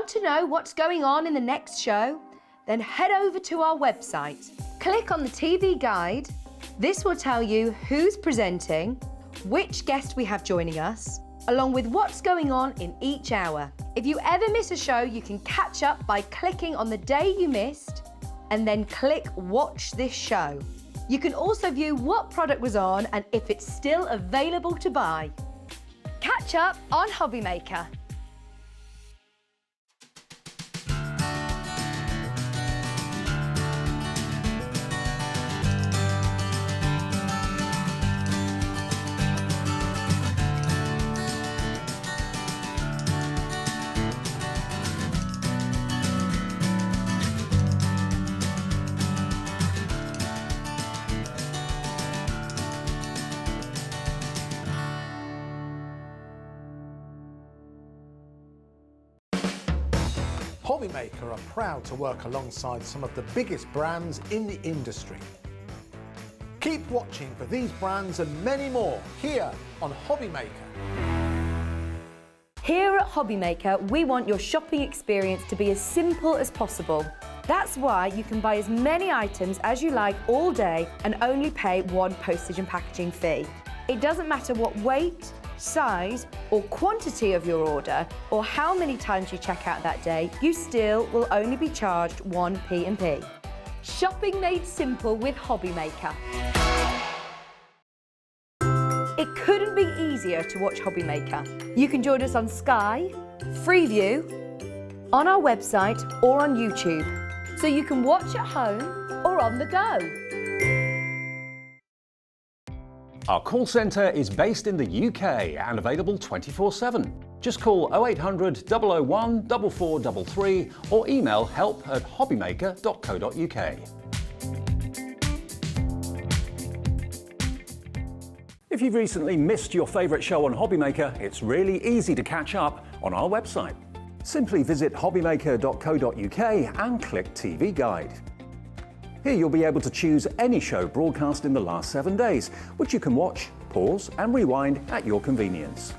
to know what's going on in the next show? Then head over to our website. Click on the TV guide. This will tell you who's presenting, which guest we have joining us, along with what's going on in each hour. If you ever miss a show, you can catch up by clicking on the day you missed and then click Watch This Show. You can also view what product was on and if it's still available to buy. Catch up on Hobbymaker. Hobbymaker are proud to work alongside some of the biggest brands in the industry. Keep watching for these brands and many more here on Hobbymaker. Here at Hobbymaker, we want your shopping experience to be as simple as possible. That's why you can buy as many items as you like all day and only pay one postage and packaging fee. It doesn't matter what weight, size or quantity of your order or how many times you check out that day, you still will only be charged one P&P. Shopping made simple with Hobbymaker. It couldn't be easier to watch Hobbymaker. You can join us on Sky, Freeview, on our website or on YouTube, so you can watch at home or on the go. Our call centre is based in the UK and available 24/7. Just call 0800 001 4433 or email help@hobbymaker.co.uk. If you've recently missed your favourite show on Hobbymaker, it's really easy to catch up on our website. Simply visit hobbymaker.co.uk and click TV Guide. Here you'll be able to choose any show broadcast in the last 7 days, which you can watch, pause and rewind at your convenience.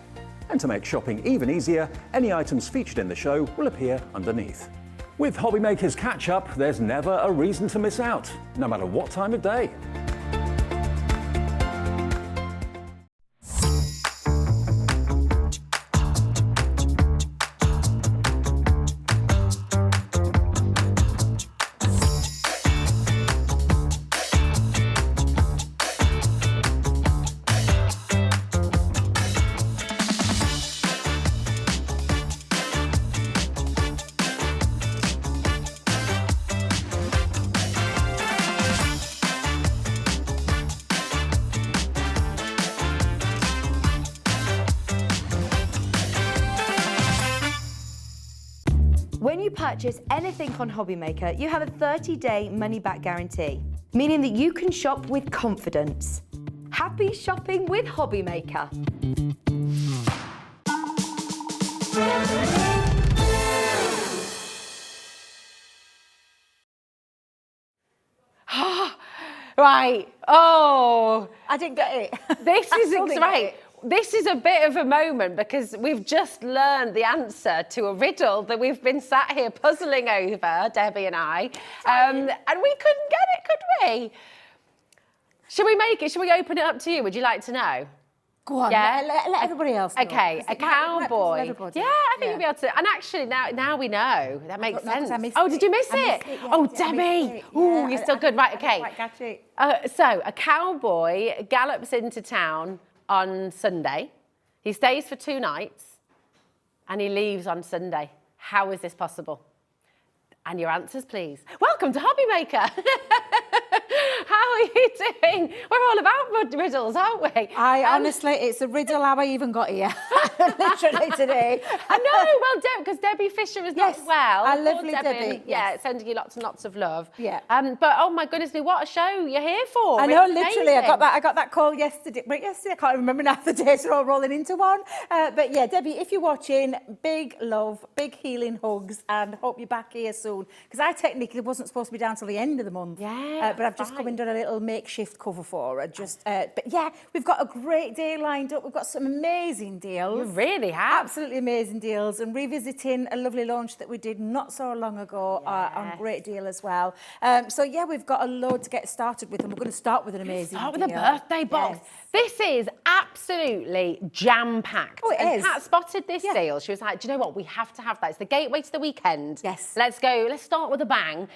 And to make shopping even easier, any items featured in the show will appear underneath. With Hobbymaker's Catch-Up, there's never a reason to miss out, no matter what time of day. When you purchase anything on Hobbymaker, you have a 30-day money-back guarantee, meaning that you can shop with confidence. Happy shopping with Hobbymaker. Right. Oh, I didn't get it. this is still didn't right. get it. This is a bit of a moment because we've just learned the answer to a riddle that we've been sat here puzzling over, Debbie and I, and we couldn't get it, could we? Should we make it? Should we open it up to you? Would you like to know? Go on, Yeah? let everybody else know. Okay, a cowboy. Yeah, I think you'll be able to. And actually, now we know. That makes No, 'cause sense. I missed Oh, did you miss I it? missed it, yeah, Oh, I missed Debbie. it. Oh, Yeah, you're still good. Right, okay. I didn't quite catch it. So, a cowboy gallops into town on Sunday. He stays for 2 nights and he leaves on Sunday. How is this possible? And your answers, please. Welcome to Hobbymaker. How are you doing? We're all about riddles, aren't we? Honestly, it's a riddle how I even got here. Literally today. I know, well, because Debbie Fisher is not Yes, well. our Poor lovely Debbie, Yeah, yes. sending you lots and lots of love. Yeah. But oh my goodness me, what a show you're here for. I know, It's literally, amazing. I got that call yesterday. But yesterday, I can't remember now, the days are all rolling into one. But yeah, Debbie, if you're watching, big love, big healing hugs, and hope you're back here soon. soon, because I technically wasn't supposed to be down till the end of the month. Yeah, but I've just come and done a little makeshift cover for her. But yeah, we've got a great day lined up. We've got some amazing deals. You really have. Absolutely amazing deals, and revisiting a lovely launch that we did not so long ago on Great Deal as well. So yeah, we've got a load to get started with, and we're going to start with an amazing Start with deal. a birthday box. Yes. This is absolutely jam-packed. Oh, it and is. Pat spotted this deal. She was like, do you know what? We have to have that. It's the gateway to the weekend. Yes. Let's go. Let's start with a bang.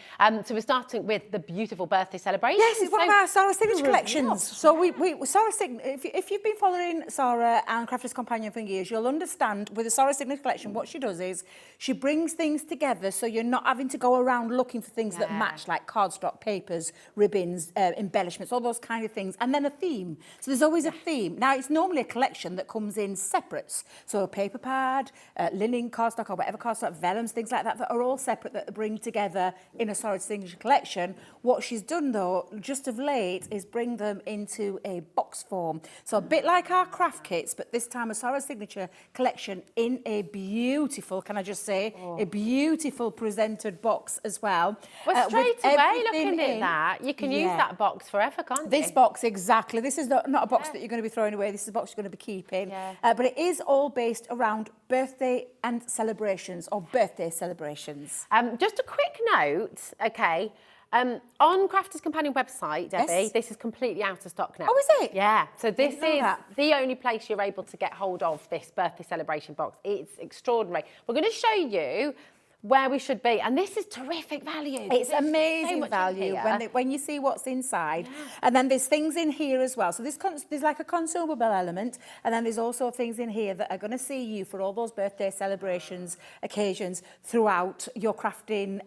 So we're starting with the beautiful birthday celebration. Yes, it's one of our Sarah Signature Reveal. collections. So Sarah if you've been following Sarah and Crafter's Companion for years, you'll understand with the Sarah Signature collection, what she does is she brings things together so you're not having to go around looking for things that match, like cardstock, papers, ribbons, embellishments, all those kind of things, and then a theme. So there's always a theme. Now, it's normally a collection that comes in separates. So a paper pad, linen, cardstock, or whatever cardstock, vellums, things like that are all separate that bring together in a Sarah Signature collection. What she's done, though, just of late, is bring them into a box form. So a bit like our craft kits, but this time a Sarah Signature collection in a beautiful, can I just say, a beautiful presented box as well. Well, straight with away, everything looking at in. that, you can use that box forever, can't you? This box, exactly. This is not a box that you're going to be throwing away. This is a box you're going to be keeping. But it is all based around birthday and celebrations, or birthday celebrations. Just a quick note, okay. On Crafter's Companion website, Debbie, this is completely out of stock now. Oh, is it? Yeah. So this know is that. the only place you're able to get hold of this birthday celebration box. It's extraordinary. We're going to show you where we should be, and this is terrific value. It's There's amazing so much in value here. when you see what's inside. And then there's things in here as well. So there's like a consumable element, and then there's also things in here that are going to see you for all those birthday celebrations, occasions throughout your crafting.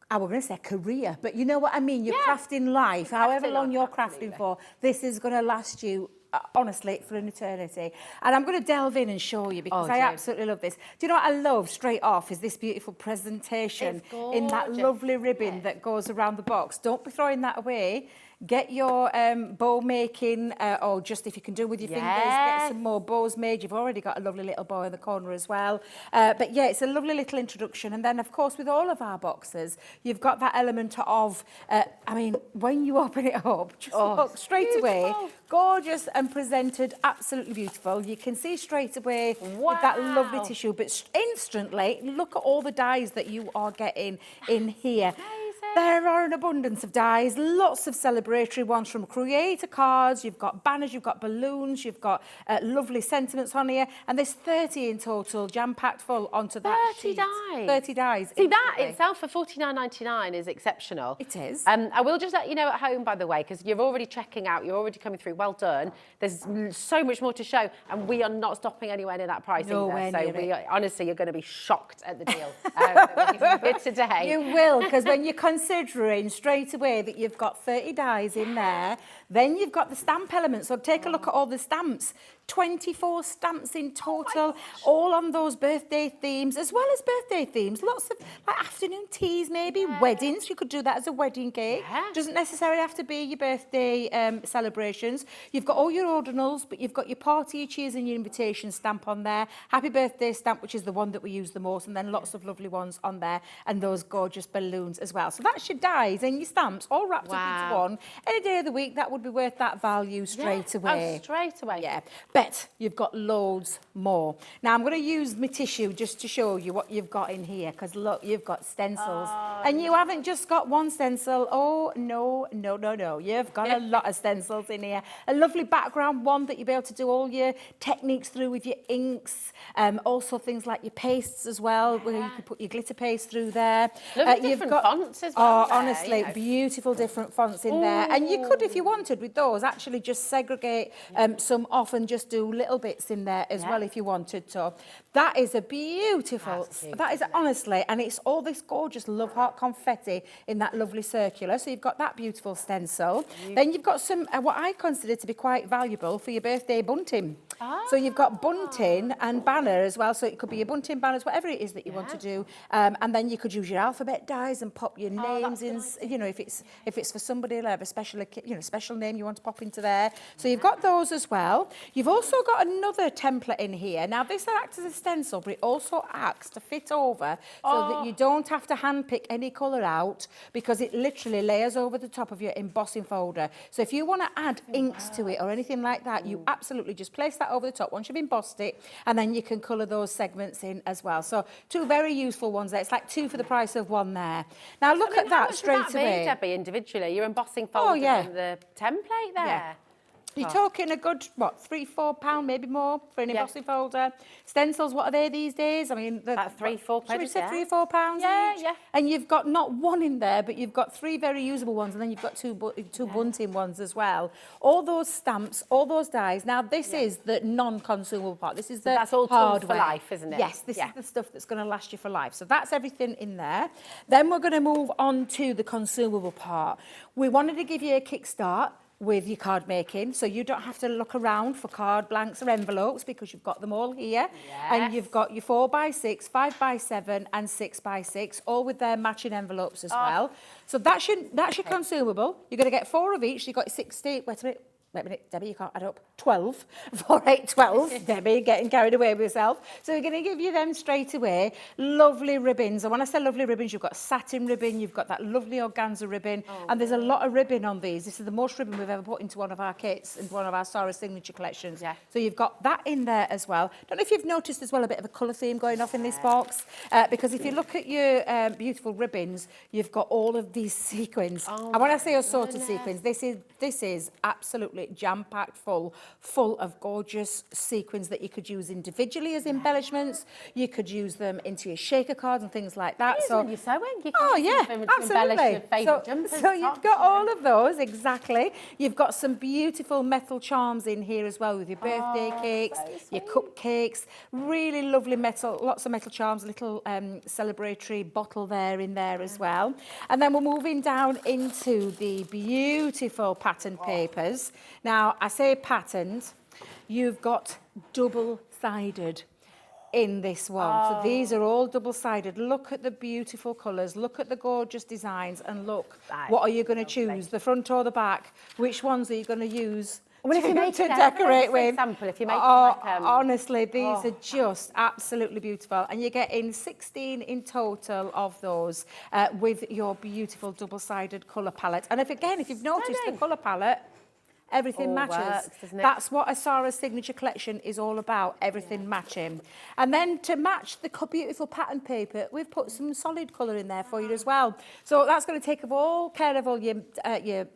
I was going to say career, but you know what I mean? Your crafting life, however long you're crafting for, this is going to last you, honestly, for an eternity. And I'm going to delve in and show you, because I absolutely love this. Do you know what I love straight off is this beautiful presentation in that lovely ribbon that goes around the box. Don't be throwing that away. Get your bow making, or just if you can do with your fingers, get some more bows made. You've already got a lovely little bow in the corner as well. But yeah, it's a lovely little introduction. And then, of course, with all of our boxes, you've got that element of, I mean, when you open it up, just look straight away, gorgeous and presented, absolutely beautiful. You can see straight away with that lovely tissue, but instantly, look at all the dies that you are getting in here. There are an abundance of dies, lots of celebratory ones from creator cards. You've got banners, you've got balloons, you've got lovely sentiments on here. And there's 30 in total, jam-packed full onto that 30 sheet. dies. 30 dies. See, that itself for £49.99 is exceptional. It is. I will just let you know at home, by the way, because you're already checking out, you're already coming through. Well done. There's so much more to show, and we are not stopping anywhere near that price Nowhere either. So near it. honestly, you're going to be shocked at the deal that we're giving you here today. You will, because when you're considering straight away that you've got 30 dies in there, then you've got the stamp element. So take a look at all the stamps. 24 stamps in total, all on those birthday themes, as well as birthday themes. Lots of like afternoon teas, maybe weddings. You could do that as a wedding cake. Doesn't necessarily have to be your birthday celebrations. You've got all your ordinals, but you've got your party, your cheers, and your invitation stamp on there. Happy birthday stamp, which is the one that we use the most, and then lots of lovely ones on there, and those gorgeous balloons as well. So that's your dies and your stamps all wrapped up into one. Any day of the week, that would be worth that value straight away. Oh, straight away. Yeah. Bet you've got loads more. Now, I'm going to use my tissue just to show you what you've got in here, because look, you've got stencils. And you haven't just got one stencil. Oh, no. You've got a lot of stencils in here. A lovely background one that you'll be able to do all your techniques through with your inks. Also things like your pastes as well, where you can put your glitter paste through there. Different fonts as well. Oh, honestly, beautiful different fonts in there. And you could, if you wanted, with those, actually just segregate some off and just do little bits in there as well if you wanted to. That is a beautiful, that is honestly, and it's all this gorgeous love heart confetti in that lovely circular. So you've got that beautiful stencil. Then you've got some, what I consider to be quite valuable for your birthday bunting. So you've got bunting and banner as well. So it could be your bunting, banners, whatever it is that you want to do. And then you could use your alphabet dies and pop your names in. You know, if it's for somebody like a special, special name you want to pop into there. So you've got those as well. You've also got another template in here. Now this acts as a stencil, but it also acts to fit over so that you don't have to handpick any colour out, because it literally layers over the top of your embossing folder. So if you want to add inks to it or anything like that, you absolutely just place that over the top once you've embossed it, and then you can colour those segments in as well. So two very useful ones there. It's like 2 for the price of 1 there. Now look at that straight away. Debbie, individually, your embossing folder and the template there. Yeah. You're talking a good, what, £3-4, maybe more for an embossing folder. Stencils, what are they these days? I mean, about £3-4. Should we say £3-4 each? Yeah. And you've got not one in there, but you've got 3 very usable ones, and then you've got two bunting ones as well. All those stamps, all those dies. Now, this is the non-consumable part. This is that's all tools for life, isn't it? Yes, this is the stuff that's going to last you for life. So that's everything in there. Then we're going to move on to the consumable part. We wanted to give you a kickstart with your card making, so you don't have to look around for card blanks or envelopes, because you've got them all here. And you've got your 4x6, 5x7 and 6x6, all with their matching envelopes as well. So that's your consumable. You're going to get 4 of each. You've got 60, wait a minute, Debbie, you can't add up. 12, 4, 8, 12. Debbie, getting carried away with yourself. So we're going to give you them straight away. Lovely ribbons. And when I say lovely ribbons, you've got satin ribbon, you've got that lovely organza ribbon, and there's a lot of ribbon on these. This is the most ribbon we've ever put into one of our kits, into one of our Sarah signature collections. So you've got that in there as well. Don't know if you've noticed as well a bit of a colour theme going off in this box, because if you look at your beautiful ribbons, you've got all of these sequins. And when I say assorted sequins, this is absolutely jam-packed full of gorgeous sequins that you could use individually as embellishments. You could use them into your shaker cards and things like that. So you're sewing. You can absolutely. So you've got all of those, exactly. You've got some beautiful metal charms in here as well, with your birthday cakes, your cupcakes, really lovely metal, lots of metal charms, a little celebratory bottle there in there as well. And then we're moving down into the beautiful pattern papers. Now, I say patterned, you've got double-sided in this one. So these are all double-sided. Look at the beautiful colours, look at the gorgeous designs, and look, what are you going to choose, the front or the back? Which ones are you going to use to decorate with? For example, if you make honestly, these are just absolutely beautiful, and you're getting 16 in total of those with your beautiful double-sided colour palette. And if you've noticed the colour palette, everything matches. That's what a Sarah signature collection is all about, everything matching. And then to match the beautiful pattern paper, we've put some solid colour in there for you as well. So that's going to take care of all your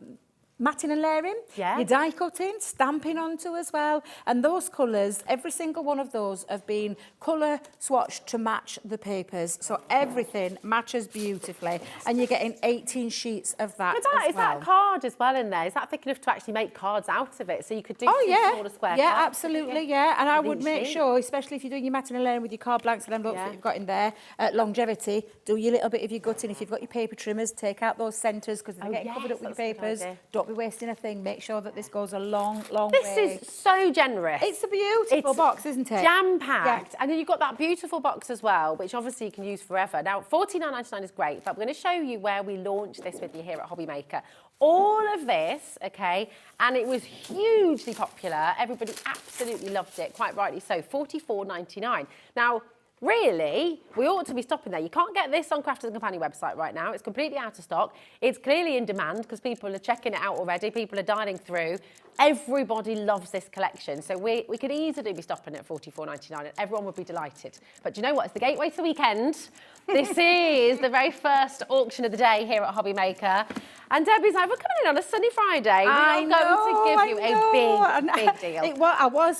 matting and layering, your die cutting, stamping onto as well. And those colours, every single one of those have been colour swatched to match the papers. So everything matches beautifully. And you're getting 18 sheets of that as well. Is that card as well in there? Is that thick enough to actually make cards out of it? So you could do smaller square cards? Absolutely, And I would make sure, especially if you're doing your matting and layering with your card blanks and envelopes that you've got in there, longevity, do your little bit of your gutting. If you've got your paper trimmers, take out those centres, because they're getting covered up with your papers. Don't be wasting a thing. Make sure that this goes a long way. This is so generous. It's a beautiful box, isn't it? Jam-packed. And then you've got that beautiful box as well, which obviously you can use forever. Now, $49.99 is great, but we're going to show you where we launched this with you here at Hobby Maker. All of this, and it was hugely popular. Everybody absolutely loved it, quite rightly so. $44.99. Now, really, we ought to be stopping there. You can't get this on Crafters & Company website right now. It's completely out of stock. It's clearly in demand because people are checking it out already. People are dialing through. Everybody loves this collection. So we could easily be stopping at $44.99 and everyone would be delighted. But do you know what? It's the gateway to the weekend. This is the very first auction of the day here at Hobby Maker. And Debbie's like, we're coming in on a sunny Friday. We're going to give you a big deal. I was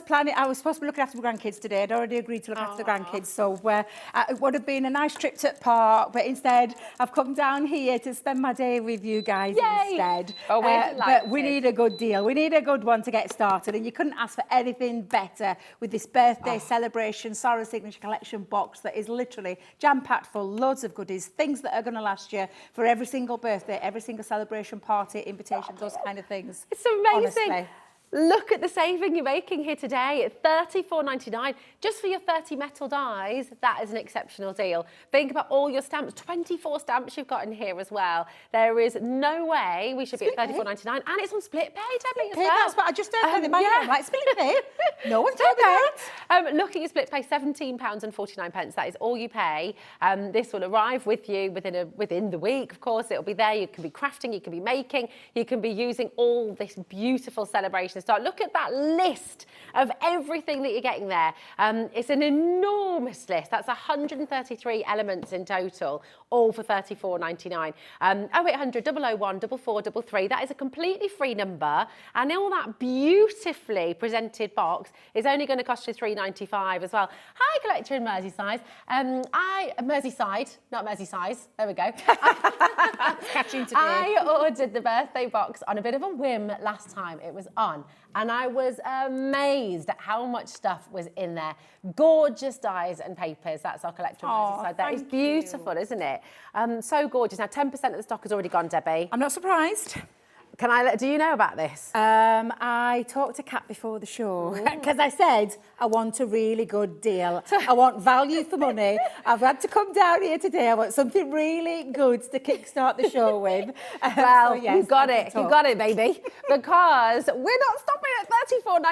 supposed to be looking after my grandkids today. I'd already agreed to look after the grandkids. So it would have been a nice trip to the park. But instead, I've come down here to spend my day with you guys instead. Oh, we're delighted. But we need a good deal. We need a good one to get started. And you couldn't ask for anything better with this birthday celebration Sarah Signature Collection box that is literally jam-packed full, loads of goodies, things that are going to last you for every single birthday, every single celebration, party, invitation, those kind of things. It's amazing. Honestly. Look at the saving you're making here today at $34.99. Just for your 30 metal dies, that is an exceptional deal. Think about all your stamps, 24 stamps you've got in here as well. There is no way we should be at $34.99, and it's on split pay, Debbie, as well. That's what I just heard in my head. Like, split pay? No one told me that. Look at your split pay, £17.49. That is all you pay. This will arrive with you within the week. Of course, it'll be there. You can be crafting, you can be making, you can be using all this beautiful celebration stuff. Look at that list of everything that you're getting there. It's an enormous list. That's 133 elements in total, all for $34.99. 0800 001 4433. That is a completely free number, and all that beautifully presented box is only going to cost you $3.95 as well. Hi, collector in Merseyside. Merseyside, not Merseyside. There we go. Catching today. I ordered the birthday box on a bit of a whim last time it was on, and I was amazed at how much stuff was in there. Gorgeous dies and papers. That's our collector in Merseyside. That is beautiful, isn't it? So gorgeous. Now, 10% of the stock has already gone, Debbie. I'm not surprised. Do you know about this? I talked to Kat before the show because I said I want a really good deal. I want value for money. I've had to come down here today. I want something really good to kickstart the show with. Well, so yes, you got it. You got it, baby. Because we're not stopping at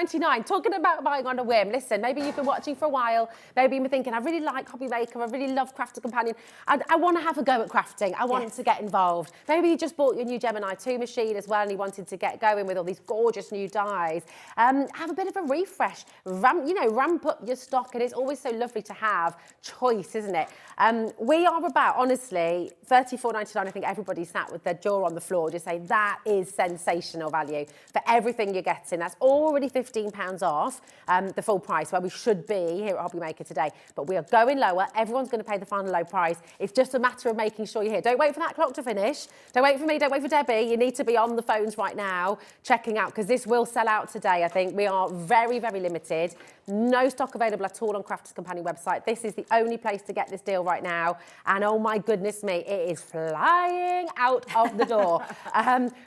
$34.99. Talking about buying on a whim. Listen, maybe you've been watching for a while. Maybe you've been thinking, I really like Hobby Maker. I really love Crafter Companion. I want to have a go at crafting. I want to get involved. Maybe you just bought your new Gemini 2 machine as well, and you wanted to get going with all these gorgeous new dies. Have a bit of a refresh, ramp up your stock, and it's always so lovely to have choice, isn't it? We are about, honestly, $34.99. I think everybody sat with their jaw on the floor just saying that is sensational value for everything you're getting. That's already £15 off the full price, where we should be here at Hobby Maker today. But we are going lower. Everyone's going to pay the final low price. It's just a matter of making sure you're here. Don't wait for that clock to finish. Don't wait for me. Don't wait for Debbie. You need to be on the phones right now checking out, because this will sell out today. I think we are very, very limited. No stock available at all on Crafters Companion website. This is the only place to get this deal right now, and oh my goodness me, it is flying out of the door.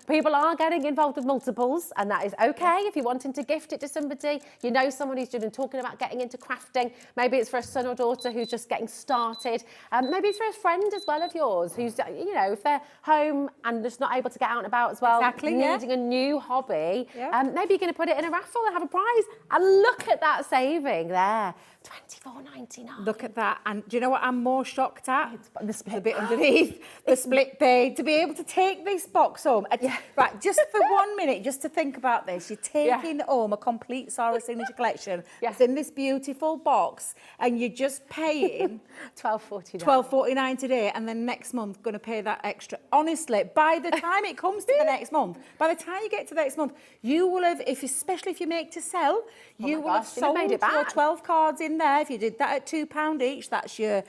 People are getting involved with multiples, and that is okay. If you're wanting to gift it to somebody, you know someone who's been talking about getting into crafting. Maybe it's for a son or daughter who's just getting started. Maybe it's for a friend as well of yours who's, if they're home and just not able to get out and about as well, needing a new hobby. Maybe you're going to put it in a raffle and have a prize. And look at that saving there. $24.99. Look at that. And do you know what I'm more shocked at? The split bit underneath. The split pay. To be able to take this box home. Right, just for 1 minute, just to think about this. You're taking home a complete Sarah Signature collection. It's in this beautiful box, and you're just paying $12.49 today, and then next month going to pay that extra. Honestly, by the time it comes to the next month, by the time you get to the next month, you will have, especially if you make to sell, you will have sold your 12 cards in there. If you did that at £2 each, that's your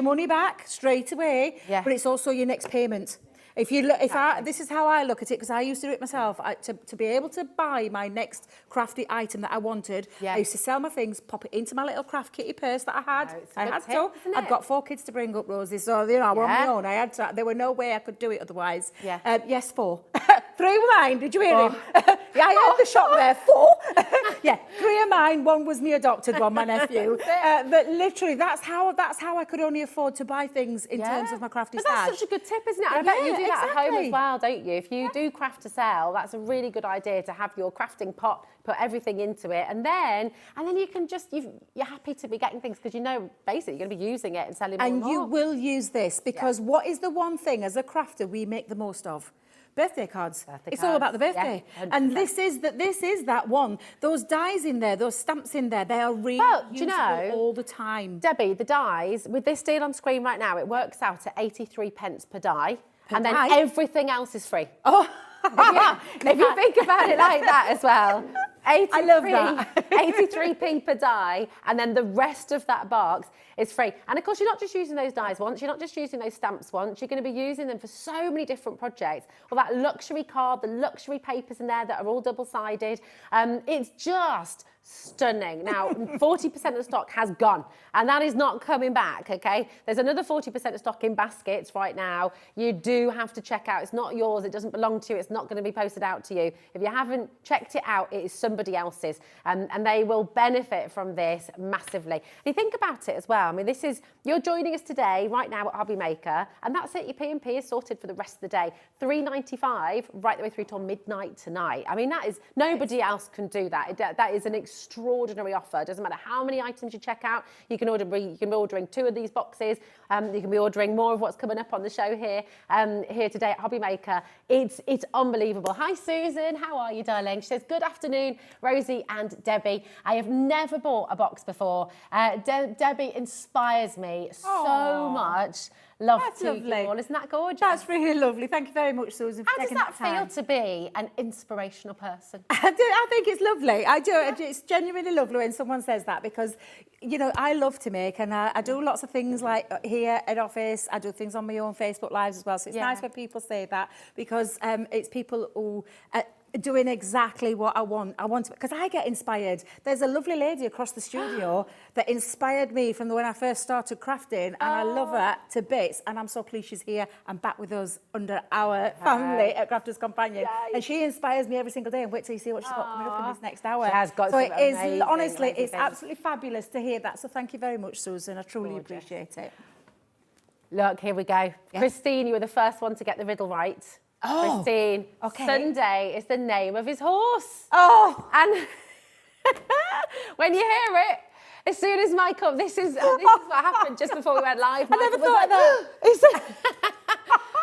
money back straight away. But it's also your next payment. If you look, this is how I look at it, because I used to do it myself. To be able to buy my next crafty item that I wanted, I used to sell my things, pop it into my little craft kitty purse that I had. I've got 4 kids to bring up, Rosie, so I was on my own. I had to. There were no way I could do it otherwise. Yes, 4. 3 were mine. Did you hear him? I had the shop there. 4. 3 are mine. 1 was me adopted one, my nephew. But literally, that's how I could only afford to buy things in terms of my crafty stash. That's such a good tip, isn't it? I bet you do that at home as well, don't you? If you do craft to sell, that's a really good idea to have your crafting pot, put everything into it, and then you can just, you're happy to be getting things, because basically you're going to be using it and selling more and more. You will use this, because what is the one thing as a crafter we make the most of? Birthday cards. It's all about the birthday. And this is that one. Those dies in there, those stamps in there, they are really useful all the time. Debbie, the dies, with this deal on screen right now, it works out at 83 pence per die. And then everything else is free. Oh, if you think about it like that as well. 83, I love that. 83p per die, and then the rest of that box is free. And of course, you're not just using those dies once, you're not just using those stamps once, you're going to be using them for so many different projects. All that luxury card, the luxury papers in there that are all double-sided. It's just stunning. Now, 40% of the stock has gone, and that is not coming back, okay? There's another 40% of stock in baskets right now. You do have to check out. It's not yours. It doesn't belong to you. It's not going to be posted out to you. If you haven't checked it out, it is somebody else's, and they will benefit from this massively. And you think about it as well. I mean, you're joining us today, right now at Hobby Maker, and that's it. Your P&P is sorted for the rest of the day. $3.95 right the way through till midnight tonight. I mean, nobody else can do that. That is an extraordinary offer. It doesn't matter how many items you check out. You can be ordering 2 of these boxes. You can be ordering more of what's coming up on the show here today at Hobby Maker. It's unbelievable. Hi, Susan. How are you, darling? She says, good afternoon, Rosie and Debbie. I have never bought a box before. Debbie inspires me so much. Love That's to lovely. you all. Isn't that gorgeous? That's really lovely. Thank you very much, Susan, for How does taking that feel time. to be an inspirational person? I think it's lovely. I do. It's genuinely lovely when someone says that because, you know, I love to make and I do lots of things like here at office. I do things on my own Facebook Lives as well. So it's nice when people say that because it's people who... doing exactly what I want because I get inspired. There's a lovely lady across the studio that inspired me from when I first started crafting, and I love her to bits, and I'm so pleased she's here and back with us under our family at Crafters Companion. And she inspires me every single day, and wait till you see what she's got coming up in this next hour. She has got so some it is amazing, honestly, amazing it's things. absolutely fabulous to hear that. So thank you very much, Susan. I truly appreciate it. Look, here we go. Yeah. Christine, you were the first one to get the riddle right. Oh, Christine, okay. Sunday is the name of his horse. Oh, And when you hear it, as soon as Michael, this is what happened just before we went live. I never Michael was thought of that.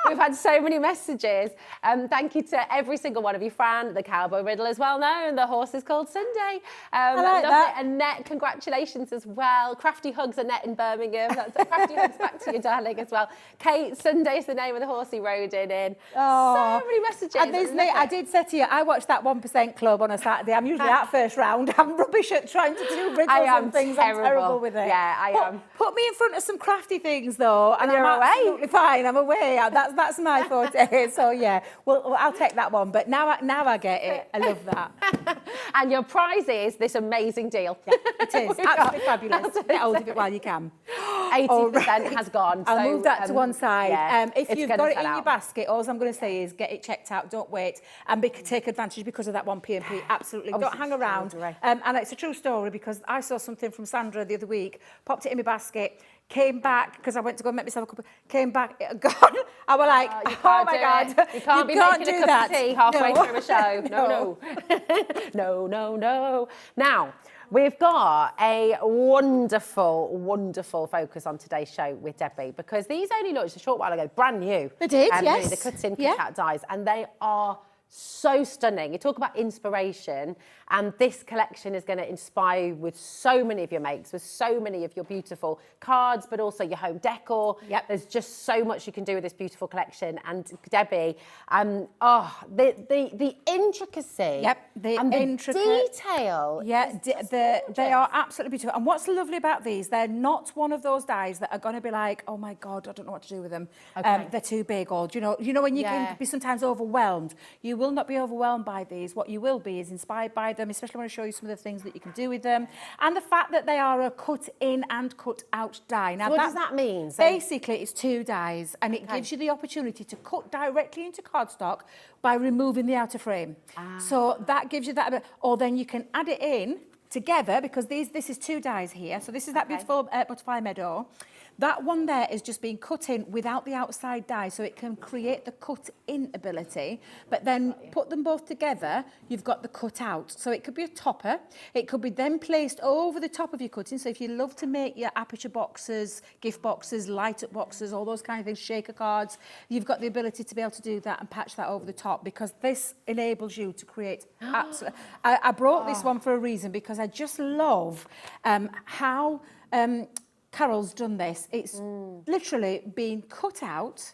We've had so many messages. Thank you to every single one of you. Fran, the cowboy riddle is well known. The horse is called Sunday. I like that. Annette, congratulations as well. Crafty hugs, Annette in Birmingham. That's crafty hugs back to you, darling, as well. Kate, Sunday's the name of the horse he rode in. Oh. So many messages. And I did say to you, I watched that 1% Club on a Saturday. I'm usually at first round. I'm rubbish at trying to do riddles and things. Terrible. I'm terrible with it. Yeah, I am. Put me in front of some crafty things though, and you're I'm away. absolutely fine. I'm away. That's my forte. So yeah, well, I'll take that one. But now I get it. I love that. And your prize is this amazing deal. Yeah, it is absolutely fabulous. Get hold of it while you can. 80% has gone. I'll move that to one side. Yeah, if you've got it in your out. basket, all I'm going to say is get it checked out. Don't wait and take advantage because of that one P&P. Absolutely. Don't hang around. And it's a true story because I saw something from Sandra the other week, popped it in my basket, came back because I went to go and make myself a cup. Came back, it had gone. I was like, oh my God, you can't be making do a cup that. of tea halfway No. through a show. No. Now, we've got a wonderful, wonderful focus on today's show with Debbie because these only launched a short while ago, brand new. They did, Really, yes. the cut-in, cut-out dies, and they are so stunning. You talk about inspiration, and this collection is going to inspire you with so many of your makes, with so many of your beautiful cards, but also your home decor. Yep. There's just so much you can do with this beautiful collection. And Debbie, the intricacy, Yep, the and the intricate detail. Yeah, they are absolutely beautiful. And what's lovely about these, they're not one of those dies that are going to be like, oh my God, I don't know what to do with them. Okay. They're too big, or you know when you can be sometimes overwhelmed. You will not be overwhelmed by these. What you will be is inspired by them, especially when I show you some of the things that you can do with them. And the fact that they are a cut in and cut out die. Now, So what does that mean? So- Basically, it's 2 dies, and it gives you the opportunity to cut directly into cardstock by removing the outer frame. So that gives you that, or then you can add it in together because this is 2 dies here. So this is that beautiful butterfly meadow. That one there is just being cut in without the outside die, so it can create the cut-in ability. But then put them both together, you've got the cut-out. So it could be a topper. It could be then placed over the top of your cutting. So if you love to make your aperture boxes, gift boxes, light-up boxes, all those kind of things, shaker cards, you've got the ability to be able to do that and patch that over the top because this enables you to create absolutely... I brought this one for a reason because I just love how... Carol's done this. It's literally been cut out,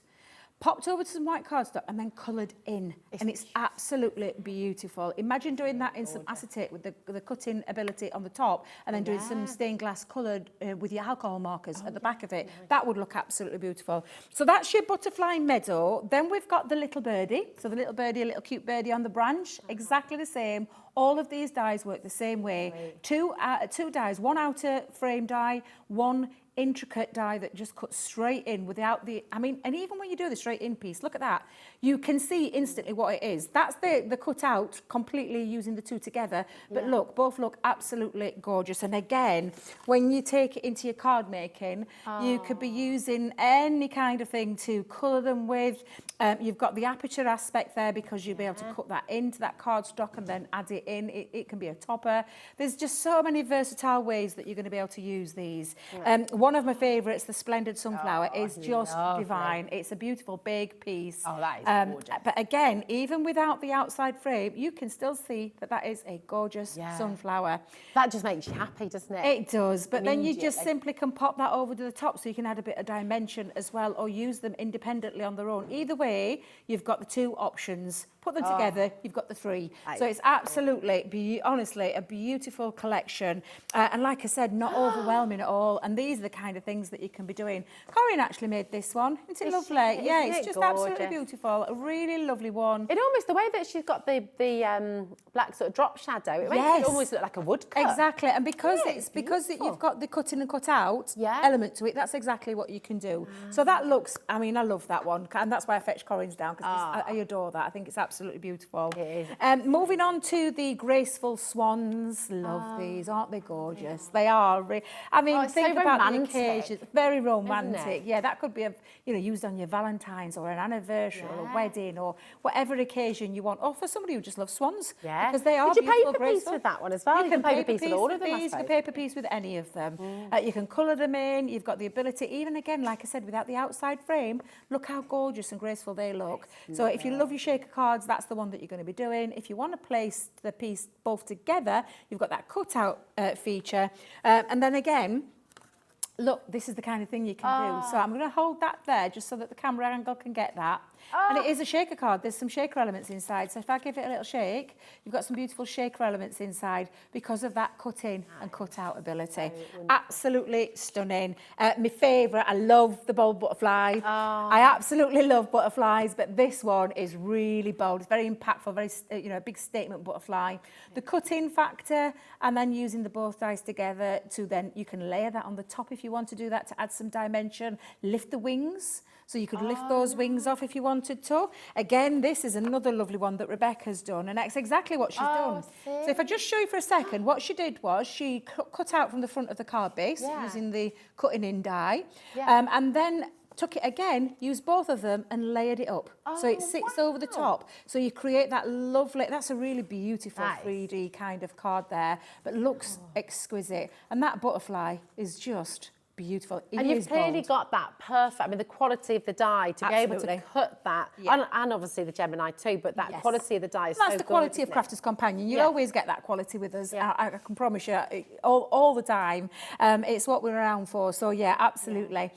popped over to some white cardstock and then coloured in. And it's absolutely beautiful. Imagine doing that in some acetate with the cutting ability on the top and then doing some stained glass coloured with your alcohol markers at the back of it. That would look absolutely beautiful. So that's your butterfly meadow. Then we've got the little birdie. So the little birdie, a little cute birdie on the branch, exactly the same. All of these dies work the same way. Two dies, one outer frame die, one intricate die that just cuts straight in without the, I mean, and even when you do the straight in piece, look at that. You can see instantly what it is. That's the cut out completely using the two together. But look, both look absolutely gorgeous. And again, when you take it into your card making, you could be using any kind of thing to colour them with. You've got the aperture aspect there because you'll be able to cut that into that cardstock and then add it in. It can be a topper. There's just so many versatile ways that you're going to be able to use these. One of my favourites, the Splendid Sunflower, is just divine. It's a beautiful big piece. Oh, that is gorgeous. But again, even without the outside frame, you can still see that that is a gorgeous sunflower. That just makes you happy, doesn't it? It does, but then you just simply can pop that over to the top so you can add a bit of dimension as well or use them independently on their own. Either way, you've got the two options. Put them together, you've got the three. So it's absolutely, honestly, a beautiful collection. And like I said, not overwhelming at all. And these are the kind of things that you can be doing. Corinne actually made this one. Isn't it lovely? Yeah, it's just absolutely beautiful. A really lovely one. It almost, the way that she's got the black sort of drop shadow, it makes it almost look like a woodcut. Exactly, and because you've got the cut in and cut out element to it, that's exactly what you can do. So that looks, I mean, I love that one, and that's why I fetched Corinne's down, because I adore that. I think it's absolutely beautiful. It is. Moving on to the graceful swans. Love these, aren't they gorgeous? They are. I mean, think so about romantic, the occasion. Very romantic. isn't it? Yeah, that could be used on your Valentine's or an anniversary or a wedding or whatever occasion you want. Or for somebody who just loves swans. Yeah. Because they are Could you beautiful, paper piece graceful. with that one as well? You can paper piece with all of them, I You can suppose. paper piece with any of them. You can colour them in. You've got the ability, even again, like I said, without the outside frame, look how gorgeous and graceful they look. So if you love your shaker cards, that's the one that you're going to be doing. If you want to place the piece both together, you've got that cutout feature. And then again, look, this is the kind of thing you can do. So I'm going to hold that there just so that the camera angle can get that. And it is a shaker card. There's some shaker elements inside. So if I give it a little shake, you've got some beautiful shaker elements inside because of that cut in and cut out ability. Absolutely stunning. My favourite, I love the bold butterfly. I absolutely love butterflies, but this one is really bold. It's very impactful, very, a big statement butterfly. The cut-in factor, and then using the both dies together to then, you can layer that on the top if you want to do that to add some dimension. Lift the wings. So you could lift those wings off if you wanted to. Again, this is another lovely one that Rebecca's done, and that's exactly what she's done. So if I just show you for a second, what she did was she cut out from the front of the card base using the cutting in die, and then took it again, used both of them and layered it up. So it sits over the top. So you create that lovely, that's a really beautiful 3D kind of card there, but looks exquisite. And that butterfly is just beautiful. And you've clearly got that perfect, I mean, the quality of the die to be able to cut that, and obviously the Gemini too, but that quality of the die is so good. That's the quality of Crafter's Companion. You'll always get that quality with us. I can promise you, all the time. It's what we're around for. So yeah, absolutely.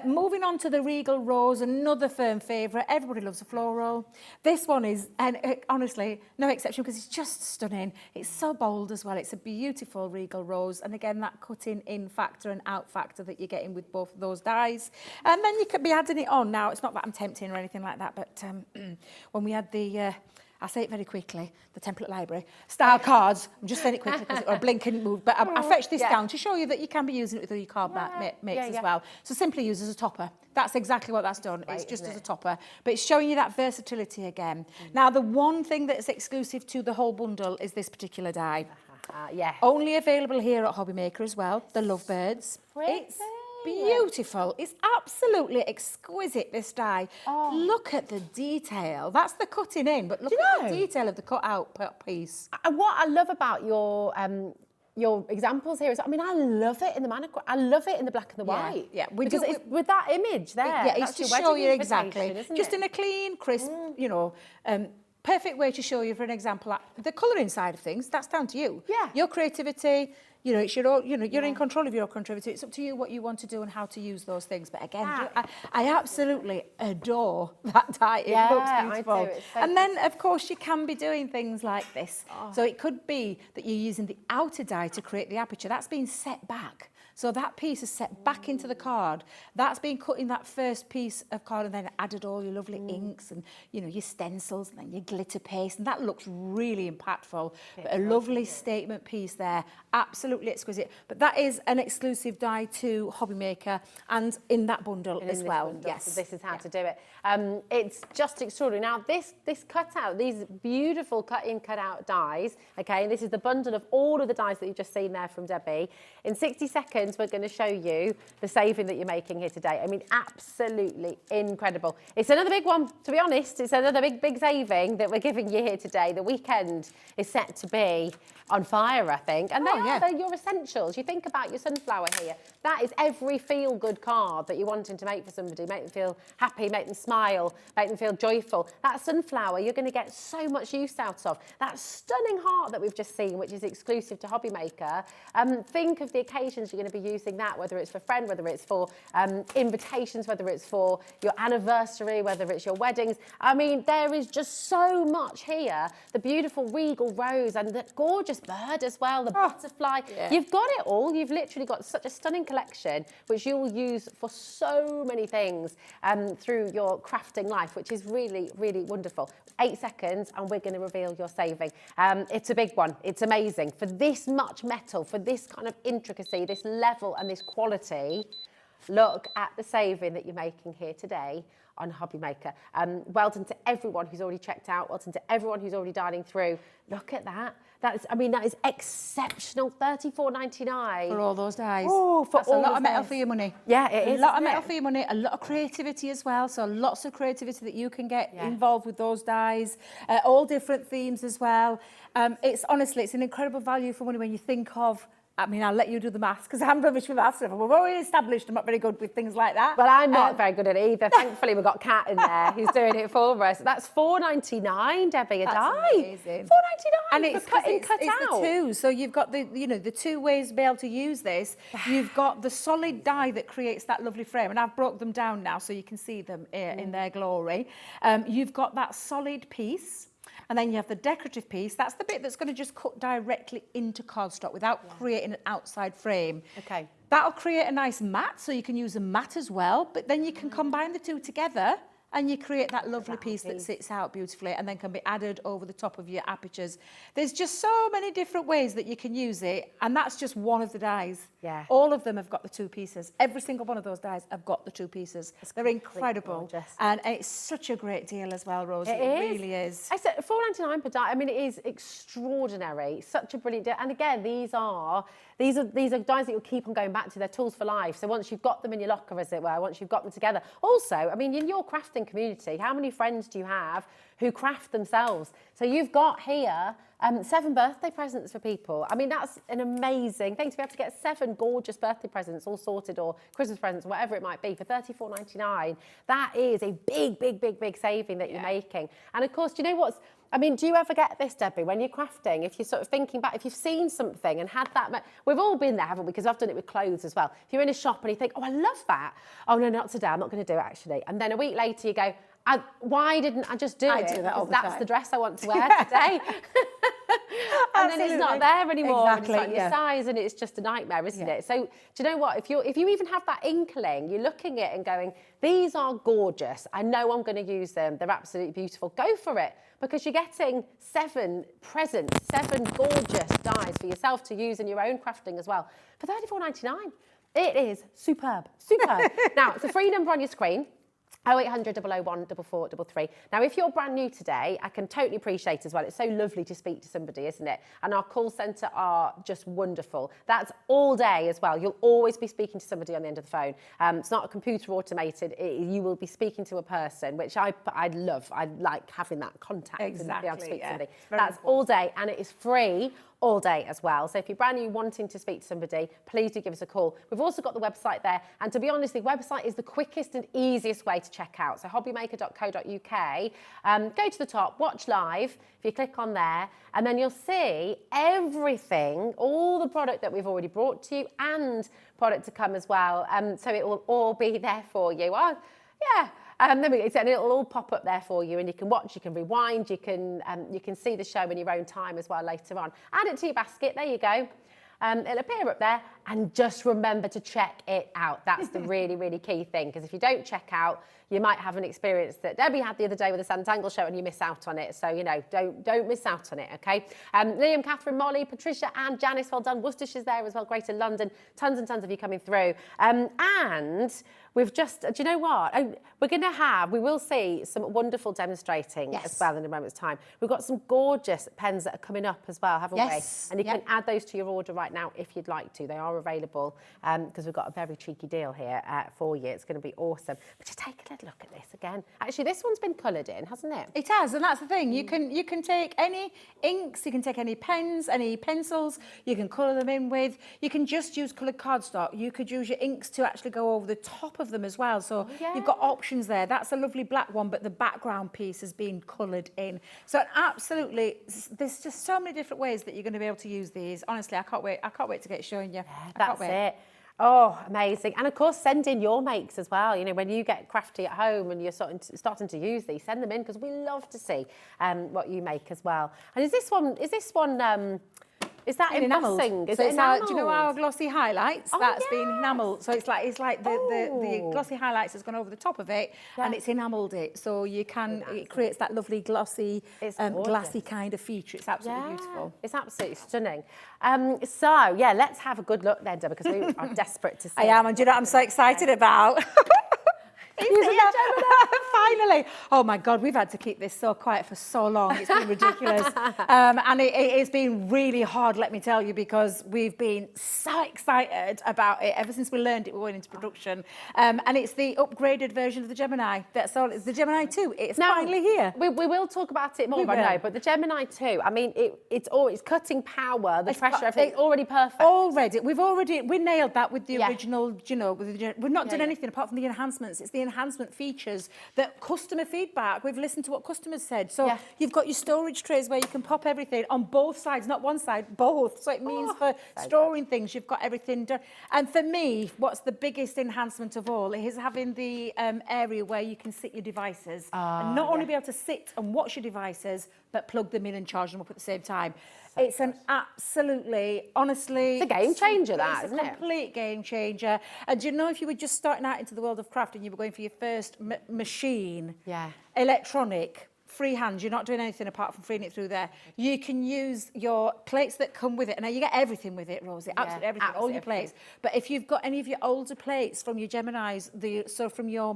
Moving on to the Regal Rose, another firm favourite. Everybody loves a floral. This one is, and honestly, no exception because it's just stunning. It's so bold as well. It's a beautiful Regal Rose. And again, that cutting in factor and out factor that you're getting with both of those dies. And then you could be adding it on. Now, it's not that I'm tempting or anything like that, but when we had the, I'll say it very quickly, the Template Library style cards, I'm just saying it quickly because it's a blinking move, but I fetched this down to show you that you can be using it with all your card makes as well. So simply use as a topper. That's exactly what that's done. It's just as a topper, but it's showing you that versatility again. Now, the one thing that's exclusive to the whole bundle is this particular die. Only available here at Hobbymaker as well, the Lovebirds. It's beautiful. It's absolutely exquisite, this die. Look at the detail. That's the cutting in, but look at the detail of the cut out piece. And what I love about your examples here is, I mean, I love it in the mannequin. I love it in the black and the white. Because it's with that image there. It's to show you exactly. Just in a clean, crisp, perfect way to show you, for an example, the colouring side of things. That's down to you. Yeah. Your creativity. You know, it's your own, you know, you're in control of your creativity. It's up to you what you want to do and how to use those things. But again, I absolutely adore that dye. It looks beautiful. I do. It's so and then, of course, you can be doing things like this. So it could be that you're using the outer dye to create the aperture. That's been set back. So that piece is set back into the card. That's been cut in that first piece of card and then added all your lovely inks and, you know, your stencils and then your glitter paste. And that looks really impactful. But a lovely statement piece there. Absolutely exquisite. But that is an exclusive dye to Hobbymaker and in that bundle as well. Yes. So this is how to do it. It's just extraordinary. Now, this cutout, these beautiful cut-in, cut-out dies, okay, and this is the bundle of all of the dies that you've just seen there from Debbie. In 60 seconds, we're going to show you the saving that you're making here today. I mean, absolutely incredible. It's another big one, to be honest. It's another big saving that we're giving you here today. The weekend is set to be on fire, I think. And they're your essentials. You think about your sunflower here. That is every feel-good card that you're wanting to make for somebody. Make them feel happy, make them smile, make them feel joyful. That sunflower, you're going to get so much use out of. That stunning heart that we've just seen, which is exclusive to Hobbymaker. Think of the occasions you're going to be using that, whether it's for a friend, whether it's for invitations, whether it's for your anniversary, whether it's your weddings. I mean, there is just so much here. The beautiful regal rose and the gorgeous bird as well, the butterfly. Yeah. You've got it all. You've literally got such a stunning collection, which you will use for so many things through your crafting life, which is really, really wonderful. 8 seconds and we're going to reveal your saving. It's a big one. It's amazing. For this much metal, for this kind of intricacy, this level and this quality, look at the saving that you're making here today on Hobbymaker. Well done to everyone who's already checked out. Well done to everyone who's already dialing through. Look at that. That is exceptional. $34.99 for all those dies. Oh, for that's all a lot of metal this. for your money. Yeah, it is. A lot of metal for your money. A lot of creativity as well. So lots of creativity that you can get involved with those dies. All different themes as well. It's honestly, it's an incredible value for money when you think of. I mean, I'll let you do the maths because I'm rubbish with maths. We've already established I'm not very good with things like that. Well, I'm not very good at it either. Thankfully, we've got Kat in there who's doing it for us. That's $4.99, Debbie, a die. Amazing. $4.99 and for cut in, cut it's out. the two. So you've got the two ways to be able to use this. You've got the solid die that creates that lovely frame, and I've broke them down now so you can see them in their glory. You've got that solid piece. And then you have the decorative piece. That's the bit that's going to just cut directly into cardstock without creating an outside frame. Okay. That'll create a nice mat, so you can use a mat as well. But then you can combine the two together and you create that lovely piece that sits out beautifully and then can be added over the top of your apertures. There's just so many different ways that you can use it, and that's just one of the dies. Yeah. All of them have got the two pieces. Every single one of those dies have got the two pieces. They're incredible. Gorgeous. And it's such a great deal as well, Rosie. It really is. I said $4.99 per die. I mean, it is extraordinary. Such a brilliant deal. And again, these are dies that you'll keep on going back to. They're tools for life. So once you've got them in your locker, as it were, once you've got them together. Also, I mean, in your crafting community, how many friends do you have who craft themselves? So you've got here 7 birthday presents for people. I mean, that's an amazing thing to be able to get 7 gorgeous birthday presents all sorted, or Christmas presents, whatever it might be, for $34.99. That is a big saving that you're making. And of course, do you know what's, I mean, do you ever get this, Debbie, when you're crafting, if you're sort of thinking back, if you've seen something and had that, we've all been there, haven't we? Because I've done it with clothes as well. If you're in a shop and you think, oh, I love that. Oh, no, not today. I'm not going to do it, actually. And then a week later you go, why didn't I just do it? I do that all the That's time. the dress I want to wear today. And then it's not there anymore. Exactly, and it's not your size, and it's just a nightmare, isn't it? So do you know what? If you even have that inkling, you're looking at it and going, these are gorgeous. I know I'm going to use them. They're absolutely beautiful. Go for it, because you're getting 7 presents, 7 gorgeous dies for yourself to use in your own crafting as well for $34.99. It is superb. Now, it's a free number on your screen. 0800 001 4433. Now, if you're brand new today, I can totally appreciate as well. It's so lovely to speak to somebody, isn't it? And our call centre are just wonderful. That's all day as well. You'll always be speaking to somebody on the end of the phone. It's not a computer automated. You will be speaking to a person, which I love. I like having that contact and be able to speak to somebody. That's all day, and it is free all day as well. So if you're brand new wanting to speak to somebody, please do give us a call. We've also got the website there. And to be honest, the website is the quickest and easiest way to check out. So hobbymaker.co.uk, go to the top, watch live. If you click on there, and then you'll see everything, all the product that we've already brought to you and product to come as well. So it will all be there for you. Oh, yeah. And it'll all pop up there for you, and you can watch, you can rewind, you can see the show in your own time as well later on. Add it to your basket, there you go. It'll appear up there, and just remember to check it out. That's the really, really key thing, because if you don't check out, you might have an experience that Debbie had the other day with the Santangle show and you miss out on it. So, you know, don't miss out on it, okay? Liam, Catherine, Molly, Patricia and Janice, well done. Worcestershire's there as well, Greater London. Tons and tons of you coming through. And we've just, do you know what? We will see some wonderful demonstrating as well in a moment's time. We've got some gorgeous pens that are coming up as well, haven't we? And you can add those to your order right now if you'd like to. They are available because we've got a very cheeky deal here for you. It's going to be awesome. But just take a little look at this again. Actually, this one's been coloured in, hasn't it? It has, and that's the thing. You can take any inks, you can take any pens, any pencils, you can colour them in with. You can just use coloured cardstock. You could use your inks to actually go over the top of them as well. So you've got options there. That's a lovely black one, but the background piece has been coloured in. So absolutely, there's just so many different ways that you're going to be able to use these. Honestly, I can't wait to get showing you. Yeah, that's it. Oh, amazing. And of course, send in your makes as well. You know, when you get crafty at home and you're starting to use these, send them in, because we love to see what you make as well. And is this one is that embossing? Is it enamelled? Do you know our glossy highlights? That's been enamelled. So it's like the glossy highlights has gone over the top of it, and it's enamelled it. So you can, it creates that lovely glossy, glassy kind of feature. It's absolutely beautiful. It's absolutely stunning. So yeah, let's have a good look then, Deborah, because we are desperate to see. I am, and do you know what I'm so excited about? Finally. Oh my God, we've had to keep this so quiet for so long. It's been ridiculous. And it's been really hard, let me tell you, because we've been so excited about it ever since we learned it. We went into production. And it's the upgraded version of the Gemini. That's all. It's the Gemini 2. It's finally here. We will talk about it more, I know, but the Gemini 2, I mean, it's cutting power, the pressure, everything's already perfect. We nailed that with the original, you know, we've not done anything apart from the enhancements. It's the enhancement features that customer feedback, we've listened to what customers said. So you've got your storage trays where you can pop everything on both sides, not one side, both. So it means for storing things, you've got everything done. And for me, what's the biggest enhancement of all is having the area where you can sit your devices and not only be able to sit and watch your devices, but plug them in and charge them up at the same time. It's an absolutely, honestly... It's a game changer, that, isn't it? It's a complete game changer. And do you know, if you were just starting out into the world of craft and you were going for your first machine, electronic, freehand, you're not doing anything apart from freeing it through there, you can use your plates that come with it. And now you get everything with it, Rosie, absolutely everything, all your plates. But if you've got any of your older plates from your Geminis, so from your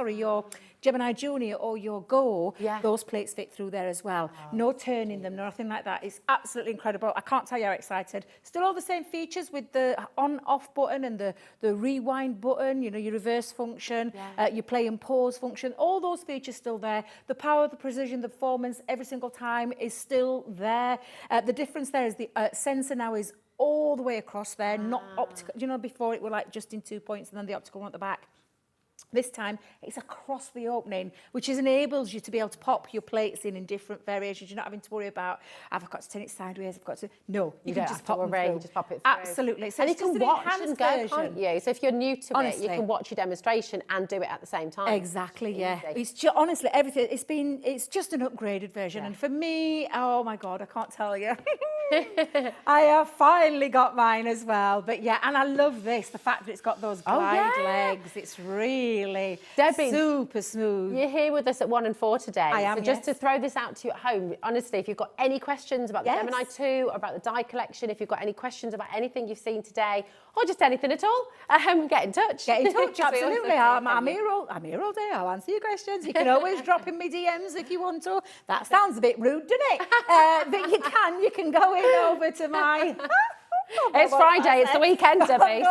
your Gemini Junior or your Go, those plates fit through there as well. No turning them, nothing like that. It's absolutely incredible. I can't tell you how excited. Still all the same features with the on-off button and the rewind button, you know, your reverse function, your play and pause function, all those features still there. The power, the precision, the performance, every single time is still there. The difference there is the sensor now is all the way across there, not optical. You know, before it were like just in 2 points and then the optical one at the back. This time, it's across the opening, which enables you to be able to pop your plates in different variations. You're not having to worry about, I've got to turn it sideways, I've got to... No, you can just pop them through. You just pop it through. Absolutely. So and you can watch and go, can't you? So if you're new to it, you can watch your demonstration and do it at the same time. Exactly, It's honestly, everything, it's just an upgraded version. And for me, oh my God, I can't tell you. I have finally got mine as well. But yeah, and I love this, the fact that it's got those glide legs. It's really Debbie, super smooth. You're here with us at 1 and 4 today. I am, so just to throw this out to you at home, honestly, if you've got any questions about the Gemini 2 or about the die collection, if you've got any questions about anything you've seen today, or just anything at all, get in touch. Get in touch, absolutely. I'm here all day. I'll answer your questions. You can always drop in me DMs if you want to. That sounds a bit rude, doesn't it? But you can go in over to my... It's Friday, it's the weekend, Debbie.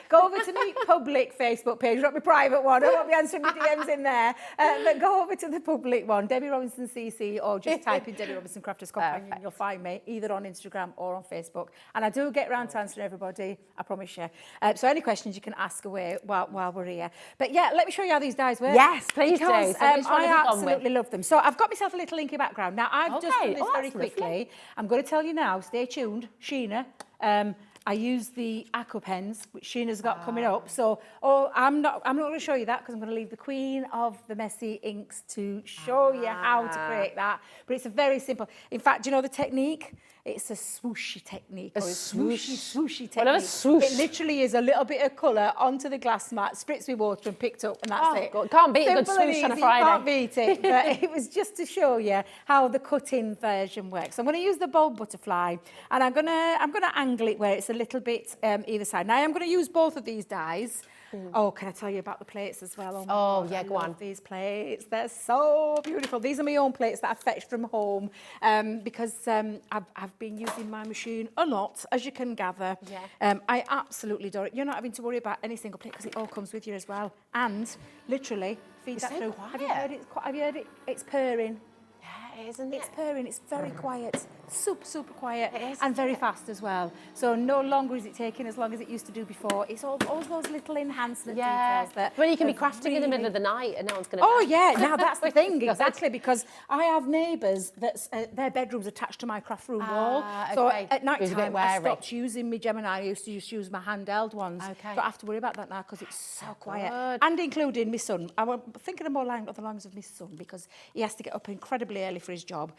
Go over to my public Facebook page, not my private one. I won't be answering my DMs in there. But go over to the public one, Debbie Robinson CC, or just type in Debbie Robinson Crafters Companion. You'll find me either on Instagram or on Facebook. And I do get round to answering everybody, I promise you. So any questions you can ask away while we're here. But yeah, let me show you how these dies work. Yes, please do. Because, So which one have I you gone with? absolutely love them. So I've got myself a little inky background. Now I've just done this very that's lovely. quickly. I'm going to tell you now, stay tuned, Sheena. I use the aqua pens, which Sheena's got coming up. So, I'm not going to show you that because I'm going to leave the queen of the messy inks to show you how to create that. But it's a very simple. In fact, do you know the technique? It's a swooshy technique. A or swooshy technique. Well, a swoosh. It literally is a little bit of colour onto the glass mat, spritzed with water and picked up, and that's it. God, can't beat a good Simple and swoosh on a easy, Friday. You can't beat it. But it was just to show you how the cut-in version works. I'm going to use the bulb butterfly, and I'm going to angle it where it's a little bit either side. Now I'm going to use both of these dies. Oh, can I tell you about the plates as well? Oh, my God, yeah, go I love on. these plates. They're so beautiful. These are my own plates that I fetched from home because I've been using my machine a lot, as you can gather. Yeah. I absolutely adore it. You're not having to worry about any single plate because it all comes with you as well. And literally, feed that so through. quiet. Have you heard it? It's purring. Yeah, isn't it? It's purring. It's very quiet. Super quiet. It is, And very fast as well. So no longer is it taking as long as it used to do before. It's all those little enhancement details that... Well, you can be that crafting in the middle of the night and no one's going to... Oh, yeah. Now, that's the thing, exactly, because I have neighbours that their bedroom's attached to my craft room wall. So okay. at night Who's a bit time, I wary. stopped using my Gemini. I used to just use my handheld ones. Okay. Don't have to worry about that now because it's so quiet. Good. And including my son. I'm thinking of more along the lines of my son because he has to get up incredibly early for his job.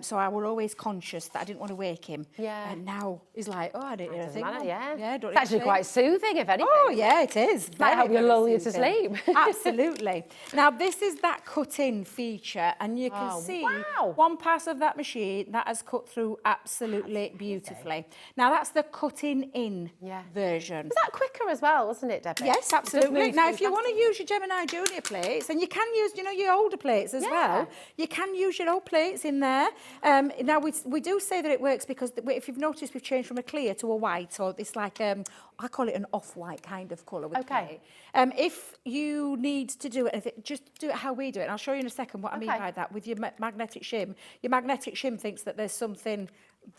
So I were always conscious that I didn't want to wake him. Yeah. And now he's like, oh, I didn't hear a thing. Matter, Mum. yeah. Don't It's actually hear a quite thing. soothing, if anything. Oh, yeah, it is. Might help you Very lull you to soothing. sleep. Absolutely. Now, this is that cut-in feature, and you can see one pass of that machine that has cut through absolutely beautifully. Now, that's the cutting-in version. Was that quicker as well, wasn't it, Debbie? Yes, It absolutely. moves Now, through if you want to faster. use your Gemini Junior plates, and you can use, your older plates as well, you can use your old plates in there. Now, we do say that it works because if you've noticed, we've changed from a clear to a white, or it's like, I call it an off-white kind of colour with clay. If you need to do it, just do it how we do it. And I'll show you in a second what I mean by that. With your magnetic shim, your magnetic shim thinks that there's something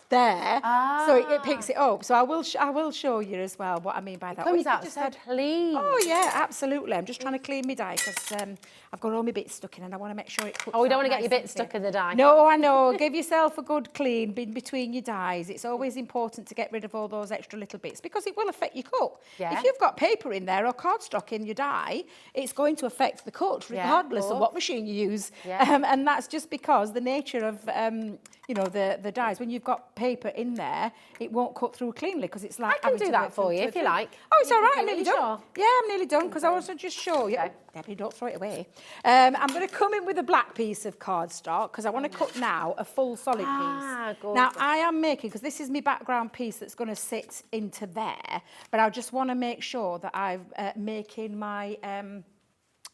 there, so it picks it up. So I will show you as well what I mean by that. It comes out so clean. Oh yeah, absolutely. I'm just trying to clean my die because I've got all my bits stuck in and I want to make sure it cuts. Oh, we don't out want to get your nice bits and thin. stuck in the die. No, I know. Give yourself a good clean between your dies. It's always important to get rid of all those extra little bits because it will affect your cut. Yeah. If you've got paper in there or cardstock in your die, it's going to affect the cut regardless of what machine you use. And that's just because the nature of the dies. When you've got paper in there, it won't cut through cleanly because it's like I can do that for you if you like. Oh, it's all right. I'm Are nearly you done. sure? Yeah, I'm nearly done because I want to just show you. Okay. Debbie, don't throw it away. I'm going to come in with a black piece of cardstock because I want to cut now a full solid piece. Gorgeous. Now, I am making, because this is my background piece that's going to sit into there, but I just want to make sure that I'm making my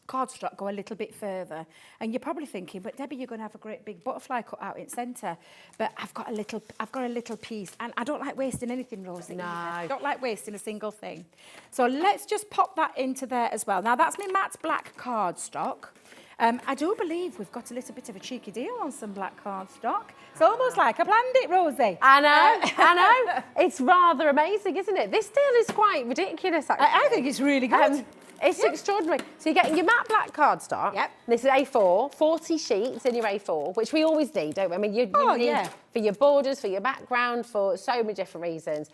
cardstock go a little bit further. And you're probably thinking, but Debbie, you're going to have a great big butterfly cut out in centre. But I've got a little piece, and I don't like wasting anything, Rosie. No. I don't like wasting a single thing. So let's just pop that into there as well. Now that's my matte black cardstock. I do believe we've got a little bit of a cheeky deal on some black cardstock. It's almost like I planned it, Rosie. I know. It's rather amazing, isn't it? This deal is quite ridiculous, actually. I think it's really good. It's extraordinary. So you're getting your matte black cardstock. Yep. This is A4, 40 sheets in your A4, which we always need, don't we? I mean, you need for your borders, for your background, for so many different reasons.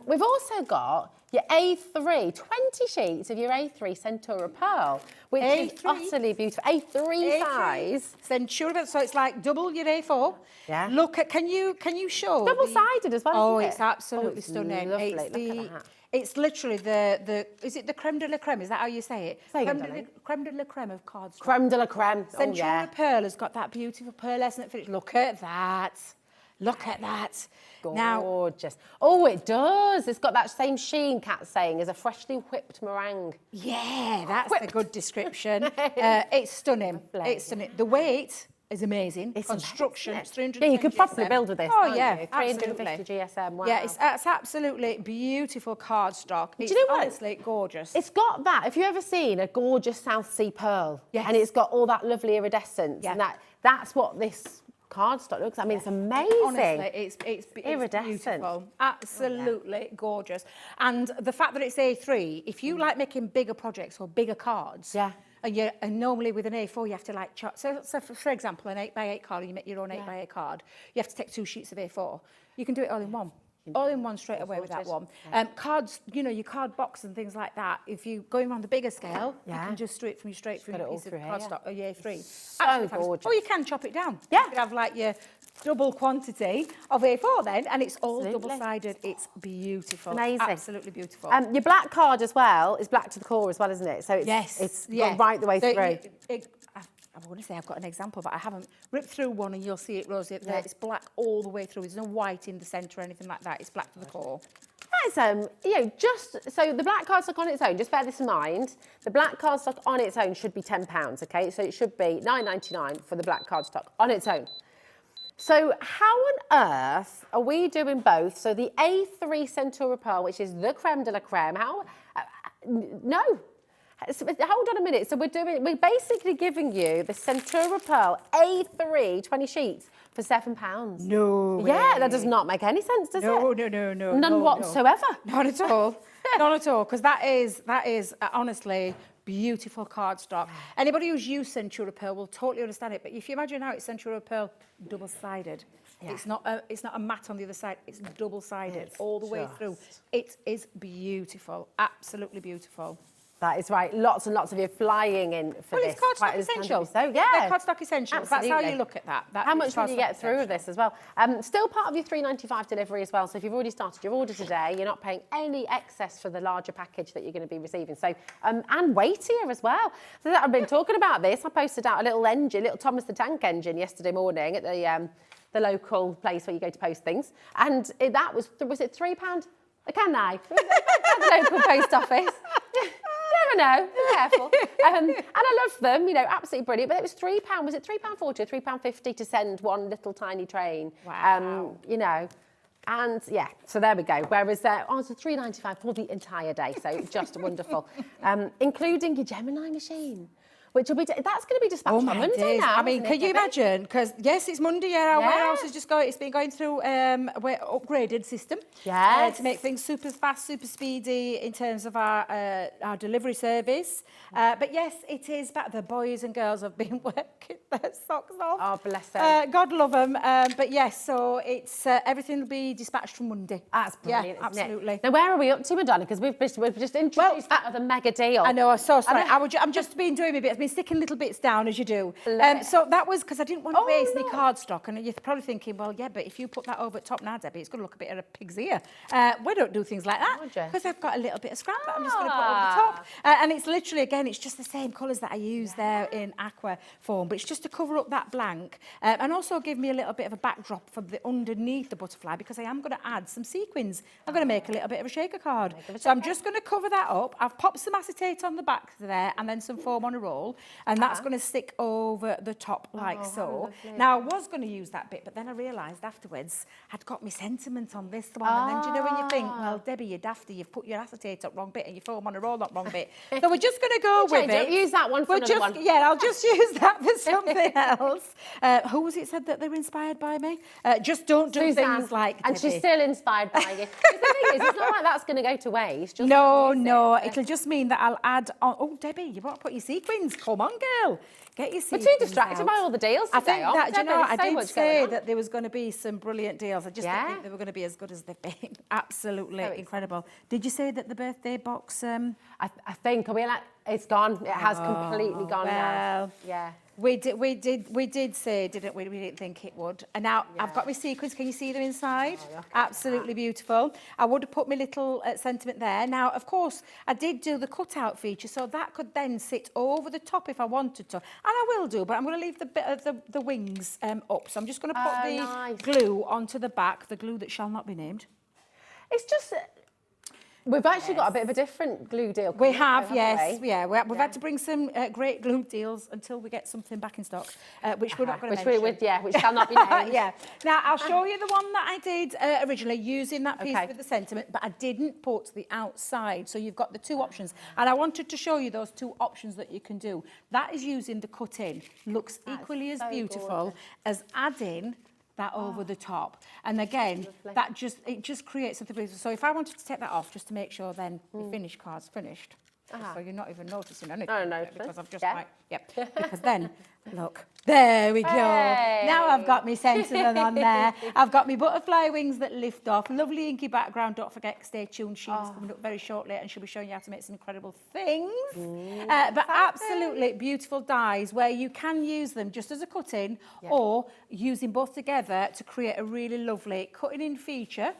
We've also got your A3, 20 sheets of your A3 Centaura Pearl, which is utterly beautiful. A3 size. Centaura, so it's like double your A4. Yeah. Look at, can you show? Double-sided as well, Oh, isn't it? it's absolutely it's stunning. Lovely. It's Look at that. It's literally is it the creme de la creme? Is that how you say it? Say again, creme de la creme of cardstock. Creme de la creme. Centaura Pearl has got that beautiful pearlescent finish. Look at that. Look at that. Gorgeous. Oh, it does. It's got that same sheen, Kat's saying, as a freshly whipped meringue. Yeah, that's a good description. It's stunning. Lovely. It's stunning. The weight is amazing. It's Construction, amazing, it's isn't it? 320 Yeah, you could probably GSM. build with this, Oh, can't yeah, you? absolutely. 350 GSM, wow. Yeah, it's absolutely beautiful cardstock. It's you know what? honestly gorgeous. It's got that. Have you ever seen a gorgeous South Sea pearl? Yes. And it's got all that lovely iridescence. Yeah. And that's what this cardstock looks. I mean, it's amazing. Honestly, it's Iridescent. beautiful. Absolutely gorgeous. And the fact that it's A3, if you like making bigger projects or bigger cards, Yeah. and normally with an A4 you have to like chart. So for example, an 8x8 card, you make your own 8x8 card. You have to take 2 sheets of A4. You can do it all in one. All in one straight away with that one. Cards, you know, your card box and things like that. If you're going on the bigger scale, you can just straight through got it your all piece of through here, cardstock or your A3. So Absolutely fabulous. gorgeous. Or you can chop it down. Yeah. You could have like your double quantity of A4 then, and it's all Absolutely. double-sided. It's beautiful. Amazing. Absolutely beautiful. Your black card as well is black to the core as well, isn't it? So it's gone right the way So through. I want to say I've got an example, but I haven't ripped through one, and you'll see it, Rosie, there. It's black all the way through. There's no white in the centre or anything like that. It's black to the core. That is, you know, just so the black cardstock on its own, just bear this in mind, the black cardstock on its own should be £10, okay? So it should be £9.99 for the black cardstock on its own. So how on earth are we doing both? So the A3 Centaur Pearl, which is the creme de la creme, no. So, hold on a minute. So we're basically giving you the Centaur Pearl A3 20 sheets for £7. No way. Yeah, that does not make any sense, does it? No. None whatsoever. Not at all. Not at all, because that is honestly beautiful cardstock. Anybody who's used Centaur Pearl will totally understand it. But if you imagine how it's Centaur Pearl double-sided, it's not a matte on the other side. It's double-sided all the way through. It is beautiful, absolutely beautiful. That is right. Lots and lots of you flying in for this. It's cardstock essentials. So, yeah. Cardstock essentials. Absolutely. That's how you look at that. How much will you get through with this as well? Still part of your £3.95 delivery as well. So if you've already started your order today, you're not paying any excess for the larger package that you're going to be receiving. So and weightier as well. So I've been talking about this. I posted out a little Thomas the Tank engine yesterday morning at the local place where you go to post things, and that was it £3 a can I? At the local post office. You never know, be careful. And I love them, you know, absolutely brilliant. But it was £3, was it £3.40 or £3.50 to send one little tiny train? Wow. You know, and yeah, so there we go. Whereas it's a £3.95 for the entire day, so just wonderful. Including your Gemini machine, which will be, that's going to be dispatched on Monday now. I mean, can you imagine? Because yes, it's Monday. Yeah, our warehouse has it's been going through upgraded system. Yes. To make things super fast, super speedy in terms of our delivery service. But yes, it is. But the boys and girls have been working their socks off. Oh, bless them. God love them. But yes, so it's everything will be dispatched from Monday. That's brilliant, Yeah, isn't it? absolutely. Now, where are we up to, Madonna? Because we've just introduced that other mega deal. I know, I'm so sorry. I'm just been doing my bit. I've been sticking little bits down as you do. So that was because I didn't want to waste any cardstock. And you're probably thinking, well, yeah, but if you put that over top now, Debbie, it's going to look a bit of a pig's ear. We don't do things like that because I've got a little bit of scrap that I'm just going to put over the top. And it's literally, again, it's just the same colours that I use there in aqua form, but it's just to cover up that blank and also give me a little bit of a backdrop for the underneath the butterfly, because I am going to add some sequins. I'm going to make a little bit of a shaker card. So I'm just going to cover that up. I've popped some acetate on the back there and then some foam on a roll, and that's going to stick over the top like so. Now, I was going to use that bit, but then I realised afterwards I'd got my sentiment on this one. And then, do you know when you think, well, Debbie, you're dafty, you've put your acetate up wrong bit and your foam on a roll up wrong bit. So we're just going to go with it. Use that one for another one. Yeah, I'll just use that for something else. Who was it said that they were inspired by me? Just don't do things like And Debbie. she's still inspired by you. The thing is, it's not like that's going to go to waste. Just No, it'll just mean that I'll add on. Oh, Debbie, you want to put your sequins? Come on, girl. Get your sequins. We're too distracted by all the deals today. I think that, do you know, I did say that that there was going to be some brilliant deals. I just didn't think they were going to be as good as they've been. Absolutely incredible. Did you say that the birthday box... I think, it's gone. It has completely gone now. Yeah. We did say, didn't we? We didn't think it would. And now I've got my sequins. Can you see them inside? Absolutely beautiful. I would have put my little sentiment there. Now, of course, I did do the cutout feature, so that could then sit over the top if I wanted to. And I will do, but I'm going to leave the bit of the wings up. So I'm just going to put the glue onto the back, the glue that shall not be named. It's just... We've actually got a bit of a different glue deal. We have, haven't yes. we? Yeah, we've had to bring some great glue deals until we get something back in stock, which we're not going to mention. Which shall not be named. Yeah. Now, I'll show you the one that I did originally using that piece with the sentiment, but I didn't put the outside. So you've got the two options. And I wanted to show you those two options that you can do. That is using the cut-in. Looks equally as beautiful as adding that over the top. And again, it just creates something beautiful. So if I wanted to take that off, just to make sure then the finished card's finished. So you're not even noticing anything. No, because I've just because then, look, there we go. Now I've got my sentiment on there. I've got my butterfly wings that lift off. Lovely inky background. Don't forget, stay tuned. Sheena's coming up very shortly and she'll be showing you how to make some incredible things. But absolutely beautiful dies where you can use them just as a cut-in or using both together to create a really lovely cutting-in feature.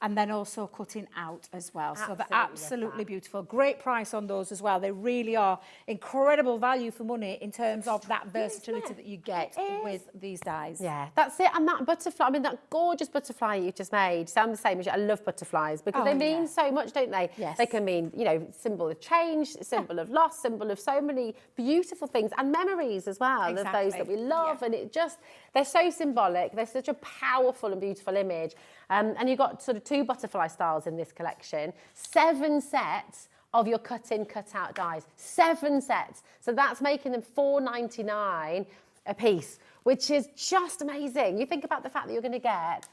And then also cutting out as well. So they're absolutely beautiful. Great price on those as well. They really are incredible value for money in terms of that versatility that you get with these dies. Yeah, that's it. And that butterfly, I mean, that gorgeous butterfly you just made sounds the same as you. I love butterflies because they mean so much, don't they? Yes. They can mean, you know, symbol of change, symbol of loss, symbol of so many beautiful things and memories as well of those that we love. And it just, they're so symbolic. They're such a powerful and beautiful image. And you've got sort of 2 butterfly styles in this collection, 7 sets of your cut-in, cut-out dies, 7 sets. So that's making them £4.99 a piece, which is just amazing. You think about the fact that you're going to get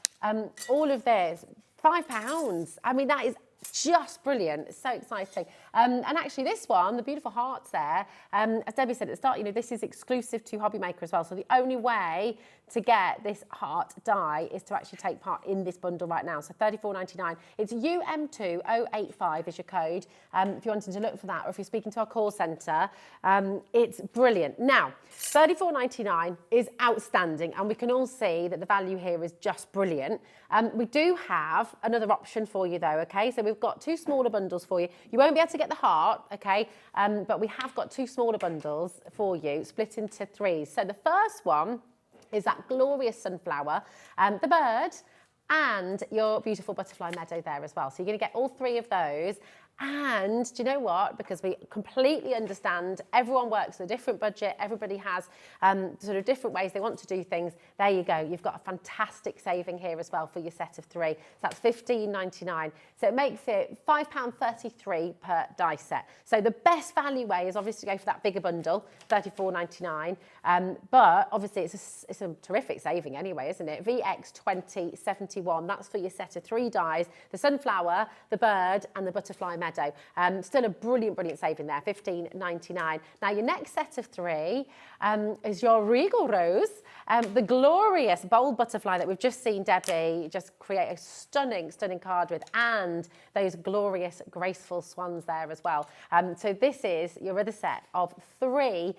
all of this, £5. I mean, that is just brilliant. It's so exciting. And actually this one, the beautiful hearts there, as Debbie said at the start, you know, this is exclusive to Hobby Maker as well. So the only way to get this heart die is to actually take part in this bundle right now. So $34.99. It's UM2085 is your code. If you wanted to look for that, or if you're speaking to our call centre, it's brilliant. Now, $34.99 is outstanding, and we can all see that the value here is just brilliant. We do have another option for you though, okay? So we've got 2 smaller bundles for you. You won't be able to get the heart, okay? But we have got 2 smaller bundles for you, split into 3. So the first one is that glorious sunflower, the bird, and your beautiful butterfly meadow there as well. So you're going to get all 3 of those. And do you know what? Because we completely understand everyone works with a different budget. Everybody has sort of different ways they want to do things. There you go. You've got a fantastic saving here as well for your set of 3. So that's $15.99. So it makes it £5.33 per die set. So the best value way is obviously to go for that bigger bundle, $34.99. But obviously it's a terrific saving anyway, isn't it? VX2071. That's for your set of 3 dies: the sunflower, the bird, and the butterfly meadow. Still a brilliant saving there, $15.99. Now your next set of 3 is your Regal Rose, the glorious bold butterfly that we've just seen Debbie just create a stunning card with, and those glorious graceful swans there as well. So this is your other set of 3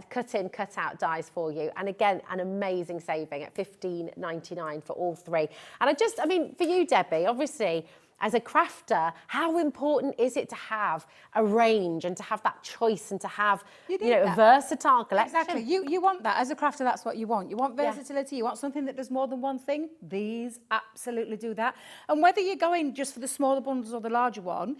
cut-in, cut-out dies for you, and again an amazing saving at $15.99 for all 3. And I mean, for you, Debbie, obviously, as a crafter, how important is it to have a range and to have that choice and to have, you know, a versatile collection? Exactly. You want that. As a crafter, that's what you want. You want versatility. You want something that does more than one thing. These absolutely do that. And whether you're going just for the smaller bundles or the larger one,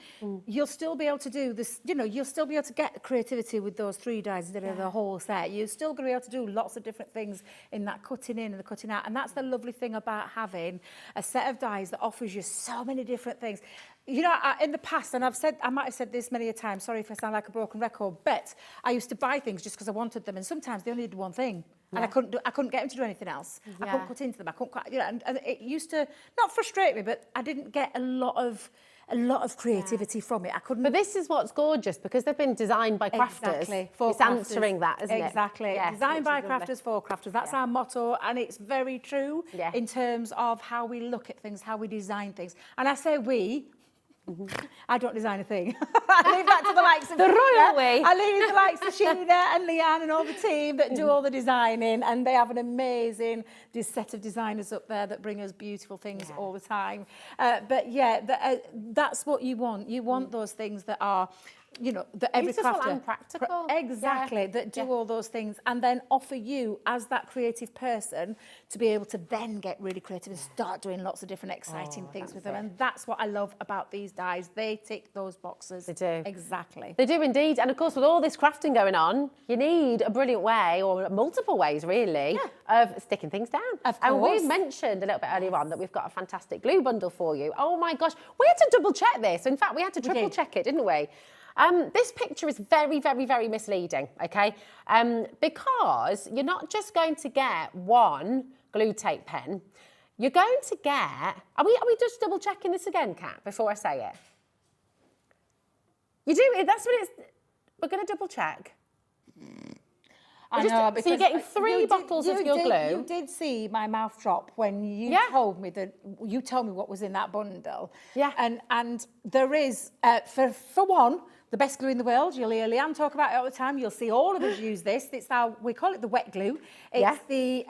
you'll still be able to do this, you know, you'll still be able to get creativity with those 3 dies instead of the whole set. You're still going to be able to do lots of different things in that cutting in and the cutting out. And that's the lovely thing about having a set of dies that offers you so many different things. You know, in the past, and I might have said this many a time, sorry if I sound like a broken record, but I used to buy things just because I wanted them, and sometimes they only did one thing. And I couldn't get them to do anything else. I couldn't cut into them. I couldn't quite, you know, and it used to not frustrate me, but I didn't get a lot of creativity from it. I couldn't. But this is what's gorgeous, because they've been designed by crafters. Exactly. It's answering that, isn't it? Exactly. Yes, designed by crafters for crafters. That's our motto, and it's very true in terms of how we look at things, how we design things. And I say we. I don't design a thing. I leave that to the likes of the royal way. I leave it to the likes of Sheena and Leanne and all the team that do all the designing, and they have an amazing set of designers up there that bring us beautiful things all the time. But yeah, that's what you want. You want those things that are you know, that every Beautiful crafter... and practical. Exactly, Yeah. that do all those things and then offer you, as that creative person, to be able to then get really creative and start doing lots of different exciting things with them. And that's what I love about these dies. They tick those boxes. They do. Exactly. They do indeed. And of course, with all this crafting going on, you need a brilliant way, or multiple ways really, of sticking things down. Of And course. we've mentioned a little bit earlier on that we've got a fantastic glue bundle for you. Oh my gosh, we had to double check this. In fact, we had to triple check it, didn't we? This picture is very, very, very misleading, okay? Because you're not just going to get one glue tape pen. You're going to get... Are we just double checking this again, Kat, before I say it? You do? That's what it's... We're going to double check. I know, so you're getting three bottles of your glue. You did see my mouth drop when you told me that you told me what was in that bundle. Yeah. And there is for one, the best glue in the world. You'll hear Leanne talk about it all the time. You'll see all of us use this. It's our, we call it the wet glue. It's the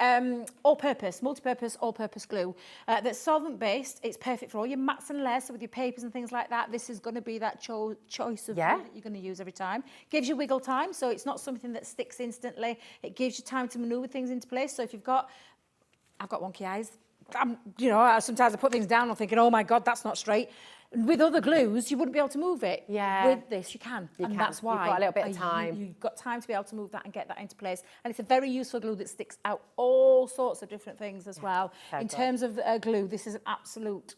all-purpose, multi-purpose, all-purpose glue that's solvent-based. It's perfect for all your mats and layers, so with your papers and things like that. This is going to be that choice of glue that you're going to use every time. Gives you wiggle time, so it's not something that sticks instantly. It gives you time to manoeuvre things into place. So if you've got, I've got wonky eyes. You know, sometimes I put things down, I'm thinking, oh my God, that's not straight. With other glues, you wouldn't be able to move it. Yeah. With this, you can. And that's why. You've got a little bit of time. You've got time to be able to move that and get that into place. And it's a very useful glue that sticks out all sorts of different things as well. So in good. terms of glue, this is an absolute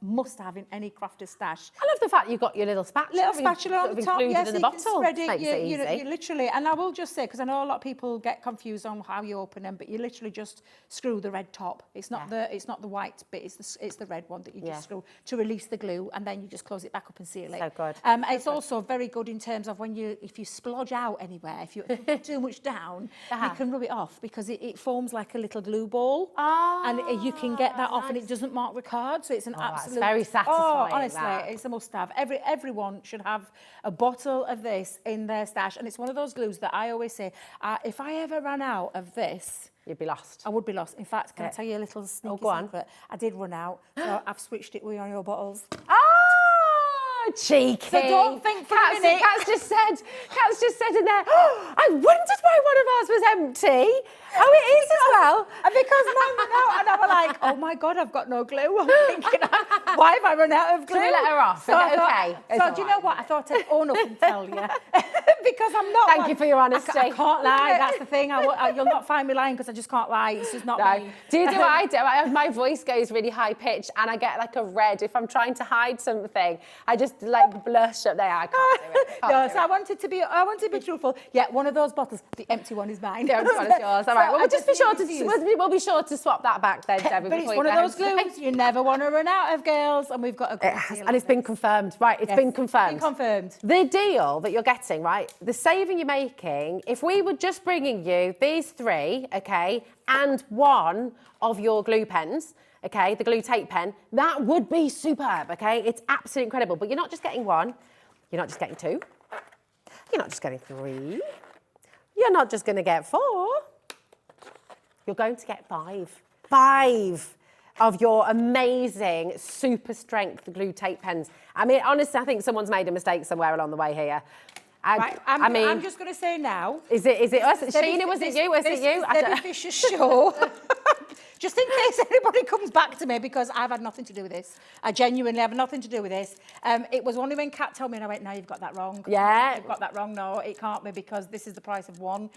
must-have in any crafter's stash. I love the fact you've got your little spatula. Little spatula on the top, yes, in the you can bottle. spread it. Makes it You easy. literally, and I will just say, because I know a lot of people get confused on how you open them, but you literally just screw the red top. It's not the white bit. It's the red one that you just screw to release the glue, and then you just close it back up and seal it. So good. It's also very good in terms of if you splodge out anywhere, if you put too much down, you can rub it off because it forms like a little glue ball, and you can get that off, and it doesn't mark the card. So it's an absolute. That's very satisfying. Oh, honestly, that. it's a must-have. Everyone should have a bottle of this in their stash, and it's one of those glues that I always say, if I ever ran out of this, You'd be lost. I would be lost. In fact, can I tell you a little sneaky go on. secret? I did run out, so I've switched it with your bottles. Cheeky. So don't think for a minute. Kat's just said in there, oh, I wondered why one of ours was empty. Oh, it is as well. And because mine ran out, and I was like, oh my God, I've got no glue. I'm thinking, why have I run out of glue? So we let her off. So I thought, okay. So do you know what? I thought I'd own up and tell you. Because I'm not. Thank you for your honesty. I can't lie. That's the thing. You'll not find me lying because I just can't lie. It's just not me. Do you do what I do? My voice goes really high pitched and I get like a red. If I'm trying to hide something, I just like blush up there. I can't do it. No, so I wanted to be truthful. Yeah, one of those bottles, the empty one is mine. The empty one is yours. All right. Well, we'll be sure to swap that back then, Debbie. But it's one of those glues you never want to run out of, girls. And we've got a great deal. And it's been confirmed. Right, it's been confirmed. Been confirmed. The deal that you're getting, right, the saving you're making, if we were just bringing you these three, okay, and one of your glue pens, okay, the glue tape pen, that would be superb, okay? It's absolutely incredible. But you're not just getting one, you're not just getting two, you're not just getting three, you're not just going to get four, you're going to get five of your amazing super strength glue tape pens. I mean, honestly, I think someone's made a mistake somewhere along the way here. I'm just going to say now. Is it us? Sheena, was it you? Was it you? Debbie Fisher's show. Just in case anybody comes back to me, because I've had nothing to do with this. I genuinely have nothing to do with this. It was only when Kat told me, and I went, no, you've got that wrong. Yeah. You've got that wrong. No, it can't be, because this is the price of one.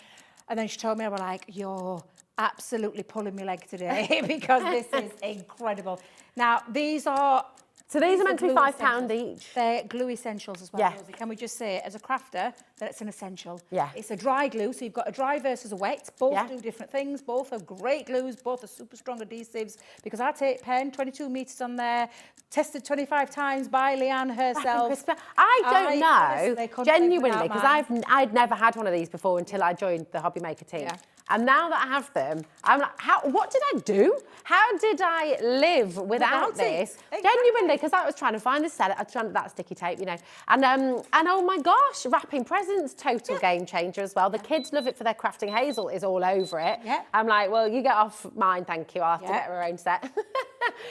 And then she told me, I was like, you're absolutely pulling my leg today because this is incredible. Now, these are meant to be £5 each. They're glue essentials as well, Yeah. Rosie. Can we just say, as a crafter, that it's an essential? Yeah. It's a dry glue, so you've got a dry versus a wet. Both do different things. Both are great glues. Both are super strong adhesives. Because our tape pen, 22 metres on there, tested 25 times by Leanne herself. I don't know, genuinely, because I'd never had one of these before until I joined the Hobby Maker team. Yeah. And now that I have them, I'm like, what did I do? How did I live without this? Exactly. Genuinely, because I was trying to find that sticky tape, you know. And oh my gosh, wrapping presents, total game changer as well. The kids love it for their crafting. Hazel is all over it. Yeah. I'm like, well, you get off mine, thank you. I'll have to get her own set.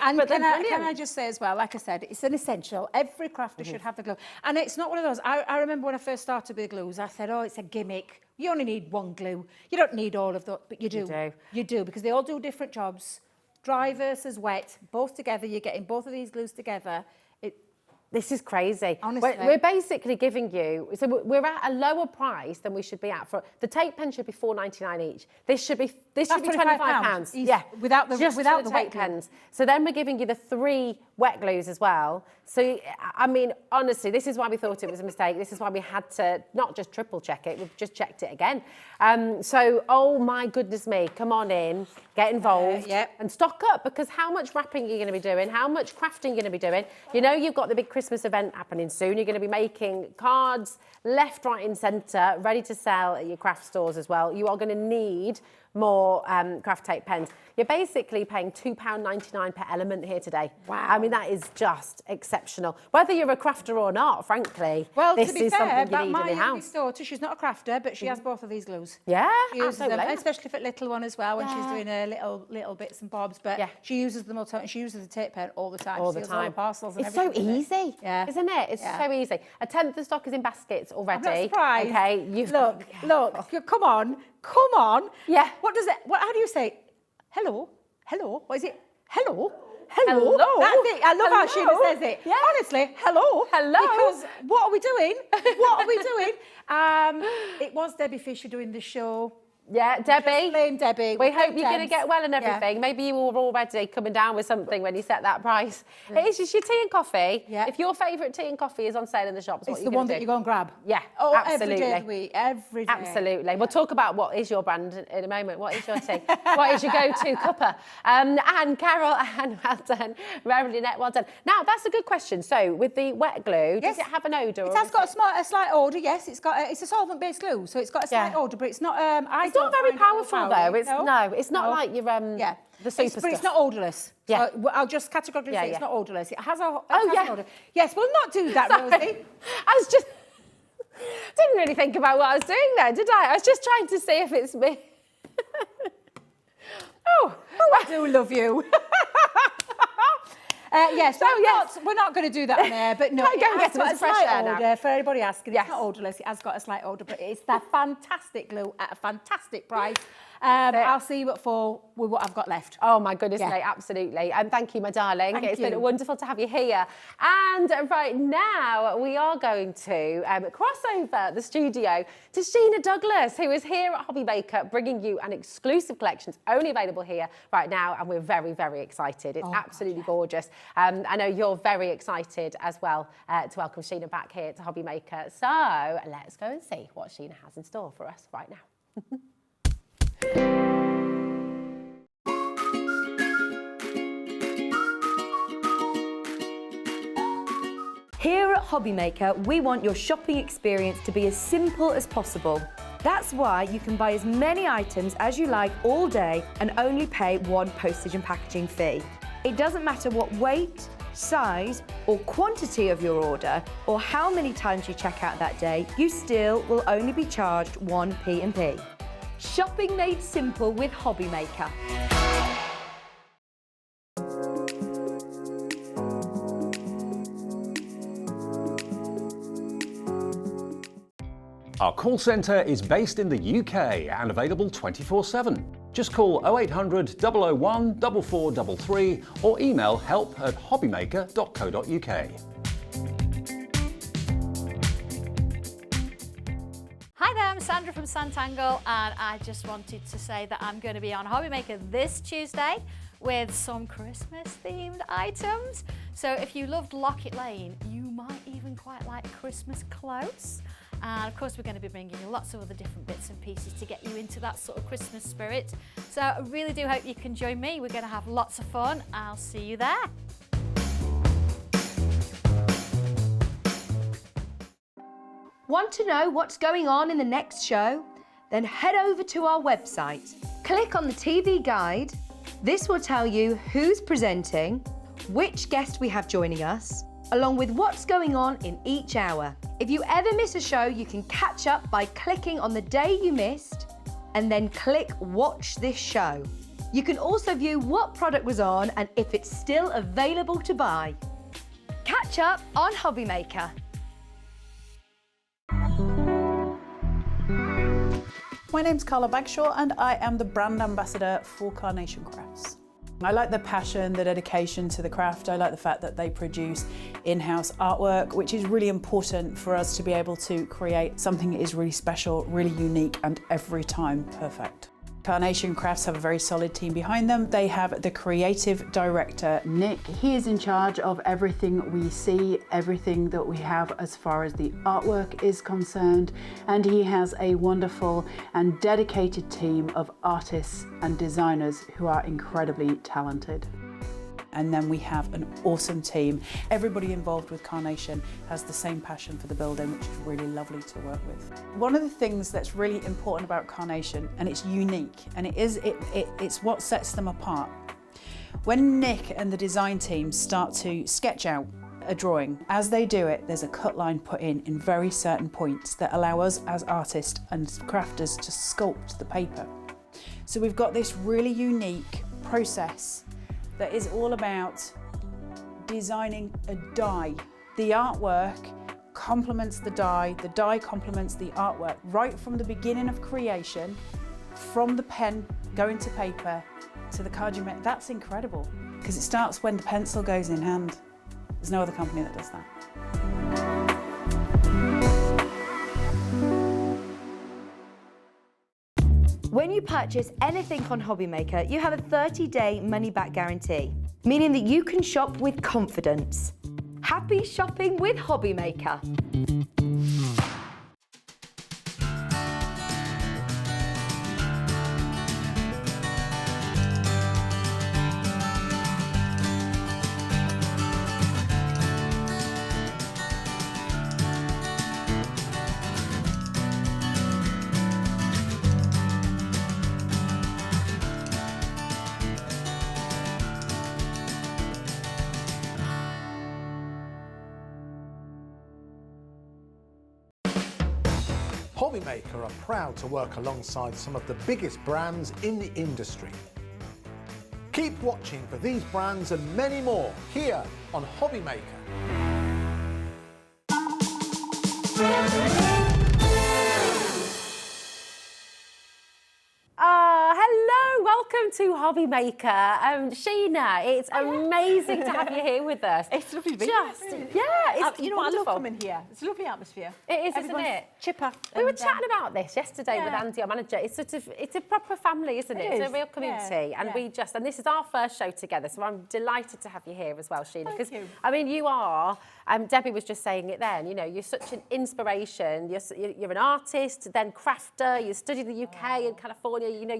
And But can they're I brilliant. just say as well, like I said, it's an essential. Every crafter should have the glue. And it's not one of those, I remember when I first started with glues, I said, oh, it's a gimmick. You only need one glue. You don't need all of that, but you do. do. You do, because they all do different jobs. Dry versus wet, both together, you're getting both of these glues together. This is crazy. Honestly. We're basically giving you, so we're at a lower price than we should be at. For the tape pen should be £4.99 each. This should be £25. Easy. Yeah, Without the just without for the tape wet glue. pens. So then we're giving you the 3 wet glues as well. So I mean, honestly, this is why we thought it was a mistake. This is why we had to not just triple check it, we've just checked it again. So oh my goodness me, come on in, get involved, Yep. and stock up, because how much wrapping you're going to be doing, how much crafting you're going to be doing. You know, you've got the big Christmas event happening soon. You're going to be making cards left, right and centre, ready to sell at your craft stores as well. You are going to need more craft tape pens. You're basically paying £2.99 per element here today. Wow. I mean, that is just exceptional. Whether you're a crafter or not, frankly, Well, this to be is fair, something you but need my in your youngest house. daughter, she's not a crafter, but she has both of these glues. Yeah, She uses them, absolutely. especially for little one as well, when she's Yeah. doing her little bits and bobs. But Yeah. she uses them all the time. She uses the tape pen all the time. All She the seals all time. parcels and It's so everything. easy, Yeah. isn't it? It's Yeah. so easy. A tenth of the stock is in baskets already. I'm not surprised. Okay, Look, come on. Yeah. What does it, how do you say? Hello? What is it? Hello? Hello? That's it. I love how Hello? Sheena says it. Yeah. Honestly, hello. Hello? Because what are we doing? It was Debbie Fisher doing the show. Yeah, Debbie. Blame Debbie. We hope you're going to Temps. get well and Yeah. everything. Maybe you were already coming down with something when you set that price. It is just your tea and coffee. Yeah. If your favourite tea and coffee is on sale in the shops, what It's are the you one going to that do? you go and grab. Yeah, Oh, absolutely. every day of the week. Every day. Absolutely. We'll talk about what is your brand in a moment. What is your tea? What is your go-to cuppa? And Carol, and well done. Reverend Annette, well done. Now, that's a good question. So, with the wet glue, Yes. does it have an odour? It has got a slight odour, yes. It's a solvent-based glue, so it's got a slight Yeah. odour, but it's not. It's not very powerful, though. It's not like your Yeah. the super But it's stuff. not odourless. Yeah. So I'll just categorically Yeah, say it's yeah. not odourless. It has Oh, an yeah. odour. Yes, we'll not do that, Sorry. Rosie. I was just didn't really think about what I was doing there, did I? I was just trying to see if it's me. I do love you. Yes, So, yes. we're not going to do that on air, but no, Go and it get has some got a fresh slight air now. odour. For anybody asking, Yes. it's not odourless. It has got a slight odour, but it's that fantastic glue at a fantastic price. I'll see you at 4 with what I've got left. Oh my goodness Yeah. me, absolutely. And thank you, my darling. Thank It's you. been wonderful to have you here. And right now we are going to cross over the studio to Sheena Douglass, who is here at Hobbymaker, bringing you an exclusive collection. It's only available here right now, and we're very, very excited. It's absolutely gorgeous. I know you're very excited as well to welcome Sheena back here to Hobbymaker. So let's go and see what Sheena has in store for us right now. Here at Hobbymaker, we want your shopping experience to be as simple as possible. That's why you can buy as many items as you like all day and only pay one postage and packaging fee. It doesn't matter what weight, size or quantity of your order or how many times you check out that day, you still will only be charged one P&P. Shopping made simple with Hobbymaker. Our call centre is based in the UK and available 24/7. Just call 0800 001 4433 or email help@hobbymaker.co.uk. Hi there, I'm Sandra from Santangle, and I just wanted to say that I'm going to be on Hobbymaker this Tuesday with some Christmas themed items. So if you loved Locket Lane, you might even quite like Christmas clothes. And of course, we're going to be bringing you lots of other different bits and pieces to get you into that sort of Christmas spirit. So I really do hope you can join me. We're going to have lots of fun. I'll see you there. Want to know what's going on in the next show? Then head over to our website. Click on the TV guide. This will tell you who's presenting, which guest we have joining us, along with what's going on in each hour. If you ever miss a show, you can catch up by clicking on the day you missed and then click Watch This Show. You can also view what product was on and if it's still available to buy. Catch up on Hobby Maker. My name's Carla Bagshaw and I am the brand ambassador for Carnation Crafts. I like the passion, the dedication to the craft. I like the fact that they produce in-house artwork, which is really important for us to be able to create something that is really special, really unique, and every time perfect. Carnation Crafts have a very solid team behind them. They have the creative director, Nick. He is in charge of everything we see, everything that we have as far as the artwork is concerned. And he has a wonderful and dedicated team of artists and designers who are incredibly talented. And then we have an awesome team. Everybody involved with Carnation has the same passion for the building, which is really lovely to work with. One of the things that's really important about Carnation, and it's unique, and it's what sets them apart. When Nick and the design team start to sketch out a drawing, as they do it, there's a cut line put in very certain points that allow us as artists and crafters to sculpt the paper. So we've got this really unique process that is all about designing a die. The artwork complements the die complements the artwork, right from the beginning of creation, from the pen going to paper to the card you make. That's incredible, because it starts when the pencil goes in hand. There's no other company that does that. When you purchase anything on Hobby Maker, you have a 30-day money-back guarantee, meaning that you can shop with confidence. Happy shopping with Hobby Maker. Hobby Maker are proud to work alongside some of the biggest brands in the industry. Keep watching for these brands and many more here on Hobby Maker. Hello, welcome to Hobby Maker. Sheena, it's amazing to have you here with us. It's lovely to be here. Yeah, it's you know what, I love wonderful. coming here. It's a lovely atmosphere. It is, Everyone's isn't it? Chipper. We were chatting about this yesterday with Andy, our manager. It's a proper family, isn't it? It It's is, a real community, and and this is our first show together, so I'm delighted to have you here as well, Sheena. Thank you. I mean, you are. Debbie was just saying it then. You know, you're such an inspiration. You're an artist, then crafter. You studied in the UK and California. You know,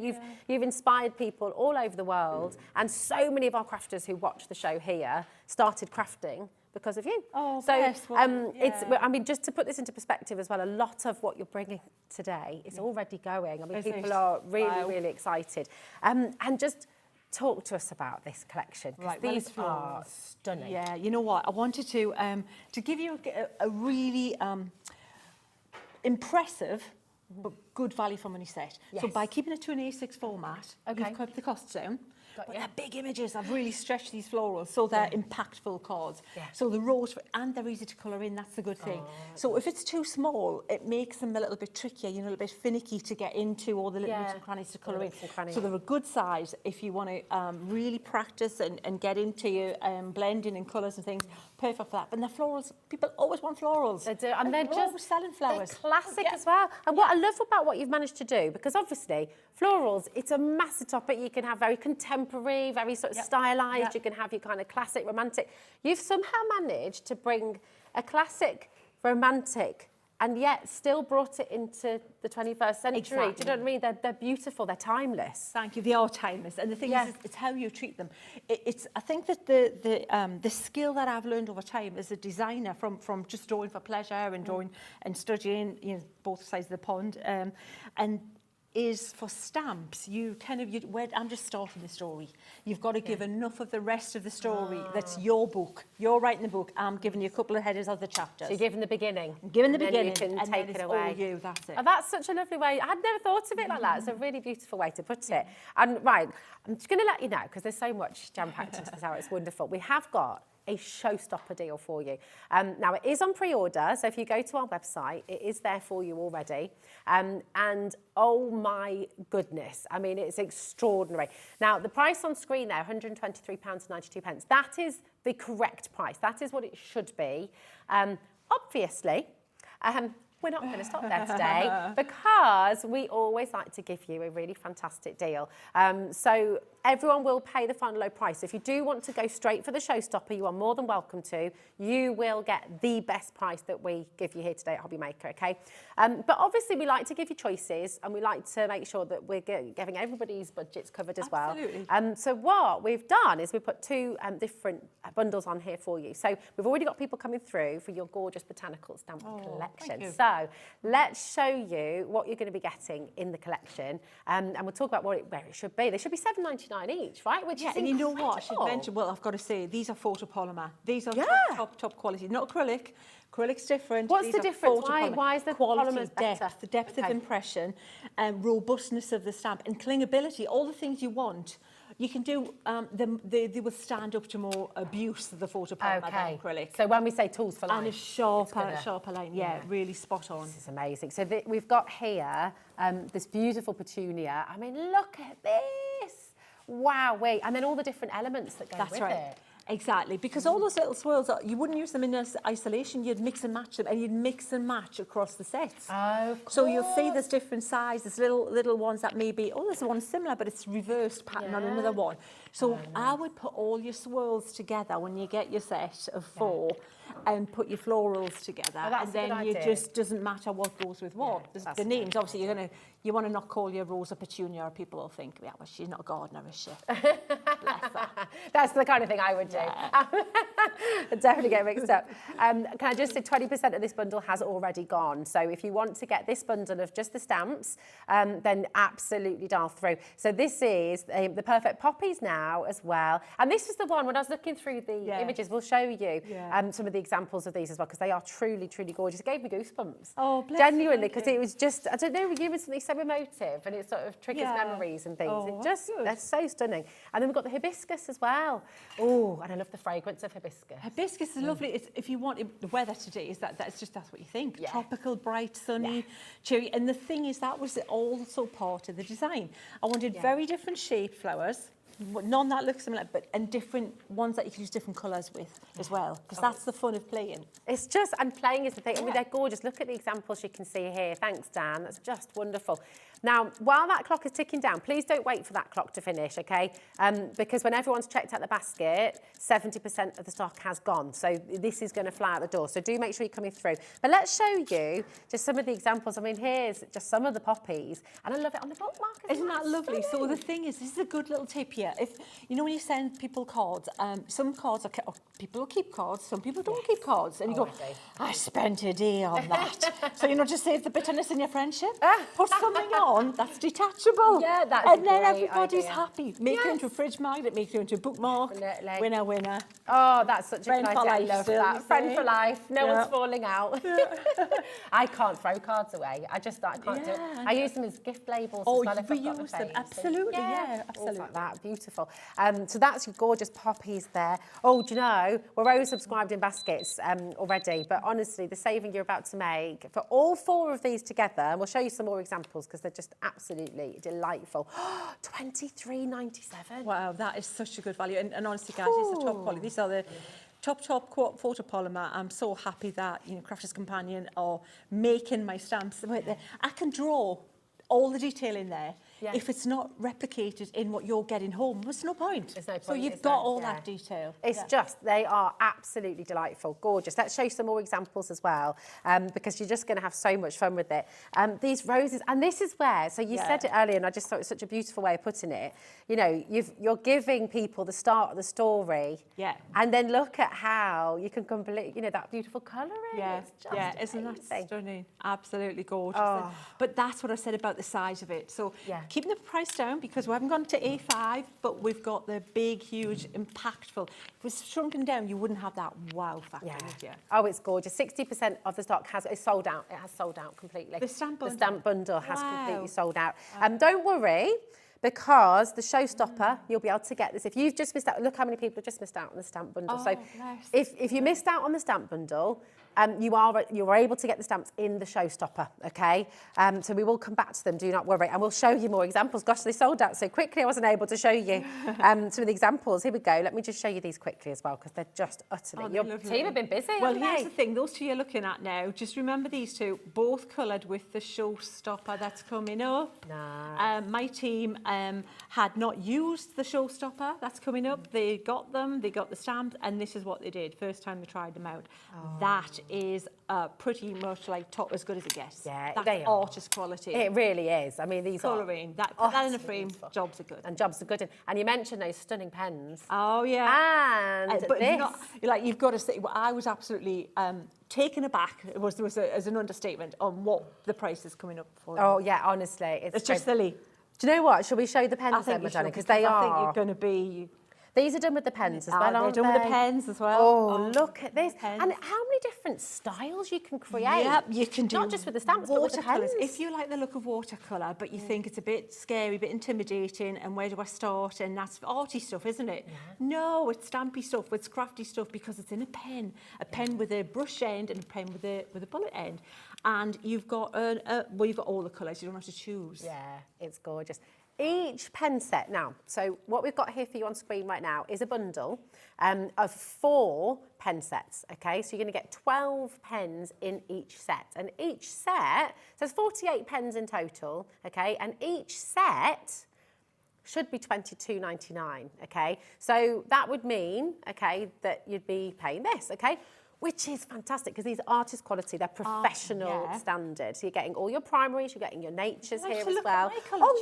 you've inspired people all over the world, and so many of our crafters who watch the show here started crafting because of you. Oh, so bless, well, I mean, just to put this into perspective as well, a lot of what you're bringing today is already going. I mean, people are really excited. And just talk to us about this collection, because these are stunning. Yeah, you know what? I wanted to give you a really impressive but good value for money set. Yes. So by keeping it to an A6 format, you've cut the costs down. But they're big images. I've really stretched these florals, so they're impactful cards. Yeah. So the rose, and they're easy to colour in, that's the good thing. So if it's too small, it makes them a little bit trickier, you know, a little bit finicky to get into all the little nooks and crannies to colour in. So they're a good size if you want to really practice and get into your blending and colours and things. Perfect for that. But the florals, people always want florals. They do, and they're just selling flowers. They're classic as well. And what I love about what you've managed to do, because obviously florals, it's a massive topic. You can have very contemporary, very sort of stylised. You can have your kind of classic, romantic. You've somehow managed to bring a classic, romantic, and yet still brought it into the 21st century. Exactly. Do you know what I mean? They're beautiful. They're timeless. Thank you. They are timeless, and the thing is, it's how you treat them. I think that the skill that I've learned over time as a designer, from just drawing for pleasure and drawing and studying, you know, both sides of the pond, and is for stamps. I'm just starting the story. You've got to give enough of the rest of the story. That's your book. You're writing the book. I'm giving you a couple of headers of the chapters. So you're giving the beginning. I'm giving the and beginning, then you can and take then it it's away. all you. That's it. Oh, that's such a lovely way. I had never thought of it like that. It's a really beautiful way to put it. And right, I'm just going to let you know, because there's so much jam-packed into this hour. It's wonderful. We have got a showstopper deal for you. Now, it is on pre-order, so if you go to our website, it is there for you already. And oh my goodness, I mean, it's extraordinary. Now, the price on screen there, £123.92. That is the correct price. That is what it should be. Obviously, we're not going to stop there today because we always like to give you a really fantastic deal. So everyone will pay the final low price. If you do want to go straight for the showstopper, you are more than welcome to. You will get the best price that we give you here today at Hobbymaker, okay? But obviously we like to give you choices, and we like to make sure that we're giving everybody's budgets covered as well. Absolutely. So what we've done is we've put two different bundles on here for you. So we've already got people coming through for your gorgeous botanical stamp collection. thank you. So let's show you what you're going to be getting in the collection, and we'll talk about where it should be. They should be £7.99 each, right? Which is and you know what? I should incredible. mention, well, I've got to say, these are photopolymer. These are Yeah. top quality, not acrylic. Acrylic's different. What's These the are difference? photopolymer. Why is the quality, polymers better? depth, the depth Okay. of impression, and robustness of the stamp, and clingability, all the things you want. You can do, they will stand up to more abuse of the photopolymer than acrylic. So when we say tools for life, And a sharper line, really spot on. this is amazing. So we've got here this beautiful petunia. I mean, look at this. Wow, wait. And then all the different elements that go with it. Exactly, because all those little swirls, you wouldn't use them in isolation, you'd mix and match them, and you'd mix and match across the sets. Oh, of course. So you'll see there's different sizes, little ones that may be, there's one similar, but it's reversed pattern on another one. So I would put all your swirls together when you get your set of 4 and put your florals together. Oh, that's and a then good you idea. just doesn't matter what goes with what. that's The names, very obviously, you want to not call your rose a petunia, or people will think, yeah, well, she's not a gardener, is she? That's the kind of thing I would do. I'd definitely get mixed up. Can I just say 20% of this bundle has already gone. So if you want to get this bundle of just the stamps, then absolutely dial through. So this is the perfect poppies now as well. And this was the one, when I was looking through the images, we'll show you some of the examples of these as well, because they are truly, truly gorgeous. It gave me goosebumps. Oh, bless genuinely, you, because it was just, I don't know, you were something so emotive, and it sort of triggers memories and things. Oh, It just, they're so stunning. And then we've got the hibiscus as well. Oh, and I love the fragrance of hibiscus. Hibiscus is lovely. It's, if you want the weather today, is that's what you think. Yeah. Tropical, bright, sunny, cheery. And the thing is, that was also part of the design. I wanted very different shaped flowers. None that look similar, and different ones that you can use different colours with as well, because that's the fun of playing. It's just, and playing is the thing. I mean, they're gorgeous. Look at the examples you can see here. Thanks, Dan. That's just wonderful. Now, while that clock is ticking down, please don't wait for that clock to finish, okay? Because when everyone's checked out the basket, 70% of the stock has gone. So this is going to fly out the door. So do make sure you're coming through. But let's show you just some of the examples. I mean, here's just some of the poppies. And I love it on the bookmark. Isn't that lovely? So the thing is, this is a good little tip here. If when you send people cards, some cards people will keep cards, some people don't keep cards, and you go, I spent a day on that. So just save the bitterness in your friendship. Put something on that's detachable. Yeah, that's and a then great everybody's idea. happy. Make it into a fridge magnet, make it into a bookmark. Definitely. Winner, winner. Oh, that's such a Friend good for idea. I life, love still, that. you Friend say? for life. No Yeah. one's falling out. I can't throw cards away. I can't do it. I use them as gift labels as well if I've got the reuse them. face. Absolutely, Things absolutely. like that. Beautiful. So that's your gorgeous poppies there. Oh, do you know, we're oversubscribed in baskets already, but honestly, the saving you're about to make for all 4 of these together, and we'll show you some more examples because they're just absolutely delightful. £23.97. Wow, that is such a good value. And honestly, guys, it's the top quality. These are the top photopolymer. I'm so happy that Crafters Companion are making my stamps. I can draw all the detail in there. if it's not replicated in what you're getting home, there's no point. There's no point, So you've is got there? all Yeah. that detail. It's just, they are absolutely delightful, gorgeous. Let's show you some more examples as well, because you're just going to have so much fun with it. These roses, and this is where, so you said it earlier, and I just thought it was such a beautiful way of putting it. You know, you're giving people the start of the story, and then look at how you can completely, you know, that beautiful colouring. It's just isn't that amazing. stunning? Absolutely gorgeous. Oh. But that's what I said about the size of it. So keeping the price down, because we haven't gone to A5, but we've got the big, huge, impactful. If it was shrunken down, you wouldn't have that wow factor, would you? Oh, it's gorgeous. 60% of the stock is sold out. It has sold out completely. The stamp bundle? The stamp bundle has completely sold out. Don't worry, because the showstopper, you'll be able to get this. If you've just missed out, look how many people have just missed out on the stamp bundle. So if you missed out on the stamp bundle, you're able to get the stamps in the showstopper, okay? So we will come back to them, do not worry, and we'll show you more examples. Gosh, they sold out so quickly, I wasn't able to show you some of the examples. Here we go. Let me just show you these quickly as well, because they're just utterly... Your team have been busy, Well, haven't here's they? the thing. Those two you're looking at now, just remember these two, both coloured with the showstopper that's coming up. Nice. My team had not used the showstopper that's coming up. They got them, they got the stamps, and this is what they did first time they tried them out. That is pretty much like top as good as it gets. Yeah, that's they are. artist quality. It really is. I mean, these colouring. are... Put that in a frame, jobs are good. And jobs are good. And you mentioned those stunning pens. Oh, yeah. And but this... like, you've got to say, well, I was absolutely taken aback. It was as an understatement on what the price is coming up for. Oh, yeah, honestly. It's just silly. Do you know what? Shall we show the pens then, Madonna? Because they are... I think you're going to be... These are done with the pens as well, aren't they? They're done with the pens as well. Oh, look at this. And how many different styles you can create. Yep, you can do not just with the stamps, but with the pens. If you like the look of watercolour, but you think it's a bit scary, a bit intimidating, and where do I start? And that's arty stuff, isn't it? Yeah. No, it's stampy stuff, it's crafty stuff, because it's in a pen with a brush end and a pen with a bullet end. And you've got you've got all the colours. You don't have to choose. Yeah, it's gorgeous. Each pen set now, so what we've got here for you on screen right now is a bundle of 4 pen sets, okay? So you're going to get 12 pens in each set. And each set, so there's 48 pens in total, okay? And each set should be $22.99, okay? So that would mean, okay, that you'd be paying this, okay? Which is fantastic, because these are artist quality, they're professional standard. So you're getting all your primaries, you're getting your natures here as well.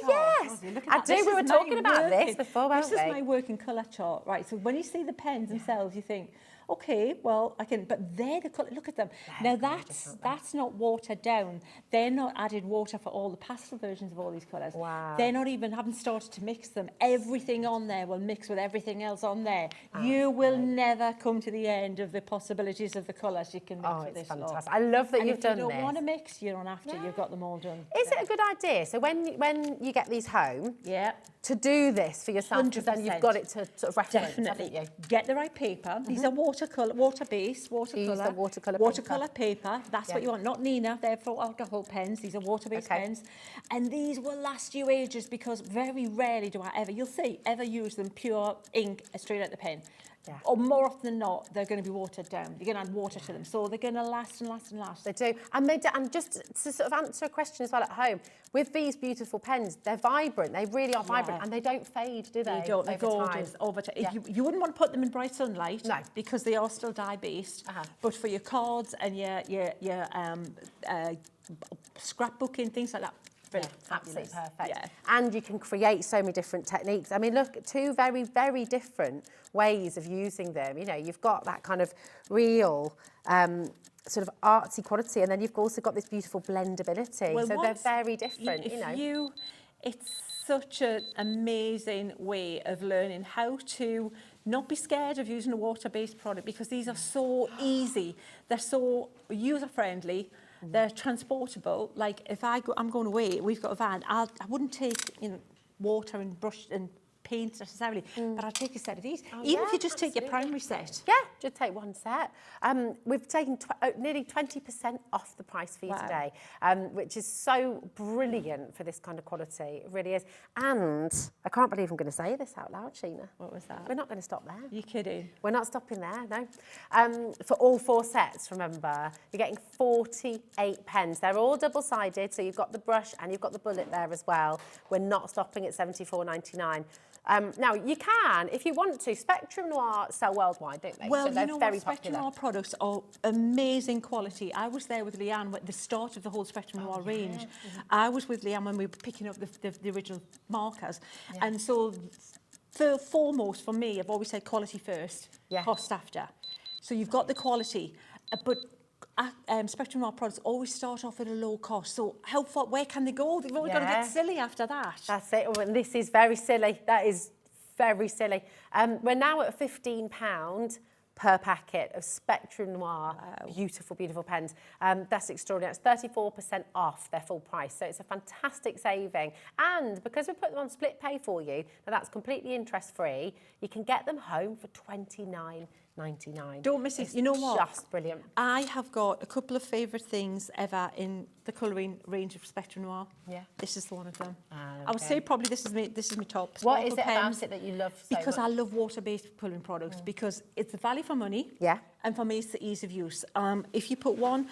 Yes, I do. We were talking about this before, weren't we? This is my working colour chart, right? So when you see the pens themselves, you think, okay, well, I can, but they're the colour, look at them. Now that's not watered down. They're not added water for all the pastel versions of all these colours. Wow. They're not even, haven't started to mix them. Everything on there will mix with everything else on there. You will never come to the end of the possibilities of the colours you can mix with this. Oh, it's fantastic. I love that you've done this. If you don't want to mix, you don't have to. You've got them all done. Is it a good idea? So when you get these home, to do this for yourself, because then you've got it to sort of reference, haven't you? Get the right paper. These are water-based, watercolour paper. That's what you want, not Nina. They're for alcohol pens. These are water-based pens. And these will last you ages, because very rarely do I ever use them pure ink straight out the pen. Yeah. Or more often than not, they're going to be watered down. You're going to add water to them, so they're going to last and last and last. They do. And just to sort of answer a question as well at home, with these beautiful pens, they're vibrant. They really are vibrant, and they don't fade, do they? They don't. They're gorgeous over time. Yeah. You wouldn't want to put them in bright sunlight, because they are still dye-based. But for your cards and your scrapbooking, things like that. Brilliant. Absolutely perfect. Yeah. And you can create so many different techniques. I mean, look, 2 very, very different ways of using them. You know, you've got that kind of real sort of artsy quality, and then you've also got this beautiful blendability. Well, so they're very different, It's such an amazing way of learning how to not be scared of using a water-based product, because these are so easy. They're so user-friendly. They're transportable. Like if I'm going away, we've got a van. I wouldn't take water and brush and paint necessarily, but I'll take a set of these. Even if you just take your primary set. Yeah, just take one set. We've taken nearly 20% off the price for you today, which is so brilliant for this kind of quality. It really is. And I can't believe I'm going to say this out loud, Sheena. What was that? We're not going to stop there. You kidding? We're not stopping there, no. For all 4 sets, remember, you're getting 48 pens. They're all double-sided, so you've got the brush and you've got the bullet there as well. We're not stopping at $74.99. Now, you can, if you want to. Spectrum Noir sell worldwide, don't they? Well, so they're you know very what? Spectrum popular. Noir products are amazing quality. I was there with Leanne at the start of the whole Spectrum Noir range. I was with Leanne when we were picking up the original markers. And so, foremost for me, I've always said quality first, cost after. So you've got the quality, but Spectrum Noir products always start off at a low cost. So how far, where can they go? They've only got to get silly after that. That's it. Oh, and this is very silly. That is very silly. We're now at £15 per packet of Spectrum Noir. Beautiful, beautiful pens. That's extraordinary. It's 34% off their full price. So it's a fantastic saving. And because we put them on split pay for you, now that's completely interest-free, you can get them home for $29.99. Don't miss it. You know what? Just brilliant. I have got a couple of favourite things ever in the colouring range of Spectrum Noir. Yeah. This is the one of them. I would say probably this is my top. What is Sparkle it pens, about it that you love so because much? I love water-based colouring products because it's the value for money. Yeah. And for me, it's the ease of use. If you put one,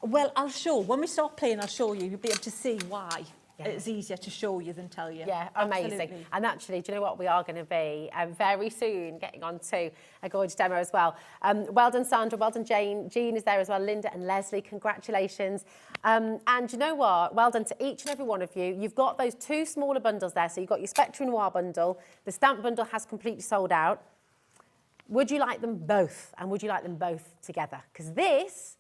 well, I'll show. When we start playing, I'll show you. You'll be able to see why. Yeah. It's easier to show you than tell you. Yeah, amazing. Absolutely. And actually, do you know what? We are going to be very soon getting on to a gorgeous demo as well. Well done, Sandra. Well done, Jane. Jean is there as well. Linda and Leslie, congratulations. And you know what? Well done to each and every one of you. You've got those 2 smaller bundles there. So you've got your Spectrum Noir bundle. The stamp bundle has completely sold out. Would you like them both? And would you like them both together? Because this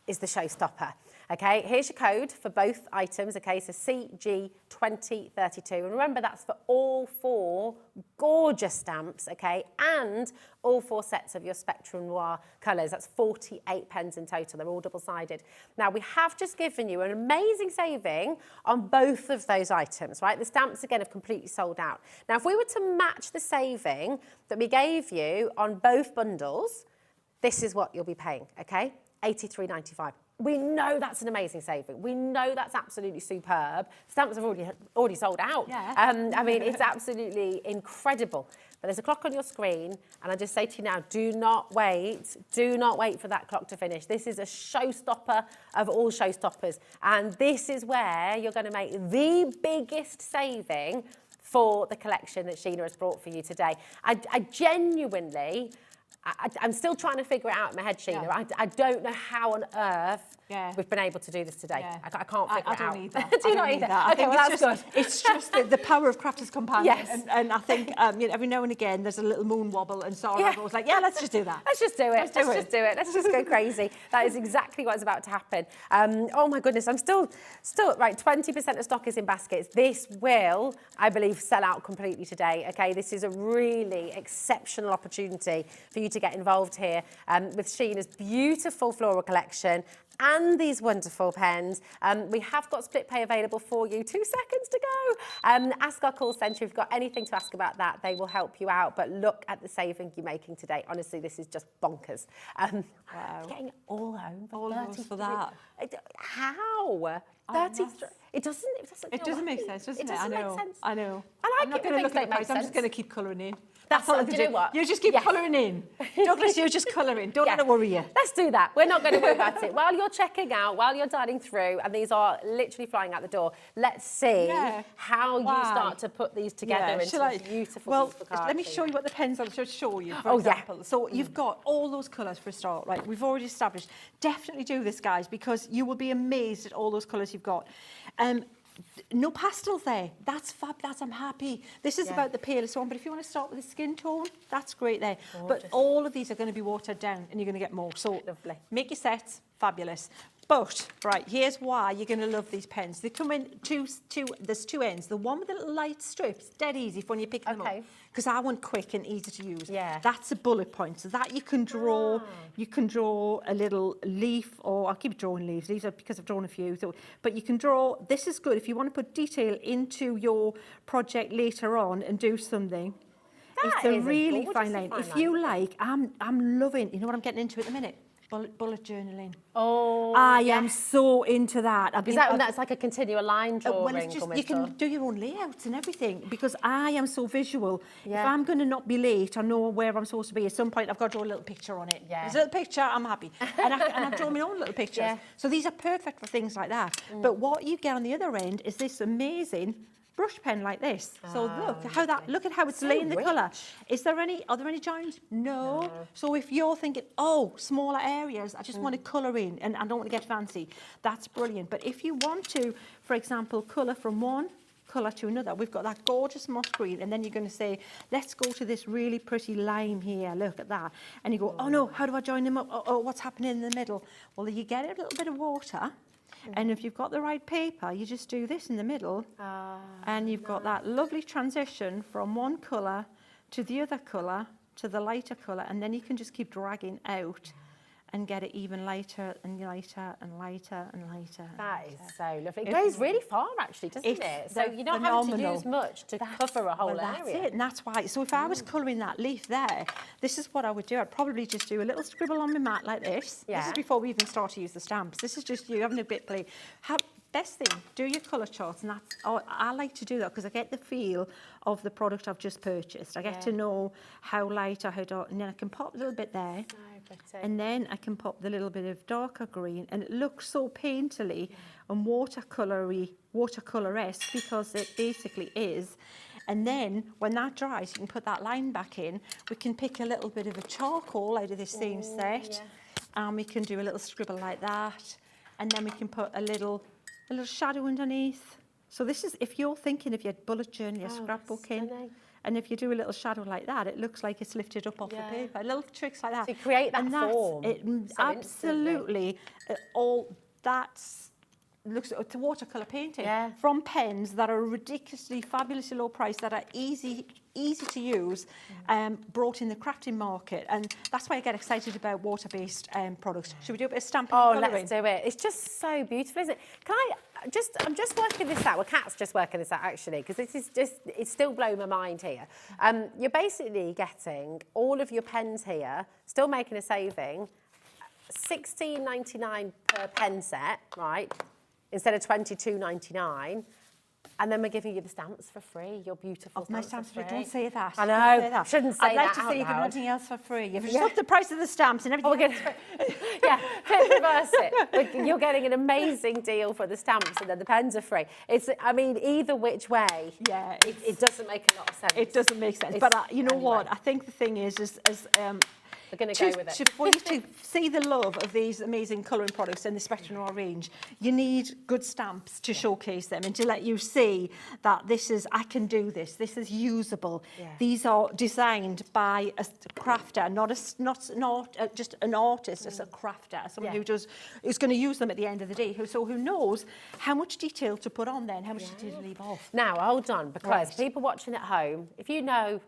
is the showstopper. Okay, here's your code for both items. Okay, so CG2032. And remember, that's for all 4 gorgeous stamps, okay, and all 4 sets of your Spectrum Noir colours. That's 48 pens in total. They're all double-sided. Now, we have just given you an amazing saving on both of those items, right? The stamps, again, have completely sold out. Now, if we were to match the saving that we gave you on both bundles, this is what you'll be paying, okay? $83.95. We know that's an amazing saving. We know that's absolutely superb. Stamps have already sold out. Yeah. I mean, it's absolutely incredible. But there's a clock on your screen, and I just say to you now, do not wait for that clock to finish. This is a showstopper of all showstoppers, and this is where you're going to make the biggest saving for the collection that Sheena has brought for you today. I genuinely... I'm still trying to figure it out in my head, Sheena. Yeah. I don't know how on earth we've been able to do this today. Yeah. I can't figure it out. I don't either. Do you not either? Okay, well, that's good. It's just the power of Crafters Companion. Yes. And I think you know, every now and again there's a little moon wobble, and Sarah was like, yeah, let's just do that. Let's just do it. Let's just do it. Let's just go crazy. That is exactly what's about to happen. Oh, my goodness. I'm still right, 20% of stock is in baskets. This will, I believe, sell out completely today. Okay, this is a really exceptional opportunity for you to get involved here with Sheena's beautiful floral collection and these wonderful pens. We have got split pay available for you. 2 seconds to go. Ask our call centre if you've got anything to ask about that. They will help you out. But look at the saving you're making today. Honestly, this is just bonkers. Wow. Getting it all home for all for that. How? 33. It doesn't make sense, doesn't it? It doesn't make sense. I know. I'm not going to look at the price. I'm just going to keep colouring in. That's all. Do you know what? You just keep colouring in. Douglas, you just colour in. Don't let it worry you. Let's do that. We're not going to worry about it. While you're checking out, while you're dialing through, and these are literally flying out the door, let's see how you start to put these together into a beautiful piece of card. Let me show you what the pens are. I'll show you, for example. So you've got all those colours for a start, right? We've already established. Definitely do this, guys, because you will be amazed at all those colours you've got. No pastels there. That's fab. I'm happy. This is about the palest one, but if you want to start with the skin tone, that's great there. Gorgeous. But all of these are going to be watered down, and you're going to get more. So lovely. Make your sets. Fabulous. But, right, here's why you're going to love these pens. They come in there's two ends. The one with the little light strips, dead easy for when you pick them up. Because I want quick and easy to use. Yeah. That's a bullet point. So that you can draw a little leaf, or I'll keep drawing leaves. These are because I've drawn a few. So, but you can draw, this is good if you want to put detail into your project later on and do something. It's a really fine line. If you like, I'm loving, you know what I'm getting into at the minute? Bullet journaling. Oh, I am so into that. That's like a continual line drawing? Well, it's just, you can do your own layouts and everything, because I am so visual. If I'm going to not be late, I know where I'm supposed to be. At some point, I've got to draw a little picture on it. There's a little picture, I'm happy. and I've drawn my own little pictures. So these are perfect for things like that. But what you get on the other end is this amazing brush pen like this. So look at how it's laying the colour. Are there any joins? No. So if you're thinking, oh, smaller areas, I just want to colour in and I don't want to get fancy, that's brilliant. But if you want to, for example, colour from one colour to another, we've got that gorgeous moss green, and then you're going to say, let's go to this really pretty lime here, look at that. And you go, oh no, how do I join them up? Oh, what's happening in the middle? Well, you get a little bit of water. And if you've got the right paper, you just do this in the middle, and you've got that lovely transition from one colour to the other colour to the lighter colour, and then you can just keep dragging out and get it even lighter and lighter and lighter and lighter. That is so lovely. It goes really far, actually, doesn't it? So you're not having to use much to cover a whole area. That's it, and that's why. So if I was colouring that leaf there, this is what I would do. I'd probably just do a little scribble on my mat like this. This is before we even start to use the stamps. This is just you having a bit play. Best thing, do your colour charts, and I like to do that because I get the feel of the product I've just purchased. I get to know how light or how dark, and then I can pop a little bit there, and then I can pop the little bit of darker green, and it looks so painterly and watercolour-esque because it basically is. And then when that dries, you can put that line back in. We can pick a little bit of a charcoal out of this same set, and we can do a little scribble like that, and then we can put a little shadow underneath. So this is, if you're thinking of your bullet journal, your scrapbooking, and if you do a little shadow like that, it looks like it's lifted up off the paper. Little tricks like that. To create that form. Absolutely. Looks to watercolour painting from pens that are ridiculously, fabulously low price, that are easy to use, brought in the crafting market, and that's why I get excited about water-based products. Should we do a bit of stamping? Oh, let's do it. It's just so beautiful, isn't it? I'm just working this out. Well, Kat's just working this out actually, because it's still blowing my mind here. You're basically getting all of your pens here, still making a saving, $16.99 per pen set, right? Instead of $22.99, and then we're giving you the stamps for free. Your beautiful my stamps for free. Don't say that. I know. Shouldn't say that. I'd like to say you can do anything else for free. You've just upped the price of the stamps and everything. Reverse it. You're getting an amazing deal for the stamps, and then the pens are free. Either which way. Yeah, it doesn't make a lot of sense. It doesn't make sense. But you know what? I think the thing is we're going to go with it. For you to see the love of these amazing colouring products in the Spectrum Noir range, you need good stamps to showcase them and to let you see that I can do this. This is usable. These are designed by a crafter, not just an artist, as a crafter, someone who's going to use them at the end of the day. Who knows how much detail to put on there and how much detail to leave off. Now, hold on, because people watching at home, if you know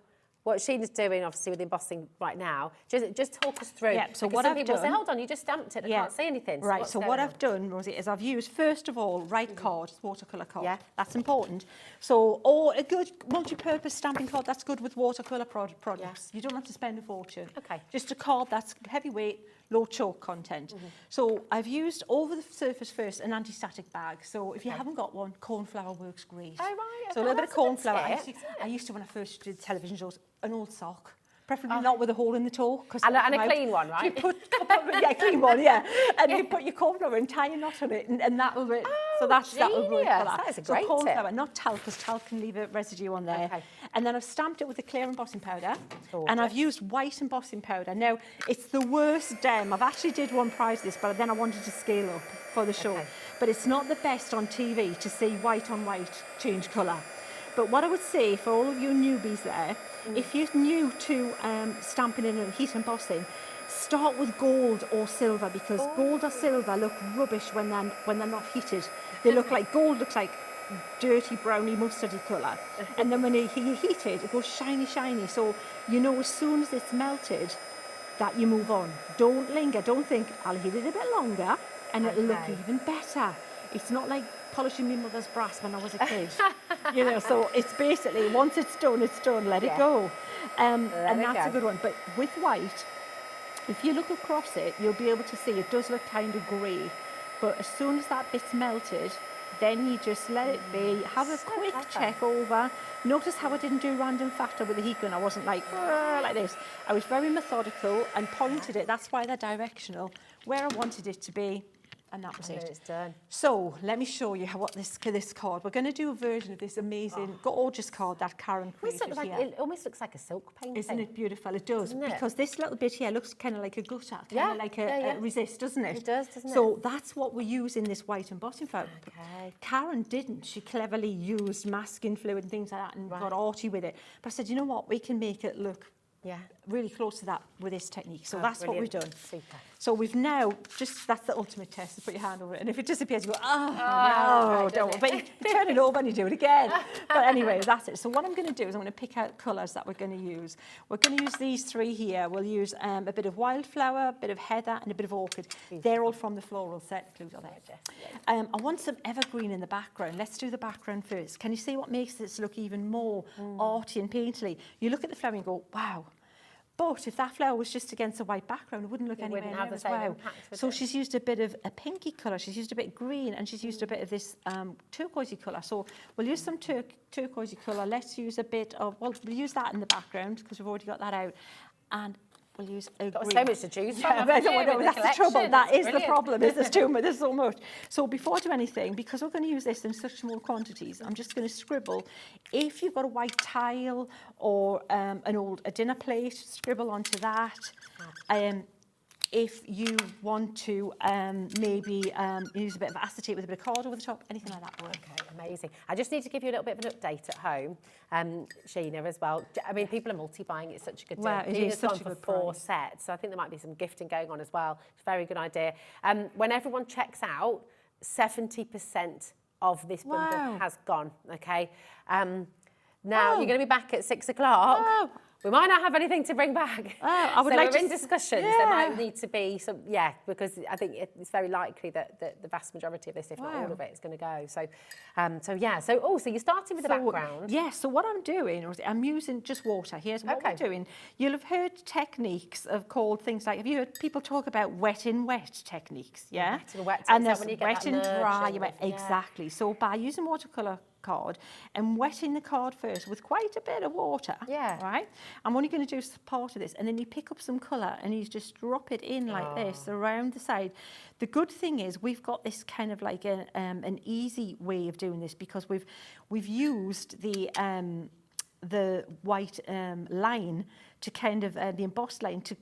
what Sheena's doing, obviously, with embossing right now, just talk us through. So what I've done... say, hold on, you just stamped it, I can't see anything. Right, so what I've done, Rosie, is I've used, first of all, card, watercolour card. That's important. So, or a good multi-purpose stamping card, that's good with watercolour products. You don't have to spend a fortune. Just a card that's heavyweight, low chalk content. So I've used over the surface first an anti-static bag. So if you haven't got one, cornflour works great. Oh, right. So a little bit of cornflour. I used to, when I first did television shows, an old sock. Preferably not with a hole in the toe. And a clean one, right? You put, clean one, and you put your cornflower and tie a knot on it, and that'll work. So that'll work for that. That is a great cornflower, tip. Not talc, because talc can leave a residue on there. And then I've stamped it with a clear embossing powder, and I've used white embossing powder. Now, it's the worst dem. I've actually did one prize this, but then I wanted to scale up for the show. But it's not the best on TV to see white on white change colour. But what I would say for all of you newbies there, if you're new to stamping in and heat embossing, start with gold or silver, because gold or silver look rubbish when they're not heated. They look like, gold looks like dirty browny mustardy colour, and then when you heat it, it goes shiny, shiny. So you know as soon as it's melted that you move on. Don't linger. Don't think I'll heat it a bit longer and it'll look even better. It's not like polishing my mother's brass when I was a kid. You know, so it's basically, once it's done, let it go. And that's a good one. But with white, if you look across it, you'll be able to see it does look kind of grey. But as soon as that bit's melted, then you just let it be, have a quick check over. Notice how I didn't do random factor with the heat gun. I wasn't like this. I was very methodical and pointed it. That's why they're directional, where I wanted it to be. And that was it. It's done. So let me show you what this card. We're going to do a version of this amazing, gorgeous card that Karen created here. It almost looks like a silk painting. Isn't it beautiful? It does. Isn't it? Because this little bit here looks kind of like a gutter, kind of like a resist, doesn't it? It does, doesn't it? So that's what we use in this white embossing flower. Okay. Karen didn't. She cleverly used masking fluid and things like that and got arty with it. But I said, you know what? We can make it look really close to that with this technique. So that's what we've done. Super. So we've now that's the ultimate test, to put your hand over it. And if it disappears, you go, no, don't. But you turn it over and you do it again. But anyway, that's it. So what I'm going to do is I'm going to pick out colours that we're going to use. We're going to use these three here. We'll use a bit of wildflower, a bit of heather, and a bit of orchid. They're all from the floral set. Clues are there. I want some evergreen in the background. Let's do the background first. Can you see what makes this look even more arty and painterly? You look at the flower and go, wow. But if that flower was just against a white background, it wouldn't look anywhere near as well. So she's used a bit of a pinky colour, she's used a bit of green, and she's used a bit of this turquoisey colour. So we'll use some turquoisey colour. Let's use a bit of, well, we'll use that in the background because we've already got that out. And we'll use a green. So much to choose from. That's the trouble. That is the problem. There's too much. There's so much. So before I do anything, because we're going to use this in such small quantities, I'm just going to scribble. If you've got a white tile or a dinner plate, scribble onto that. If you want to maybe use a bit of acetate with a bit of card over the top, anything like that will work. Okay, amazing. I just need to give you a little bit of an update at home, Sheena, as well. I mean, people are multi-buying. It's such a good deal. Wow, it is such a good price. 4 sets, so I think there might be some gifting going on as well. It's a very good idea. When everyone checks out, 70% of this bundle has gone, okay? Now, you're going to be back at 6 o'clock. Wow. We might not have anything to bring back. I would so like we're to in discussions. There might need to be some, because I think it's very likely that the vast majority of this, if not all of it, is going to go. So, so you're starting with the background. Yes, so what I'm doing, I'm using just water. Here's what we're doing. You'll have heard techniques called things like, have you heard people talk about wet in wet techniques? Yeah? Wet in wet. And there's when you get wet and dry. Exactly. So by using watercolour card and wetting the card first with quite a bit of water, right? I'm only going to do part of this, and then you pick up some colour and you just drop it in like this around the side. The good thing is we've got this kind of like an easy way of doing this because we've used the white line to kind of the embossed line to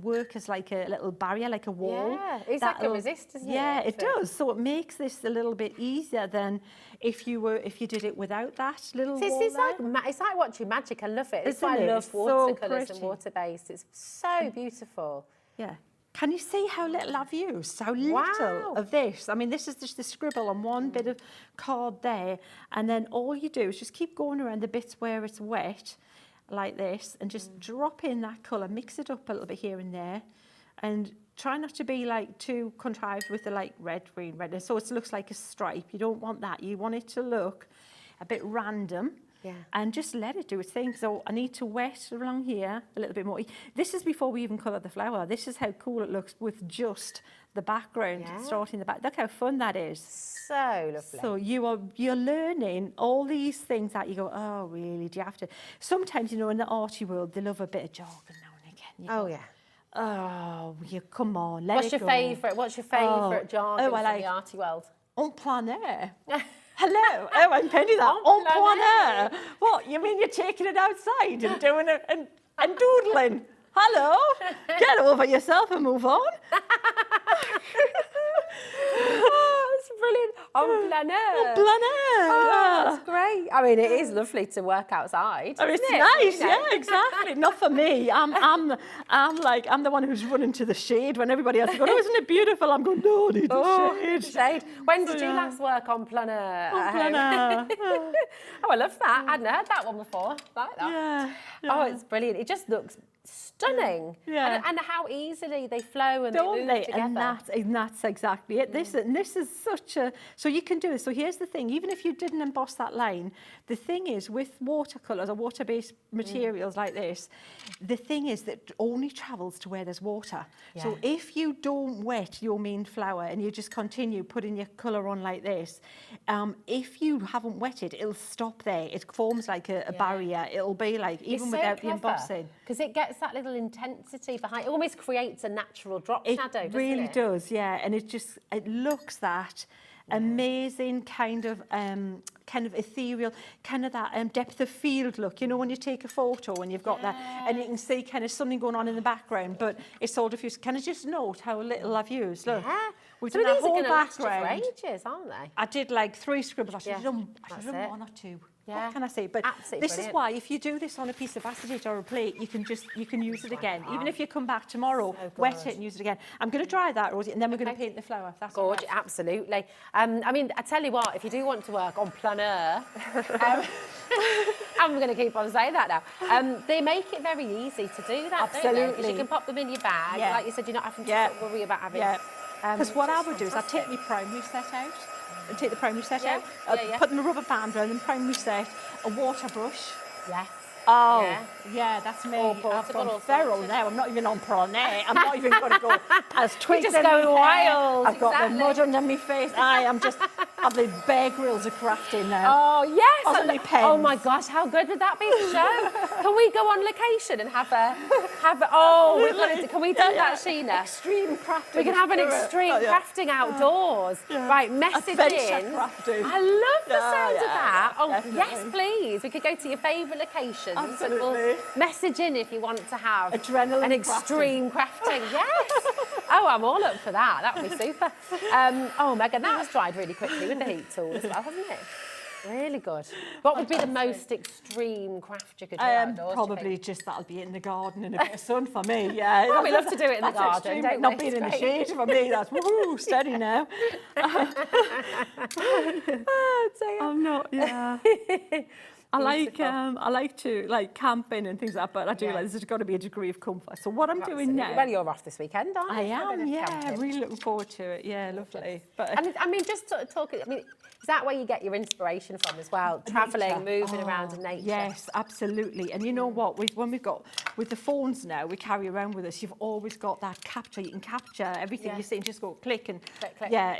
work as like a little barrier, like a wall. Yeah, it's like a resist, isn't it? Yeah, it does. So it makes this a little bit easier than if you did it without that little wall. It's like watching magic. I love it. It's why I love watercolours and water-based. It's so beautiful. Yeah. Can you see how little I've used? How little of this? I mean, this is just the scribble on one bit of card there, and then all you do is just keep going around the bits where it's wet, like this, and just drop in that colour, mix it up a little bit here and there, and try not to be like too contrived with the like red, green, red. And so it looks like a stripe. You don't want that. You want it to look a bit random. Yeah. And just let it do its thing. So I need to wet along here a little bit more. This is before we even colour the flower. This is how cool it looks with just the background starting the back. Look how fun that is. So lovely. So you're learning all these things that you go, oh really, do you have to? Sometimes, in the arty world, they love a bit of jargon now and again. Oh, come on, let it go. What's your favourite jargon from the arty world? En plein air. Hello. Oh, I'm penny that. En plein air. What? You mean you're taking it outside and doing it and doodling? Hello. Get over yourself and move on. That's brilliant. En plein air. En plein air. Oh, that's great. I mean, it is lovely to work outside. Oh, it's isn't it? nice, You know? yeah, exactly. Not for me. I'm the one who's running to the shade when everybody else is going, oh, isn't it beautiful? I'm going, no, I need the shade. When did you last work on plein air? En plein air. Oh, I love that. I hadn't heard that one before. I like that. Yeah. Oh, it's brilliant. It just looks stunning. Yeah. And how easily they flow and Don't they move they? together. And that's exactly it. This is such a... So you can do it. So here's the thing. Even if you didn't emboss that line, the thing is with watercolours or water-based materials like this, the thing is that it only travels to where there's water. Yeah. So if you don't wet your main flower and you just continue putting your colour on like this, if you haven't wetted, it'll stop there. It forms like a barrier. It'll be like, even without the embossing. Because it gets that little intensity behind. It almost creates a natural drop shadow, It doesn't really it? does, yeah. And it looks that amazing kind of ethereal, kind of that depth of field look. You know, when you take a photo and you've got that, and you can see kind of something going on in the background, but it's all diffused. Can I just note how little I've used? Look, we've Some done of that these are whole going to last background. you for ages, aren't they? I did like 3 scribbles. I should have done That's one it. or 2. Yeah. What can I say? But Absolutely this brilliant. is why if you do this on a piece of acetate or a plate, you can use it again. Even if you come back tomorrow, wet it and use it again. I'm going to dry that, Rosie, and then we're going to paint the flower. That's all right. Gorgeous, absolutely. I mean, I tell you what, if you do want to work on plein air, I'm going to keep on saying that now. They make it very easy to do that, don't they? 'Cause you can pop them in your bag. Yeah. Like you said, you're not having to Yeah. sort of worry about having... Yeah. Because what I which is would do is I'd take fantastic. my primary set out, and take the primary set Yeah, out, yeah. put in a rubber band around the primary set, a water brush. Yes. Oh, Yeah. yeah, that's me. All I've portable, gone all feral sorted. now. I'm not even on plein air. I'm not even going to go as twigs just in going my hair. wild, I've got exactly. the mud under my face. I'm the Bear Grylls of crafting now. Oh, yes. Other than my pens. Oh, my gosh, how good would that be to show? Can we go on location and have can we do that, Sheena? Extreme crafting. We can have an extreme crafting outdoors. Right, message Adventure in. crafting. I love the sound of yeah, that. Oh, definitely. yes, please. We could go to your favourite locations. Absolutely. And we'll message in if you want to have Adrenaline an extreme crafting. Yes. Oh, I'm all up for that. That would be super. Oh, Megan, that's dried really quickly with the heat tool as well, hasn't it? Really good. What would be the most extreme craft you could do outdoors? do you Probably think? just that'll be in the garden in a bit of sun for me. Yeah, Oh, we love to do it in the that's garden, extreme, don't not we? being It's in the great. shade for me. That's woohoo, steady now. I'm not. Yeah. I like to camping and things like that, but I do like there's got to be a degree of comfort. So what I'm doing now, Well, you're off this weekend, aren't you? I For a bit am, of yeah, camping. really looking forward to it. Yeah, lovely. But And I mean, just sort of talking, I mean, is that where you get your inspiration from as well? Travelling, moving around in nature? Yes, absolutely. And you know what? When we've got, with the phones now, we carry around with us, you've always got that capture. You can capture everything you see and just go click and, Click. yeah,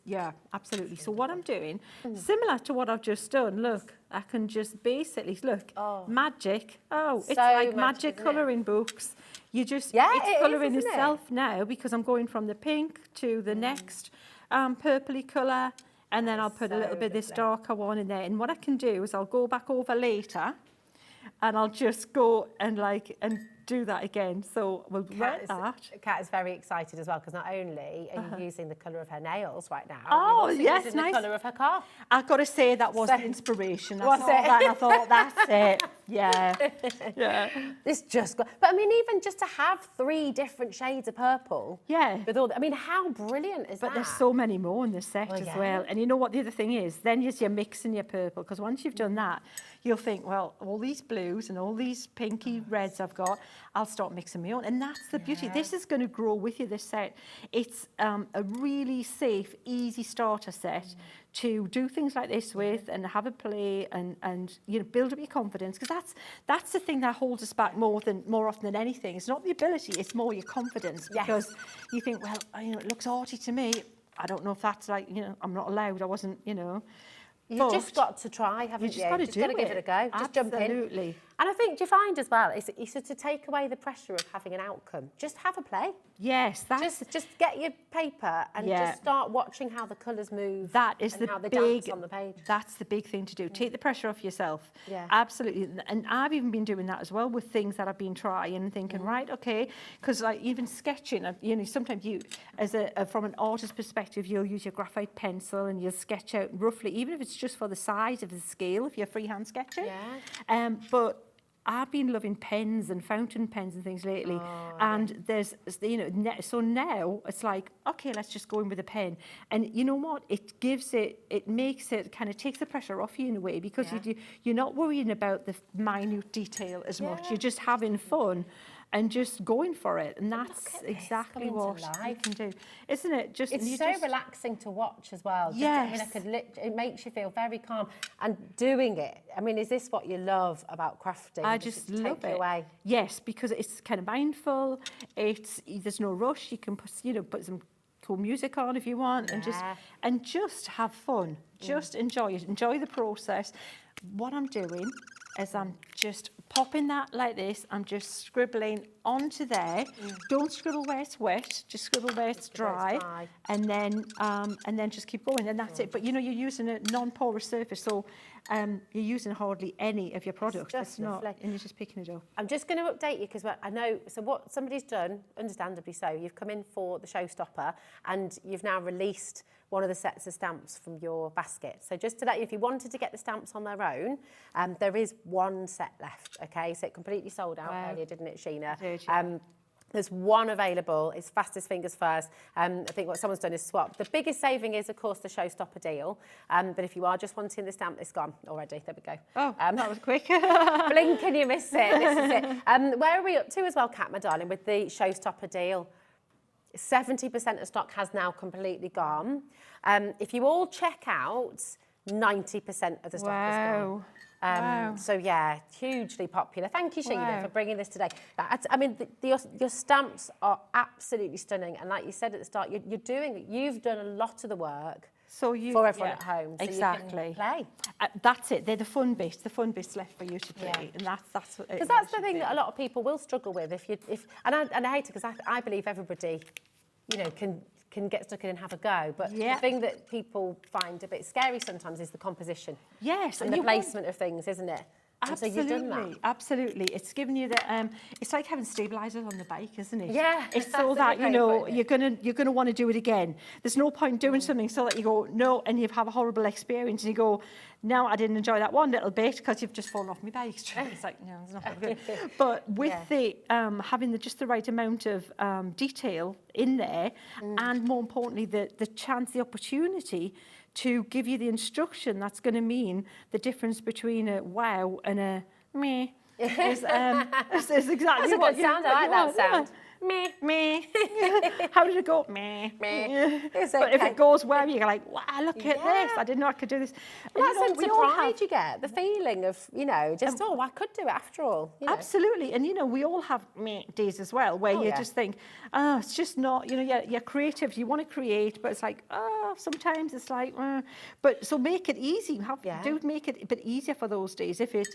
yeah, absolutely. So what I'm doing, similar to what I've just done, look, I can just basically, look, magic. Oh, it's So like magic, magic isn't it? colouring books. You just, Yeah, it's it is, colouring isn't it? itself now because I'm going from the pink to the next purpley colour. And then I'll put a little bit of this darker one in there. And what I can do is I'll go back over later and I'll just go and do that again. So we'll write that. Kat is very excited as well because not only are you using the colour of her nails right now, Oh, you're yes, also using nice. the colour of her car. I've got to say that was the inspiration. I Was saw it? that and I thought, that's it. Yeah. Yeah. It's just, but I mean, even just to have 3 different shades of purple. Yeah. With all, I mean, how brilliant is that? But there's so many more in this set as yeah. well. And you know what the other thing is? Then you're mixing your purple, because once you've done that, you'll think, well, all these blues and all these pinky reds I've got, I'll start mixing my own. And that's the beauty. This is going to grow with you, this set. It's a really safe, easy starter set to do things like this with and have a play and you know, build up your confidence, because that's the thing that holds us back more often than anything. It's not the ability, it's more your confidence. Yes. Because you think, well, you know, it looks arty to me. I don't know if that's like, you know, I'm not allowed, I wasn't, you know. You've just got to try, haven't you? You've just got to do it. Got to give it a go. Just jump in. Absolutely. And I think, do you find as well, it's to take away the pressure of having an outcome. Just have a play. Yes, that's Just get your paper and just start watching how the colours move. That is and the how they big dance on the page. That's the big thing to do. Take the pressure off yourself. Yeah. Absolutely. And I've even been doing that as well with things that I've been trying and thinking, right, okay, because like even sketching, you know, sometimes you, as from an artist's perspective, you'll use your graphite pencil and you'll sketch out roughly, even if it's just for the size of the scale, if you're freehand sketching. Yeah. But I've been loving pens and fountain pens and things lately, and there's, you know, so now it's like, okay, let's just go in with a pen, and you know what? It gives it makes it kind of takes the pressure off you in a way, because you're not worrying about the minute detail as much. You're just having fun and just going for it, and that's exactly what you can do, isn't it? Just it's so relaxing to watch as well. Yes. I mean, it makes you feel very calm, and doing it. I mean, is this what you love about crafting? I just love it. Away? Yes, because it's kind of mindful. There's no rush. You can put some cool music on if you want, and just have fun. Just enjoy it. Enjoy the process. What I'm doing is I'm just popping that like this. I'm just scribbling onto there. Don't scribble where it's wet. Just scribble where it's dry, and then just keep going. And that's it. But you know, you're using a non-porous surface, so you're using hardly any of your product. It's not, and you're just picking it up. I'm just going to update you because I know. So what somebody's done, understandably so. You've come in for the showstopper, and you've now released one of the sets of stamps from your basket. So just to let you, if you wanted to get the stamps on their own, there is one set left, okay? So it completely sold out earlier, didn't it, Sheena? It did, yeah. There's one available. It's fastest fingers first. I think what someone's done is swap. The biggest saving is, of course, the showstopper deal. But if you are just wanting the stamp, it's gone already. There we go. Oh, that was quick. Blink and you miss it. This is it. Where are we up to as well, Kat, my darling, with the showstopper deal? 70% of stock has now completely gone. If you all check out, 90% of the stock is gone. So yeah, hugely popular. Thank you, Sheena, for bringing this today. I mean, your stamps are absolutely stunning, and like you said at the start, you've done a lot of the work. For everyone at home, so exactly. You can play. That's it. They're the fun bits. The fun bits left for you to play, and that's what. Because that's the thing that a lot of people will struggle with. And I hate it because I believe everybody, you know, can get stuck in and have a go. But the thing that people find a bit scary sometimes is the composition. Yes, and the placement of things, isn't it? Absolutely, so you've done that. Absolutely. It's given you the. It's like having stabilisers on the bike, isn't it? Yeah. It's so that you know you're gonna want to do it again. There's no point doing something so that you go no, and you have a horrible experience, and you go, no, I didn't enjoy that one little bit because you've just fallen off my bike. It's like no, it's not good. But with the having just the right amount of detail in there, and more importantly, the chance, the opportunity to give you the instruction that's going to mean the difference between a wow and a meh. Is exactly that's a what good sound. I like that sound. Meh. Meh. How did it go? Meh. Meh. But if it goes well, you're like, wow, look at this. I didn't know I could do this. And that sense of pride you get, the feeling of, you know, just, I could do it after all. You know. Absolutely. And, you know, we all have meh days as well, where you just think, it's just not, you know, you're creative. You want to create, but it's like, sometimes it's like, But so make it easy. Do make it a bit easier for those days. If it,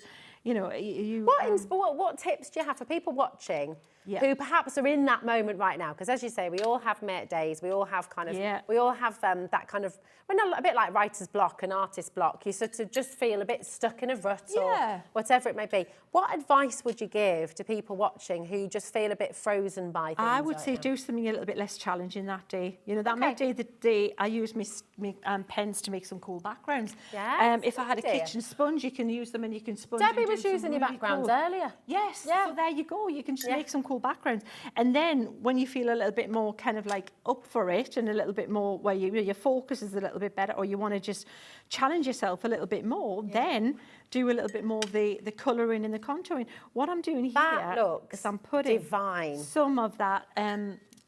you know, you... What tips do you have for people watching who perhaps are in that moment right now? Because as you say, we all have meh days. We all have kind of, we all have that kind of, a bit like writer's block and artist block. You sort of just feel a bit stuck in a rut or whatever it may be. What advice would you give to people watching who just feel a bit frozen by things? I would say do something a little bit less challenging that day. You know, that might be the day I use my pens to make some cool backgrounds. If I had a kitchen sponge, you can use them and you can sponge. Debbie was using your backgrounds earlier. Yes, so there you go. You can just make some cool backgrounds. And then when you feel a little bit more kind of like up for it and a little bit more where your focus is a little bit better, or you want to just challenge yourself a little bit more, then do a little bit more of the colouring and the contouring. What I'm doing here is I'm putting some of that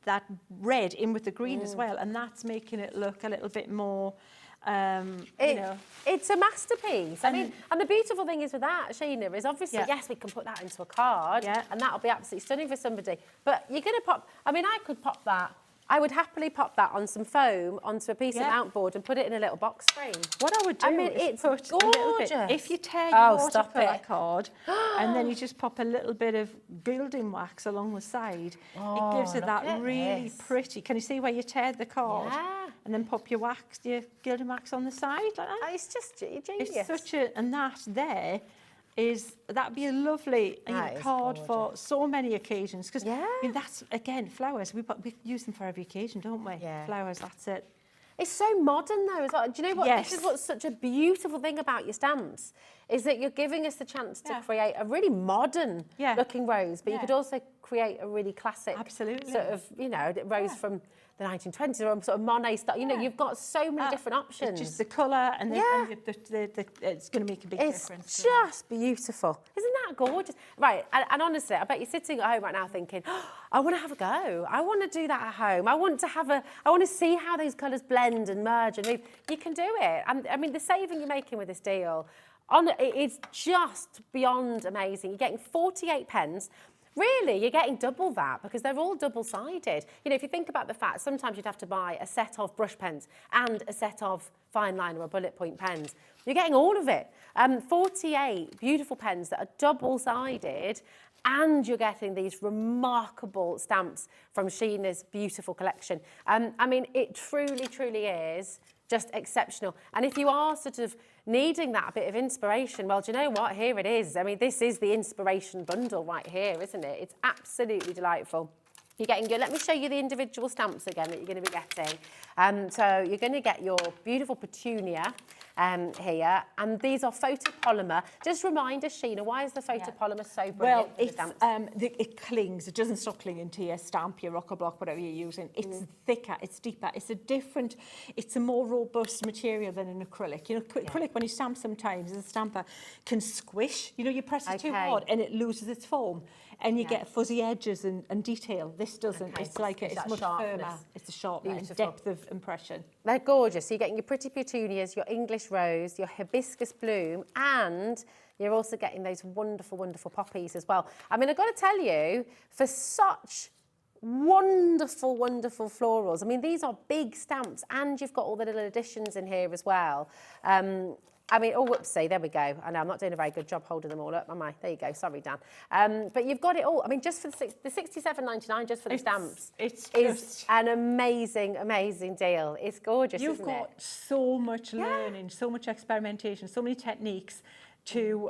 that red in with the green as well, and that's making it look a little bit more you know. It's a masterpiece. I mean, and the beautiful thing is with that, Sheena, is obviously, yes, we can put that into a card and that'll be absolutely stunning for somebody. But you're going to pop, I mean, I could pop that I would happily pop that on some foam onto a piece of outboard and put it in a little box frame. What I would do it's put a little bit, gorgeous. if you tear your stop watercolour it. card and then you just pop a little bit of gilding wax along the side, it gives it that really pretty. Can you see where you teared the card? Yeah. And then pop your wax, your gilding wax on the side like that. It's just genius. It's such a, and that there is, that'd be a lovely card for so many occasions. Because I mean, that's, again, flowers, we use them for every occasion, don't we? Yeah. Flowers, that's it. It's so modern though as well. Do you know what? Yes. This is what's such a beautiful thing about your stamps, is that you're giving us the chance to create a really modern looking rose, but you could also create a really classic sort of, you know, rose from the 1920s or sort of Monet style. You know, you've got so many different options. It's just the colour and it's going to make a big difference. It's just beautiful. Isn't that gorgeous? Right, and honestly, I bet you're sitting at home right now thinking, oh, I want to have a go. I want to do that at home. I want to see how those colours blend and merge and move. You can do it. And I mean, the saving you're making with this deal, it's just beyond amazing. You're getting 48 pens. Really, you're getting double that because they're all double-sided. You know, if you think about the fact, sometimes you'd have to buy a set of brush pens and a set of fine liner or bullet point pens. You're getting all of it. 48 beautiful pens that are double-sided, and you're getting these remarkable stamps from Sheena's beautiful collection. I mean, it truly, truly is just exceptional. And if you are sort of needing that bit of inspiration, well, do you know what? Here it is. I mean, this is the inspiration bundle right here, isn't it? It's absolutely delightful. You're getting good. Let me show you the individual stamps again that you're going to be getting. So you're going to get your beautiful petunia here, and these are photopolymer. Just remind us, Sheena, why is the photopolymer so brilliant? Well, it clings. It doesn't stop clinging to your stamp, your rocker block, whatever you're using. It's thicker, it's deeper, it's a more robust material than an acrylic. You know, acrylic, when you stamp sometimes, the stamper can squish. You know, you press it too hard and it loses its form. And you get fuzzy edges and detail. This doesn't. It's like it's much firmer. It's a sharpness and depth of impression. They're gorgeous. So you're getting your pretty petunias, your English rose, your hibiscus bloom, and you're also getting those wonderful, wonderful poppies as well. I mean, I've got to tell you, for such wonderful, wonderful florals. I mean, these are big stamps, and you've got all the little additions in here as well. I mean, oh, whoopsie, there we go. I know I'm not doing a very good job holding them all up, am I? There you go, sorry, Dan. But you've got it all. I mean, just for the $67.99 just for the stamps is an amazing, amazing deal. It's gorgeous, isn't it? You've got so much learning, so much experimentation, so many techniques to,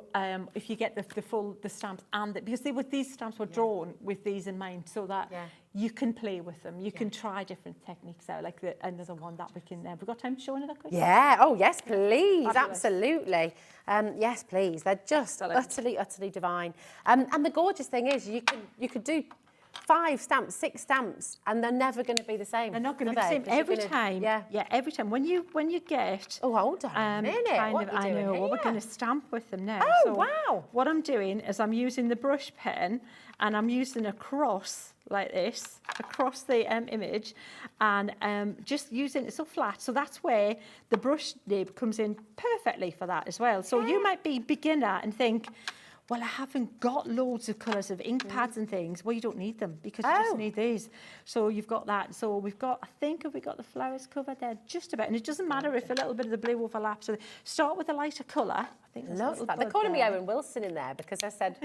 if you get the stamps, and because these stamps were drawn with these in mind, so that you can play with them, you can try different techniques out, like another one that we can, have we got time to show another quick? Yeah, oh yes, please, Fabulous. Absolutely. Yes, please, they're just utterly, utterly divine. And the gorgeous thing is, you could do 5 stamps, 6 stamps, and they're never going to be the same. They're not going to be the same every time. Yeah, every time. When you get. Oh, hold on a minute. What are you doing here? Well, we're going to stamp with them now. Oh, so wow. What I'm doing is I'm using the brush pen, and I'm using a cross like this across the image, and just using it so flat. So that's where the brush nib comes in perfectly for that as well. So you might be beginner and think, well, I haven't got loads of colours of ink pads and things. Well, you don't need them because you just need these. So you've got that. So we've got, I think, have we got the flowers covered there? Just about. And it doesn't matter if a little bit of the blue overlaps. So start with a lighter colour. I think love that. They're calling me Owen Wilson in there because I said,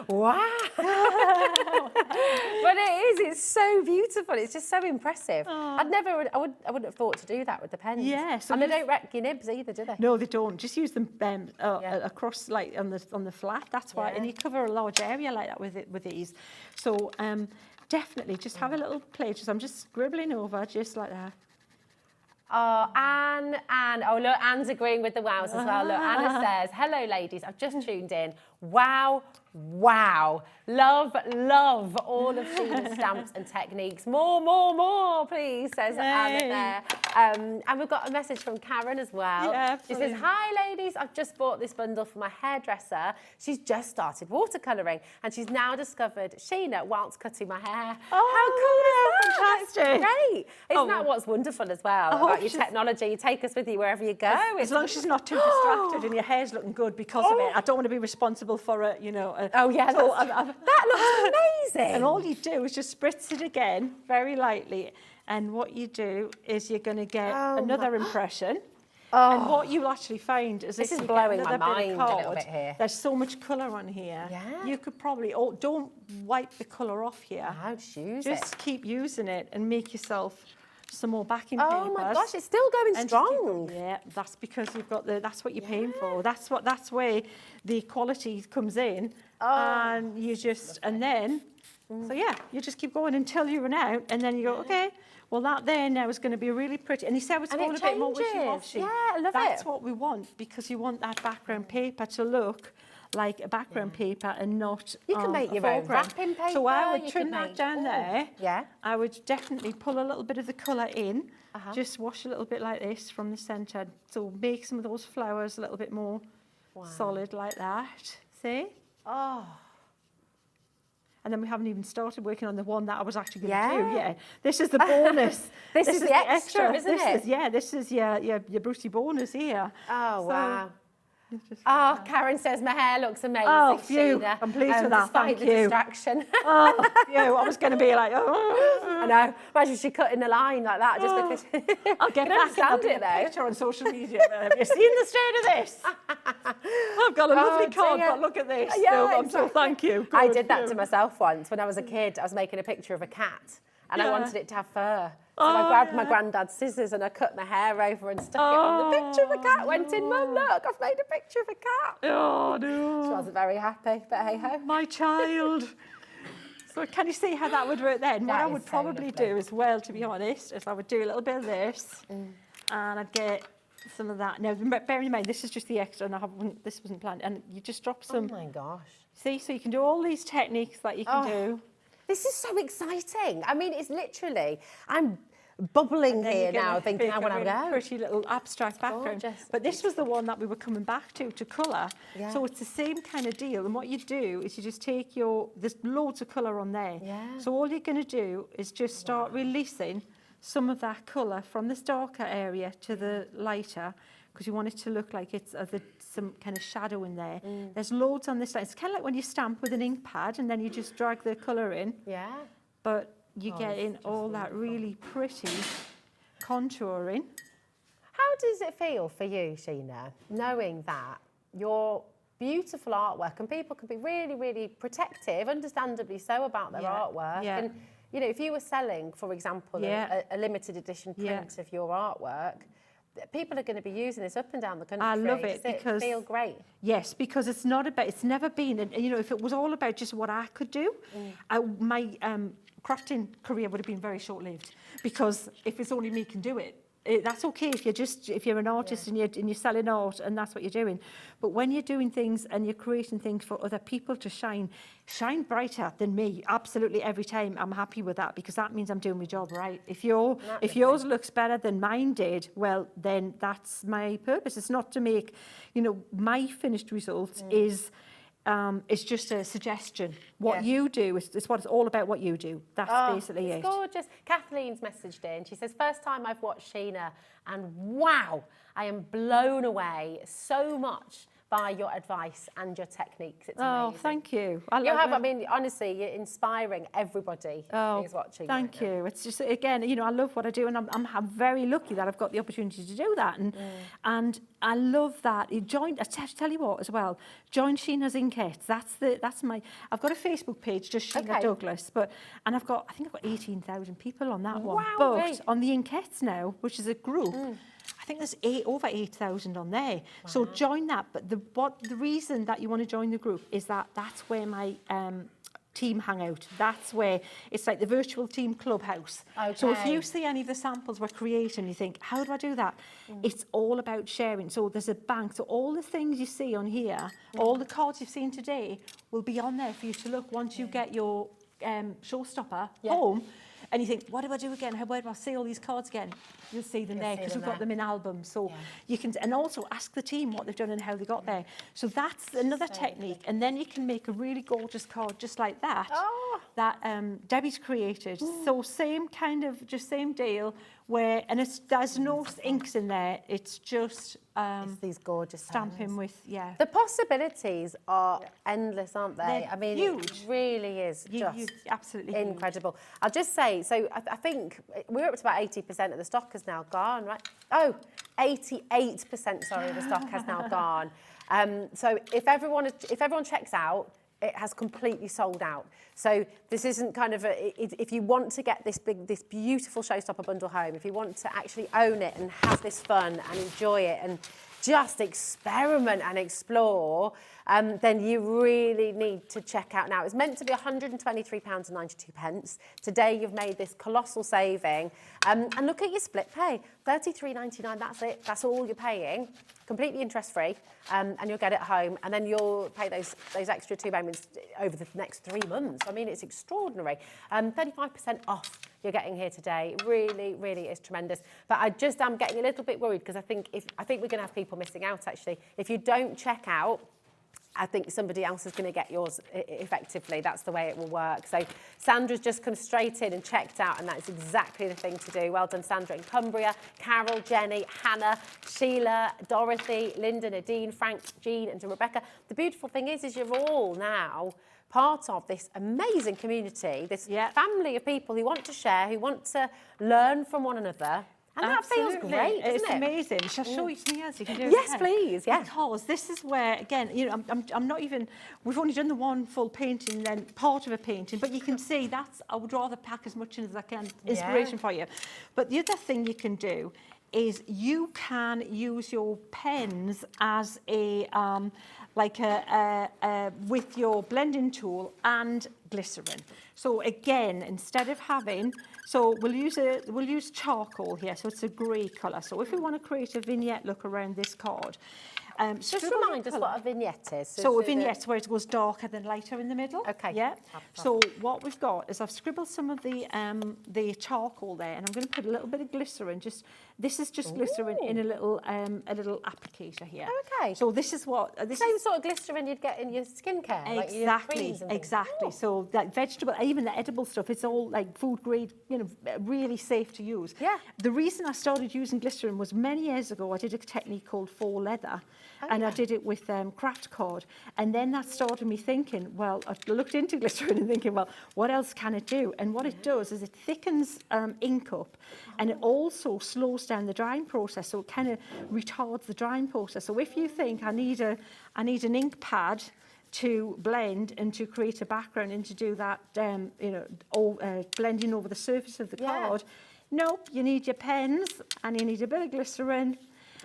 wow. But it's so beautiful. It's just so impressive. I wouldn't have thought to do that with the pens. Yeah. So and they don't wreck your nibs either, do they? No, they don't. Just use them across, like on the flat. That's why, and you cover a large area like that with these. So definitely just have a little play. I'm just scribbling over just like that. Oh, Anne. Oh, look, Anne's agreeing with the wows as well. Look, Anna says, hello, ladies. I've just tuned in. Wow. Love all of Sheena's stamps and techniques. More, please, says Anna there. And we've got a message from Karen as well. Yeah, she says, hi ladies, I've just bought this bundle for my hairdresser. She's just started watercolouring and she's now discovered Sheena whilst cutting my hair. Oh, how cool is that? fantastic. That's great. Isn't that what's wonderful as well about your technology? You take us with you wherever you go. As long as she's not too distracted and your hair's looking good because of it. I don't want to be responsible for a, you know. Oh yeah, so that looks amazing. And all you do is just spritz it again very lightly. And what you do is you're going to get another impression. And what you'll actually find is this if is you blowing get my another bit mind of a little card, bit here. There's so much colour on here. Yeah. You could probably, don't wipe the colour off here. How to use Just keep using it and make yourself some more backing papers. Oh my gosh, it's still going And strong. Yeah, that's because you've got that's what you're paying for. That's where the quality comes in. And you just, and then, so yeah, you just keep going until you run out, and then you go, okay, well that there now is going to be really pretty. And you said it's And going it a bit more changes. wishy-washy. Yeah, I love That's it. what we want, because you want that background paper to look like a background paper and not You can make a your own foreground. wrapping paper. So I would you trim could that make- down there. Yeah. I would definitely pull a little bit of the colour in. Just wash a little bit like this from the centre. So make some of those flowers a little bit more solid like that. See? Oh. And then we haven't even started working on the one that I was actually going to Yeah. do. Yeah, this is the bonus. This is the extra, isn't it? This is your Brucey bonus here. Oh, So, wow. Oh, Karen says my hair looks amazing. Oh, phew. Sheena, I'm pleased with that, despite thank the you. distraction. Oh, phew, I was going to be like, oh. I know. Imagine she cutting a line like that just because. I'll get You don't back and I'll understand do it, a though. picture on social media. Have you seen the state of this? I've got a lovely card, dear. but look at this. Yeah, So exactly. thank you. I Good, did that phew. to myself once when I was a kid. I was making a picture of a cat and I Yeah. wanted it to have fur. So I grabbed my granddad's scissors and I cut my hair over and stuck it on the picture of a cat. Went in, Mum, look, I've made a picture of a cat. Oh, She no. wasn't very happy, but hey ho. My child. So can you see how that would work then? What That I is would so probably lovely. do as well, to be honest, is I would do a little bit of this and I'd get some of that. Now, bearing in mind, this is just the extra and this wasn't planned. And you just drop some, Oh my gosh. see, so you can do all these techniques that you can do. This is so exciting. I mean, it's literally, I'm bubbling Then here you're gonna now thinking make I a want to really have a go. pretty little abstract background. Gorgeous. But this was the one that we were coming back to colour. Yeah. So it's the same kind of deal. And what you do is you just take there's loads of colour on there. Yeah. So all you're going to do is just start releasing some of that colour from this darker area to the lighter, because you want it to look like it's some kind of shadow in there. There's loads on this line. It's kind of like when you stamp with an ink pad and then you just drag the colour in. Yeah. But you get in all that really pretty contouring. How does it feel for you, Sheena, knowing that your beautiful artwork, and people can be really, really protective, understandably so, about their artwork. yeah. And, you know, if you were selling, for example, Yeah. a limited edition print of your artwork, people are going to be using this up and down the country. I love it Does because feel great. Yes, because it's never been, and you know, if it was all about just what I could do, my crafting career would have been very short-lived, because if it's only me can do it, that's okay if you're an artist and you're selling art and that's what you're doing. But when you're doing things and you're creating things for other people to shine brighter than me, absolutely every time, I'm happy with that, because that means I'm doing my job right. If yours looks better than mine did, well, then that's my purpose. It's not to make, you know, my finished result is it's just a suggestion. What you do is what it's all about. What you do. That's basically It's it. gorgeous. Kathleen's messaged in. She says, first time I've watched Sheena, and wow, I am blown away so much by your advice and your techniques. It's Oh, amazing. thank you. I mean, honestly, you're inspiring everybody who's watching. Thank you. It's just, again, you know, I love what I do, and I'm very lucky that I've got the opportunity to do that, and I love that. You joined. I tell you what, as well, join Sheena's Inkettes. That's my. I've got a Facebook page, just Sheena Douglass, I think I've got 18,000 people on that one. Wow, But right. on the Inkettes now, which is a group. I think there's over 8,000 on there. Wow. So join that. But the reason that you want to join the group is that's where my team hang out. That's where it's like the virtual team clubhouse. Okay. So if you see any of the samples we're creating, you think, how do I do that? It's all about sharing. So there's a bank. So all the things you see on here, all the cards you've seen today will be on there for you to look once you get your showstopper home. and you think, what do I do again? Where do I see all these cards again? You'll see them there because we've got them in albums. So you can, and also ask the team what they've done and how they got there. So that's another technique. And then you can make a really gorgeous card just like that, that Debbie's created. So same kind of, just same deal, where, and there's no inks in there. It's just it's these gorgeous stamping with, The possibilities are endless, aren't they? They're I mean, huge. it really is just absolutely incredible. Huge. I'll just say, so I think we're up to about 80% of the stock has now gone, right? Oh, 88%, sorry, of the stock has now gone. So if everyone checks out, it has completely sold out. So this isn't kind of if you want to get this beautiful showstopper bundle home, if you want to actually own it and have this fun and enjoy it and just experiment and explore, then you really need to check out now. It's meant to be £123.92. Today you've made this colossal saving. And look at your split pay, £33.99, that's it. That's all you're paying, completely interest-free, and you'll get it home. And then you'll pay those extra 2 payments over the next 3 months. I mean, it's extraordinary. 35% off you're getting here today. It really, really is tremendous. But I just am getting a little bit worried because I think we're going to have people missing out, actually. If you don't check out, I think somebody else is going to get yours effectively. That's the way it will work. So Sandra's just come straight in and checked out, and that's exactly the thing to do. Well done, Sandra in Cumbria, Carol, Jenny, Hannah, Sheila, Dorothy, Linda, Nadine, Frank, Jean, and to Rebecca. The beautiful thing is you're all now part of this amazing community, this family of people who want to share, who want to learn from one another. And absolutely. That feels great, doesn't it's it? amazing. Shall I show you something else you can do? Yes, please. Yeah. Because this is where, again, you know, I'm not even. We've only done the one full painting, then part of a painting, but you can see that's. I would rather pack as much in as I can, inspiration for you. But the other thing you can do is you can use your pens as a with your blending tool and glycerin. So again, instead of having, so we'll use charcoal here, so it's a grey colour. So if we want to create a vignette look around this card, just remind us what a vignette is. So a vignette is where it goes darker than lighter in the middle. Okay. Yeah. So what we've got is I've scribbled some of the charcoal there, and I'm going to put a little bit of glycerin. This is just glycerin in a little applicator here. Okay. So this is what same sort of glycerin you'd get in your skincare. Exactly. Like your creams and exactly. So like vegetable, even the edible stuff, it's all like food grade. You know, really safe to use. Yeah. The reason I started using glycerin was many years ago. I did a technique called faux leather. I did it with craft card, and then that started me thinking, well, I looked into glycerin and thinking, well, what else can it do? And what it does is it thickens ink up, and it also slows down the drying process, so it kind of retards the drying process. So if you think I need an ink pad to blend and to create a background and to do that, blending over the surface of the card, nope, you need your pens and you need a bit of glycerin.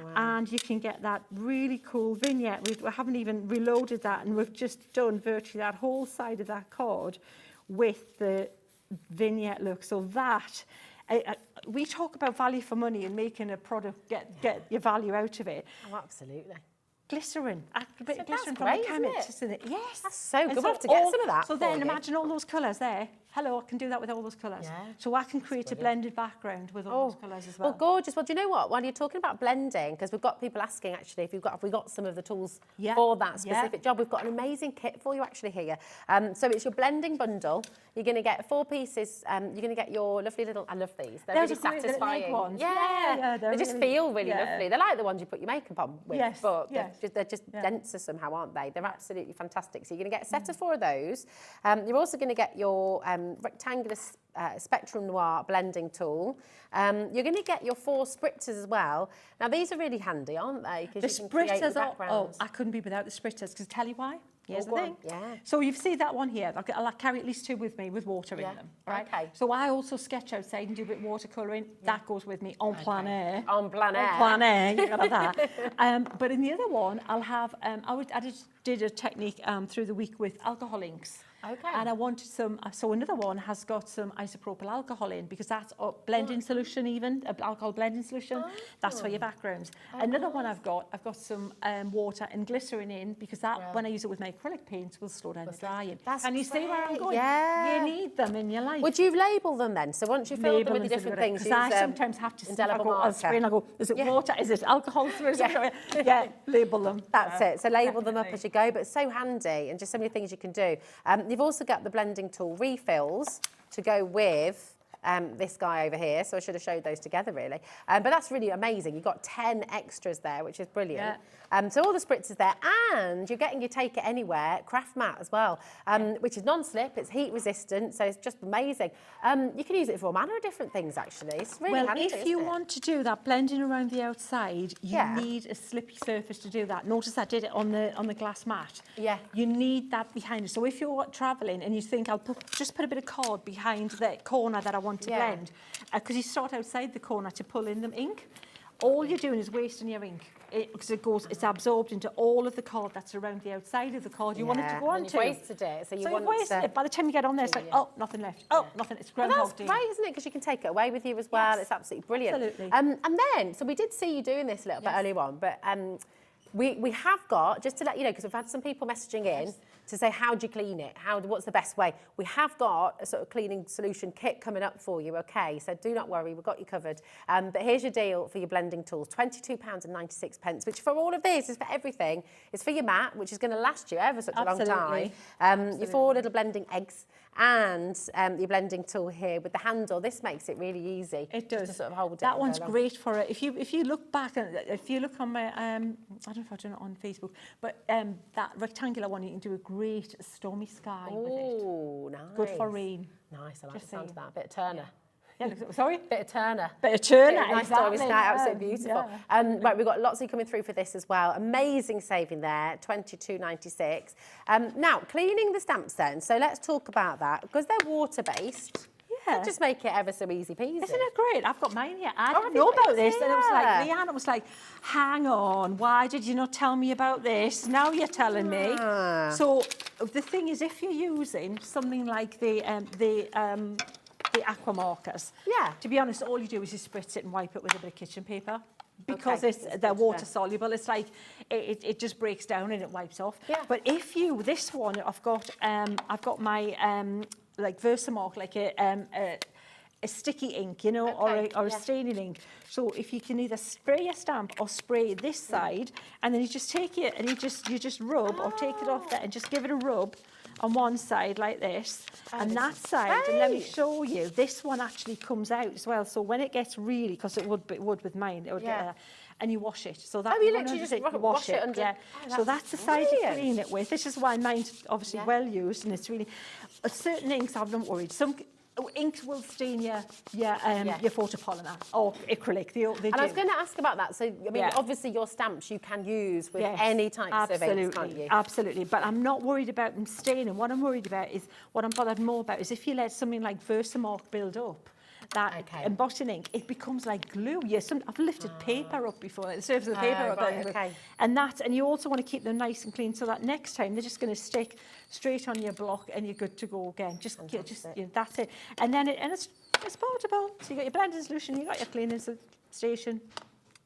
Wow. And you can get that really cool vignette. We haven't even reloaded that, and we've just done virtually that whole side of that card with the vignette look. So that, we talk about value for money and making a product get your value out of it. Oh, absolutely. Glycerin, a bit of glycerin from the chemist, isn't it? Yes. That's so good. We'll have to get some of that. So then imagine all those colours there. Hello, I can do that with all those colours. Yeah. So I can create a blended background with all those colours as well. Well, gorgeous. Well, do you know what? While you're talking about blending, because we've got people asking actually if we got some of the tools for that specific job. We've got an amazing kit for you actually here. So it's your blending bundle. You're going to get 4 pieces. You're going to get your lovely little. I love these. They're really satisfying. Ones. Yeah. They just feel really lovely. They're like the ones you put your makeup on with, but they're just denser somehow, aren't they? They're absolutely fantastic. So you're going to get a set of 4 of those. You're also going to get your rectangular Spectrum Noir blending tool. You're going to get your 4 spritzers as well. Now these are really handy, aren't they? The spritzers are. I couldn't be without the spritzers. Because tell you why. Here's the thing. Yeah. So you see that one here. I'll carry at least 2 with me with water in them. Right. Okay. So I also sketch outside and do a bit of watercolouring. That goes with me on plein air. On plein air. On plein air. You got that. But in the other one, I'll have. I did a technique through the week with alcohol inks. Okay. And I wanted some, so another one has got some isopropyl alcohol in, because that's a blending solution even, alcohol blending solution. That's for your backgrounds. Another one I've got some water and glycerin in, because that, when I use it with my my acrylic paints will slow down the drying. That's and you see where I'm great, going? yeah. You need them in your life. Would you label them then? So once you fill them with the different things, because I sometimes have to indelible I'll marker. spray and I go, is it water? Is it alcohol? Yeah, label them. That's it. So label them up as you go, but it's so handy and just so many things you can do. You've also got the blending tool refills to go with this guy over here, so I should have showed those together really. But that's really amazing. You've got 10 extras there, which is brilliant. So all the spritzers there, and you're getting your take it anywhere craft mat as well, which is non-slip, it's heat resistant, so it's just amazing. You can use it for all manner of different things actually. It's really handy, if you want to do that blending around the outside, you need a slippy surface to do that. Notice I did it on the glass mat. Yeah. You need that behind it. So if you're travelling and you think I'll just put a bit of card behind the corner that I want to blend, because you start outside the corner to pull in the ink, all you're doing is wasting your ink because it's absorbed into all of the card that's around the outside of the card you want it to go on to. You've wasted it, so you've wasted it. By the time you get on there, it's like, oh, nothing left. Oh, nothing. It's Groundhog Day. That's great, isn't it? Because you can take it away with you as well. It's absolutely brilliant. Absolutely. And then, so we did see you doing this a little bit earlier on, but we have got, just to let you know, because we've had some people messaging in to say, how do you clean it? What's the best way? We have got a sort of cleaning solution kit coming up for you, okay? So do not worry, we've got you covered. But here's your deal for your blending tools, £22.96, which for all of this is for everything. It's for your mat, which is going to last you ever such a long time. Your 4 little blending eggs and your blending tool here with the handle. This makes it really easy. It does. To sort of hold it. That one's great for it. If you look back, if you look on my, I don't know if I've done it on Facebook, but that rectangular one, you can do a great stormy sky with it. Oh, nice. Good for rain. Nice, I like the sound of that. A bit of Turner. Yeah, sorry? Bit of Turner. Bit of Turner, nice exactly. Stormy Sky, absolutely beautiful. Right, we've got lots of you coming through for this as well. Amazing saving there, $22.96. Now, cleaning the stamps then. So let's talk about that, because they're water-based. Yeah. Just make it ever so easy peasy. Isn't it great? I've got mine here. I didn't know about this. And it was like, Leanne was like, hang on, why did you not tell me about this? Now you're telling me. So the thing is, if you're using something like the aqua markers, to be honest, all you do is you spritz it and wipe it with a bit of kitchen paper. Because they're water soluble, it's like it just breaks down and it wipes off. But if this one, I've got my like Versamark, like a sticky ink, you know, or a staining ink. So if you can either spray your stamp or spray this side, and then you just take it and you just rub or take it off there and just give it a rub on one side like this, and that side, and let me show you, this one actually comes out as well. So when it gets really, because it would with mine, it would get there, and you wash it. So that you literally just wash it under. So that's the side you clean it with. This is why mine's obviously well used, and it's really certain inks I'm not worried. Some inks will stain your photopolymer or acrylic. They and I was going to ask about that. So I mean, obviously your stamps you can use with any types of inks, can't you? Absolutely. But I'm not worried about them staining. What I'm worried about is, what I'm bothered more about is if you let something like Versamark build up, that embossing ink, it becomes like glue. I've lifted paper up before, like the surface of the paper and you also want to keep them nice and clean so that next time they're just going to stick straight on your block and you're good to go again. Just that's it. And then it's portable. So you got your blending solution, you got your cleaning station.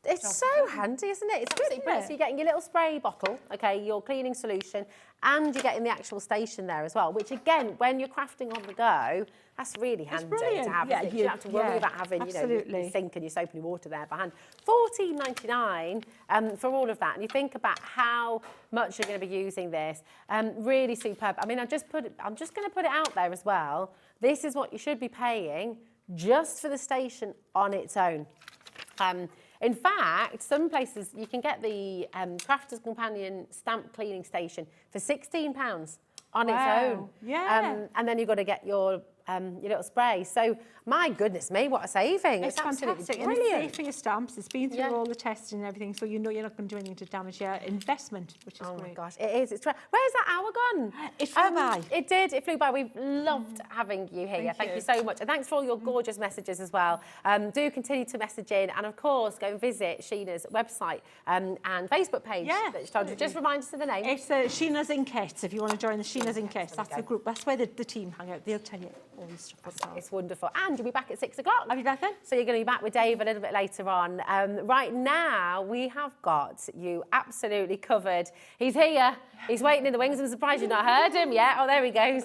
It's so handy, isn't it? It's absolutely brilliant. So you're getting your little spray bottle, your cleaning solution, and you're getting the actual station there as well, which again, when you're crafting on the go, that's really handy to have. You don't have to worry about having, your sink and your soap and your water there by hand. $14.99 for all of that. And you think about how much you're going to be using this. Really superb. I mean, I'm just going to put it out there as well. This is what you should be paying just for the station on its own. In fact, some places you can get the Crafter's Companion stamp cleaning station for £16 on its own. And then you've got to get your little spray. So, my goodness me, what a saving. It's fantastic. Brilliant. And it's safe for your stamps. It's been through all the testing and everything, so you know you're not going to do anything to damage your investment, which is great. Oh my gosh, it is. Where's that hour gone? It flew by. It did. It flew by. We've loved having you here. Thank you so much. And thanks for all your gorgeous messages as well. Do continue to message in. And of course, go and visit Sheena's website and Facebook page. Just remind us of the name. It's Sheena's Inkettes, if you want to join the Sheena's Inkettes. That's the group. That's where the team hang out. They'll tell you. all the stuff that's It's wonderful. And you'll be back at 6 o'clock. I'll be back then. So you're going to be back with Dave a little bit later on. Right now, we have got you absolutely covered. He's here. He's waiting in the wings. I'm surprised you've not heard him yet. Oh, there he goes.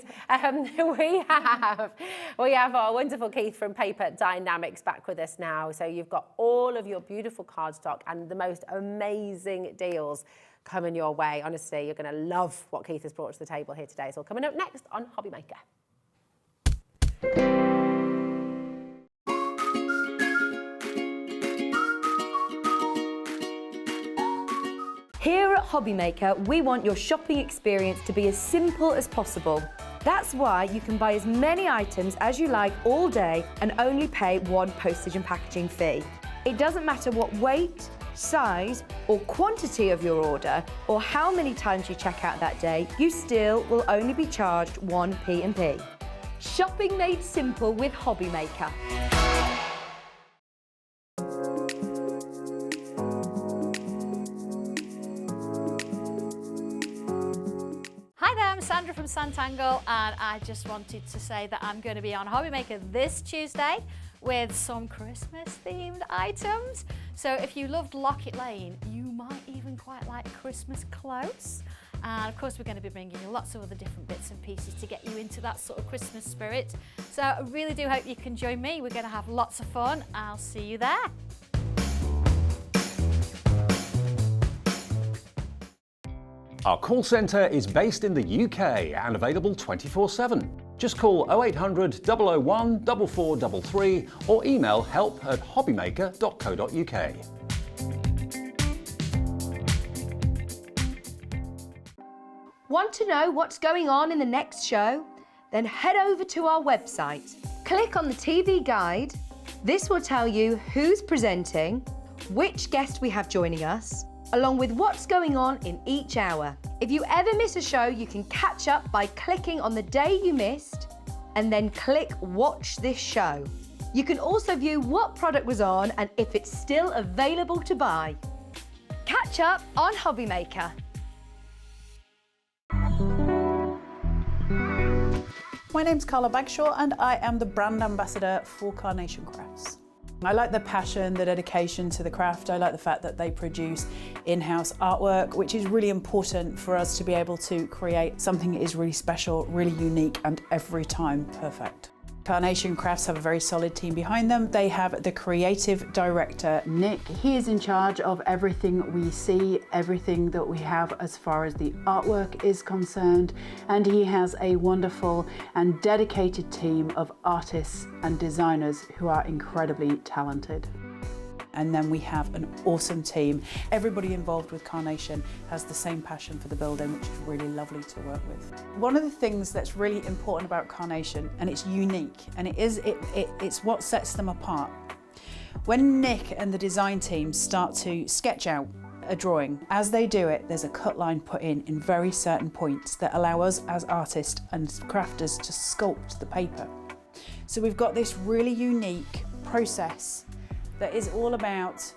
We have our wonderful Keith from Paper Dienamics back with us now. So you've got all of your beautiful cardstock and the most amazing deals coming your way. Honestly, you're going to love what Keith has brought to the table here today. It's all coming up next on Hobby Maker. Here at Hobby Maker, we want your shopping experience to be as simple as possible. That's why you can buy as many items as you like all day and only pay one postage and packaging fee. It doesn't matter what weight, size or quantity of your order or how many times you check out that day, you still will only be charged one P&P. Shopping made simple with Hobby Maker. Hi there, I'm Sandra from Santangle, and I just wanted to say that I'm going to be on Hobby Maker this Tuesday with some Christmas themed items. So if you loved Locket Lane, you might even quite like Christmas clothes. And of course, we're going to be bringing you lots of other different bits and pieces to get you into that sort of Christmas spirit. So I really do hope you can join me. We're going to have lots of fun. I'll see you there. Our call centre is based in the UK and available 24/7. Just call 0800 001 4433 or email help@hobbymaker.co.uk. Want to know what's going on in the next show? Then head over to our website. Click on the TV guide. This will tell you who's presenting, which guest we have joining us, along with what's going on in each hour. If you ever miss a show, you can catch up by clicking on the day you missed and then click Watch This Show. You can also view what product was on and if it's still available to buy. Catch up on Hobby Maker. My name's Carla Bagshaw and I am the brand ambassador for Carnation Crafts. I like the passion, the dedication to the craft. I like the fact that they produce in-house artwork, which is really important for us to be able to create something that is really special, really unique and every time perfect. Carnation Crafts have a very solid team behind them. They have the creative director, Nick. He is in charge of everything we see, everything that we have as far as the artwork is concerned. And he has a wonderful and dedicated team of artists and designers who are incredibly talented. And then we have an awesome team. Everybody involved with Carnation has the same passion for the building, which is really lovely to work with. One of the things that's really important about Carnation, and it's unique, and it's what sets them apart. When Nick and the design team start to sketch out a drawing, as they do it, there's a cut line put in very certain points that allow us as artists and crafters to sculpt the paper. So we've got this really unique process that is all about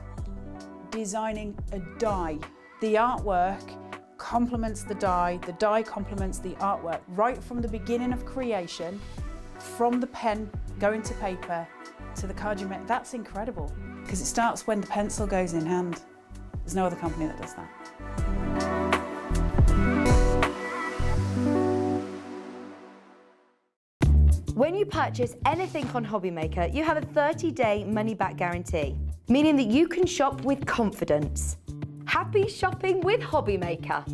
designing a die. The artwork complements the die complements the artwork, right from the beginning of creation, from the pen going to paper to the card you make. That's incredible, because it starts when the pencil goes in hand. There's no other company that does that. When you purchase anything on Hobby Maker, you have a 30-day money-back guarantee, meaning that you can shop with confidence. Happy shopping with Hobby Maker.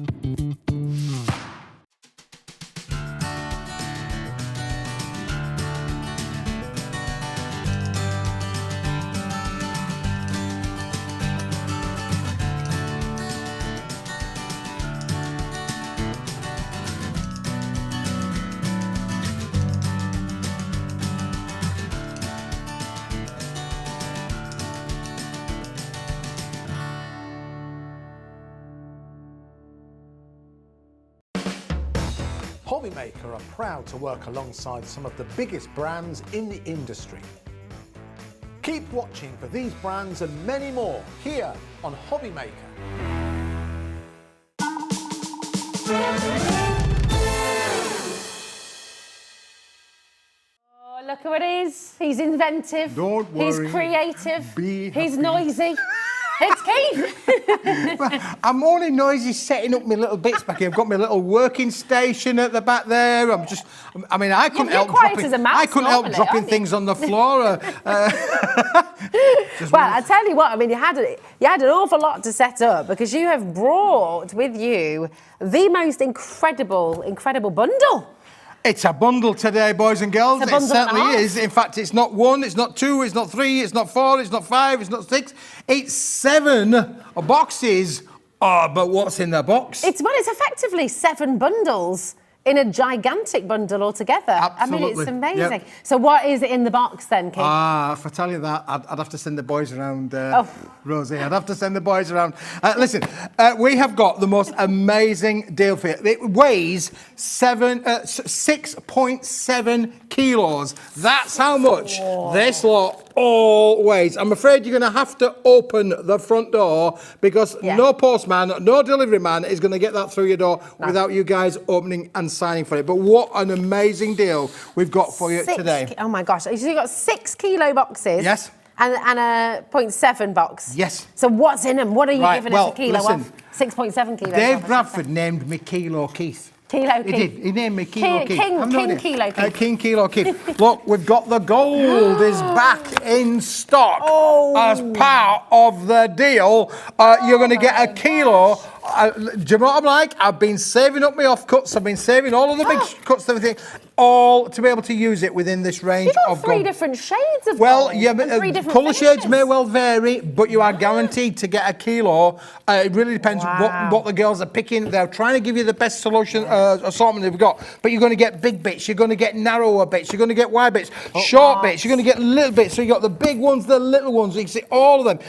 Hobby Maker are proud to work alongside some of the biggest brands in the industry. Keep watching for these brands and many more here on Hobby Maker. look who it is. He's inventive. Don't worry. He's creative. Be He's happy. noisy. It's Keith. I'm only noisy setting up my little bits back here. I've got my little working station at the back there. I couldn't You're help quiet dropping, as a mouse I couldn't help normally, dropping aren't you? things on the floor. Well, I tell you what, I mean, you had an awful lot to set up because you have brought with you the most incredible bundle. It's a bundle today, boys and girls. It's a It bundle and a certainly half. is. In fact, it's not 1, it's not 2, it's not 3, it's not 4, it's not 5, it's not 6. It's 7 boxes. Oh, but what's in the box? It's effectively 7 bundles in a gigantic bundle altogether. Absolutely. I mean, it's amazing. Yep. So what is it in the box then, Keith? If I tell you that, I'd have to send the boys around, Rosie. I'd have to send the boys around. Listen, we have got the most amazing deal for you. It weighs 6.7 kilos. That's how much this lot all weighs. I'm afraid you're going to have to open the front door because no postman, no delivery man is going to get that through your door without you guys opening and signing for it. But what an amazing deal we've got for you today. Oh my gosh. So you've got 6 kilo boxes. Yes. And a 0.7 box. Yes. So what's in them? What are you giving us a kilo listen, of? 6.7 kilos. Dave Bradford named me Kilo Keith. Kilo He Keith. did. He named me Kilo Keith. King I've no idea. Kilo Keith. King Kilo Keith. Look, we've got the gold is back in stock as part of the deal. You're going to get a kilo. Do you know what I'm like? I've been saving up my offcuts. I've been saving all of the big cuts and everything, all to be able to use it within this range You've got of 3 gold. different shades of Well, gold. yeah, and 3 different colour shades may finishes. well vary, but you are guaranteed to get a kilo. It really depends what the girls are picking. They're trying to give you the best solution assortment they've got. But you're going to get big bits, you're going to get narrower bits, you're going to get wide bits, short bits, you're going to get little bits. So you've got the big ones, the little ones. You can see all of them.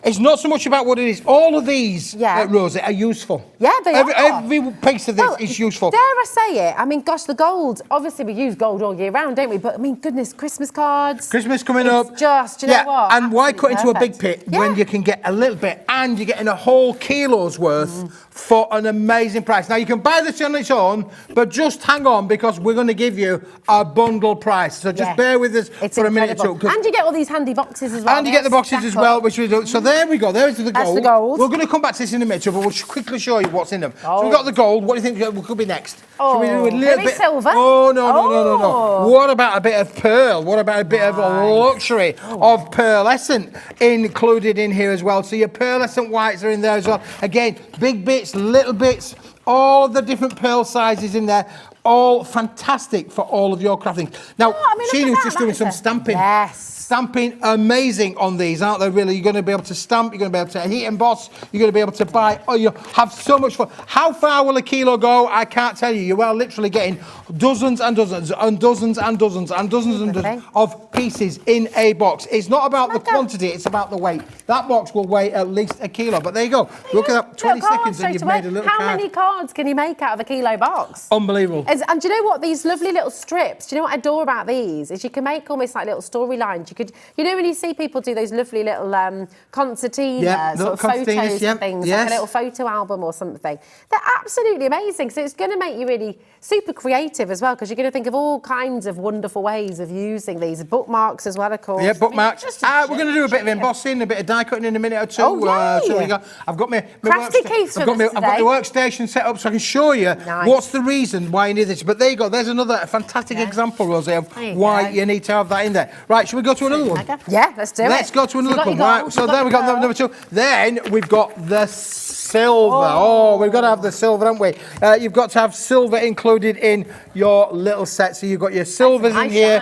It's not so much about what it is. All of these, Rosie, are useful. Yeah, they are. Every piece of this is useful. Dare I say it? I mean, gosh, the gold. Obviously, we use gold all year round, don't we? But I mean, goodness, Christmas cards. Christmas coming it's up. Just, do you know what? And why cut into a big Perfect. pit when you can get a little bit and you're getting a whole kilo's worth for an amazing price. Now, you can buy this on its own, but just hang on because we're going to give you a bundle price. So just bear with us for a minute or two. And you get all these handy boxes as well. And you get the boxes as well, which we do. So there we go. There's the gold. That's the gold. We're going to come back to this in a minute, but we'll quickly show you what's in them. So we've got the gold. What do you think could be next? Should we do a little maybe bit? silver? Oh, no. What about a bit of pearl? What about a bit of luxury of pearlescent included in here as well? So your pearlescent whites are in there as well. Again, big bits, little bits, all of the different pearl sizes in there. All fantastic for all of your crafting. Now, Sheena's just doing some stamping. Yes. Stamping amazing on these, aren't they, really? You're going to be able to stamp, you're going to be able to heat emboss, you're going to be able to buy, you have so much fun. How far will a kilo go? I can't tell you. You are literally getting dozens and dozens and dozens and dozens and dozens and dozens of pieces in a box. It's not about the quantity, it's about the weight. That box will weigh at least a kilo, but there you go. Look at that, 20 seconds and you've made a little How card. many cards can you make out of a kilo box? Unbelievable. And do you know what? These lovely little strips, do you know what I adore about these? Is you can make almost like little storylines. You know when you see people do those lovely little concertina sort of photos and things, like a little photo album or something. They're absolutely amazing. So it's going to make you really super creative as well because you're going to think of all kinds of wonderful ways of using these. Bookmarks as well, of course. Yeah, bookmarks. We're going to do a bit of embossing, a bit of die cutting in a minute or two. So we got, I've got my I've got the workstation set up so I can show you what's the reason why you need this. But there you go. There's another fantastic example, Rosie, of why you need to have that in there. Right, should we go to another one? Yeah, let's do it. Let's go to another one. Right, so there we got number 2. Then we've got the silver. Oh, we've got to have the silver, haven't we? You've got to have silver included in your little set. So you've got your silvers in here.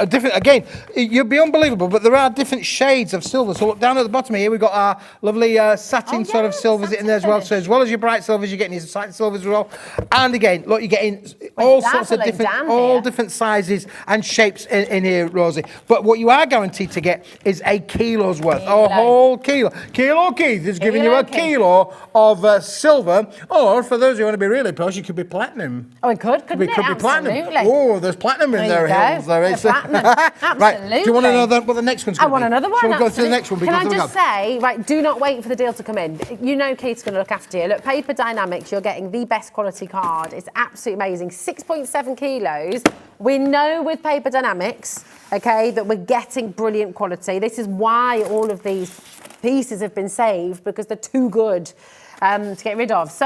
Different, again, you'd be unbelievable, but there are different shades of silver. So look down at the bottom here, we've got our lovely satin sort of silvers in there as well. So as well as your bright silvers, you're getting these satin silvers as well. And again, look, you're getting all sorts of different sizes and shapes in here, Rosie. But what you are guaranteed to get is a kilo's worth. A whole kilo. Kilo Keith is giving you a kilo of silver. Or for those who want to be really posh, you could be platinum. Oh, it could, couldn't it? Could be platinum. Oh, there's platinum in there. Platinum. Right. Do you want to know what the next one's going to be? I want another one. Shall we go to the next one? Can I just say, right, do not wait for the deal to come in. You know Keith's going to look after you. Look, Paper Dienamics, you're getting the best quality card. It's absolutely amazing. 6.7 kilos. We know with Paper Dienamics, okay, that we're getting brilliant quality. This is why all of these pieces have been saved, because they're too good to get rid of. So,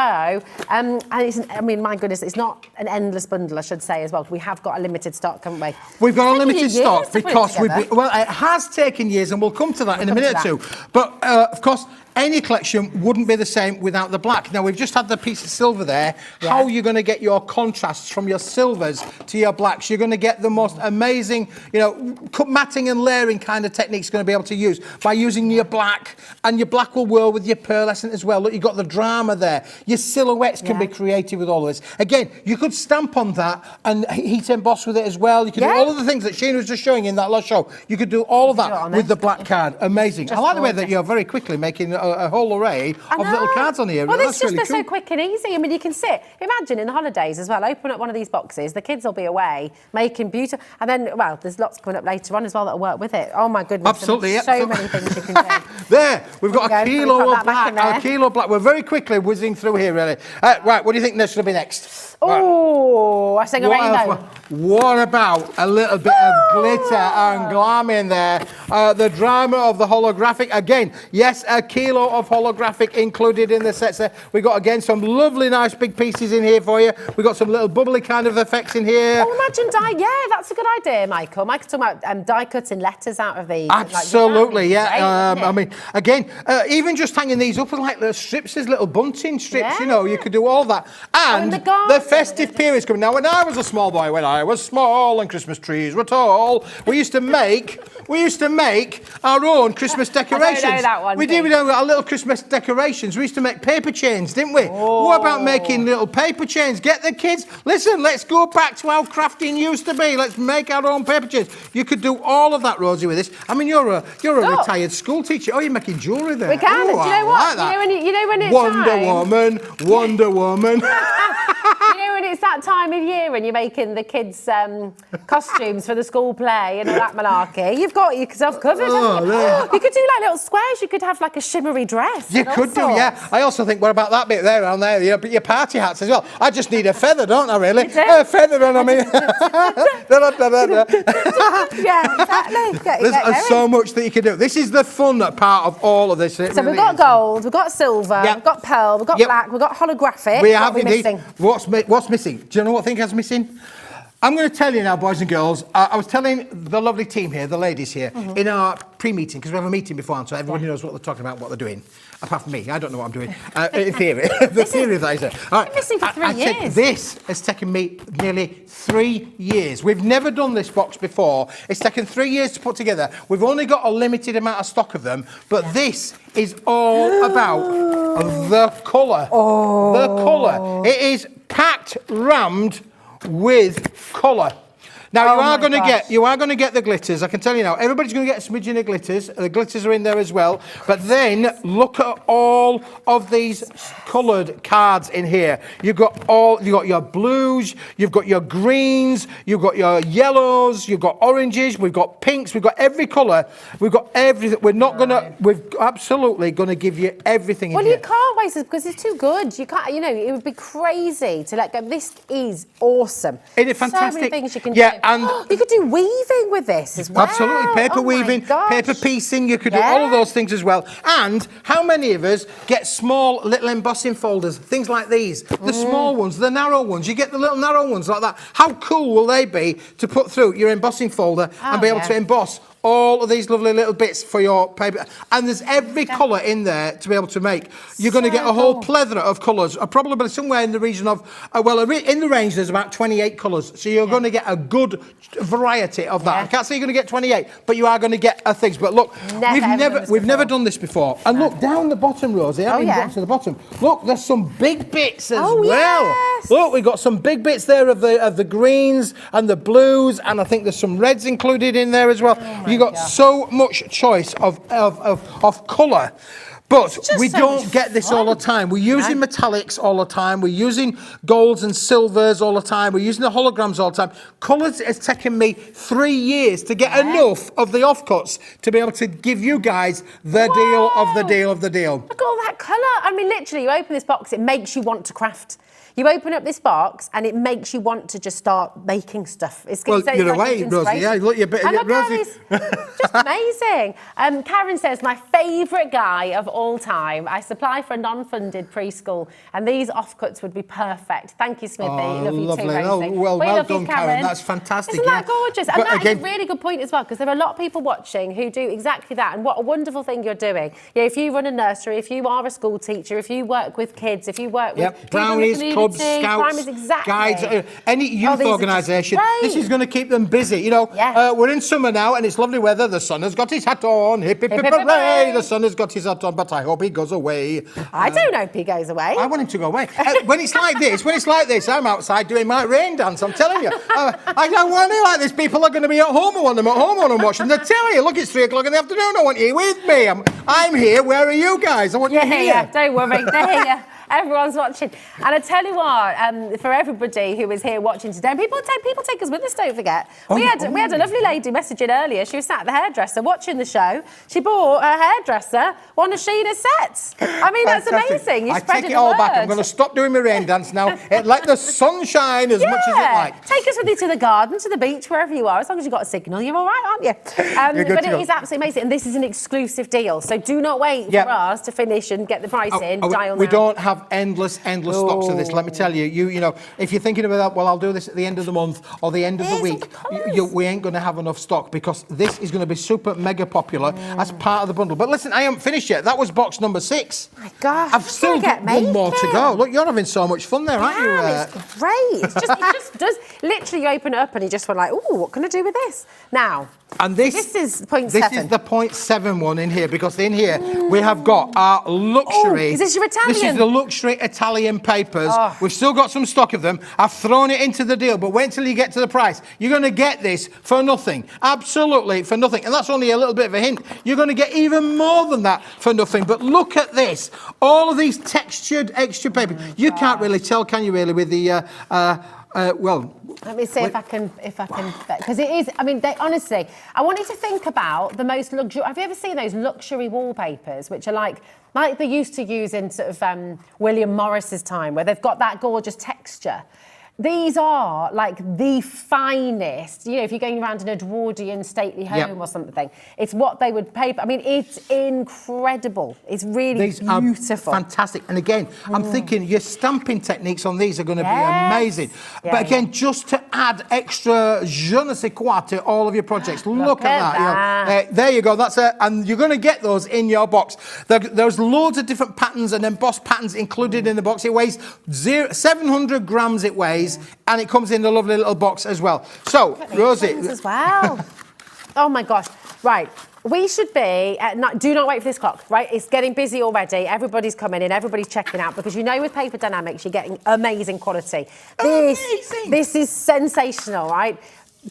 and it's, I mean, my goodness, it's not an endless bundle, I should say as well. We have got a limited stock, haven't we? We've got a limited stock to put it because together. well, it has taken years, and we'll come to that in a minute or two. But of course, any collection wouldn't be the same without the black. Now, we've just had the piece of silver there. Yeah. How are you going to get your contrasts from your silvers to your blacks? You're going to get the most amazing, you know, matting and layering kind of techniques you're going to be able to use by using your black, and your black will whirl with your pearlescent as well. Look, you've got the drama there. Your silhouettes can be creative with all of this. Again, you could stamp on that and heat emboss with it as well. You could do all of the things that Sheena was just showing in that last show. You could do all of that with the black card. Amazing. I like the way that you're very quickly making a whole array of little cards on here. Well, That's it's just really they're so cool. quick and easy. I mean, you can sit. Imagine in the holidays as well, open up one of these boxes, the kids will be away making beautiful, and then, well, there's lots coming up later on as well that'll work with it. Oh my goodness. Absolutely, So many things you can do. There, we've got a We've kilo got of that back in black. there. A kilo of black. We're very quickly whizzing through here, really. Right, what do you think should be next? Oh, I think a rainbow. What about a little bit of glitter and glam in there? The drama of the holographic. Again, yes, a kilo of holographic included in the sets there. We got, again, some lovely, nice big pieces in here for you. We got some little bubbly kind of effects in here. Oh, imagine die. Yeah, that's a good idea, Michael. Michael's talking about die cutting letters out of these. Absolutely, yeah. Great, I mean, again, even just hanging these up with like little strips, as little bunting strips, you know, you could do all that. And the festive period's coming. Now, when I was a small boy, when I was small and Christmas trees were tall, we used to make our own Christmas decorations. I don't know that one. We did our little Christmas decorations. We used to make paper chains, didn't we? What about making little paper chains? Get the kids. Listen, let's go back to how crafting used to be. Let's make our own paper chains. You could do all of that, Rosie, with this. I mean, you're a retired school teacher. Oh, you're making jewellery there. We can. Oh, Do you know what? Like you know when it's Wonder Woman. You know when it's that time of year when you're making the kids' costumes for the school play and all that malarkey? You've got yourself covered, haven't you? You could do like little squares. You could have like a shimmery dress. You could do, yeah. I also think, what about that bit there around there? Your party hats as well. I just need a feather, don't I, really? A feather on me. Yeah, exactly. There's so much that you can do. This is the fun part of all of this. So we've got gold, we've got silver, we've got pearl, we've got black, we've got holographic. We have indeed. missing? What's missing? Do you know what I think is missing? I'm going to tell you now, boys and girls. I was telling the lovely team here, the ladies here, in our pre-meeting, because we have a meeting beforehand, so everybody knows what they're talking about, what they're doing. Apart from me, I don't know what I'm doing. In theory, the theory of that is it. All right. Missing for 3 years. This has taken me nearly 3 years. We've never done this box before. It's taken 3 years to put together. We've only got a limited amount of stock of them, but this is all about the colour. The colour. It is packed, rammed with colour. Now you are going to get the glitters. I can tell you now. Everybody's going to get a smidgen of glitters. The glitters are in there as well. But then look at all of these coloured cards in here. You've got your blues. You've got your greens. You've got your yellows. You've got oranges. We've got pinks. We've got every colour. We've got everything. We're absolutely going to give you everything. Well, in here. you can't waste it because it's too good. You can't. You know, it would be crazy to let go. This is awesome. Isn't it fantastic? So many things you can do. And you could do weaving with this as well. Absolutely, paper weaving, paper piecing, you could do all of those things as well. And how many of us get small little embossing folders, things like these, the small ones, the narrow ones, you get the little narrow ones like that. How cool will they be to put through your embossing folder and be able to emboss all of these lovely little bits for your paper? And there's every colour in there to be able to make. You're going to get a whole plethora of colours, probably somewhere in the region of, in the range there's about 28 colours. So you're going to get a good variety of that. I can't say you're going to get 28, but you are going to get things. But look, we've never done this before. And look, down the bottom, Rosie, down to the bottom. Look, there's some big bits as well. Yes. Look, we've got some big bits there of the greens and the blues, and I think there's some reds included in there as well. You got so much choice of colour. But we don't get this all the time. We're using metallics all the time. We're using golds and silvers all the time. We're using the holograms all the time. Colours has taken me 3 years to get enough of the offcuts to be able to give you guys the deal of the deal of the deal. Look at all that colour. I mean, literally, you open this box, it makes you want to craft. You open up this box and it makes you want to just start making stuff. Well, you're away, Rosie. Yeah, look, you're bit. Rosie. Just amazing. Karen says, my favourite guy of all time. I supply for a non-funded preschool, and these offcuts would be perfect. Thank you, Smithy. Love you lovely. too, Rosie. Oh, well love done, you, Karen. That's fantastic. Isn't that gorgeous? And But that again, is a really good point as well, because there are a lot of people watching who do exactly that. And what a wonderful thing you're doing. Yeah, if you run a nursery, if you are a school teacher, if you work with kids, if you work with people brownies, in the clubs, community, scouts, primaries, exactly. guides, any youth these are organisation, just this is great. going to keep them busy. You know, we're in summer now and it's lovely weather. The sun has got his hat on. Hip, hip, hip, hooray. The sun has got his hat on, but I hope he goes away. I don't hope he goes away. I want him to go away. When it's like this, I'm outside doing my rain dance, I'm telling you. I don't want it like this. People are going to be at home. I want them at home. I want them watching the telly. Look, it's 3 o'clock in the afternoon. I want you with me. I'm here. Where are you guys? I want you here. Yeah, don't worry. They're here. Everyone's watching. And I tell you what, for everybody who is here watching today, and people take us with us, don't forget. We had a lovely lady messaging earlier. She was sat at the hairdresser watching the show. She bought her hairdresser one of Sheena's sets. I mean, that's amazing. You're I spreading take it all the back. I'm word. going to stop doing my rain dance now. Let the sun shine as much as it likes. Take us with you to the garden, to the beach, wherever you are. As long as you've got a signal, you're all right, aren't you? You're good But to it go. is absolutely amazing. And this is an exclusive deal. So do not wait for us to finish and get the price in. Dial We now. don't have endless stocks of this. Let me tell you. You know, if you're thinking about, well, I'll do this at the end of the month or the end of the week, we ain't going to have enough stock, because this is going to be super mega popular as part of the bundle. But listen, I haven't finished yet. That was box number 6. My gosh, I've still got one more to go. Look, you're having so much fun there, aren't you? It's great. It just does. Literally, you open it up and you just went like, "Ooh, what can I do with this?" Now, and this is 0.7. This is the 0.7 one in here, because in here we have got our luxury. Is this your Italian? This is the luxury Italian papers. We've still got some stock of them. I've thrown it into the deal, but wait until you get to the price. You're going to get this for nothing. Absolutely for nothing. And that's only a little bit of a hint. You're going to get even more than that for nothing. But look at this. All of these textured extra paper. You can't really tell, can you, really, with the... well, let me see if I can, because it is. I mean, honestly, I want you to think about the most luxury. Have you ever seen those luxury wallpapers, which are like they used to use in sort of William Morris's time, where they've got that gorgeous texture? These are like the finest, you know, if you're going around an Edwardian stately home or something, it's what they would pay. I mean, it's incredible. It's really beautiful. Are fantastic. And again, I'm thinking your stamping techniques on these are going to be amazing. But again, just to add extra je ne sais quoi to all of your projects. Look at that. You know, there you go. That's it. And you're going to get those in your box. There's loads of different patterns and embossed patterns included in the box. It weighs 700 grams it weighs. And it comes in a lovely little box as well. So, Rosie. As well. Oh my gosh. Right. We should be do not wait for this clock, right? It's getting busy already. Everybody's coming in, everybody's checking out, because you know with Paper Dienamics you're getting amazing quality. This is sensational, right?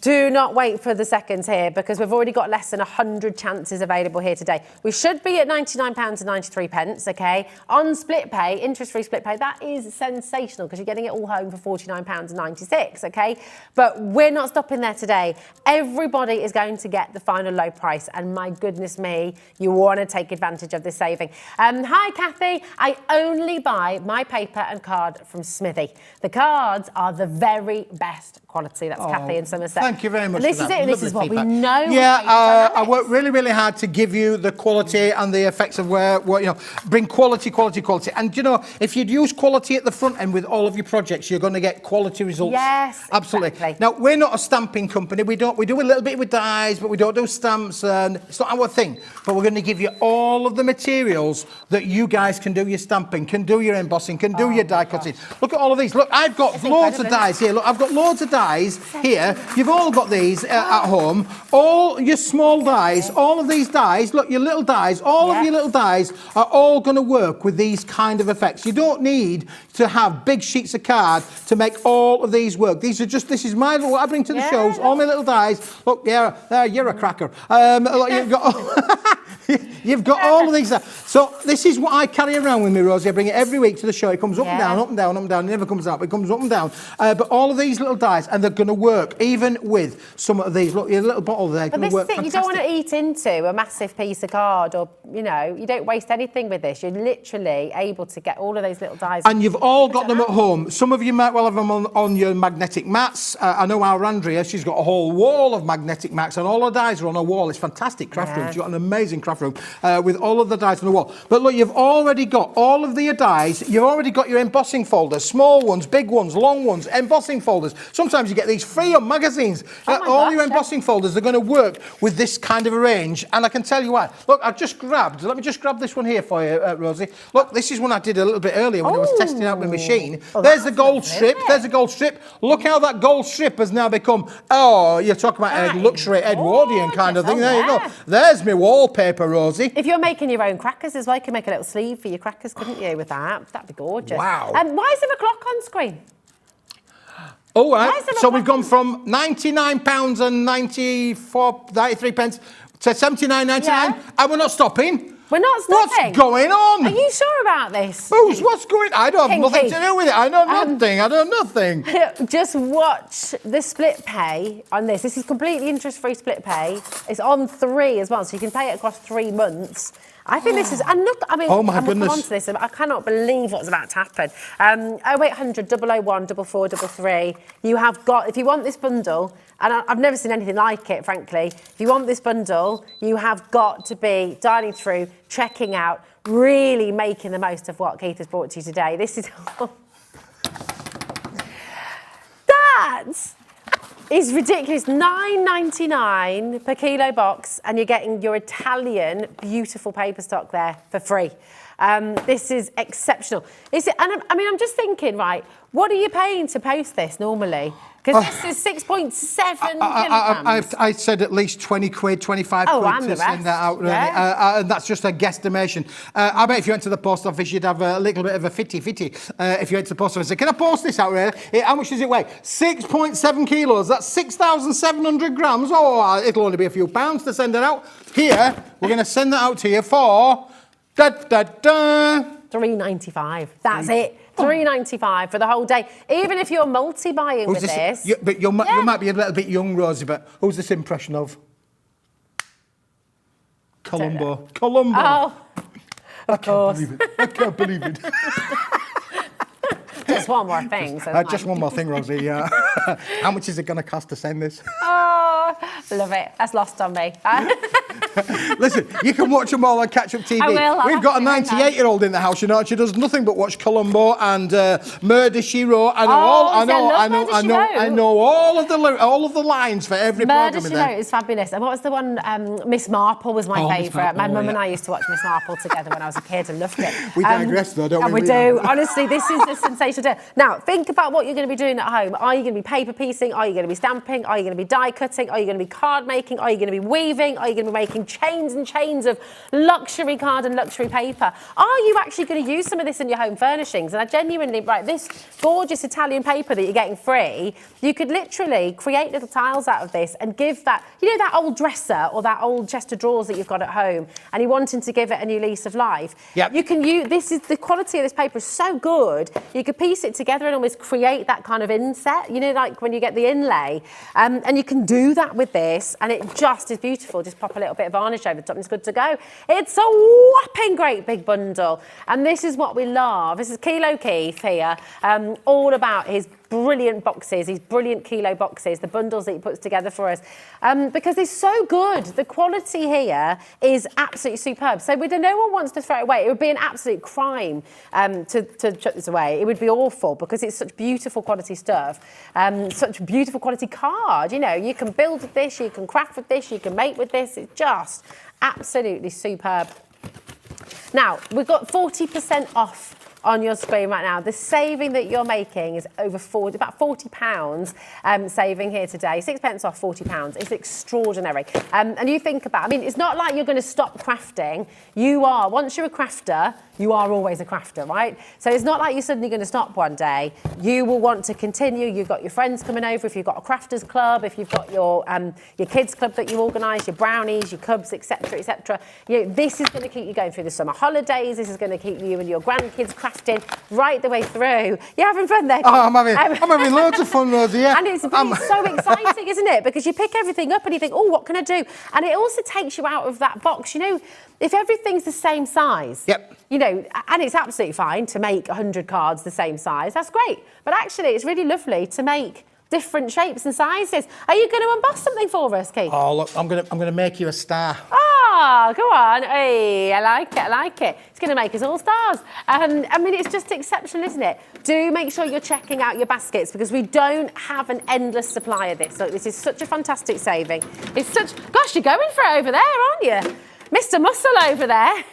Do not wait for the seconds here, because we've already got less than 100 chances available here today. We should be at £99.93, okay? On split pay, interest-free split pay, that is sensational, because you're getting it all home for £49.96, okay? But we're not stopping there today. Everybody is going to get the final low price, and my goodness me, you want to take advantage of this saving. Hi, Kathy. I only buy my paper and card from Smithy. The cards are the very best quality. That's Kathy in Somerset. Thank you very much. And this for is that. it. This is what we know. Yeah, I work really, really hard to give you the quality and the effects of bring quality. And you know, if you'd use quality at the front end with all of your projects, you're going to get quality results. Yes, absolutely. Exactly. Now, we're not a stamping company. We do a little bit with dies, but we don't do stamps. And it's not our thing. But we're going to give you all of the materials that you guys can do your stamping, can do your embossing, can do your die cutting. Look at all of these. Look, I've got loads of dies here. Look, I've got loads of dies here. You've all got these at home. All your small dies, all of these dies, look, your little dies, all of your little dies are all going to work with these kind of effects. You don't need to have big sheets of card to make all of these work. This is what I bring to the shows, all my little dies. Look, there, you're a cracker. Look, you've got all of these. So this is what I carry around with me, Rosie. I bring it every week to the show. It comes up and down, up and down, up and down. It never comes up. It comes up and down. But all of these little dies, and they're going to work even with some of these. Look, your little bottle there. But this thing, you don't want to eat into a massive piece of card, or, you know, you don't waste anything with this. You're literally able to get all of those little dies. And you've all got them at home. Some of you might well have them on your magnetic mats. I know our Andrea, she's got a whole wall of magnetic mats, and all her dies are on a wall. It's fantastic craft room. She's got an amazing craft room with all of the dies on the wall. But look, you've already got all of the dies. You've already got your embossing folders, small ones, big ones, long ones, embossing folders. Sometimes you get these free on magazines. All your embossing folders are going to work with this kind of a range. And I can tell you what, look, I've just grabbed, let me just grab this one here for you, Rosie. Look, this is one I did a little bit earlier when I was testing out my machine. There's the gold strip. There's the gold strip. Look how that gold strip has now become, you're talking about a luxury Edwardian kind of thing. There you go. There's my wallpaper, Rosie. If you're making your own crackers as well, you can make a little sleeve for your crackers, couldn't you, with that? That'd be gorgeous. Wow. Why is there a clock on screen? All right, so we've gone from £99 and 93 pence to £79.99, and we're not stopping. We're not stopping. What's going on? Are you sure about this? What's going on? I don't have nothing to do with it. I know nothing. I know nothing. Just watch the split pay on this. This is completely interest-free split pay. It's on 3 as well, so you can pay it across 3 months. I think this is, and look, I mean, oh my goodness. Come on to this. I cannot believe what's about to happen. 0800 001 4433. You have got, if you want this bundle, and I've never seen anything like it, frankly. If you want this bundle, you have got to be dialing through, checking out, really making the most of what Keith has brought to you today. This is... That is ridiculous. $9.99 per kilo box, and you're getting your Italian beautiful paper stock there for free. This is exceptional. Is it? And I'm just thinking, right, what are you paying to post this normally? Because this is 6.7 kilograms. I said at least 20 quid, 25 quid to send that out. Yeah. And that's just a guesstimation. I bet if you went to the post office, you'd have a little bit of a fitty. If you went to the post office and said, can I post this out there? How much does it weigh? 6.7 kilos. That's 6,700 grams. Oh, it'll only be a few pounds to send it out. Here, we're going to send that out to you for... $3.95. That's it. $3.95 for the whole day. Even if you're multi-buying with this. But you might be a little bit young, Rosie, but who's this impression of? Columbo. Oh, of course. I can't believe it. Just one more thing. Just one more thing, Rosie. How much is it going to cost to send this? Oh, love it. That's lost on me. Listen, you can watch them all on Catch Up TV. I will. We've got a 98-year-old in the house, you know, and she does nothing but watch Columbo and Murder, She Wrote. I know all of the lines for every Murder, programme. She Wrote is fabulous. And what was the one? Miss Marple was my favourite. My mum and I used to watch Miss Marple together when I was a kid and loved it. We digress though, don't we? And we do. Honestly, this is the sensational day. Now, think about what you're going to be doing at home. Are you going to be paper piecing? Are you going to be stamping? Are you going to be die cutting? Are you going to be card making? Are you going to be weaving? Are you going to be making chains and chains of luxury card and luxury paper? Are you actually going to use some of this in your home furnishings? And I genuinely, this gorgeous Italian paper that you're getting free, you could literally create little tiles out of this and give that, you know, that old dresser or that old chest of drawers that you've got at home and you're wanting to give it a new lease of life. Yep. You can use, the quality of this paper is so good, you could piece it together and almost create that kind of inset, you know, like when you get the inlay. And you can do that with this and it just is beautiful. Just pop a little bit of varnish over the top and it's good to go. It's a whopping great big bundle. And this is what we love. This is Kilo Keith here, all about his brilliant boxes, these brilliant kilo boxes, the bundles that he puts together for us, because they're so good. The quality here is absolutely superb. So no one wants to throw it away. It would be an absolute crime to chuck this away. It would be awful because it's such beautiful quality stuff, such beautiful quality card. You know, you can build with this, you can craft with this, you can make with this. It's just absolutely superb. Now, we've got 40% off on your screen right now. The saving that you're making is about £40 saving here today. 6 pence off £40. It's extraordinary. And you think about, I mean, it's not like you're going to stop crafting. You are, once you're a crafter, you are always a crafter, right? So it's not like you're suddenly going to stop one day. You will want to continue. You've got your friends coming over, if you've got a crafters club, if you've got your kids club that you organise, your brownies, your cubs, etc., etc. You know, this is going to keep you going through the summer holidays. This is going to keep you and your grandkids crafting right the way through. You're having fun there. Oh, I'm having loads of fun, Rosie, yeah. And it's so exciting, isn't it? Because you pick everything up and you think, oh, what can I do? And it also takes you out of that box. You know, if everything's the same size, you know, and it's absolutely fine to make 100 cards the same size, that's great. But actually, it's really lovely to make different shapes and sizes. Are you going to emboss something for us, Keith? Oh, look, I'm gonna make you a star. Ah, go on. Hey, I like it. It's going to make us all stars. I mean, it's just exceptional, isn't it? Do make sure you're checking out your baskets because we don't have an endless supply of this. So this is such a fantastic saving. It's such... Gosh, you're going for it over there, aren't you? Mr. Muscle over there.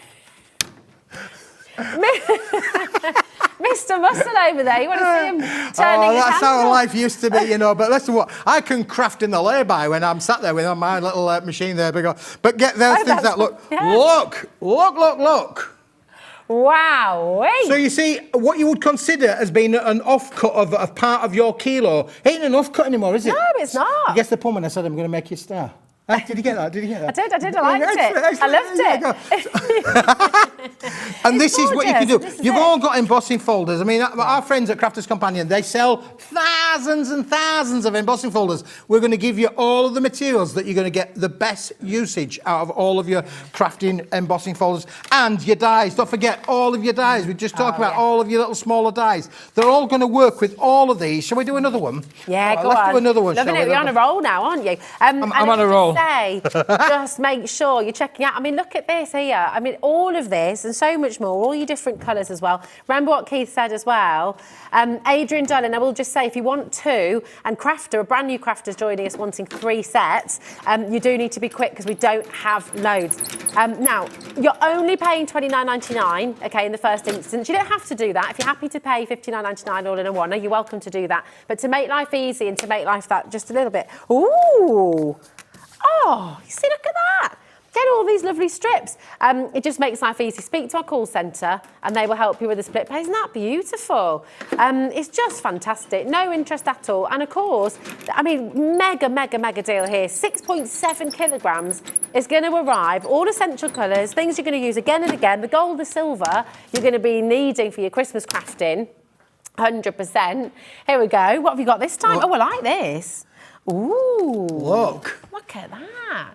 Mr. Muscle over there, you want to see him turning his that's how hand life used to be, you know. But listen, what I can craft in the lay-by when I'm sat there with my little machine there. But get those things that look, look. Wow. So you see, what you would consider as being an offcut of part of your kilo ain't an offcut anymore, is it? No, it's not. You guess the pun when I said I'm going to make you a star. Did you get that? I did. I liked it. I loved it. And this is what you can do. You've all got embossing folders. I mean, our friends at Crafters Companion, they sell thousands and thousands of embossing folders. We're going to give you all of the materials that you're going to get the best usage out of all of your crafting embossing folders. And your dies. Don't forget all of your dies. We just talked about all of your little smaller dies. They're all going to work with all of these. Shall we do another one? Yeah, go on. Let's do another one, Loving shall it. we? You're on a roll now, aren't you? I'm on a roll. Just make sure you're checking out. I mean, look at this here. I mean, all of this and so much more, all your different colours as well. Remember what Keith said as well. Adrian Dunn, I will just say, if you want to, and Crafter, a brand new Crafter's joining us wanting 3 sets, you do need to be quick because we don't have loads. Now, you're only paying $29.99, okay, in the first instance. You don't have to do that. If you're happy to pay $59.99 all in a one, you're welcome to do that. But to make life easy and to make life that just a little bit, ooh. Oh, you see, look at that. Get all these lovely strips. It just makes life easy. Speak to our call centre and they will help you with the split pay. Isn't that beautiful? It's just fantastic. No interest at all. And of course, I mean, mega deal here. 6.7 kilograms is going to arrive. All essential colours, things you're going to use again and again. The gold, the silver, you're going to be needing for your Christmas crafting. 100%. Here we go. What have you got this time? Oh, I like this. Ooh. Look at that.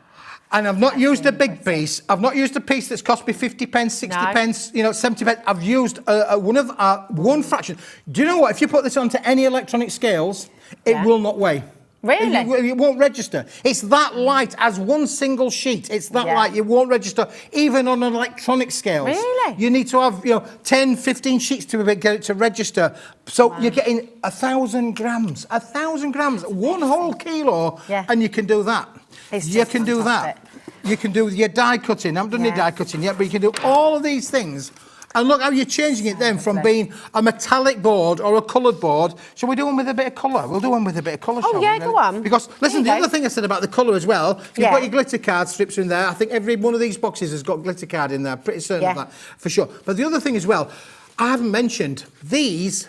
And I've not used a big piece. I've not used a piece that's cost me 50 pence, 60 pence, 70 pence. I've used one fraction. Do you know what? If you put this onto any electronic scales, it will not weigh. Really? It won't register. It's that light as one single sheet. It's that light. It won't register even on electronic scales. Really? You need to have 10, 15 sheets to get it to register. So you're getting 1,000 grams. 1,000 grams, 1 whole kilo, and you can do that. You can do that. You can do your die cutting. I haven't done your die cutting yet, but you can do all of these things. And look how you're changing it then from being a metallic board or a coloured board. Shall we do one with a bit of colour? We'll do one with a bit of colour, shall we? Go on. Because, listen, the other thing I said about the colour as well, you've got your glitter card strips in there. I think every one of these boxes has got glitter card in there. Pretty certain of that, for sure. But the other thing as well, I haven't mentioned, these...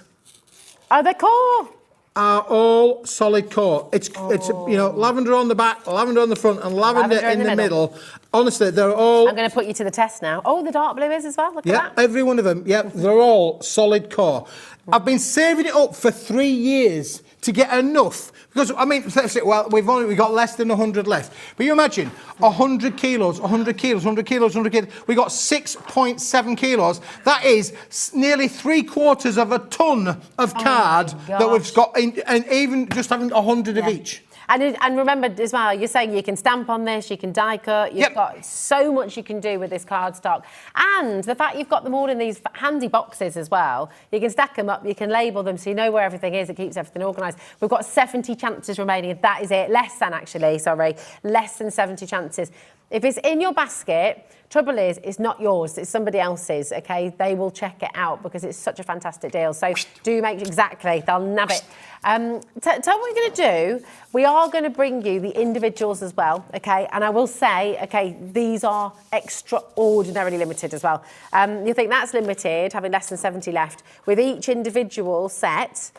Are they core? Are all solid core. It's lavender on the back, lavender on the front, and lavender in the middle. Honestly, they're all... I'm going to put you to the test now. Oh, the dark blue is as well. Look at that. Every one of them. Yeah, they're all solid core. I've been saving it up for 3 years to get enough. Because, I mean, well, we've got less than 100 left. But you imagine, 100 kilos, 100 kilos, 100 kilos, 100 kilos. We got 6.7 kilos. That is nearly 3/4 of a ton of card that we've got, and even just having 100 of each. And remember as well, you're saying you can stamp on this, you can die cut, you've got so much you can do with this cardstock. And the fact you've got them all in these handy boxes as well, you can stack them up, you can label them so you know where everything is, it keeps everything organised. finalise. We've got 70 chances remaining. That is it. Less than, actually, sorry. Less than 70 chances. If it's in your basket, trouble is, it's not yours, it's somebody else's, okay? They will check it out because it's such a fantastic deal. So do make, exactly, they'll nab it. Tell what we're going to do. We are going to bring you the individuals as well, okay? And I will say, okay, these are extraordinarily limited as well. You think that's limited, having less than 70 left. With each individual set,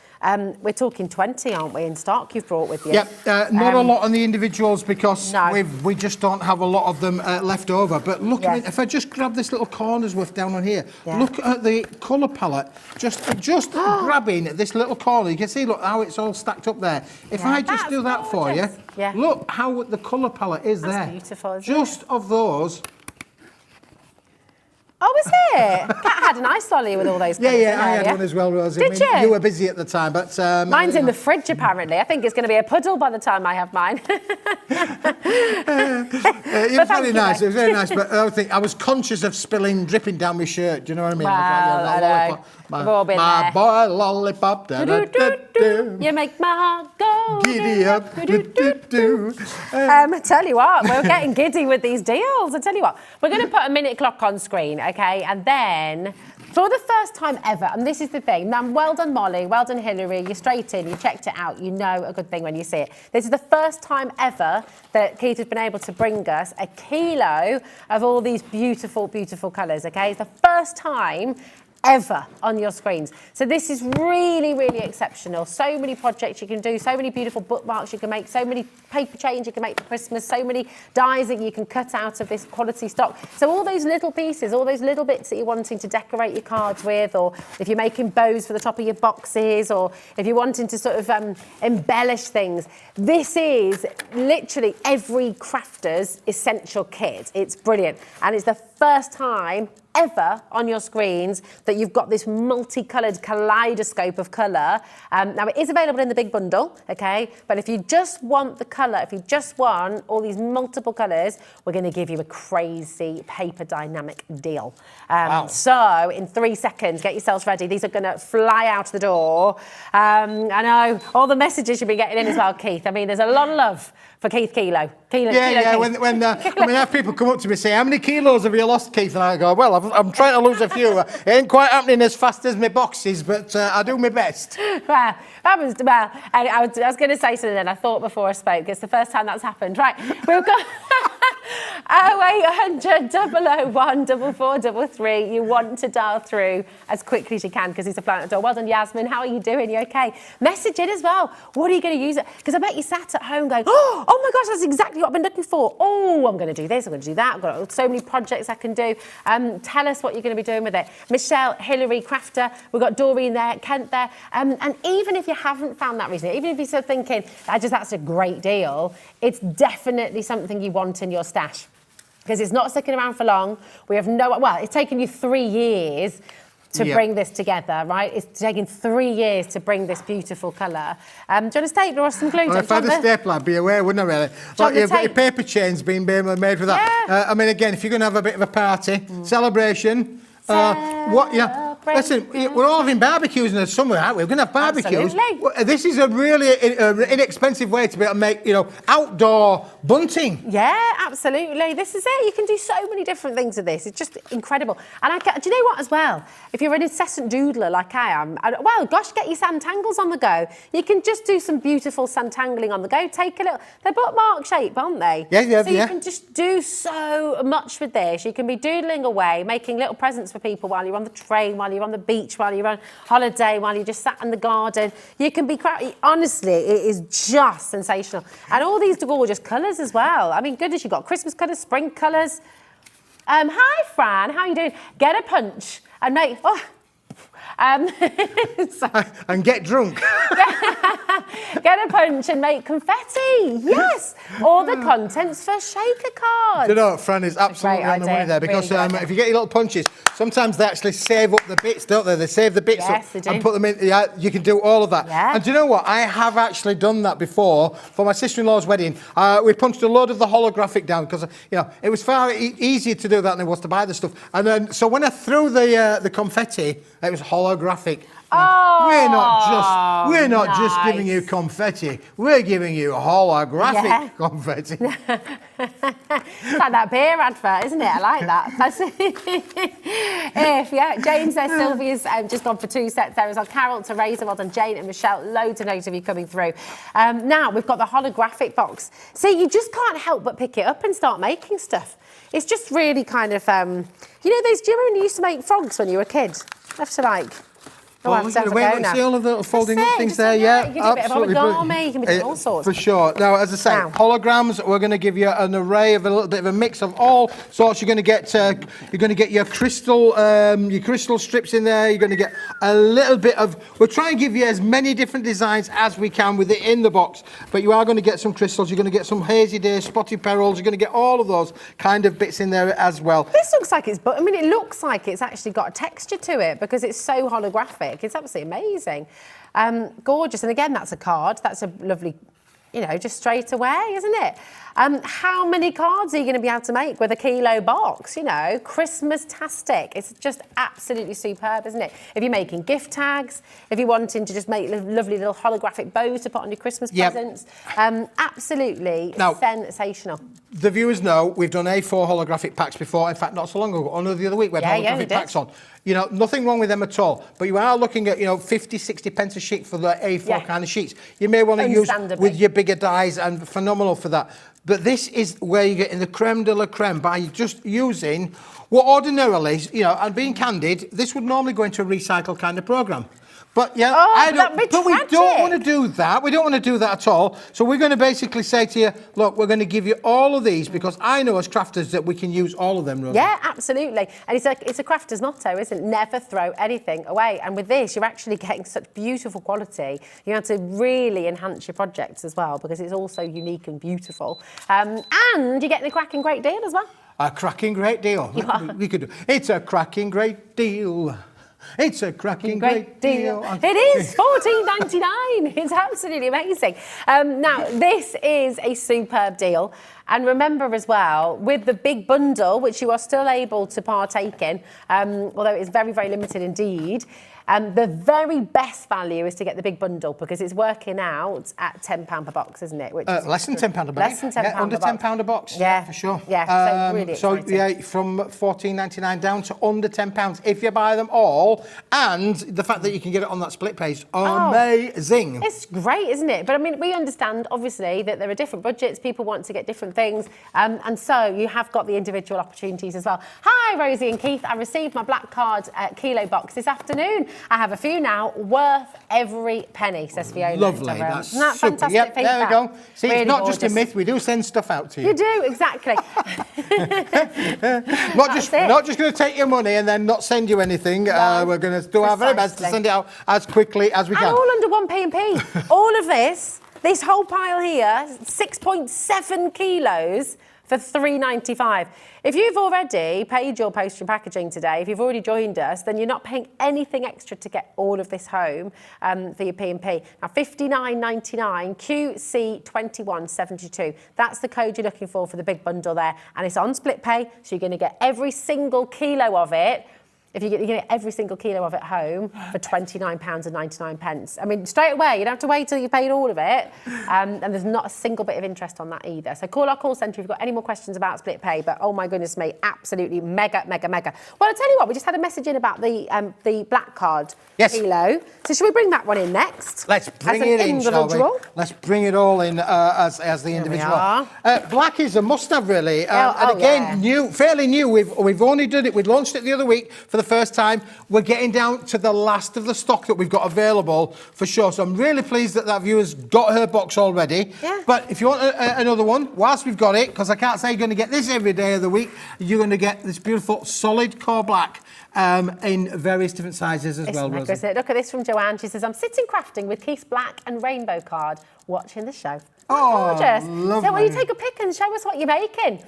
we're talking 20, aren't we, in stock you've brought with you? Yep, not a lot on the individuals because we just don't have a lot of them left over. But look at it, if I just grab this little corner's worth down on here, look at the colour palette, just grabbing this little corner. You can see, look, how it's all stacked up there. If I just do that for you, look how the colour palette is there. Beautiful, isn't just it? Of those. Oh, is it? Kat had a nice lolly with all those colours. Yeah, I had one as well, Rosie. Did you? You were busy at the time, but... Mine's in the fridge, apparently. I think it's going to be a puddle by the time I have mine. It was very nice. It was very nice, but I was conscious of dripping down my shirt. Do you know what I mean? Well, I know. We've all been my there. boy lollipop. You make my heart go giddy up. I tell you what, we're getting giddy with these deals. I tell you what, we're going to put a minute clock on screen, okay? And then, for the first time ever, and this is the thing, now well done Molly, well done Hilary, you're straight in, you checked it out, you know a good thing when you see it. This is the first time ever that Keith has been able to bring us a kilo of all these beautiful, beautiful colours, okay? It's the first time ever on your screens. So this is really, really exceptional. So many projects you can do, so many beautiful bookmarks you can make, so many paper chains you can make for Christmas, so many dies that you can cut out of this quality stock. So all those little pieces, all those little bits that you're wanting to decorate your cards with, or if you're making bows for the top of your boxes, or if you're wanting to sort of embellish things, this is literally every crafter's essential kit. It's brilliant. And it's the first time ever on your screens that you've got this multicoloured kaleidoscope of colour. Now, it is available in the big bundle, okay? But if you just want the colour, if you just want all these multiple colours, we're going to give you a crazy Paper Dynamic deal. Wow. So, in 3 seconds, get yourselves ready. These are going to fly out the door. I know, all the messages you've been getting in as well, Keith. I mean, there's a lot of love for Keith Kilo. Kilo Yeah. Keith. When I have people come up to me and say, how many kilos have you lost, Keith? And I go, well, I'm trying to lose a few. It ain't quite happening as fast as my boxes, but I do my best. Well, I was going to say something then. I thought before I spoke. It's the first time that's happened. Right, we've got 0800 001 4433. You want to dial through as quickly as you can because it's a fly at the door. Well done, Yasmin. How are you doing? You okay? Message in as well. What are you going to use it? Because I bet you sat at home going, oh my gosh, that's exactly what I've been looking for. Oh, I'm going to do this. I'm going to do that. I've got so many projects I can do. Tell us what you're going to be doing with it. Michelle, Hilary, Crafter. We've got Doreen there, Kent there. And even if you haven't found that recently, even if you're still thinking, that's a great deal, it's definitely something you want in your stash. Because it's not sticking around for long. It's taken you 3 years to bring this together, right? It's taken 3 years to bring this beautiful colour. Do you want a stapler or some glue? Well, if I had a stapler, I'd be aware, wouldn't I, really? Like your paper chains being made with that. Yeah. I mean, again, if you're going to have a bit of a party, celebration, listen, we're all having barbecues in the summer, aren't we? We're going to have barbecues. Absolutely. This is a really inexpensive way to be able to make, outdoor bunting. Yeah, absolutely. This is it. You can do so many different things with this. It's just incredible. And do you know what as well? If you're an incessant doodler like I am, get your Santangles on the go. You can just do some beautiful Santangling on the go. Take a little... They're bookmark shape, aren't they? Yeah. So you can just do so much with this. You can be doodling away, making little presents for people while you're on the train, while you're on the beach, while you're on holiday, while you're just sat in the garden. You can be... Honestly, it is just sensational. And all these gorgeous colours as well. I mean, goodness, you've got Christmas colours, spring colours. Hi, Fran. How are you doing? Get a punch and make... and get drunk. Get a punch and make confetti. Yes. Or the contents for shaker cards. You know, Fran is absolutely on the money there because really if you get your little punches, sometimes they actually save up the bits, don't they? They save the bits up and put them in. Yeah, you can do all of that. Yeah. And do you know what? I have actually done that before for my sister-in-law's wedding. We punched a load of the holographic down because it was far easier to do that than it was to buy the stuff. And then so when I threw the confetti, it was holographic. Oh, we're not just giving you confetti. We're giving you holographic confetti. It's like that beer advert, isn't it? I like that. Jane says Sylvia's just gone for 2 sets there as well. Carol, Teresa, well done. Jane and Michelle, loads of notes of you coming through. Now we've got the holographic box. See, you just can't help but pick it up and start making stuff. It's just really kind of, do you remember when you used to make frogs when you were a kid? Have to like... See all of the folding up things there, You can do a bit of origami, you can be doing all sorts. For sure. Now, as I say, holograms, we're going to give you an array of a little bit of a mix of all sorts. You're going to get your crystal strips in there. You're going to get a little bit of... We'll try and give you as many different designs as we can with it in the box, but you are going to get some crystals. You're going to get some hazy days, spotty perils. You're going to get all of those kind of bits in there as well. This looks like it looks like it's actually got a texture to it because it's so holographic. It's absolutely amazing. Gorgeous. And again, that's a card. That's a lovely, just straight away, isn't it? How many cards are you going to be able to make with a kilo box? Christmas-tastic. It's just absolutely superb, isn't it? If you're making gift tags, if you're wanting to just make lovely little holographic bows to put on your Christmas presents, absolutely sensational. The viewers know we've done A4 holographic packs before. In fact, not so long ago, only the other week we had holographic packs on. Nothing wrong with them at all. But you are looking at, 50, 60 pence a sheet for the A4 kind of sheets. You may want to use with your bigger dies, and phenomenal for that. But this is where you get in the creme de la creme by just using what ordinarily, and being candid, this would normally go into a recycle kind of programme. But we don't want to do that. We don't want to do that at all. So we're going to basically say to you, look, we're going to give you all of these because I know as crafters that we can use all of them, Rosie. Yeah, absolutely. And it's a crafter's motto, isn't it? Never throw anything away. And with this, you're actually getting such beautiful quality. You have to really enhance your projects as well because it's also unique and beautiful. And you're getting a cracking great deal as well. A cracking great deal. We could do. It's a cracking great deal. It's a cracking great deal. It is $14.99. It's absolutely amazing. Now, this is a superb deal. And remember as well, with the big bundle, which you are still able to partake in, although it's very, very limited indeed, the very best value is to get the big bundle because it's working out at £10 per box, isn't it? Which is less than £10 a box. Less than £10 under £10 a box. Yeah, for sure. Yeah, so really exciting. From $14.99 down to under £10 if you buy them all, and the fact that you can get it on that split page, amazing. It's great, isn't it? But I mean, we understand obviously that there are different budgets. People want to get different things, and so you have got the individual opportunities as well. Hi, Rosie and Keith. I received my black card kilo box this afternoon. I have a few now, worth every penny, says Fiona. Lovely, that's Isn't that super. fantastic Yep, feedback? there we go. See, really it's not gorgeous. just a myth, we do send stuff out to you. You do, exactly. not just going to take your money and then not send you anything. No, we're going to do our very best to send it out as quickly as we can. And all under 1p&p. All of this whole pile here, 6.7 kilos for $3.95. If you've already paid your postage and packaging today, if you've already joined us, then you're not paying anything extra to get all of this home for your P&P. Now, $59.99, QC2172. That's the code you're looking for the big bundle there. And it's on split pay, so you're going to get every single kilo of it. If you get every single kilo of it home for £29.99. I mean, straight away, you don't have to wait till you've paid all of it. And there's not a single bit of interest on that either. So call our call centre if you've got any more questions about split pay. But oh my goodness me, absolutely mega, mega, mega. Well, I'll tell you what, we just had a message in about the black card kilo. So should we bring that one in next? Let's bring it in, shall we? Let's bring it all in as the individual. Black is a must-have, really. And again, fairly new. We've only done it. We launched it the other week for the first time. We're getting down to the last of the stock that we've got available for sure. So I'm really pleased that viewer's got her box already. Yeah. But if you want another one, whilst we've got it, because I can't say you're going to get this every day of the week, you're going to get this beautiful solid core black in various different sizes as well, Rosie. Isn't it? Look at this from Joanne. She says, I'm sitting crafting with Keith's black and rainbow card, watching the show. Oh, gorgeous. lovely. So will you take a pic and show us what you're making?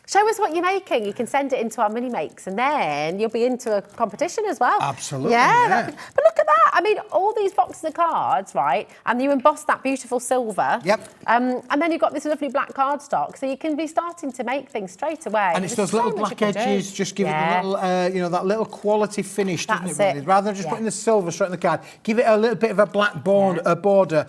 Show us what you're making. You can send it into our mini makes, and then you'll be into a competition as well. Absolutely. Yeah. But look at that. I mean, all these boxes of cards, right? And you emboss that beautiful silver. Yep. And then you've got this lovely black cardstock, so you can be starting to make things straight away. And it's those little black edges, just give it a little, that little quality finish, doesn't it? Really? Rather than just putting the silver straight on the card, give it a little bit of a black border,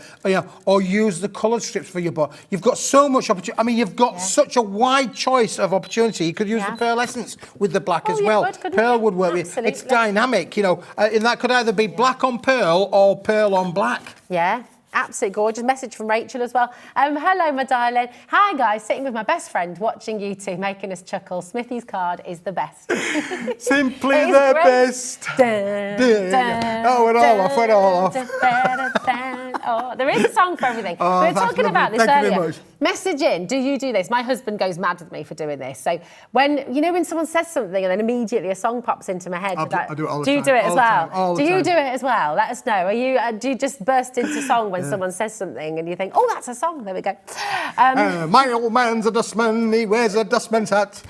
or use the coloured strips for your board. You've got so much opportunity. I mean, you've got such a wide choice of opportunity. You could use the pearl essence with the black as well. Pearl would work. It's dynamic, and that could either be black on pearl or pearl on black. Yeah. Absolutely gorgeous. Message from Rachel as well. Hello, my darling. Hi, guys. Sitting with my best friend, watching you two, making us chuckle. Smithy's card is the best. Simply the best. We're all off. Oh, there is a song for everything. We were talking about this earlier. Message in. Do you do this? My husband goes mad with me for doing this. So when someone says something and then immediately a song pops into my head. I do it all the time. Do you do it as well? All the do you time. do it as well? Let us know. Do you just burst into song when someone says something and you think, oh, that's a song? There we go. My old man's a dustman. He wears a dustman's hat.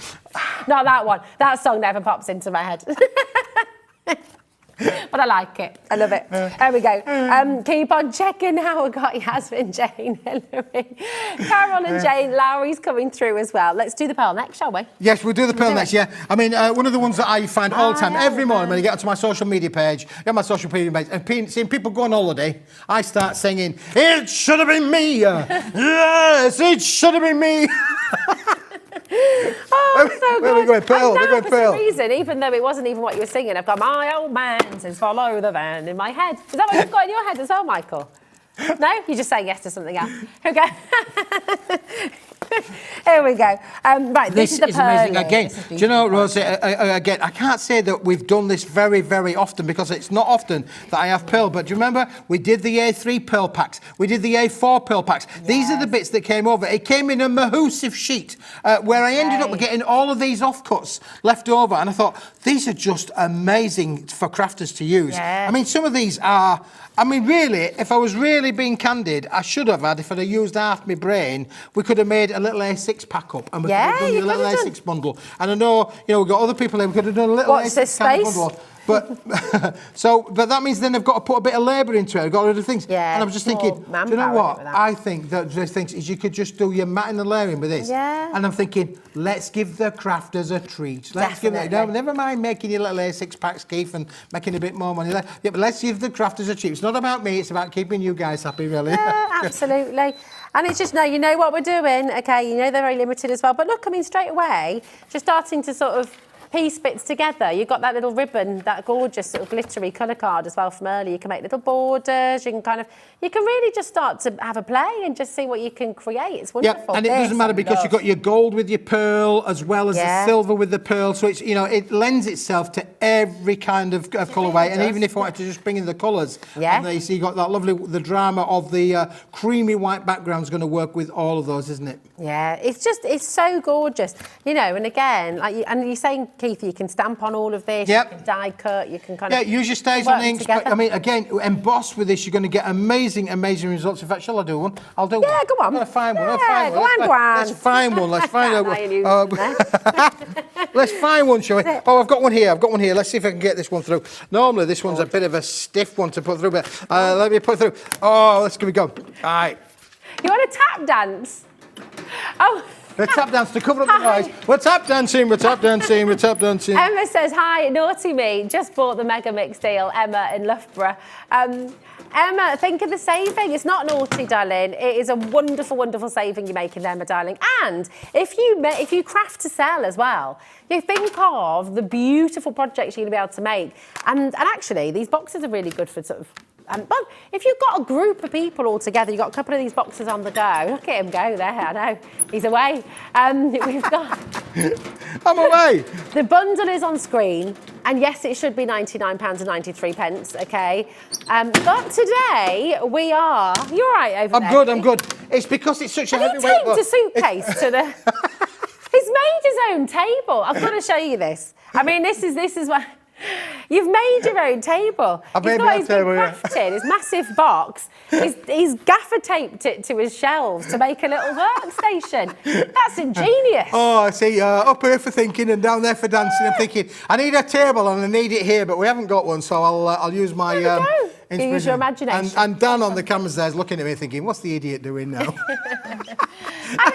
Not that one. That song never pops into my head. But I like it. I love it. There we go. Keep on checking how we got Yasmin, Jane, Hillary, Carol and Jane. Lowry's coming through as well. Let's do the pearl next, shall we? Yes, we'll do the pearl next, yeah. I mean, one of the ones that I find all the time, every morning when I get onto my social media page, and seeing people go on holiday, I start singing, it should have been me. Yes, it should have been me. Oh, so good. We're going pearl. We're going for pearl. some reason, even though it wasn't even what you were singing, I've got my old man says follow the van in my head. Is that what you've got in your head as well, Michael? No? You're just saying yes to something else. Okay. Here we go. Right, this is the pearl. Amazing. Again, do you know, Rosie, again, I can't say that we've done this very, very often because it's not often that I have pearl, but do you remember we did the A3 pearl packs, we did the A4 pearl packs. Yes. These are the bits that came over. It came in a mahoosive sheet where I ended up getting all of these offcuts left over, and I thought, these are just amazing for crafters to use. Yeah. I mean, some of these are... I mean, really, if I was really being candid, I should have had, if I'd have used half my brain, we could have made a little A6 pack up and we could have done a little A6 bundle. And I know, we've got other people here, we could have done a little A6 kind of bundle. But that means then they've got to put a bit of labour into it. I've got to do things. Yeah, and I'm just thinking, do you know what? I think that the things is you could just do your matting and layering with this. Yeah. And I'm thinking, let's give the crafters a treat. Let's give it. No, never mind making your little A6 packs, Keith, and making a bit more money. Yeah, but let's give the crafters a treat. It's not about me. It's about keeping you guys happy, really. Yeah, absolutely. And it's just, you know what we're doing. Okay, they're very limited as well. But look, I mean, straight away, just starting to sort of piece bits together. You've got that little ribbon, that gorgeous sort of glittery colour card as well from earlier. You can make little borders. You can really just start to have a play and just see what you can create. It's wonderful. Yeah, and it doesn't matter because you've got your gold with your pearl as well as the silver with the pearl. So it's, it lends itself to every kind of colourway. And even if I wanted to just bring in the colours, so you got that the drama of the creamy white background's going to work with all of those, isn't it? Yeah, it's so gorgeous. And again, and you're saying, Keith, you can stamp on all of this, you can die cut, you can kind of... Yeah, use your stays on inks, but I mean, again, emboss with this, you're going to get amazing results. In fact, shall I do one? I'll do one. Yeah, go on. I'm going to find one. Yeah, go on. Let's find one. Let's find one. Let's find one, shall we? Oh, I've got one here. Let's see if I can get this one through. Normally, this one's a bit of a stiff one to put through, but let me put it through. Oh, let's give it a go. All right. You want a tap dance? Oh... Let's tap dance to cover up the noise. We're tap dancing. Emma says, hi, naughty me. Just bought the Mega Mix deal, Emma in Loughborough. Emma, think of the saving. It's not naughty, darling. It is a wonderful, wonderful saving you're making there, my darling. And if you craft to sell as well, you think of the beautiful projects you're going to be able to make. And actually, these boxes are really good for sort of... well, if you've got a group of people all together, you've got a couple of these boxes on the go. Look at him go there, I know. He's away. We've got... I'm away. The bundle is on screen. And yes, it should be £99.93, okay? But today, we are... You're right over there. I'm good. It's because it's such a heavy weight. He taped a suitcase to the... He's made his own table. I've got to show you this. I mean, this is what... You've made your own table. I've He's made got my own his big table, yeah. crafting, his massive box. He's gaffer taped it to his shelves to make a little workstation. That's ingenious. Oh, I see. Up here for thinking and down there for dancing. I'm thinking, I need a table and I need it here, but we haven't got one, so I'll use my You use your imagination. And Dan on the cameras there is looking at me thinking, what's the idiot doing now?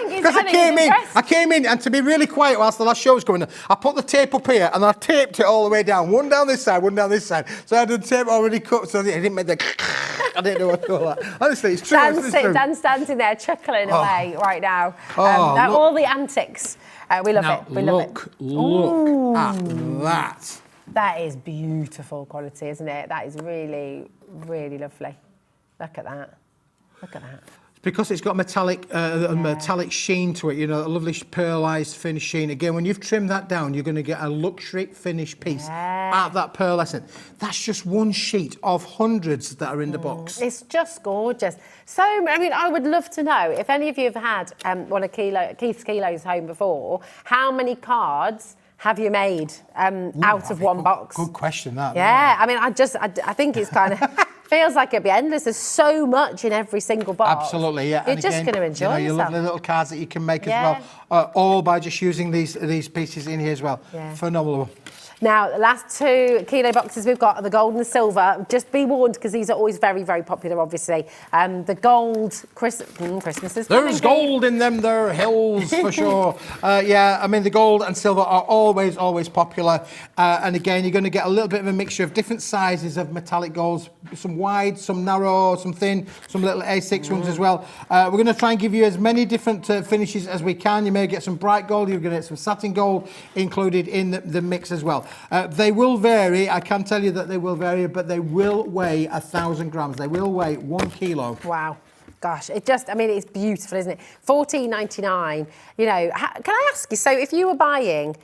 Because I came in, and to be really quiet whilst the last show was going on, I put the tape up here and I taped it all the way down. One down this side, one down this side. So I had the tape already cut, so I didn't make the... I didn't know what to call that. Honestly, it's true. Dan's standing there chuckling away right now. All the antics. We love it. We love it. Look at that. That is beautiful quality, isn't it? That is really, really lovely. Look at that. Look at that. Because it's got metallic sheen to it, you know, a lovely pearlised finish sheen. Again, when you've trimmed that down, you're going to get a luxury finished piece out of that pearlescent. That's just one sheet of hundreds that are in the box. It's just gorgeous. So, I mean, I would love to know, if any of you have had one of Keith's Kilos home before, how many cards have you made out of one box? Good question, that. Yeah, I mean, I think it's kind of... feels like it'd be endless. There's so much in every single box. Absolutely, yeah. You're just going to enjoy your yourself. lovely little cards that you can make as well, all by just using these pieces in here as well. Yeah. Phenomenal. Now, the last 2 kilo boxes we've got are the gold and the silver. Just be warned, because these are always very, very popular, obviously. The gold, Christmas is coming. There's gold in them there hills, for sure. Yeah, I mean, the gold and silver are always, always popular. And again, you're going to get a little bit of a mixture of different sizes of metallic golds. Some wide, some narrow, some thin, some little A6 ones as well. We're going to try and give you as many different finishes as we can. You may get some bright gold, you're going to get some satin gold included in the mix as well. They will vary. I can tell you that they will vary, but they will weigh 1,000 grams. They will weigh 1 kilo. Wow. Gosh, I mean, it's beautiful, isn't it? $14.99. You know, can I ask you, so if you were buying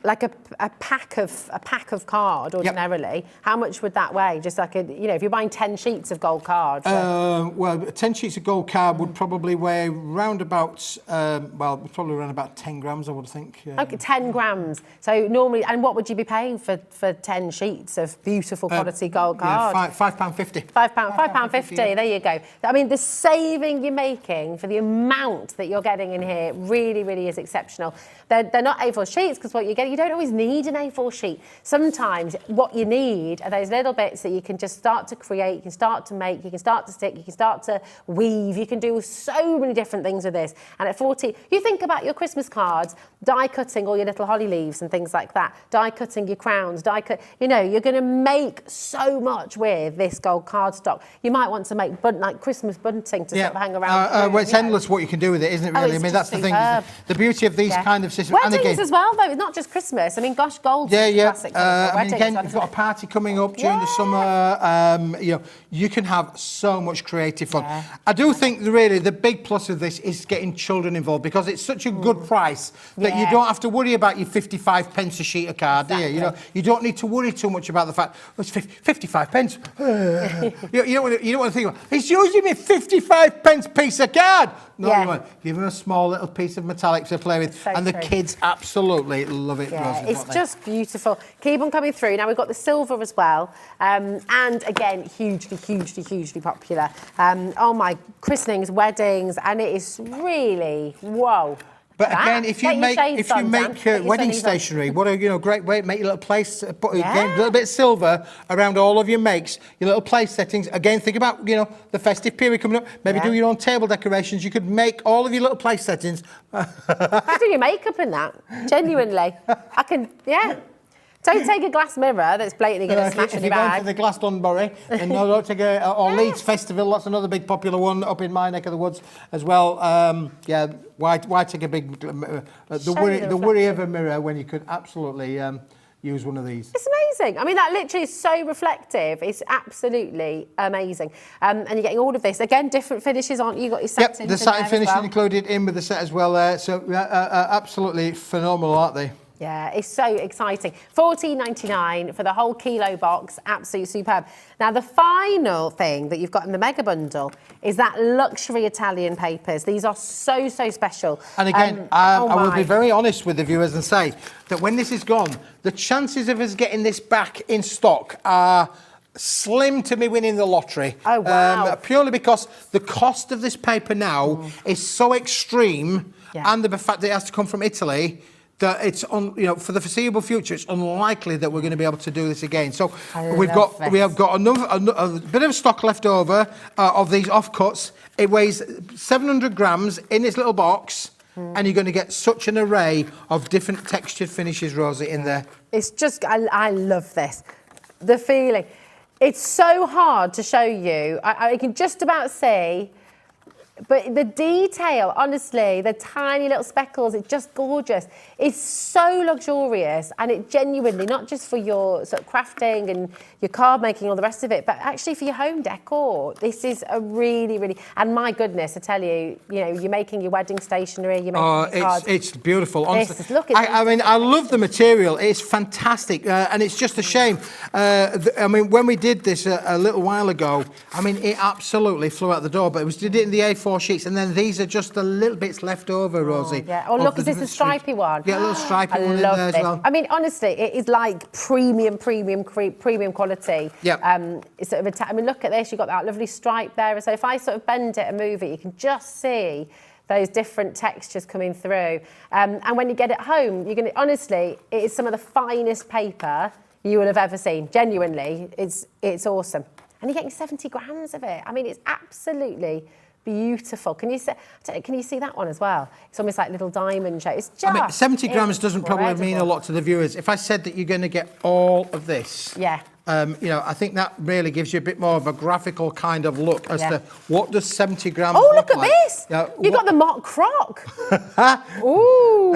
like a pack of card ordinarily, how much would that weigh? Just like if you're buying 10 sheets of gold card. Well, 10 sheets of gold card would probably weigh round about, probably around about 10 grams, I would think. Okay, 10 grams. So normally, and what would you be paying for 10 sheets of beautiful quality gold card? £5.50. £5.50. There you go. I mean, the saving you're making for the amount that you're getting in here really, really is exceptional. They're not A4 sheets, because what you get, you don't always need an A4 sheet. Sometimes what you need are those little bits that you can just start to create, you can start to make, you can start to stick, you can start to weave, you can do so many different things with this. And at 40, you think about your Christmas cards, die cutting all your little holly leaves and things like that, die cutting your crowns, you're going to make so much with this gold cardstock. You might want to make like Christmas bunting to sort of hang around. Well, it's endless what you can do with it, isn't it, really? I mean, that's the thing. The beauty of these kind of systems. Weddings as well, though. It's not just Christmas. I mean, gosh, gold's classic. I mean, again, you've got a party coming up during the summer. You can have so much creative fun. Yeah. I do think really the big plus of this is getting children involved, because it's such a good price that you don't have to worry about your 55 pence a sheet of card, do you? You know, you don't need to worry too much about the fact it's 55 pence. you don't want to think about it's using me 55 pence piece of card. No, you want give them a small little piece of metallic to play with, and the kids absolutely love it. Yeah, it's just beautiful. Keep on coming through. Now we've got the silver as well, and again, hugely popular. Oh my, christenings, weddings, and it is really But again, if you make wedding stationery, what a great way to make your little place. Put again, a little bit of silver around all of your makes, your little place settings. Again, think about the festive period coming up. Maybe do your own table decorations. You could make all of your little place settings. I do your makeup in that. Genuinely, I can. Yeah. Don't take a glass mirror that's blatantly going to smash in your bag. If you're going to the Glastonbury, then don't take or Leeds Festival, that's another big popular one up in my neck of the woods as well. Why take a big... the worry of a mirror when you could absolutely use one of these. It's amazing. I mean, that literally is so reflective. It's absolutely amazing. And you're getting all of this. Again, different finishes, aren't you? You've got your satin. The satin finish included in with the set as well there. So absolutely phenomenal, aren't they? Yeah, it's so exciting. $14.99 for the whole kilo box. Absolutely superb. Now, the final thing that you've got in the mega bundle is that luxury Italian papers. These are so, so special. And again, I will be very honest with the viewers and say that when this is gone, the chances of us getting this back in stock are slim to me winning the lottery. Oh, wow. Purely because the cost of this paper now is so extreme, and the fact that it has to come from Italy, that it's for the foreseeable future, it's unlikely that we're going to be able to do this again. So we have got a bit of stock left over of these offcuts. It weighs 700 grams in this little box, and you're going to get such an array of different textured finishes, Rosie, in there. It's just, I love this. The feeling. It's so hard to show you. I can just about see. But the detail, honestly, the tiny little speckles, it's just gorgeous. It's so luxurious, and it genuinely, not just for your sort of crafting and your card making, all the rest of it, but actually for your home decor. This is a really, really, and my goodness, I tell you, you're making your wedding stationery, you're making cards. It's beautiful, honestly. I mean, I love the material. It's fantastic, and it's just a shame. I mean, when we did this a little while ago, I mean, it absolutely flew out the door, but did it in the A4 sheets, and then these are just the little bits left over, Rosie. Yeah. Oh, look, is this a stripy one? Yeah, a little stripy one in love there as this. well. I mean, honestly, it is like premium quality. Yeah. It's sort of I mean, look at this. You've got that lovely stripe there. So if I sort of bend it and move it, you can just see those different textures coming through. And when you get it home, you're going to, honestly, it is some of the finest paper you will have ever seen. Genuinely, it's awesome. And you're getting 70 grams of it. I mean, it's absolutely beautiful. Can you see that one as well? It's almost like little diamond shape. It's just, I mean, 70 grams doesn't probably mean a lot to the viewers. If I said that you're going to get all of this, I think that really gives you a bit more of a graphical kind of look as to what does 70 grams look look at like. this. You've got the mock croc. Ooh.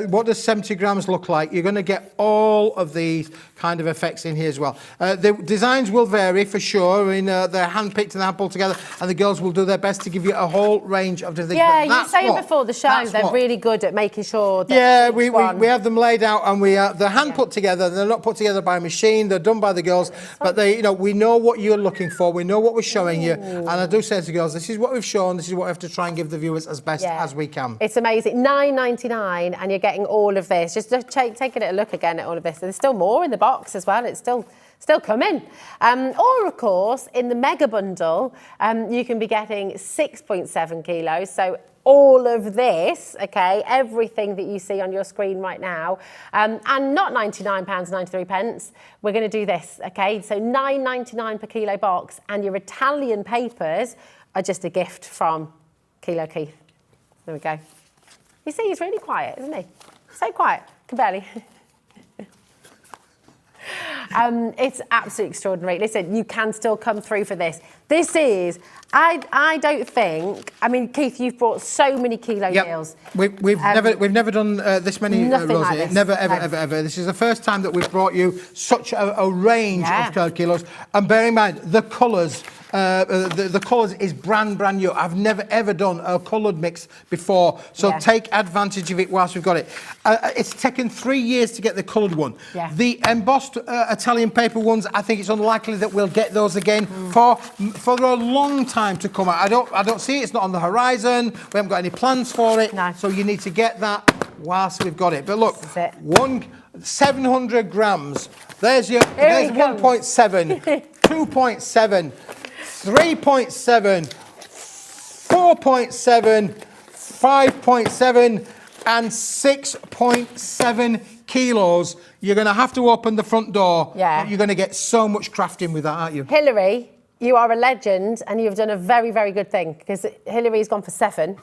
What does 70 grams look like? You're going to get all of these kind of effects in here as well. The designs will vary for sure. I mean, they're hand-picked and hand-pulled together, and the girls will do their best to give you a whole range of different things. Yeah, you were saying before the show they're really good at making sure that we have them laid out, and they're hand-put together. They're not put together by a machine. They're done by the girls, but we know what you're looking for. We know what we're showing you, and I do say to the girls, this is what we've shown. This is what we have to try and give the viewers as best as we can. It's amazing. $9.99, and you're getting all of this. Just taking a look again at all of this. There's still more in the box as well. It's still coming. Or, of course, in the mega bundle, you can be getting 6.7 kilos. So all of this, okay, everything that you see on your screen right now, and not £99.93. We're going to do this, okay? So $9.99 per kilo box, and your Italian papers are just a gift from Kilo Keith. There we go. You see, he's really quiet, isn't he? So quiet, can barely. It's absolutely extraordinary. Listen, you can still come through for this. This is, I don't think, I mean, Keith, you've brought so many kilo deals. We've never done this many, nothing Rosie. like this. Never, ever. This is the first time that we've brought you such a range of kilos. And bear in mind, the colours, the colours is brand new. I've never ever done a coloured mix before, so take advantage of it whilst we've got it. It's taken 3 years to get the coloured one. The embossed Italian paper ones, I think it's unlikely that we'll get those again for a long time to come out. I don't see it. It's not on the horizon. We haven't got any plans for it. So you need to get that whilst we've got it. But look, 700 grams. There's 1.7, 2.7. 3.7, 4.7, 5.7 and 6.7 kilos. You're going to have to open the front door. You're going to get so much crafting with that, aren't you? Hillary, you are a legend, and you've done a very, very good thing, because Hillary's gone for 7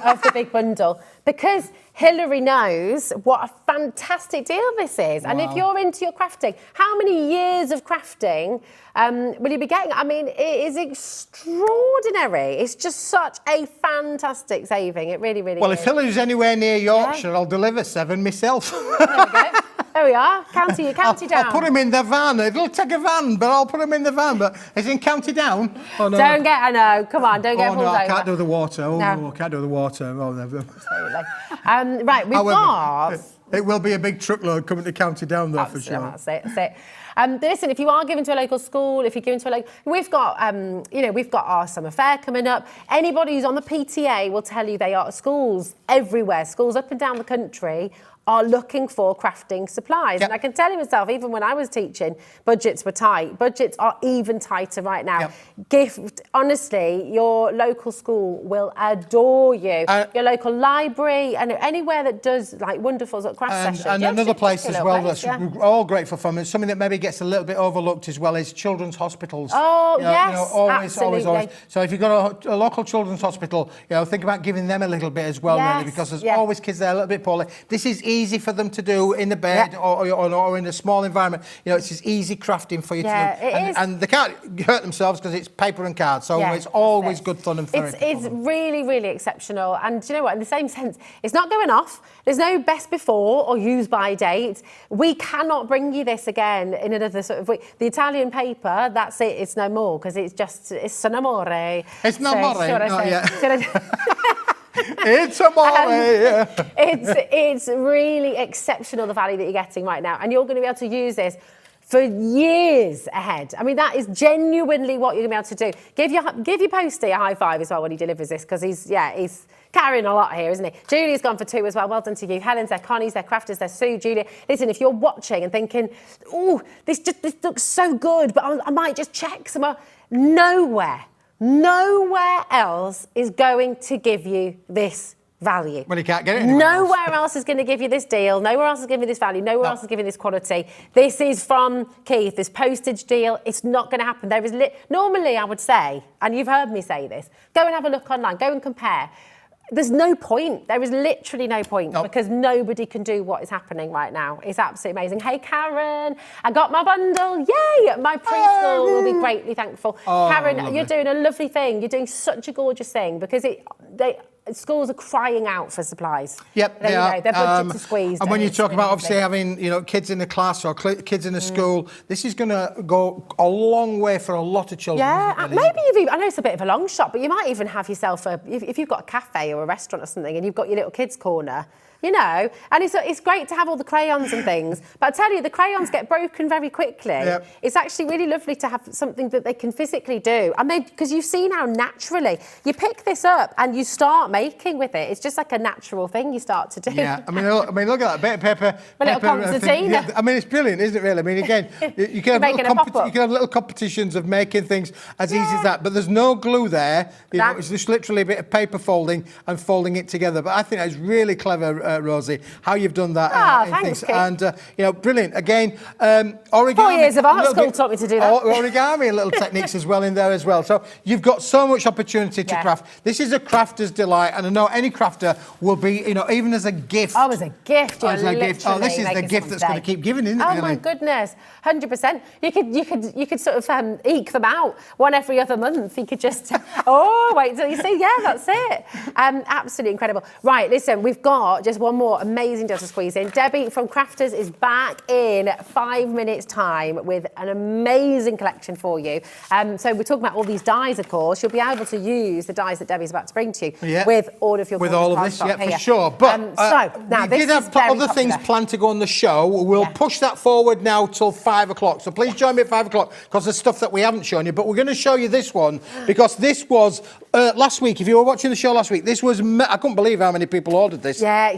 of the big bundle, because Hillary knows what a fantastic deal this is. And if you're into your crafting, how many years of crafting will you be getting? I mean, it is extraordinary. It's just such a fantastic saving. It really, really is. Well, if Hillary's anywhere near Yorkshire, I'll deliver 7 myself. There we go. There we are. County down. I'll put him in the van. It'll take a van, but I'll put him in the van. But is it in County Down? Oh, no. I know. Come on, don't get pulled over. I can't do the water. I can't do the water. Oh, never. Right, we've got It will be a big truckload coming to County Down, though, for sure. That's it. Listen, if you are giving to a local school, if you're giving to a local, we've got our summer fair coming up. Anybody who's on the PTA will tell you they are at schools everywhere, schools up and down the country are looking for crafting supplies. Yep. And I can tell you myself, even when I was teaching, budgets were tight. Budgets are even tighter right now. Yep. Honestly, your local school will adore you. Your local library and anywhere that does like wonderful sort of craft sessions. And another place as well that's all grateful for, and something that maybe gets a little bit overlooked as well, is children's hospitals. Oh, yes, absolutely. Always. So if you've got a local children's hospital, think about giving them a little bit as well, really, because there's always kids there a little bit poorly. This is easy for them to do in the bed or in a small environment. It's just easy crafting for you to do. And they can't hurt themselves because it's paper and card. So it's always good fun and therapy. It's really, really exceptional. And do you know what? In the same sense, it's not going off. There's no best before or use by date. We cannot bring you this again in another sort of week. The Italian paper, that's it. It's no more because it's son amore. It's no more. It's It's really exceptional, the value that you're getting right now, and you're going to be able to use this for years ahead. I mean, that is genuinely what you're going to be able to do. Give your postie a high five as well when he delivers this, because he's carrying a lot here, isn't he? Julie's gone for 2 as well. Well done to you. Helen's there, Connie's there, Crafters there, Sue, Julia. Listen, if you're watching and thinking, oh, this looks so good, but I might just check somewhere. Nowhere else is going to give you this value. Well, you can't get it Nowhere else is going to give you this deal. Nowhere else is giving you this value. Nowhere else is giving you this quality. This is from Keith, this postage deal. It's not going to happen. There is normally, I would say, and you've heard me say this, go and have a look online. Go and compare. There's no point. There is literally no point because nobody can do what is happening right now. It's absolutely amazing. Hey, Karen, I got my bundle. Yay! My preschool will be greatly thankful. Karen, you're doing a lovely thing. You're doing such a gorgeous thing because schools are crying out for supplies. Yep, they are. Their budgets are squeezed. And when you talk about obviously having kids in the class or kids in a school, this is going to go a long way for a lot of children. Yeah, maybe I know it's a bit of a long shot, but you might even have yourself if you've got a cafe or a restaurant or something, and you've got your little kids' corner. And it's great to have all the crayons and things, but I tell you, the crayons get broken very quickly. Yep. It's actually really lovely to have something that they can physically do, and because you've seen how naturally you pick this up and you start making with it. It's just like a natural thing you start to do. Yeah, I mean, look at that bit of paper. A little concertina. I mean, it's brilliant, isn't it? Really? I mean, again, you can have little competitions of making things as easy as that, but there's no glue there. It's just literally a bit of paper folding and folding it together. But I think that's really clever. Rosie, how you've done that. Thanks, Kate. And brilliant. Again, origami. 4 years of art school taught me to do that. Origami and little techniques as well in there as well. So you've got so much opportunity to craft. This is a crafter's delight, and I know any crafter will be, even as a gift. Oh, as a gift. As a gift. Oh, this is the gift that's going to keep giving, isn't it? Oh my goodness, 100%. You could sort of eke them out one every other month. You could just wait till you see. Yeah, that's it. Absolutely incredible. Right, listen, we've got just one more amazing deal to squeeze in. Debbie from Crafters is back in 5 minutes' time with an amazing collection for you. So we're talking about all these dies, of course. You'll be able to use the dies that Debbie's about to bring to you with all of your this, for sure. But now we did have other things planned to go on the show. We'll push that forward now till 5 o'clock. So please join me at 5 o'clock because there's stuff that we haven't shown you. But we're going to show you this one because this was last week. If you were watching the show last week, this was I couldn't believe how many people ordered this. Yeah,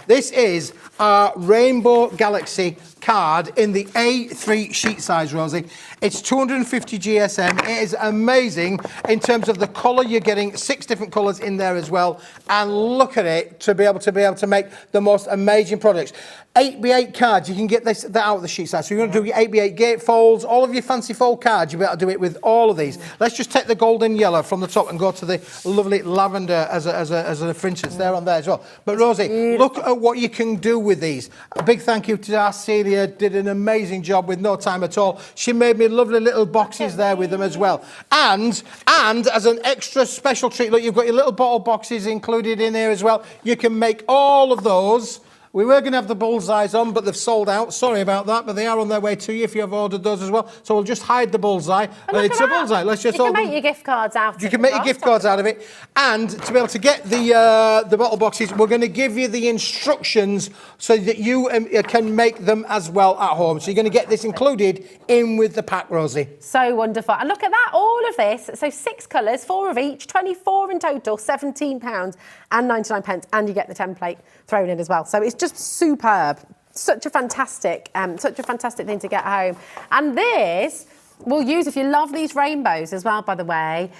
this is our Rainbow Galaxy card in the A3 sheet size, Rosie. It's 250 GSM. It is amazing in terms of the colour. You're getting 6 different colours in there as well. And look at it to be able to make the most amazing products. 8x8 cards, you can get that out of the sheet size. So you're going to do your 8x8 gate folds, all of your fancy fold cards, you'll be able to do it with all of these. Let's just take the golden yellow from the top and go to the lovely lavender as a for instance there on there as well. But Rosie, look at what you can do with these. A big thank you to our Celia, did an amazing job with no time at all. She made me lovely little boxes there with them as well. And as an extra special treat, look, you've got your little bottle boxes included in here as well. You can make all of those We were going to have the bullseyes on, but they've sold out. Sorry about that, but they are on their way to you if you have ordered those as well. So we'll just hide the bullseye. It's a bullseye. Let's just you can make your gift cards out of it. You can make your gift cards out of it. And to be able to get the bottle boxes, we're going to give you the instructions so that you can make them as well at home. So you're going to get this included in with the pack, Rosie. So wonderful. And look at that, all of this. So 6 colours, 4 of each, 24 in total, £17 and 99 pence. And you get the template thrown in as well. So it's just superb. Such a fantastic thing to get home. And this we'll use, if you love these rainbows as well, by the way,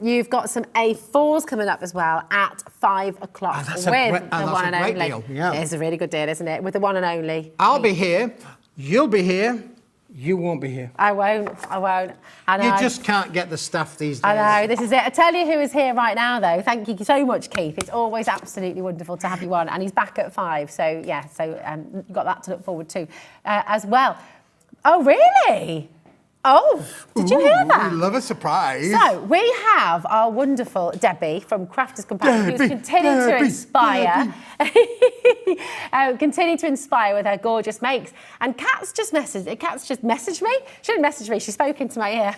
you've got some A4s coming up as well at 5 o'clock with the one and only. Deal. Yeah. It's a really good deal, isn't it? With the one and only. I'll be here, you'll be here, you won't be here. I won't. I know. You just can't get the staff these days. I know, this is it. I tell you who is here right now, though. Thank you so much, Keith. It's always absolutely wonderful to have you on. And he's back at 5, so, yeah, you've got that to look forward to as well. Oh, really? Oh, did you hear that? We love a surprise. So, we have our wonderful Debbie from Crafters Companion who's continuing to inspire. Continuing to inspire with her gorgeous makes. And Kat's just messaged me. She didn't message me, she spoke into my ear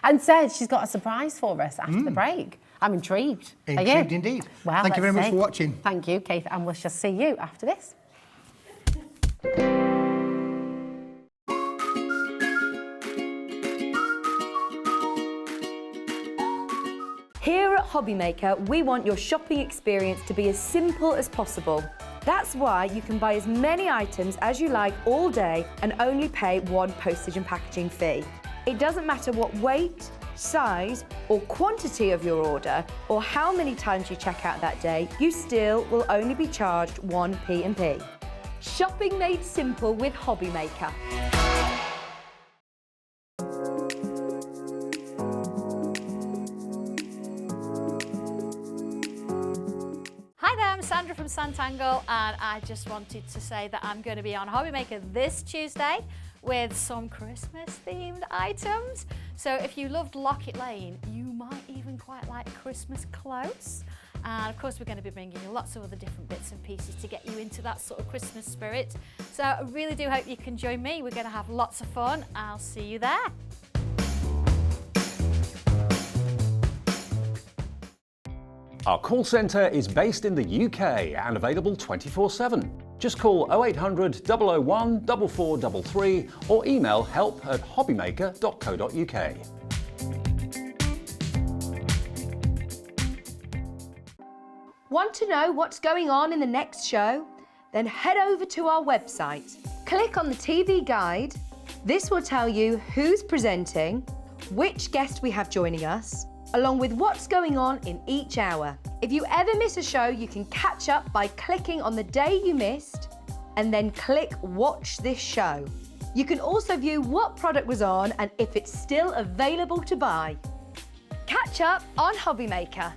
and said she's got a surprise for us after the break. I'm intrigued. Intrigued indeed. Well, thank you very much for watching. Thank you, Keith, and we shall see you after this. Here at Hobbymaker, we want your shopping experience to be as simple as possible. That's why you can buy as many items as you like all day and only pay one postage and packaging fee. It doesn't matter what weight, size or quantity of your order or how many times you check out that day, you still will only be charged one P&P. Shopping made simple with Hobbymaker. Hi there, I'm Sandra from Santangle, and I just wanted to say that I'm going to be on Hobbymaker this Tuesday with some Christmas themed items. So if you loved Locket Lane, you might even quite like Christmas clothes. And of course, we're going to be bringing you lots of other different bits and pieces to get you into that sort of Christmas spirit. So I really do hope you can join me. We're going to have lots of fun. I'll see you there. Our call centre is based in the UK and available 24/7. Just call 0800 001 4433 or email help@hobbymaker.co.uk. Want to know what's going on in the next show? Then head over to our website. Click on the TV guide. This will tell you who's presenting, which guest we have joining us, along with what's going on in each hour. If you ever miss a show, you can catch up by clicking on the day you missed and then click Watch This Show. You can also view what product was on and if it's still available to buy. Catch up on Hobbymaker.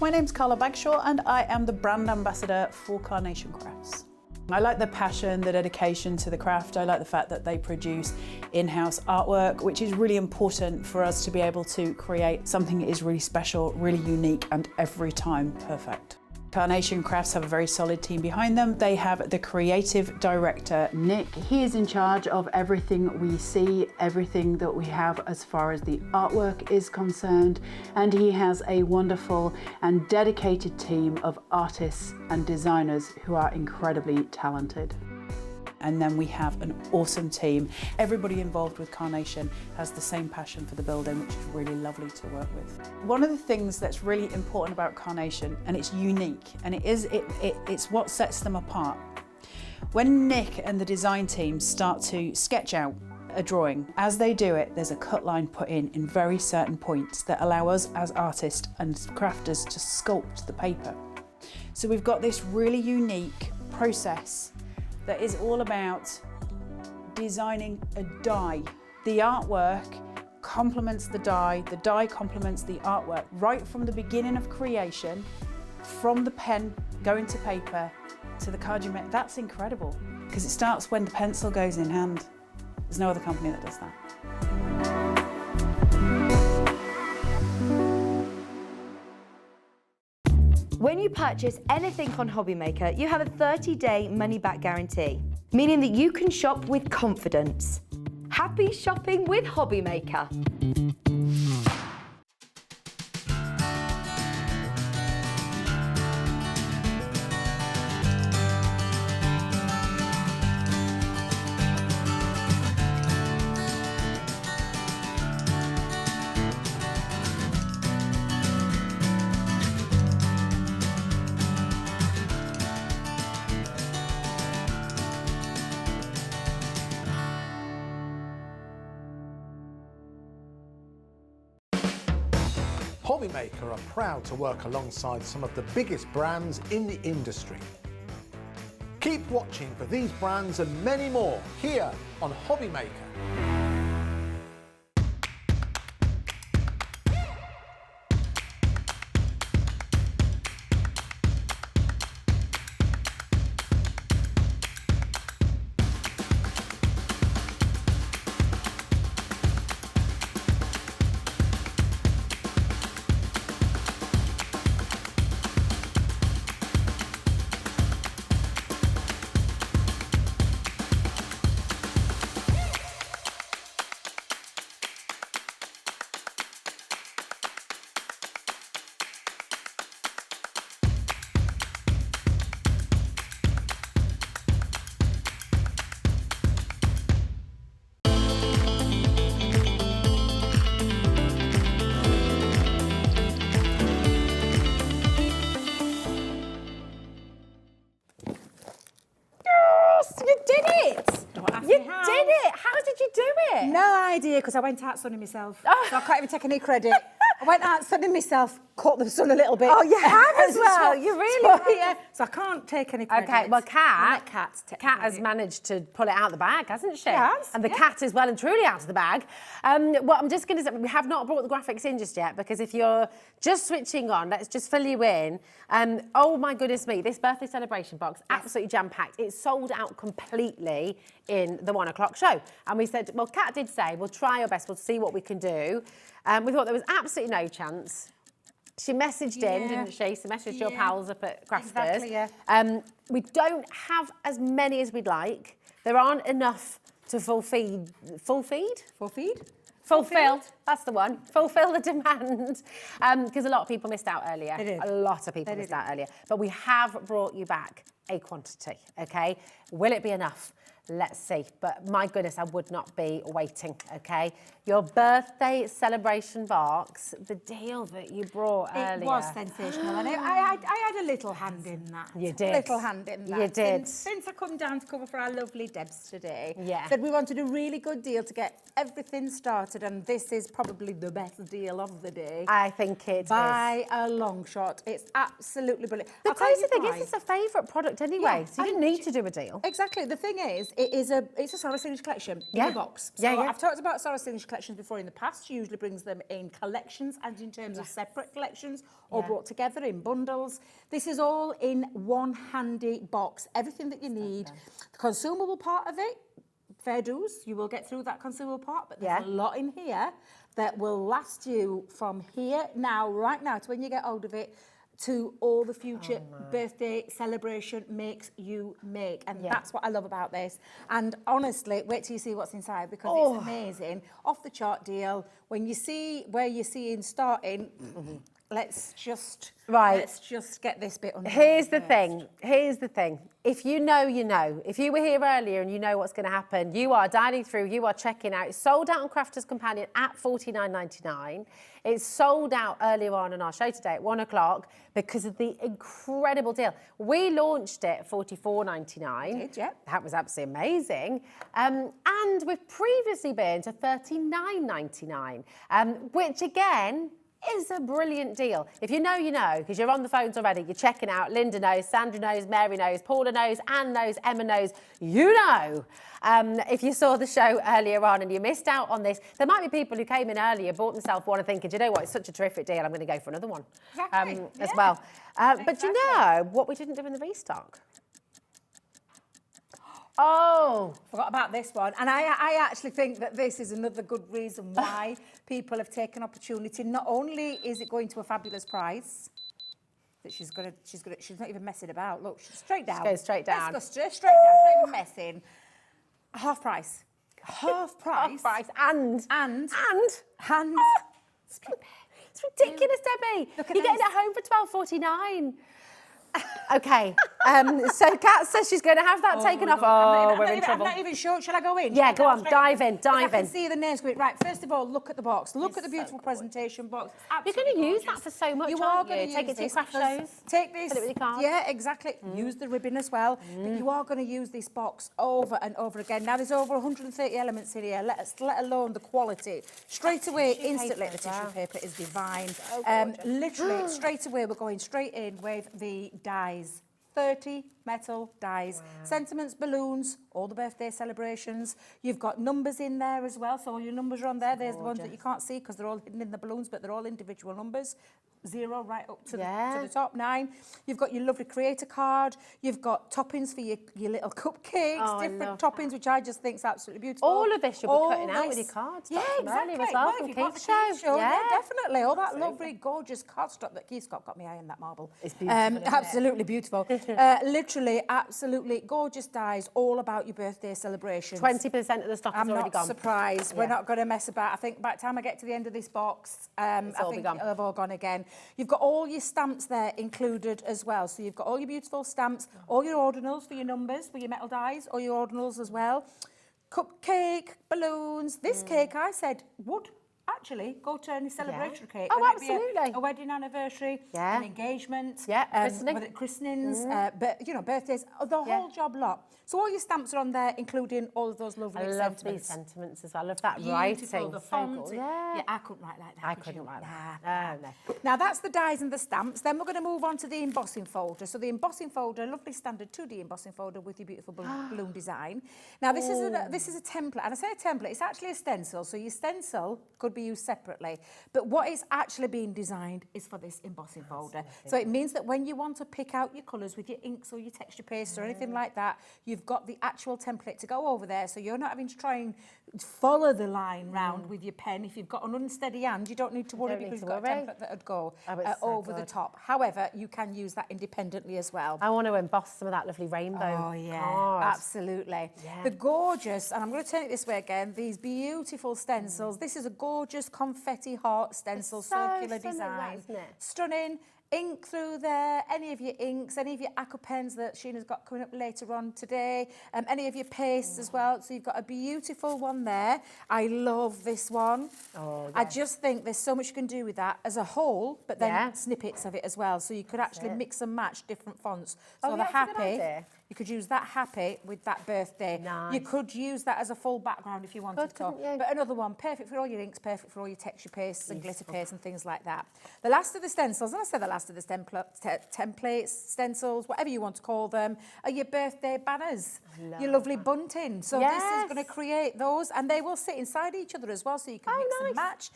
My name's Carla Bagshaw and I am the brand ambassador for Carnation Crafts. I like the passion, the dedication to the craft. I like the fact that they produce in-house artwork, which is really important for us to be able to create something that is really special, really unique, and every time perfect. Carnation Crafts have a very solid team behind them. They have the creative director, Nick. He is in charge of everything we see, everything that we have as far as the artwork is concerned. And he has a wonderful and dedicated team of artists and designers who are incredibly talented. And then we have an awesome team. Everybody involved with Carnation has the same passion for the building, which is really lovely to work with. One of the things that's really important about Carnation, and it's unique, and it's what sets them apart. When Nick and the design team start to sketch out a drawing, as they do it, there's a cut line put in very certain points that allow us as artists and crafters to sculpt the paper. So we've got this really unique process that is all about designing a die. The artwork complements the die complements the artwork, right from the beginning of creation, from the pen going to paper to the card you make. That's incredible, because it starts when the pencil goes in hand. There's no other company that does that. When you purchase anything on Hobbymaker, you have a 30-day money-back guarantee, meaning that you can shop with confidence. Happy shopping with Hobbymaker. Hobbymaker are proud to work alongside some of the biggest brands in the industry. Keep watching for these brands and many more here on Hobbymaker. No idea, because I went out sunning myself. So I can't even take any credit. I went out sunning myself, caught the sun a little bit. Oh, you have as well. You really have. Yeah. So I can't take any credit. Okay, well, Kat has credit. managed to pull it out of the bag, hasn't she? Yes, And the cat is well and truly out of the bag. Well, I'm just going to say, we have not brought the graphics in just yet, because if you're just switching on, let's just fill you in. Oh, my goodness me, this birthday celebration box, absolutely jam-packed. It's sold out completely in the 1 o'clock show. And we said, well, Kat did say, we'll try our best, we'll see what we can do. We thought there was absolutely no chance. She messaged in, didn't she? She messaged your pals up at Crafters. Exactly, yeah. We don't have as many as we'd like. There aren't enough to fulfill. That's the one. Fulfill the demand. Because a lot of people missed out earlier. A lot of people missed out earlier. But we have brought you back a quantity, okay? Will it be enough? Let's see. But my goodness, I would not be waiting, okay? Your birthday celebration box, the deal that you brought earlier. It was sensational. And I had a little hand in that. You did. A little hand in that. You did. Since I come down to cover for our lovely Debs today, Yeah. that we wanted a really good deal to get everything started, and this is probably the best deal of the day. I think it is. By a long shot. It's absolutely brilliant. The I'll tell you crazy thing why. is, it's a favourite product anyway, so you didn't need to do a deal. Exactly. The thing is, it's a Sarah Signature collection in a box. So Yeah. I've talked about Sarah Signature collections before in the past. She usually brings them in collections and in terms of separate collections or brought together in bundles. This is all in one handy box. Everything that you need. The consumable part of it, fair dues. You will get through that consumable part, but there's a lot in here that will last you from here now, right now, to when you get hold of it, to all the future birthday celebration makes you make. And that's what I love about this. And honestly, wait till you see what's inside, because it's amazing. Off the chart deal. When you see where you're seeing starting, let's just get this bit under. Here's the thing. If you know, you know. If you were here earlier and you know what's going to happen, you are dialing through, you are checking out. It's sold out on Crafter's Companion at $49.99. It's sold out earlier on in our show today at 1 o'clock because of the incredible deal. We launched it at $44.99. You did, yeah. That was absolutely amazing. And we've previously been to $39.99, which again, is a brilliant deal. If you know, you know, because you're on the phones already, you're checking out. Linda knows, Sandra knows, Mary knows, Paula knows, Anne knows, Emma knows, you know. If you saw the show earlier on and you missed out on this, there might be people who came in earlier, bought themselves one and thinking, you know what, it's such a terrific deal, I'm going to go for another one as well. But you know what we didn't do in the restock? Oh, forgot about this one. And I actually think that this is another good reason why people have taken opportunity. Not only is it going to a fabulous price, that she's not even messing about. Look, she's straight down. Goes straight down. Let's go straight down, not even messing. Half price. Half price. Half price and it's ridiculous, Debbie. Look at You're getting this. it home for £12.49. Okay. So Kat says she's going to have that taken off. Oh, we're in trouble. I'm not even sure. Shall I go in? Yeah, go on. Dive in. I can see the names going. Right, first of all, look at the box. Look at the beautiful presentation box. You're going to use that for so much, You aren't are going you? to Take use it to this craft because- shows. Take this. Put it with your cards. Yeah, exactly. Use the ribbon as well. But you are going to use this box over and over again. Now, there's over 130 elements in here, let alone the quality. Straight away, instantly, the tissue paper is divine. Literally, straight away, we're going straight in with the dies. 30 metal dies, sentiments, balloons, all the birthday celebrations. You've got numbers in there as well, so all your numbers are on there. There's the ones that you can't see because they're all hidden in the balloons, but they're all individual numbers. 0 right up to the top, 9. You've got your lovely creator card. You've got toppings for your little cupcakes, different toppings, which I just think is absolutely beautiful. All of this you'll be cutting out with your cards. Yeah, exactly. As well from Keith's show. Yeah, definitely. All that lovely, gorgeous cardstock that Keith's got me eye on that marble. It's beautiful. Absolutely beautiful. Literally, absolutely gorgeous dies, all about your birthday celebrations. 20% of the stock has already gone. I'm not surprised. We're not going to mess about. I think by the time I get to the end of this box, I think it'll have all gone again. You've got all your stamps there included as well. So you've got all your beautiful stamps, all your ordinals for your numbers, for your metal dies, all your ordinals as well. Cupcake, balloons. This cake, I said, would actually go to any celebratory cake. Oh, Whether it be absolutely. a wedding anniversary, an engagement, christenings, but, birthdays, the whole job lot. So all your stamps are on there, including all of those lovely I love these sentiments as well. I love that writing. The font. So Yeah, I couldn't write like that. I couldn't write that. No. Now that's the dies and the stamps. Then we're going to move on to the embossing folder. So the embossing folder, lovely standard 2D embossing folder with your beautiful balloon design. Now this is a template, and I say a template, it's actually a stencil. So your stencil could be used separately, but what is actually being designed is for this embossing folder. So it means that when you want to pick out your colours with your inks or your texture paste or anything like that, you've got the actual template to go over there, so you're not having to try and follow the line round with your pen. If you've got an unsteady hand, you don't need to worry because you've got a template that would go over the top. However, you can use that independently as well. I want to emboss some of that lovely rainbow. Oh, yeah, card. absolutely. Yeah. The gorgeous, and I'm going to turn it this way again, these beautiful stencils. This is a gorgeous confetti heart stencil, circular design. Isn't it? Stunning. Ink through there, any of your inks, any of your aqua pens that Sheena's got coming up later on today, any of your pastes as well. So you've got a beautiful one there. I love this one. Oh, yes. I just think there's so much you can do with that as a whole, but then snippets of it as well. So you could actually mix and match different fonts. So the happy, you could use that happy with that birthday. Nice. You could use that as a full background if you wanted to. But another one, perfect for all your inks, perfect for all your texture pastes and glitter pastes and things like that. The last of the stencils, and I said the last of the templates, stencils, whatever you want to call them, are your birthday banners, your lovely bunting. So this is going to create those, and they will sit inside each other as well, so you can mix and match.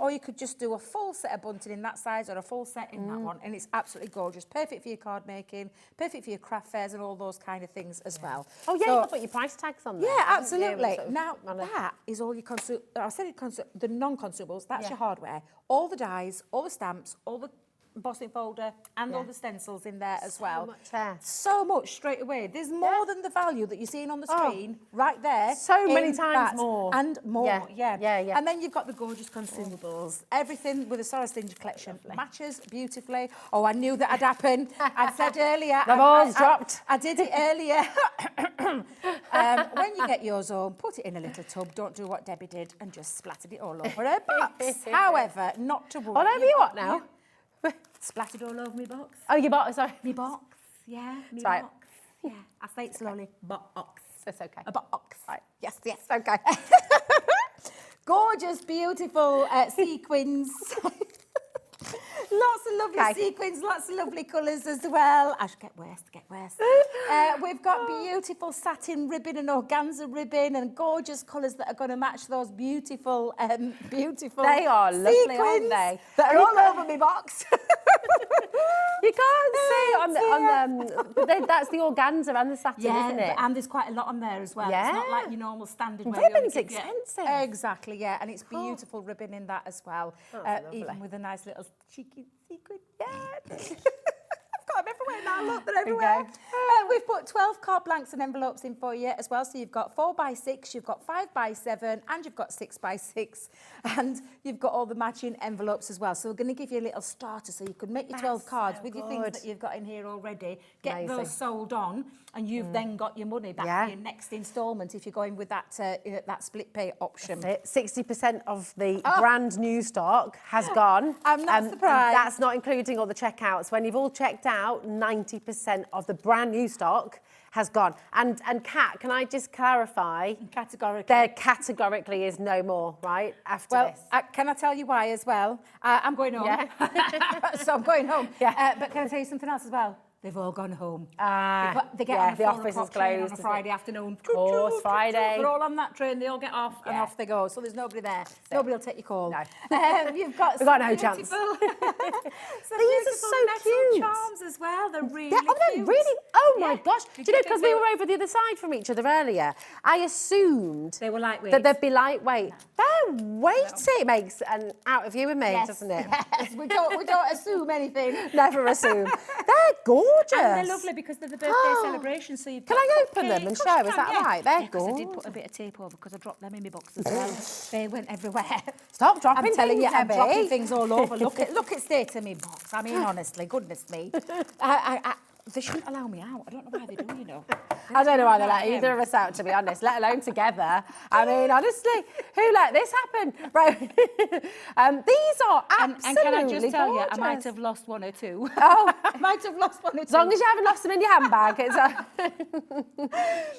Or you could just do a full set of bunting in that size or a full set in that one, and it's absolutely gorgeous. Perfect for your card making, perfect for your craft fairs and all those kind of things as well. Oh yeah, so, you can put your price tags on there. Yeah, absolutely. Now that is all your the non-consumables. That's your hardware. All the dies, all the stamps, all the embossing folder and all the stencils in there as well. Much there. So much straight away. There's more than the value that you're seeing on the screen right there. So many times more. And more, yeah. And then you've got the gorgeous consumables. Everything with the Sarah Stinger collection matches beautifully. Oh, I knew that had happened. I said earlier. The ball's dropped. I did it earlier. When you get yours home, put it in a little tub. Don't do what Debbie did and just splattered it all over her box. However, not to worry. All over you what now? Splattered all over my box. Oh, your box, sorry. Me box, yeah. Me right. box. Yeah. I say it slowly. Box. It's okay. A box. Right. Yes, yes. Okay. Gorgeous, beautiful sequins. Lots of lovely sequins, lots of lovely colours as well. I should get worse. We've got beautiful satin ribbon and organza ribbon and gorgeous colours that are going to match those beautiful, They are lovely, sequins aren't they? that are all over my box. You can't see that's the organza and the satin, isn't it? And there's quite a lot on there as well. Yeah. It's not like your normal standard way. Ribbon's expensive. Exactly, yeah. And it's beautiful ribbon in that as well. Even with a nice little cheeky sequin. Yeah. got them everywhere now. Look, they're everywhere. We've put 12 card blanks and envelopes in for you as well. So you've got 4x6, you've got 5x7, and you've got 6x6, and you've got all the matching envelopes as well. So we're going to give you a little starter so you could make your 12 cards with your things that you've got in here already. Get those sold on, and you've then got your money back for your next instalment if you're going with that that split pay option. 60% of the brand new stock has gone. I'm not surprised. And that's not including all the checkouts. When you've all checked out, 90% of the brand new stock has gone. And Kat, can I just clarify? Categorically. There categorically is no more, right, after this? Can I tell you why as well? I'm going home. Yeah. So I'm going home. Yeah. But can I tell you something else as well? They've all gone home. They get on the office is closed on a Friday afternoon. Of course, Friday. They're all on that train. They all get off and off they go. So there's nobody there. Nobody will take your call. No. We've got no chance. These are so cute. charms as well. They're really cute. cute. Really? Oh my gosh. Do you know, because we were over the other side from each other earlier, I assumed they were lightweight. that they'd be lightweight. They're weighty. It makes an out of you and me, doesn't it? Yes. We don't assume anything. Never assume. They're gorgeous. And they're lovely because they're the birthday celebration. So you've got Can I open them and show? Is that right? They're gorgeous. I gorgeous. did put a bit of tape over because I dropped them in my box as well. They went everywhere. Stop dropping I'm telling things, you, I'm Abby. dropping things all over. Look at state of me box. I mean, honestly, goodness me. They shouldn't allow me out. I don't know why they do, you know. I don't know why they let either of us out, to be honest, let alone together. I mean, honestly, who let this happen? Right. These are absolutely and can I just tell gorgeous. you, I might have lost one or two. Oh. I might have lost one or two. As long as you haven't lost them in your handbag.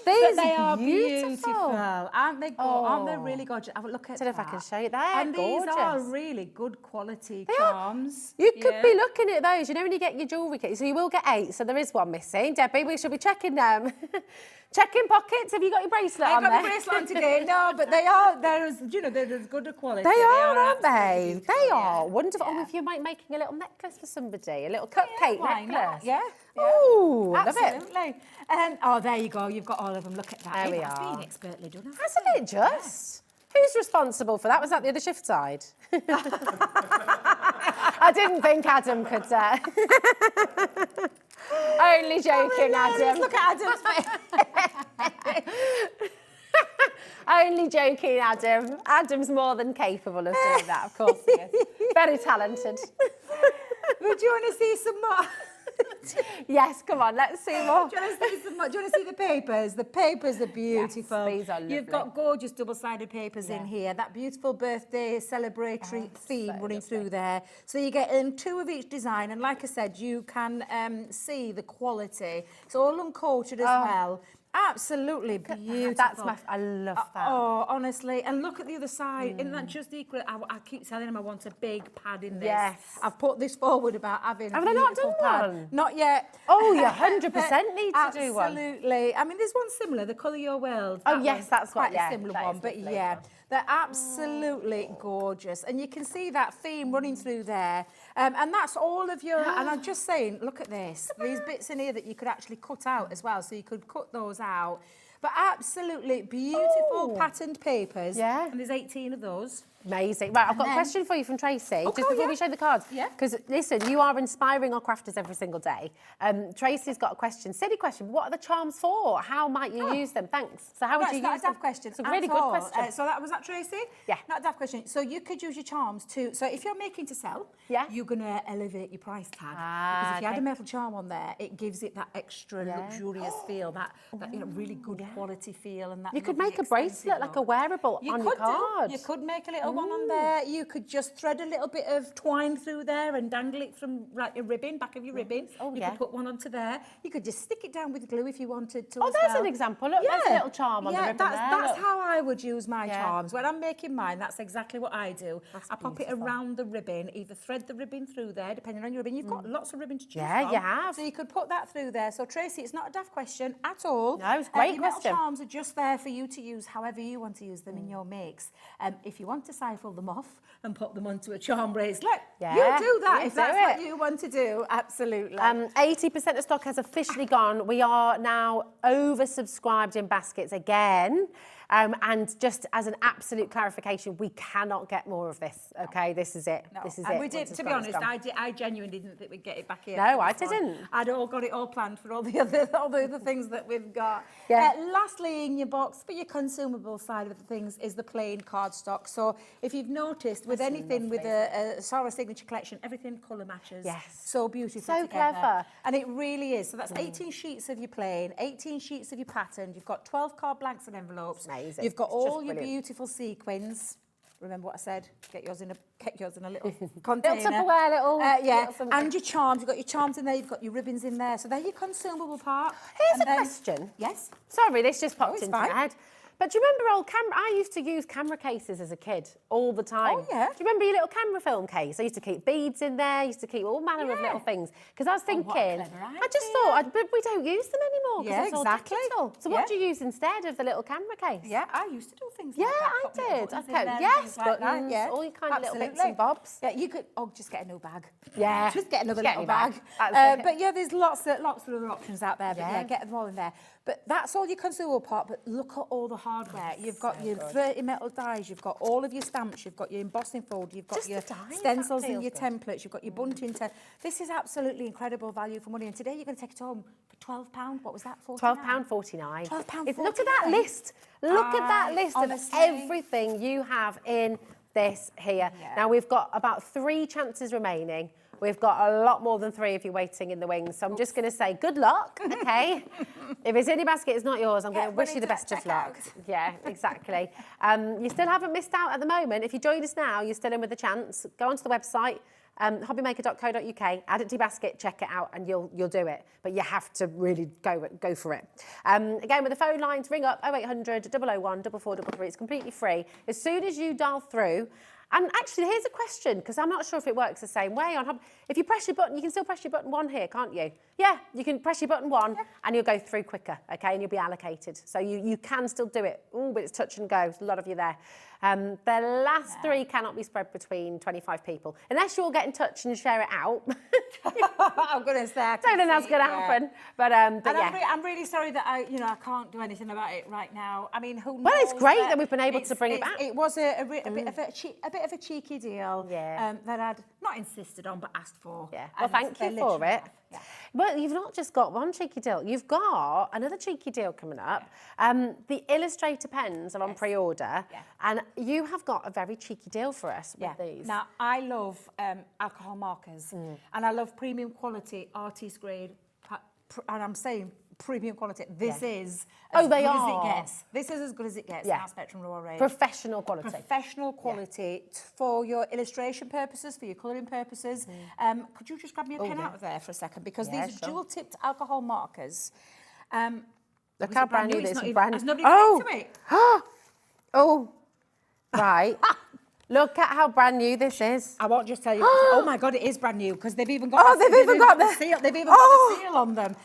These they are beautiful. Aren't they? Aren't they really gorgeous? Have a look at I don't know if I can show you. They're and gorgeous. These are really good quality charms. You could be looking at those. You know when you get your jewellery kit, so you will get 8. So there is one missing. Debbie, we should be checking them. Checking pockets. Have you got your bracelet on there? I got my bracelet on today. No, but they are. They're as good a quality. They are, aren't they? They beautiful, are wonderful. Oh, if you're making a little necklace for somebody, a little cupcake necklace. Yeah. Ooh, love it. Absolutely. There you go. You've got all of them. Look at that. There we That's are. been expertly done. Hasn't it just? Who's responsible for that? Was that the other shift side? I didn't think Adam could. Only joking, Adam. Look at Adam's face. Only joking, Adam. Adam's more than capable of doing that, of course he is. Very talented. Would you want to see some more? Yes, come on, let's see more. Do you want to see some more? Do you want to see the papers? The papers are beautiful. Yes, these are lovely. You've got gorgeous double-sided papers in here. That beautiful birthday celebratory theme running through there. So you get 2 of each design, and like I said, you can see the quality. It's all uncoated as well. Absolutely beautiful. I love that. Oh, honestly. And look at the other side. Isn't that just equal? I keep telling him I want a big pad in this. Yes. I've put this forward about having a Have they not beautiful done pad. one? Not yet. Oh, you 100% need to do one. Absolutely. I mean, there's one similar, the Colour Your World. Oh, yes, that's quite what, a similar that one. is But lovely. yeah, they're absolutely gorgeous. And you can see that theme running through there. And that's all of your, and I'm just saying, look at this. These bits in here that you could actually cut out as well. So you could cut those out. But absolutely beautiful patterned papers. Yeah. And there's 18 of those. Amazing. Right, I've got a question for you from Tracy, just before we show the cards. Yeah. Because, listen, you are inspiring our crafters every single day. Tracy's got a question, silly question. What are the charms for? How might you use them? Thanks. So how would you use them? That's not a daft question. It's a really good question. So was that Tracy? Yeah. Not a daft question. So you could use your charms too. So if you're making to sell, you're going to elevate your price tag. Because if you had a metal charm on there, it gives it that extra luxurious feel, that really good quality feel. And that You could lovely make a bracelet, look. like a wearable on your card. You could make a little one on there. You could just thread a little bit of twine through there and dangle it from your ribbon, back of your ribbon. You could put one onto there. You could just stick it down with glue if you wanted to. Oh, there's an example. Look, there's a little charm on the ribbon that's how I would use my charms. When I'm making mine, that's exactly what I do. I pop it around the ribbon, either thread the ribbon through there, depending on your ribbon. You've got lots of ribbon to choose from. Yeah, you have. So you could put that through there. So Tracy, it's not a daft question at all. No, it's a great your metal question. charms are just there for you to use however you want to use them in your makes. If you want to siphon them off and put them onto a charm bracelet, you do that if that's what you want to do. Absolutely. 80% of stock has officially gone. We are now oversubscribed in baskets again. And just as an absolute clarification, we cannot get more of this, okay? This is it. No. This is and it. we did, Once to it's be gone, it's honest, gone. I genuinely didn't think we'd get it back here. No, I didn't. I'd all got it all planned for all the other things that we've got. Yeah. Lastly, in your box, for your consumable side of the things, is the plain cardstock. So if you've noticed, with anything with a Sarah Signature collection, everything colour matches. Yes. So beautiful So together. clever. And it really is. So that's 18 sheets of your plain, 18 sheets of your pattern. You've got 12 card blanks and envelopes. Amazing. You've got It's just all your brilliant. beautiful sequins. Remember what I said? Get yours in a little container. Little Tupperware, little... Yeah, little something. and your charms. You've got your charms in there. You've got your ribbons in there. So they're your consumable part. Here's And a then- question. Yes. Sorry, this just popped it's into fine. my head. But do you remember old camera? I used to use camera cases as a kid all the time. Oh, yeah. Do you remember your little camera film case? I used to keep beads in there. I used to keep all manner of little things. Because I was thinking, what a clever I just thought, but we don't use them anymore because Yeah, it's all exactly. digital. So what do you use instead of the little camera case? Yeah, I used to do things Yeah, like that. I Put little did. buttons in Okay, there and yes, things like that, buttons, yeah. all your kind of little bits Absolutely. and bobs. Yeah, you could, just get a new bag. Yeah. Just get another Just get little a new bag. bag. That's it. But yeah, there's lots of other options out there. But Yeah. yeah, get them all in there. But that's all your consumable part. But look at all the hardware. You've got your 30 metal dies. You've got all of your stamps. You've got your embossing fold. You've got Just your the dies, stencils that and your feels templates. You've got your bunting. This is absolutely incredible value for money. And today you're going to take it home for £12. What was that? £12.49. £12.49. Look at that list. Look at that list honestly. of everything you have in this here. Yeah. Now, we've got about 3 chances remaining. We've got a lot more than 3 of you waiting in the wings. So I'm just going to say good luck, okay? If it's in your basket, it's not yours. I'm going to wish you the best of luck. Yeah, exactly. You still haven't missed out at the moment. If you joined us now, you're still in with a chance. Go onto the website, hobbymaker.co.uk, add it to your basket, check it out, and you'll do it. But you have to really go for it. Again, with the phone lines, ring up 0800 001 4433. It's completely free. As soon as you dial through, and actually, here's a question, because I'm not sure if it works the same way. If you press your button, you can still press your button 1 here, can't you? Yeah, you can press your button 1 and you'll go through quicker, okay, and you'll be allocated. So you can still do it. Oh, but it's touch and go. There's a lot of you there. The last 3 cannot be spread between 25 people, unless you all get in touch and share it out. I'm going to say. I Don't think that's going to happen. But yeah. I'm really sorry that I can't do anything about it right now. I mean, who knows? Well, it's great that we've been able to bring it back. It was a bit of a cheeky deal that I'd not insisted on, but asked for. Yeah. Well, thank you for literally it. Yeah. Well, you've not just got one cheeky deal. You've got another cheeky deal coming up. The Illustrator pens are on pre-order, and you have got a very cheeky deal for us with these. Now, I love alcohol markers, and I love premium quality artist grade, and I'm saying premium quality. This is as they good as are. it gets. This is as good as it gets in our Spectrum Raw range. Professional quality. Professional quality for your illustration purposes, for your colouring purposes. Could you just grab me a pen out of there for a second? Because these are dual-tipped alcohol markers. Look how brand new this is. Brand Has nobody oh. to me? Oh, right. Look at how brand new this is. I won't just tell you. Oh my God, it is brand new because they've even got. They've even got the seal. They've even got the seal on them.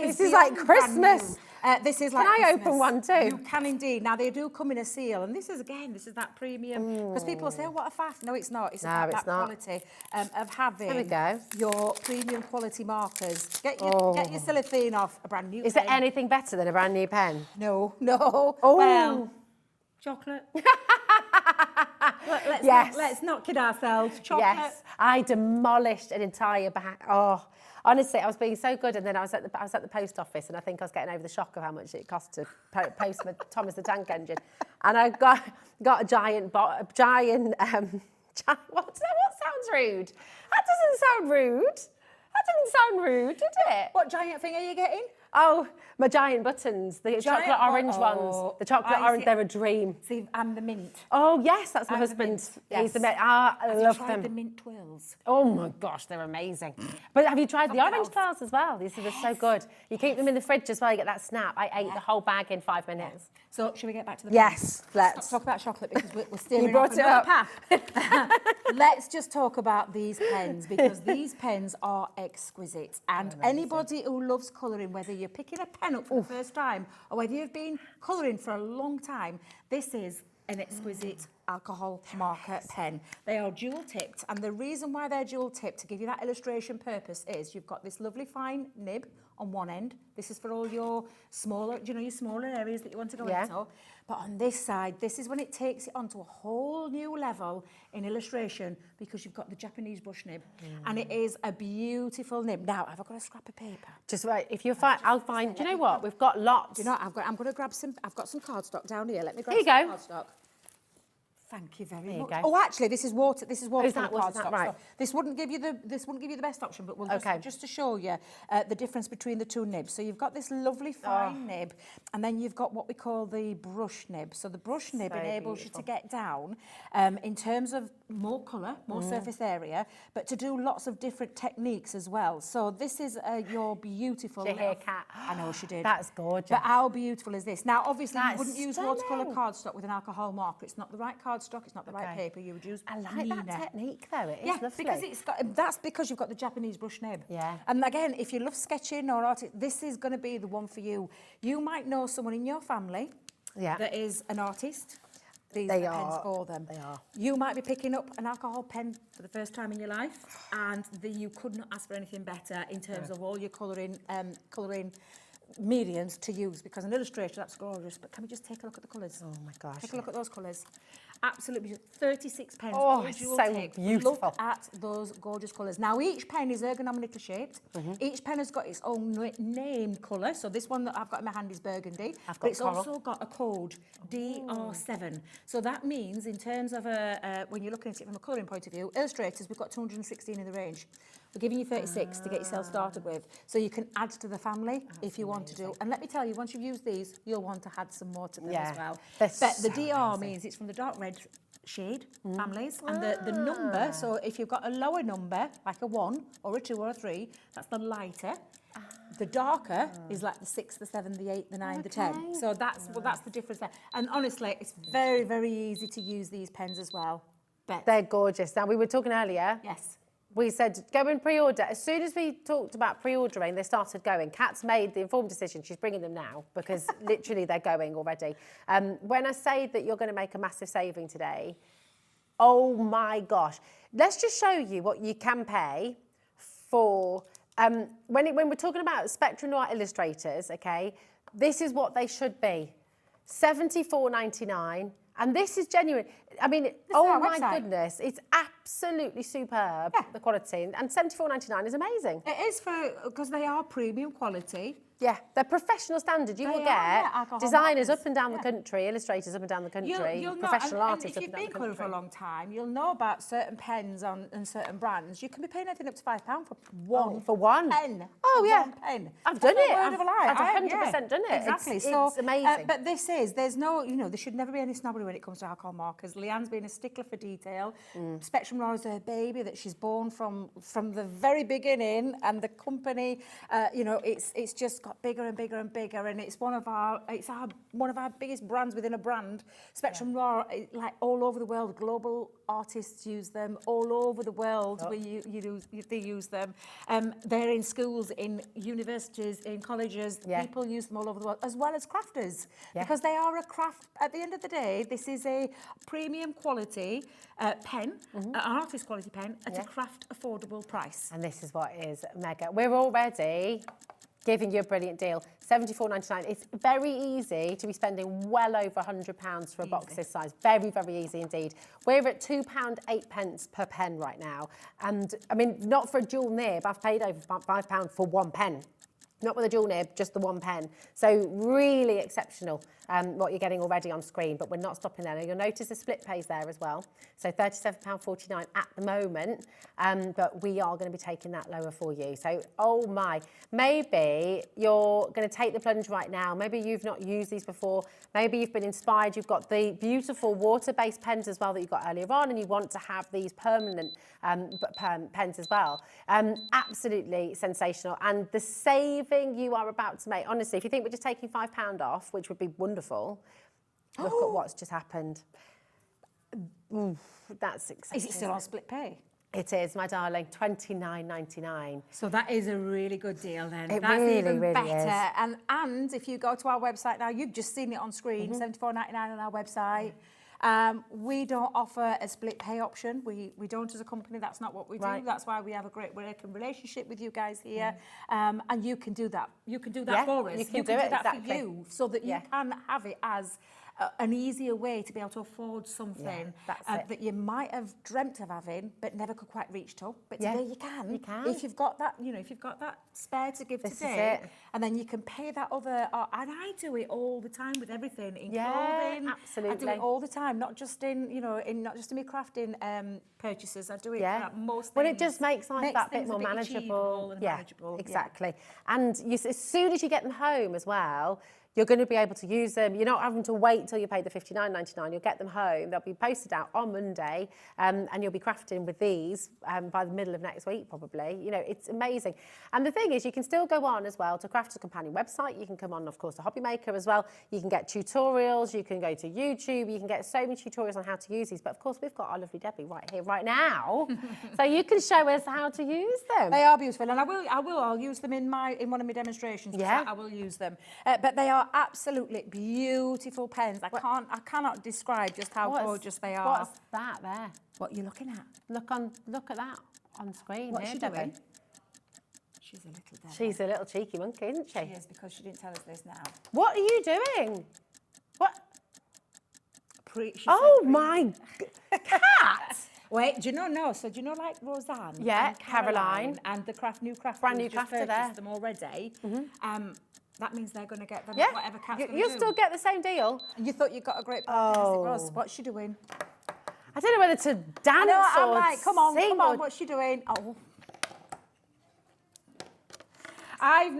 This is like Christmas. This is like Can I Christmas. open one too? You can indeed. Now they do come in a seal, and this is that premium. Because people say, "Oh, what a faff!" No, it's not. It's about that quality of having your premium quality markers. Get your cellophane off a brand new. Is there anything better than a brand new pen? No. Oh. Well, chocolate. Let's not kid ourselves. Chocolate. Yes, I demolished an entire bag. Oh, honestly, I was being so good, and then I was at the post office, and I think I was getting over the shock of how much it cost to post my Thomas the Tank Engine, and I got a giant. What sounds rude? That doesn't sound rude. That didn't sound rude, did it? What giant thing are you getting? Oh, my giant buttons, the chocolate orange ones. The chocolate orange, they're a dream. See, I'm the mint. Oh, yes, that's my husband. He's the mint. I love them. Have you tried the mint twirls? Oh, my gosh, they're amazing. But have you tried the orange twirls as well? These are so good. You keep them in the fridge as well, you get that snap. I ate the whole bag in 5 minutes. So, should we get back to the Yes, let's. Let's talk about chocolate because we're steering You brought off it another up. path. Let's just talk about these pens because these pens are exquisite. And anybody who loves colouring, whether you're picking a pen up for the first time or whether you've been colouring for a long time, this is an exquisite alcohol marker pen. They are dual tipped, and the reason why they're dual tipped, to give you that illustration purpose, is you've got this lovely fine nib on one end. This is for all your smaller, your smaller areas that you want to go into. But on this side, this is when it takes it onto a whole new level in illustration, because you've got the Japanese brush nib, and it is a beautiful nib. Now, have I got a scrap of paper? Just right. If you find, I'll find. Do you know what? We've got lots. Do you know what? I'm going to grab some. I've got some cardstock down here. Let me grab Here some you go. cardstock. Thank you very There you much. go. Oh, actually, this is water. This is water Is that right? So this wouldn't give you the best option, but we'll just to show you the difference between the two nibs. So you've got this lovely fine nib, and then you've got what we call the brush nib. So the brush nib enables you to get down in terms of more colour, more surface area, but to do lots of different techniques as well. So this is your beautiful. She hair cat. I know she did. That's gorgeous. But how beautiful is this? Now, obviously, That's you wouldn't use stunning. watercolour cardstock with an alcohol marker. It's not the right cardstock. It's not the right paper. You would use. I like that technique though. It is lovely. Because it's got. That's because you've got the Japanese brush nib. Yeah. And again, if you love sketching or art, this is going to be the one for you. You might know someone in your family that is an artist. These are pens for them. They are. You might be picking up an alcohol pen for the first time in your life, and you could not ask for anything better in terms of all your colouring mediums to use, because an illustration, that's gorgeous, but can we just take a look at the colours? Oh my gosh. Take a look at those colours. Absolutely beautiful. 36 pens. Oh, it's so beautiful. Look at those gorgeous colours. Now, each pen is ergonomically shaped. Each pen has got its own named colour. So this one that I've got in my hand is burgundy. But it's also got a code, DR7. So that means, in terms of when you're looking at it from a colouring point of view, illustrators, we've got 216 in the range. We're giving you 36 to get yourself started with. So you can add to the family if you want to do. And let me tell you, once you've used these, you'll want to add some more to them as well. But the DR means it's from the dark red shade families, and the number, so if you've got a lower number, like a 1 or a 2 or a 3, that's the lighter. The darker is like the 6, the 7, the 8, the 9, the 10. So that's the difference there. And honestly, it's very, very easy to use these pens as well. But they're gorgeous. Now, we were talking earlier. Yes. We said go and pre-order. As soon as we talked about pre-ordering, they started going. Kat's made the informed decision. She's bringing them now because literally they're going already. When I say that you're going to make a massive saving today, oh my gosh. Let's just show you what you can pay for. When we're talking about Spectrum Noir illustrators, okay, this is what they should be. $74.99. And this is genuine. I mean, oh my goodness, it's absolutely superb, the quality. And $74.99 is amazing. It is because they are premium quality. Yeah, they're professional standard. You will get designers up and down the country, illustrators up and down the country, professional artists up and down the country. If you've been colouring for a long time, you'll know about certain pens and certain brands. You can be paying anything up to £5 for one. For one pen. Oh, yeah. One pen. I've done it. I've 100% done it. Exactly. It's amazing. But there's no, there should never be any snobbery when it comes to alcohol markers. Leanne's been a stickler for detail. Spectrum Noir is her baby that she's born from the very beginning, and the company, it's just got bigger and bigger and bigger, and it's one of our biggest brands within a brand. Spectrum Noir, like all over the world, global artists use them all over the world. They use them. They're in schools, in universities, in colleges. People use them all over the world, as well as crafters, because they are a craft. At the end of the day, this is a premium quality pen, an artist quality pen at a craft affordable price. And this is what is mega. We're already giving you a brilliant deal. $74.99. It's very easy to be spending well over £100 for a box this size. Very, very easy indeed. We're at £2.08 per pen right now. And I mean, not for a dual nib. I've paid over £5 for one pen. Not with a dual nib, just the one pen. So really exceptional what you're getting already on screen, but we're not stopping there. Now, you'll notice the split pays there as well. So £37.49 at the moment, but we are going to be taking that lower for you. So, oh my, maybe you're going to take the plunge right now. Maybe you've not used these before. Maybe you've been inspired. You've got the beautiful water-based pens as well that you got earlier on, and you want to have these permanent pens as well. Absolutely sensational. And the saving you are about to make, honestly, if you think we're just taking £5 off, which would be wonderful, look at what's just happened. That's exciting. Is it still on split pay? It is, my darling, $29.99. So that is a really good deal then. It That's really, even really better. is. And if you go to our website now, you've just seen it on screen, $74.99 on our website. We don't offer a split pay option. We don't as a company. That's not what we do. Right. That's why we have a great working relationship with you guys here. And you can do that. You can do that for us. You can do it, that exactly. for you, so that you can have it as an easier way to be able to afford something that you might have dreamt of having but never could quite reach to. But today you can. You can. If you've got that, you know, if you've got that spare to give This is today, it. and then you can pay that other. And I do it all the time with everything in Yeah, clothing. absolutely. I do it all the time, not just in, you know, not just in my crafting purchases. I do it for most things. Well, it just makes life that bit things a more manageable. achievable and manageable. Exactly. And as soon as you get them home as well, you're going to be able to use them. You're not having to wait till you pay the $59.99. You'll get them home. They'll be posted out on Monday, and you'll be crafting with these by the middle of next week, probably. You know, it's amazing. And the thing is, you can still go on as well to Crafters Companion website. You can come on, of course, to Hobby Maker as well. You can get tutorials. You can go to YouTube. You can get so many tutorials on how to use these. But of course, we've got our lovely Debbie right here, right now, so you can show us how to use them. They are beautiful, and I'll use them in one of my demonstrations. Yeah, I will use them. But they are absolutely beautiful pens. I cannot describe just how gorgeous they are. What's that there? What are you looking at? Look at that on screen. What's here, she Debbie. doing? She's a little devil. She's a little cheeky monkey, isn't she? She is, because she didn't tell us this now. What are you doing? What? Oh my cat! Wait, do you know? No, so do you know, like Roseanne? Yeah, and Caroline. and the new craft. Brand new just crafter there. purchased them already. That means they're going to get them. Yeah, Whatever cat's going to you'll still get the same deal. And you thought you got a great partner. Oh. What's she doing? I don't know whether to dance No, or I'm like, come on, sing what's she doing? Oh. I'm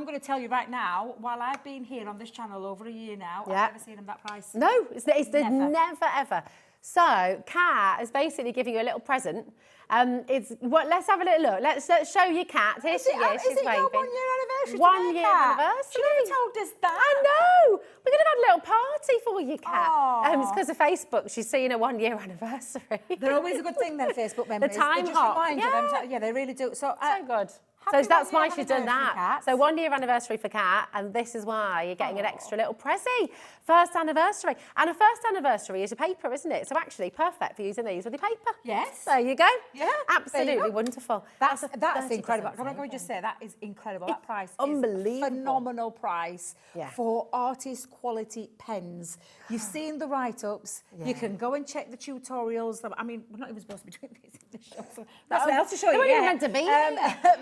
going to tell you right now, while I've been here on this channel over a year now, I've never seen them that price. No, it's never ever. So, Kat is basically giving you a little present. Let's have a little look. Let's show your cat. Here she is. She's waving. Your 1 year anniversary? 1 year anniversary. She never told us that. I know. We're going to have a little party for you, Kat. Oh. It's because of Facebook. She's seeing a 1 year anniversary. They're always a good thing, then, Facebook memories. The time they just hop. remind you them. Yeah, they really do. So good. Happy So that's 1 year why she's done that. Kat. So 1 year anniversary for Kat, and this is why you're getting an extra little prezi. First anniversary. And a first anniversary is your paper, isn't it? So actually perfect for using these with your paper. Yes. There you go. Yeah. Absolutely wonderful. That's incredible. Can I just say that is incredible. That price is unbelievable. Phenomenal price for artist quality pens. You've seen the write-ups. You can go and check the tutorials. I mean, we're not even supposed to be doing this in the show. So that's what else to show you. We're even meant to be here.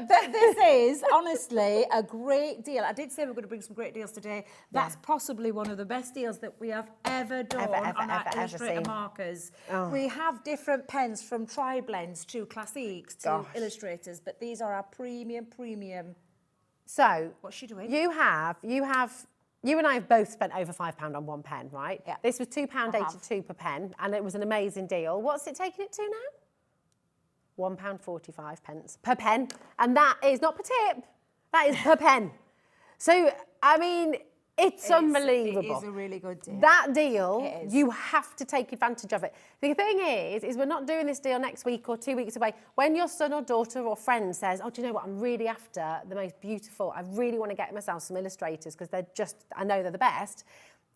But this is honestly a great deal. I did say we're going to bring some great deals today. That's possibly one of the best deals that we have ever done on our Illustrator markers. We have different pens from tri-blends to classiques to illustrators, but these are our premium. So what's she doing? You and I have both spent over £5 on one pen, right? Yeah. This was £2.82 per pen, and it was an amazing deal. What's it taking it to now? £1.45 per pen, and that is not per tip. That is per pen. So I mean, it's unbelievable. It is a really good deal. That deal, you have to take advantage of it. The thing is we're not doing this deal next week or 2 weeks away. When your son or daughter or friend says, oh, do you know what, I'm really after the most beautiful, I really want to get myself some illustrators because I know they're the best,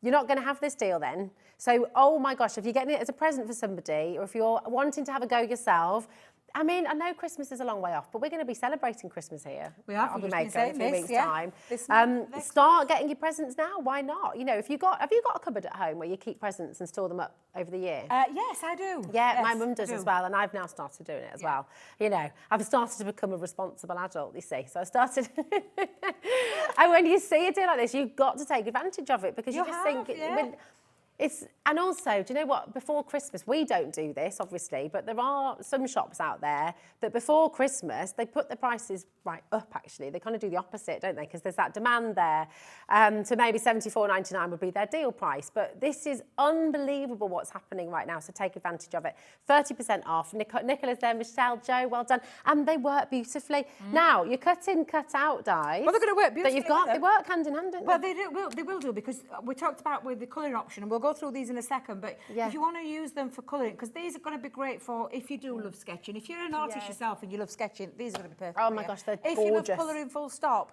you're not going to have this deal then. So, oh my gosh, if you're getting it as a present for somebody or if you're wanting to have a go yourself, I mean, I know Christmas is a long way off, but we're going to be celebrating Christmas here. We are. I'll be making in a few weeks' time. This Start getting your presents now. Why not? You know, have you got a cupboard at home where you keep presents and store them up over the year? Yes, I do. Yeah, yes, my mum does as well, and I've now started doing it as well. You know, I've started to become a responsible adult, you see. So I started. And when you see a deal like this, you've got to take advantage of it because you just think. And also, do you know what? Before Christmas, we don't do this, obviously, but there are some shops out there that before Christmas, they put the prices right up, actually. They kind of do the opposite, don't they? Because there's that demand there. So maybe $74.99 would be their deal price. But this is unbelievable what's happening right now, so take advantage of it. 30% off. Nicola's there, Michelle, Joe, well done. And they work beautifully. Now, your cut-in, cut-out dies. Well, they're going to work beautifully. That you've got, they work hand in hand, don't they? Well, they will do, because we talked about with the colouring option, and we'll go through these in a second, but Yeah. if you want to use them for colouring, because these are going to be great for if you do love sketching. If you're an artist yourself and you love sketching, these are going to be perfect. Oh for my you. gosh, they're If you love gorgeous. colouring full stop,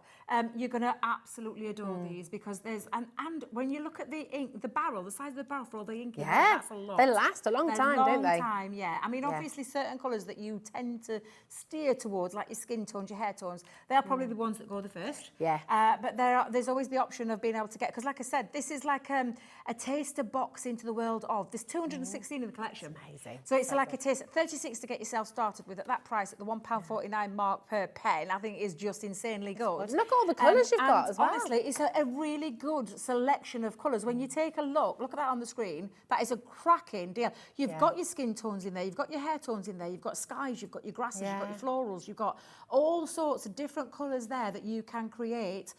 you're going to absolutely adore these, because there's, and when you look at the ink, the barrel, the size of the barrel for all the ink, in there, Yeah, that's a lot. they last a long They're time, don't they? Time, yeah. I mean, obviously certain colours that you tend to steer towards, like your skin tones, your hair tones, they are probably the ones that go the first. Yeah. But there's always the option of being able to get, because like I said, this is like a taster box into the world of, there's 216 in the collection. Amazing. So it's like a taste, 36 to get yourself started with at that price, at the £1.49 mark per pen, I think is just insanely good. Look at all the colours you've got as well. Honestly, it's a really good selection of colours. When you take a look at that on the screen, that is a cracking deal. You've got your skin tones in there, you've got your hair tones in there, you've got skies, you've got your grasses, you've got your florals, you've got all sorts of different colours there that you can create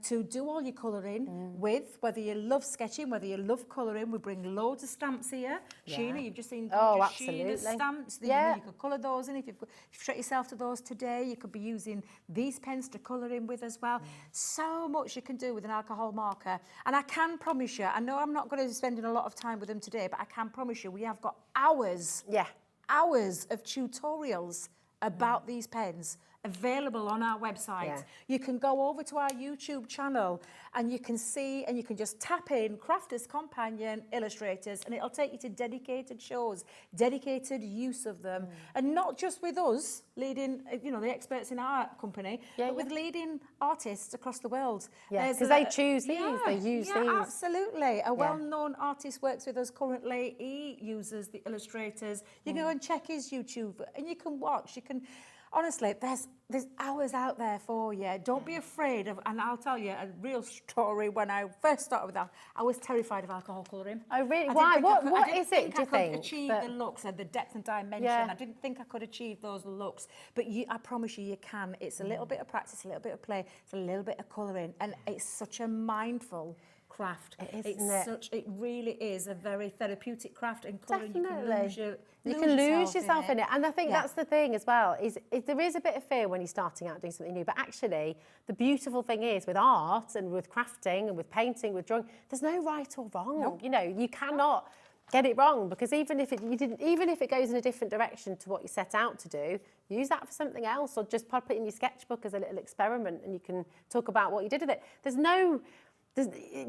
to do all your colouring with, whether you love sketching, whether you love colouring. We bring loads of stamps here. Sheena, you've just seen Sheena stamps. You could colour those in. If you've treat yourself to those today, you could be using these pens to colour in with as well. So much you can do with an alcohol marker. And I can promise you, I know I'm not going to be spending a lot of time with them today, but I can promise you we have got hours of tutorials about these pens available on our website. You can go over to our YouTube channel and you can see, and you can just tap in Crafters Companion Illustrators, and it'll take you to dedicated shows, dedicated use of them, and not just with us leading, the experts in our company, but with leading artists across the world. Because they choose these, they use these. Absolutely. A well-known artist works with us currently. He uses the illustrators. You can go and check his YouTube, and you can watch. You can. Honestly, there's hours out there for you. Don't be afraid of, and I'll tell you a real story. When I first started with that, I was terrified of alcohol colouring. Oh, really? Why? What is it, do you think? I didn't think I could achieve the looks and the depth and dimension. I didn't think I could achieve those looks. But I promise you can. It's a little bit of practice, a little bit of play, it's a little bit of colouring, and it's such a mindful craft. It really is a very therapeutic craft, and colouring you can lose yourself in it. And I think that's the thing as well, is there is a bit of fear when you're starting out doing something new, but actually the beautiful thing is with art and with crafting and with painting, with drawing, there's no right or wrong. You cannot get it wrong, because even if it goes in a different direction to what you set out to do, use that for something else, or just pop it in your sketchbook as a little experiment, and you can talk about what you did with it.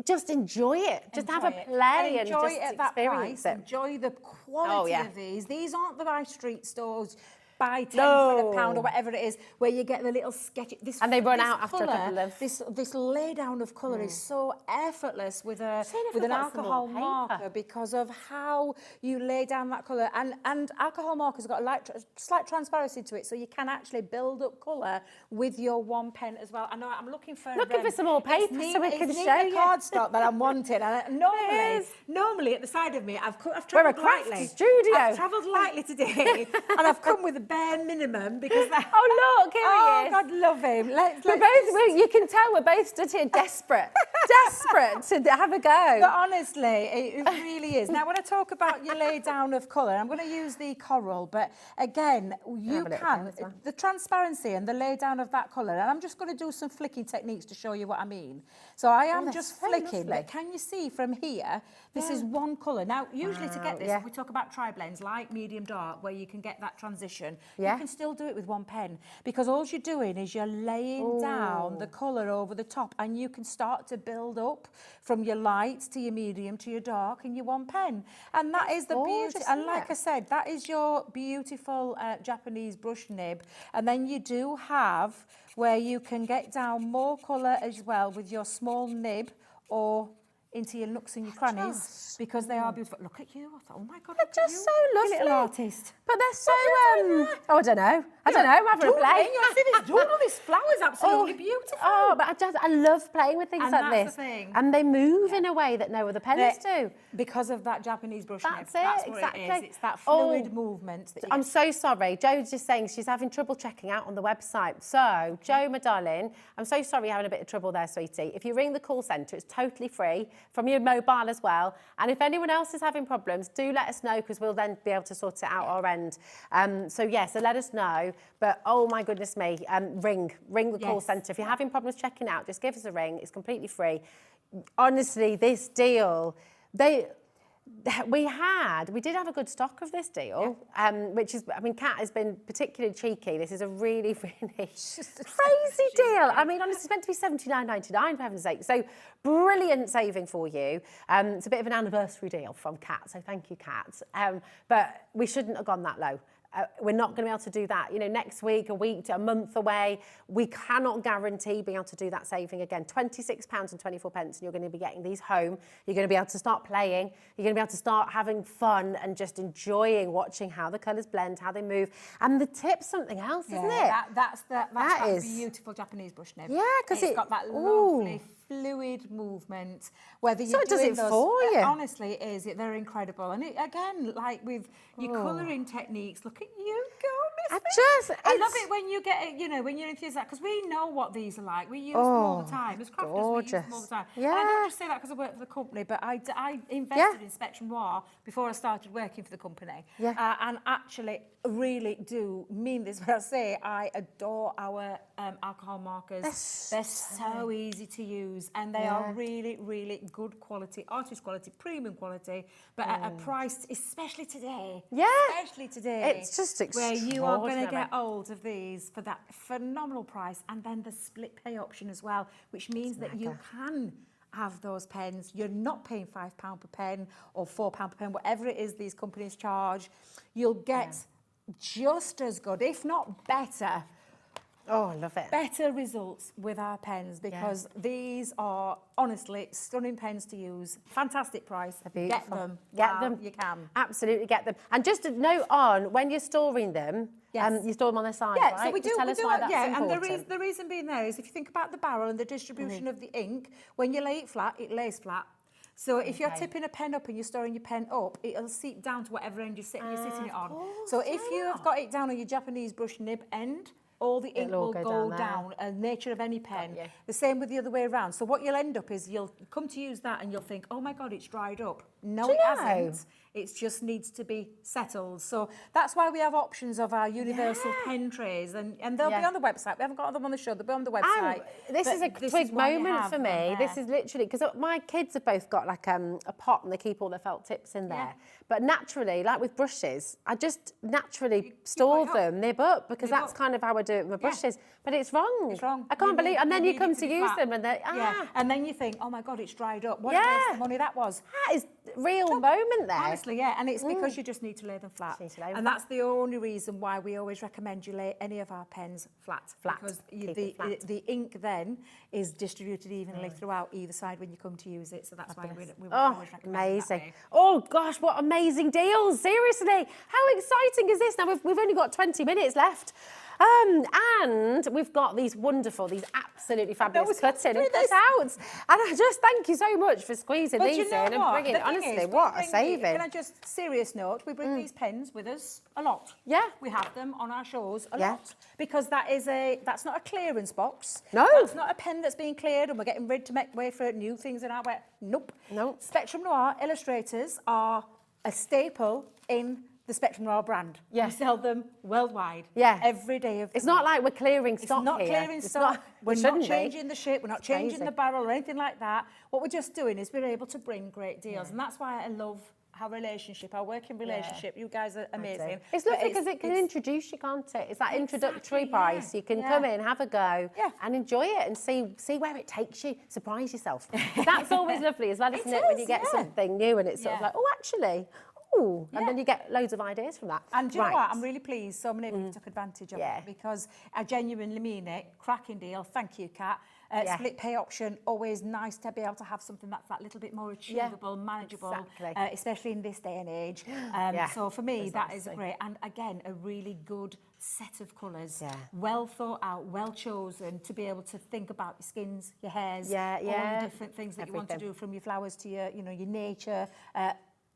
Just enjoy it. Just have a play and just experience it. Enjoy the quality of these. These aren't the high street stores. Buy 10 for the pound or whatever it is, where you get the little sketch. And they run out after a couple of... This lay down of colour is so effortless with an alcohol marker, because of how you lay down that colour. And alcohol markers got a slight transparency to it, so you can actually build up colour with your one pen as well. I know I'm looking for some more paper so we can show you. cardstock that I'm wanting. And normally at the side of me, I've travelled We're a craft lightly. studio. I've travelled lightly today, and I've come with a bare minimum, because oh look, here he is. God, love him. You can tell we're both stood here desperate to have a go. But honestly, it really is. Now, when I talk about your lay down of colour, I'm going to use the coral, but again, you can, the transparency and the lay down of that colour, and I'm just going to do some flicking techniques to show you what I mean. So I am just flicking, but can you see from here, this is one colour. Now, usually to get this, we talk about tri-blends, light, medium, dark, where you can get that transition. You can still do it with one pen, because all you're doing is you're laying down the colour over the top, and you can start to build up from your light to your medium to your dark in your one pen. And that is the beauty. And like I said, that is your beautiful Japanese brush nib. And then you do have where you can get down more colour as well with your small nib, or into your nooks and your crannies, because they are beautiful. Look at you. I thought, oh my God, they're just so lovely. Little artist. But they're so, I don't know. I'm having a play. All these flowers, absolutely beautiful. Oh, but I love playing with things like this. The thing. And they move in a way that no other pens do. Because of that Japanese brush nib. That's what exactly. it is. It's that fluid movement. I'm so sorry. Jo's just saying she's having trouble checking out on the website. So, Jo, my darling, I'm so sorry you're having a bit of trouble there, sweetie. If you ring the call centre, it's totally free from your mobile as well. And if anyone else is having problems, do let us know, because we'll then be able to sort it out our end. So let us know. But oh my goodness me, ring the call centre. If you're having problems checking out, just give us a ring. It's completely free. Honestly, this deal We did have a good stock of this deal, which is, I mean, Kat has been particularly cheeky. This is a really, really crazy deal. I mean, honestly, it's meant to be $79.99 for heaven's sake. So brilliant saving for you. It's a bit of an anniversary deal from Kat, so thank you, Kat. But we shouldn't have gone that low. We're not going to be able to do that. You know, next week, a week, a month away, we cannot guarantee being able to do that saving again. £26.24, and you're going to be getting these home. You're going to be able to start playing. You're going to be able to start having fun and just enjoying watching how the colours blend, how they move. And the tip's something else, isn't it? That's that is beautiful Japanese brush nib. Yeah, because it's got that lovely fluid movement. Whether you're does doing it those, for you. Honestly, it is. They're incredible. And it, again, like with your colouring techniques, look at you go, Miss. I love it when you get it, you know, when you're enthusiastic, because we know what these are like. We use them all the time. As crafters, we use them all the time. Yeah. And I don't just say that because I work for the company, but I invested in Spectrum Noir before I started working for the company. Yeah. And actually really do mean this when I say I adore our alcohol markers. They're so easy to use, and they are really, really good quality, artist quality, premium quality, but at a price, especially today. Yeah. Especially today. It's just where you are going to extraordinary. get hold of these for that phenomenal price, and then the split pay option as well, which means that you can have those pens. You're not paying £5 per pen or £4 per pen, whatever it is these companies charge. You'll get just as good, if not better. Oh, I love it. Better results with our pens, because these are honestly stunning pens to use. Fantastic price. Get them. Get them. You can. Absolutely get them. And just a note on, when you're storing them, you store them on their side, right? So we do. Tell us why that's and important. the reason being there is if you think about the barrel and the distribution of the ink, when you lay it flat, it lays flat. So if you're tipping a pen up and you're storing your pen up, it'll seep down to whatever end you're sitting it on. So if you have got it down on your Japanese brush nib end, all the ink will go down, and nature of any pen. The same with the other way around. So what you'll end up is you'll come to use that and you'll think, oh my God, it's dried up. No, it hasn't. It just needs to be settled. So that's why we have options of our universal pen trays, and they'll be on the website. We haven't got them on the show, they'll be on the website. This is a twig moment for me. This is literally, because my kids have both got like a pot and they keep all their felt tips in there. But naturally, like with brushes, I just naturally store them, nib up, because that's kind of how I do it with my brushes. But it's wrong. It's wrong. I can't believe, and then you come to use them and they're, and then you think, oh my God, it's dried up. What a waste of money that was. That is real moment there. Honestly, and it's because you just need to lay them flat. And that's the only reason why we always recommend you lay any of our pens flat. Because the ink then is distributed evenly throughout either side when you come to use it. So that's why we always recommend amazing. that way. Oh gosh, what amazing deals. Seriously, how exciting is this? Now we've only got 20 minutes left. And we've got these absolutely fabulous cut-in and cut-outs. And I just thank you so much for squeezing these in and bringing, honestly, what a saving. Can I just, serious note, we bring these pens with us a lot. Yeah. We have them on our shows a lot, because that's not a clearance box. No. That's not a pen that's being cleared and we're getting rid to make way for new things in our way. Nope. Spectrum Noir illustrators are a staple in the Spectrum Noir brand. We sell them worldwide. Every day of the It's not like we're clearing stock It's not here. clearing stock. We're not changing the shape. We're not changing the barrel or anything like that. What we're just doing is we're able to bring great deals. And that's why I love our relationship, our working relationship. You guys are amazing. It's lovely because it can introduce you, can't it? It's that introductory price. You can come in, have a go, and enjoy it and see where it takes you. Surprise yourself. That's always lovely as well, isn't it? When you get something new and it's sort of like, oh, actually. Ooh, and then you get loads of ideas from that. And do you know what? I'm really pleased so many of you took advantage of it, because I genuinely mean it. Cracking deal. Thank you, Kat. Split pay option, always nice to be able to have something that's that little bit more achievable, manageable, especially in this day and age. So for me, that is great. And again, a really good set of colours, well thought out, well chosen, to be able to think about your skins, your hairs, all the different things that you want to do, from your flowers to your nature.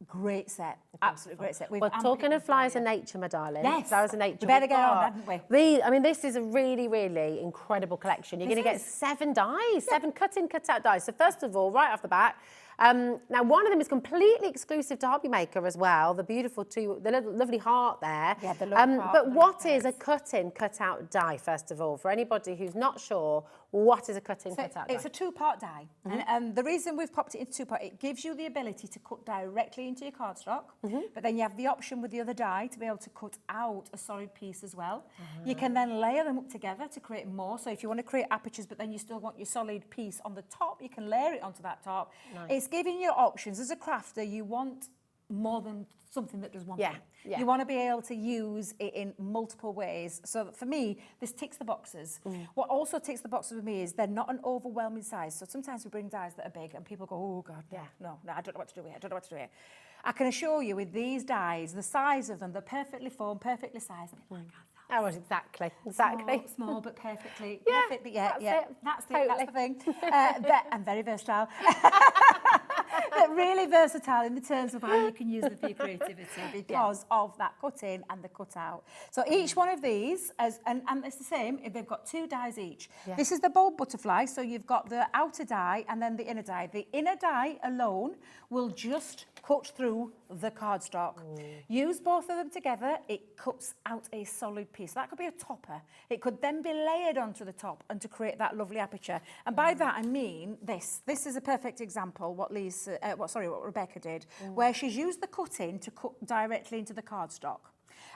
Great set, absolutely great set. Well, talking of flowers and nature, my darling. Flowers and nature. We better get on, haven't we? I mean, this is a really, really incredible collection. You're going to get 7 dies, 7 cut-in, cut-out dies. So first of all, right off the bat, Now, one of them is completely exclusive to Hobby Maker as well. The beautiful lovely heart there. Yeah, the lovely heart. But what is a cut-in, cut-out die, first of all, for anybody who's not sure, what is a cut-in, cut-out die? It's a two-part die. And the reason we've popped it into two-part, it gives you the ability to cut directly into your cardstock, but then you have the option with the other die to be able to cut out a solid piece as well. You can then layer them up together to create more. So if you want to create apertures, but then you still want your solid piece on the top, you can layer it onto that top. Nice. It's giving you options. As a crafter, you want more than something that does one thing. Yeah. You want to be able to use it in multiple ways. So for me, this ticks the boxes. What also ticks the boxes with me is they're not an overwhelming size. So sometimes we bring dies that are big and people go, oh God, no, I don't know what to do here, I don't know what to do here. I can assure you with these dies, the size of them, they're perfectly formed, perfectly sized. Oh, exactly. Small but perfectly. Yeah, perfectly, that's it. That's Totally. the thing. And very versatile. But really versatile in the terms of how you can use them for your creativity because of that cut-in and the cut-out. So each one of these, and it's the same, if they've got two dies each. This is the bold butterfly, so you've got the outer die and then the inner die. The inner die alone will just cut through the cardstock. Use both of them together, it cuts out a solid piece. That could be a topper. It could then be layered onto the top and to create that lovely aperture. And by that I mean this. This is a perfect example what what Rebecca did, where she's used the cut-in to cut directly into the cardstock.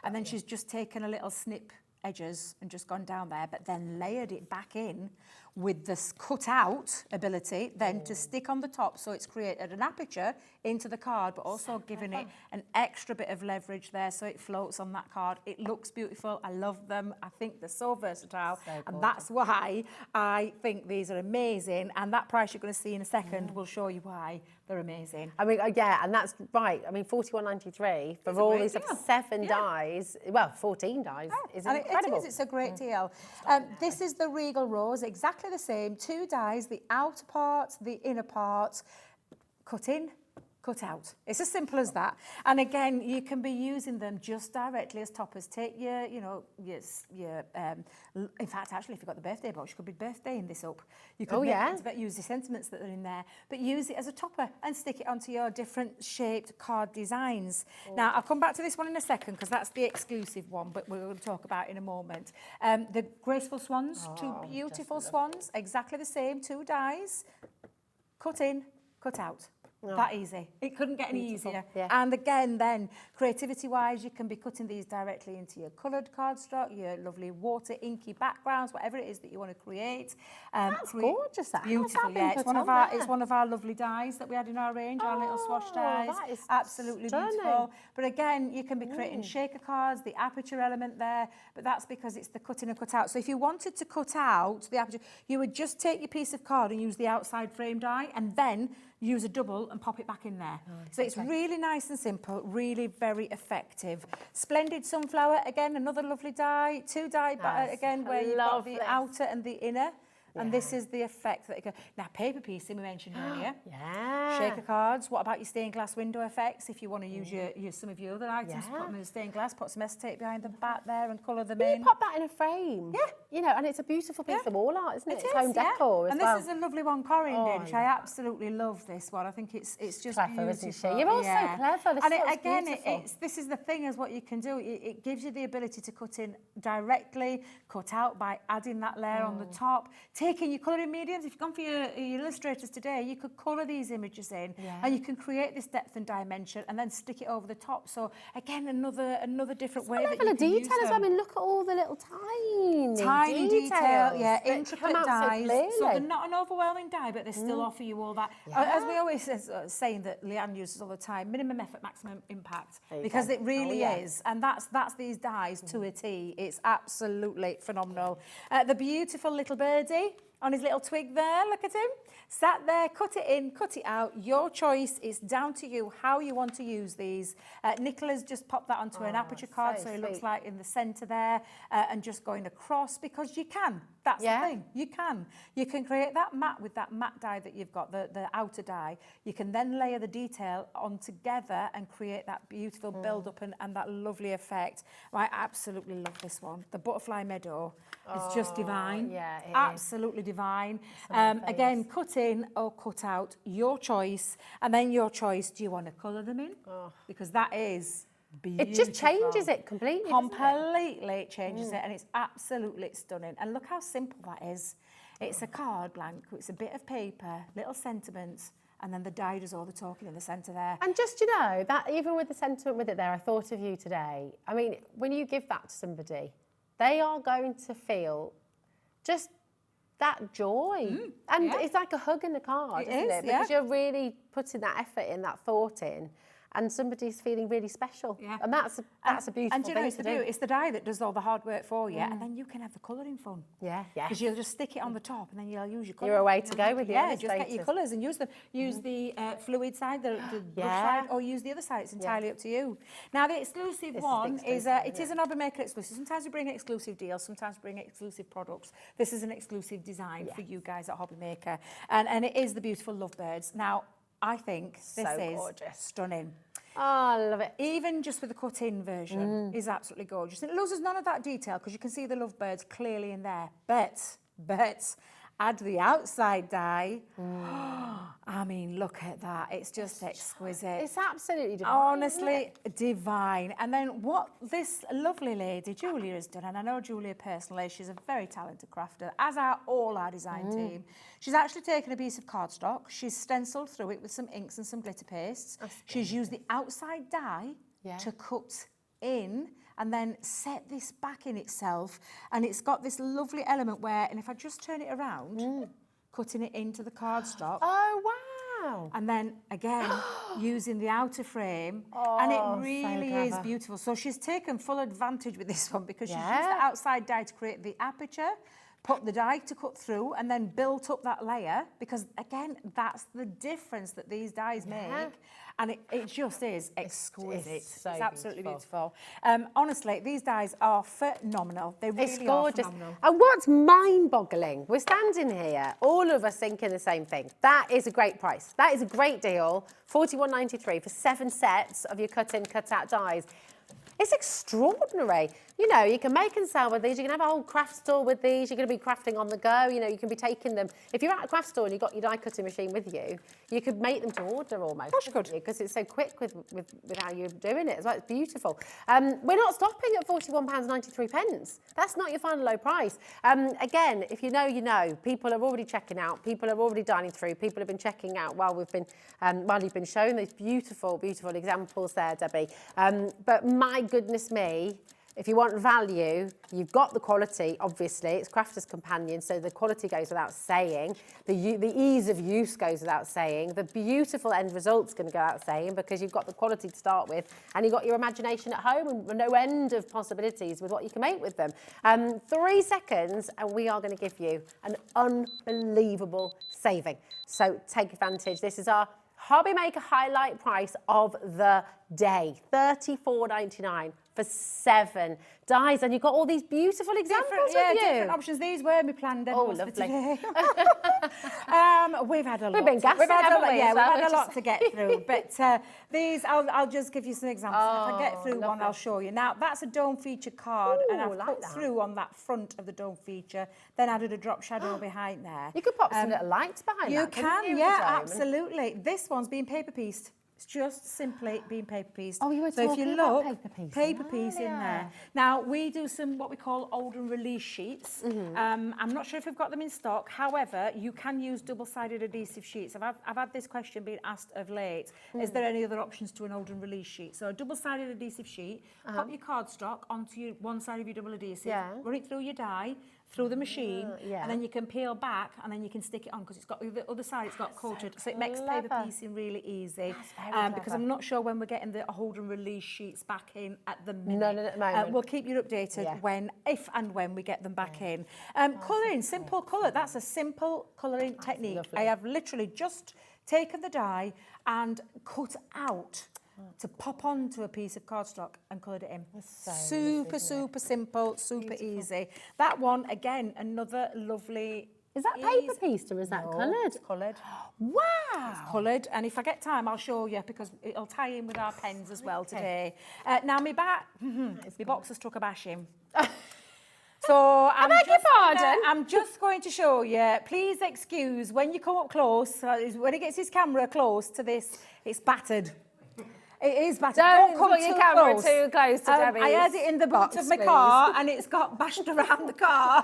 And then she's just taken a little snip edges and just gone down there, but then layered it back in with this cut out ability then to stick on the top, so it's created an aperture into the card, but also giving it an extra bit of leverage there so it floats on that card. It looks beautiful. I love them. I think they're so versatile, and that's why I think these are amazing, and that price you're going to see in a second will show you why they're amazing. I mean, yeah, and that's right. I mean, $41.93 for all these 7 dies, well, 14 dies is incredible. It's a great deal. This is the Regal Rose, exactly the same. 2 dies, the outer part, the inner part, cut in, cut out. It's as simple as that. And again, you can be using them just directly as toppers. Take your, in fact, actually, if you've got the birthday box, you could be birthdaying this up. You could use the sentiments that are in there, but use it as a topper and stick it onto your different shaped card designs. Now, I'll come back to this one in a second because that's the exclusive one, but we're going to talk about in a moment. The graceful swans, 2 beautiful swans, exactly the same, 2 dies, cut in, cut out. That easy. It couldn't get any easier. Yeah. And again, then, creativity-wise, you can be cutting these directly into your coloured cardstock, your lovely water inky backgrounds, whatever it is that you want to create. That's gorgeous. That. Beautiful, yeah. It's one of our lovely dies that we had in our range, our little swash dies. That is absolutely stunning. Beautiful. But again, you can be creating shaker cards, the aperture element there, but that's because it's the cutting and cut out. So if you wanted to cut out the aperture, you would just take your piece of card and use the outside frame die, and then use a double and pop it back in there. So it's really nice and simple, really very effective. Splendid Sunflower, again, another lovely die. 2 die, again, where you've got the outer and the inner. And this is the effect that it goes. Now, paper piecing we mentioned earlier. Shaker cards. What about your stained glass window effects? If you want to use some of your other items, put them in stained glass, put some acetate behind the back there and colour them in. You pop that in a frame. And it's a beautiful piece of wall art, isn't it? It's home decor as well. And this is a lovely one Corinne did, which I absolutely love this one. I think it's just clever, beautiful. isn't she? You're all so clever. This is the thing is what you can do. It gives you the ability to cut in directly, cut out by adding that layer on the top. Taking your colouring mediums, if you've gone for your illustrators today, you could colour these images in and you can create this depth and dimension and then stick it over the top. So again, another different way that you can use them. Level of detail as well. I mean, look at all the little tiny detail, intricate dies. So they're not an overwhelming die, but they still offer you all that. As we always saying that Leanne uses all the time, minimum effort, maximum impact, because it really is. And that's these dies to a T. It's absolutely phenomenal. The beautiful little birdie on his little twig there, look at him. Sat there, cut it in, cut it out. Your choice. It's down to you how you want to use these. Nicola's just popped that onto an aperture card, so it looks like in the centre there, and just going across, because you can. That's the thing. You can. You can create that mat with that matte die that you've got, the outer die. You can then layer the detail on together and create that beautiful build-up and that lovely effect. I absolutely love this one. The Butterfly Meadow is just divine. Yeah, it absolutely is. divine. Again, cut in or cut out, your choice. And then your choice, do you want to colour them in? Because that is beautiful. It just changes it completely, doesn't it? Completely it changes it, and it's absolutely stunning. And look how simple that is. It's a card blank, it's a bit of paper, little sentiments, and then the die does all the talking in the centre there. And just, you know, that even with the sentiment with it there, I thought of you today. I mean, when you give that to somebody, they are going to feel just that joy. And it's like a hug in the card, isn't it? Because you're really putting that effort in, that thought in. And somebody's feeling really special. And that's a beautiful and you know, thing it's to the do. It's the die that does all the hard work for you, and then you can have the colouring fun. Because you'll just stick it on the top, and then you'll use your colour. You're away to go with your just get your colours and use them. Use the fluid side, the brush side, or use the other side. It's entirely up to you. Now, the exclusive one is it is an Hobby Maker exclusive. Sometimes we bring exclusive deals, sometimes we bring exclusive products. This is an exclusive design for you guys at Hobby Maker, and it is the beautiful lovebirds. Now, I think this is stunning. Oh, I love it. Even just with the cut-in version is absolutely gorgeous. And it loses none of that detail because you can see the lovebirds clearly in there. But add the outside die. I mean, look at that. It's just exquisite. It's absolutely divine. Honestly, divine. And then what this lovely lady, Julia, has done, and I know Julia personally, she's a very talented crafter, as are all our design team. She's actually taken a piece of cardstock, she's stenciled through it with some inks and some glitter pastes. She's used the outside die to cut in and then set this back in itself, and it's got this lovely element where, and if I just turn it around, cutting it into the cardstock. Oh, wow. And then again, using the outer frame, and it really is beautiful. So she's taken full advantage with this one because she's used the outside die to create the aperture, put the die to cut through, and then built up that layer, because again, that's the difference that these dies make. And it just is exquisite. It's absolutely beautiful. Honestly, these dies are phenomenal. They really are phenomenal. And what's mind-boggling, we're standing here, all of us thinking the same thing. That is a great price. That is a great deal. $41.93 for 7 sets of your cut-in, cut-out dies. It's extraordinary. You know, you can make and sell with these. You can have a whole craft store with these. You're going to be crafting on the go. You know, you can be taking them. If you're at a craft store and you've got your die cutting machine with you, you could make them to order almost. Of course you could. Because it's so quick with how you're doing it as well. It's beautiful. We're not stopping at £41.93. That's not your final low price. Again, if you know, you know. People are already checking out. People are already dining through. People have been checking out while you've been showing those beautiful, beautiful examples there, Debbie. But my goodness me, if you want value, you've got the quality, obviously. It's Crafter's Companion, so the quality goes without saying. The ease of use goes without saying. The beautiful end result's going to go without saying, because you've got the quality to start with, and you've got your imagination at home and no end of possibilities with what you can make with them. 3 seconds, and we are going to give you an unbelievable saving. So take advantage. This is our Hobby Maker highlight price of the day, $34.99 for 7 dies, and you've got all these beautiful examples with you. Different options. These were my planned demos for today. We've had a lot. We've been gassing, haven't we? Yeah, we've had a lot to get through. But these, I'll just give you some examples. If I get through one, I'll show you. Now, that's a dome feature card, and I've put through on that front of the dome feature, then added a drop shadow behind there. You could pop some little lights behind that. You can, yeah, absolutely. This one's been paper pieced. It's just simply being paper pieced. Oh, you were so talking if you look, about paper piece in there. Now, we do some what we call old and release sheets. I'm not sure if we've got them in stock. However, you can use double-sided adhesive sheets. I've had this question being asked of late. Is there any other options to an old and release sheet? So a double-sided adhesive sheet, pop your cardstock onto one side of your double adhesive, run it through your die, through the machine, and then you can peel back and then you can stick it on, because it's got the other side, it's got coated, so it makes paper piecing really easy. Because I'm not sure when we're getting the hold and release sheets back in at the minute. None at the moment. We'll keep you updated if and when we get them back in. Colouring, simple colour. That's a simple colouring technique. Lovely. I have literally just taken the die and cut out to pop onto a piece of cardstock and coloured it in. Super simple, super easy. That one, again, another lovely... Is that paper pieced or is that coloured? It's coloured. Wow! It's coloured, and if I get time, I'll show you, because it'll tie in with our pens as well today. Now, my box has took a bashing. So I'm just going to show you. Please excuse when you come up close. When he gets his camera close to this, it's battered. It is battered. Don't come put your too camera close. too close to Debbie's I had it in the boot of my please. car, and it's got bashed around the car.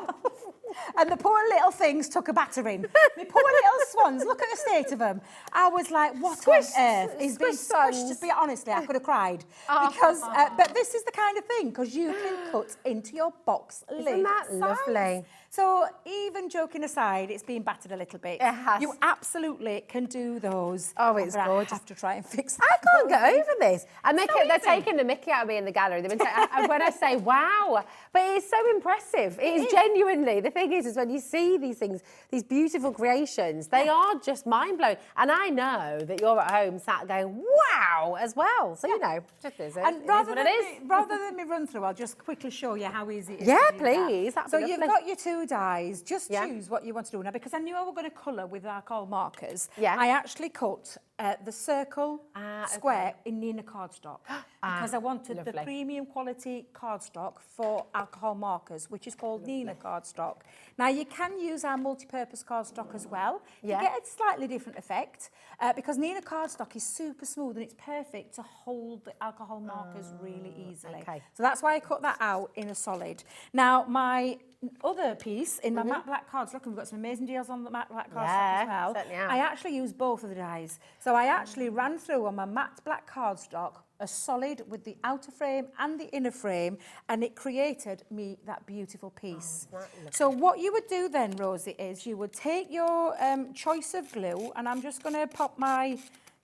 And the poor little things took a battering. The poor little swans, look at the state of them. I was like, what on earth is being squished? To be honestly, I could have cried. Because, but this is the kind of thing, because you can cut into your box lid. Isn't that lovely? So even joking aside, it's been battered a little bit. It has. You absolutely can do those. Oh, it's gorgeous. I have to try and fix I can't get over this. And they're taking the mickey out of me in the gallery. They've been when I say wow, but it's so impressive. It is genuinely. The thing is when you see these things, these beautiful creations, they are just mind blowing. And I know that you're at home sat going wow as well. So you know, just is it. And rather than me run through, I'll just quickly show you how easy it is. Yeah, to do please. That. So you've got your two dyes. Just choose what you want to do now, because I knew I was going to colour with alcohol markers. Yeah. I actually cut the circle square in Nina cardstock because I wanted the premium quality cardstock for alcohol markers, which is called Nina cardstock. Now you can use our multi-purpose cardstock as well. You get a slightly different effect because Nina cardstock is super smooth and it's perfect to hold the alcohol markers really easily. Okay. So that's why I cut that out in a solid. Now my other piece in my matte black cardstock, and we've got some amazing deals on the matte black cardstock as well. I actually use both of the dyes. So I actually ran through on my matte black cardstock a solid with the outer frame and the inner frame, and it created me that beautiful piece. So what you would do then, Rosie, is you would take your choice of glue, and I'm just going to pop my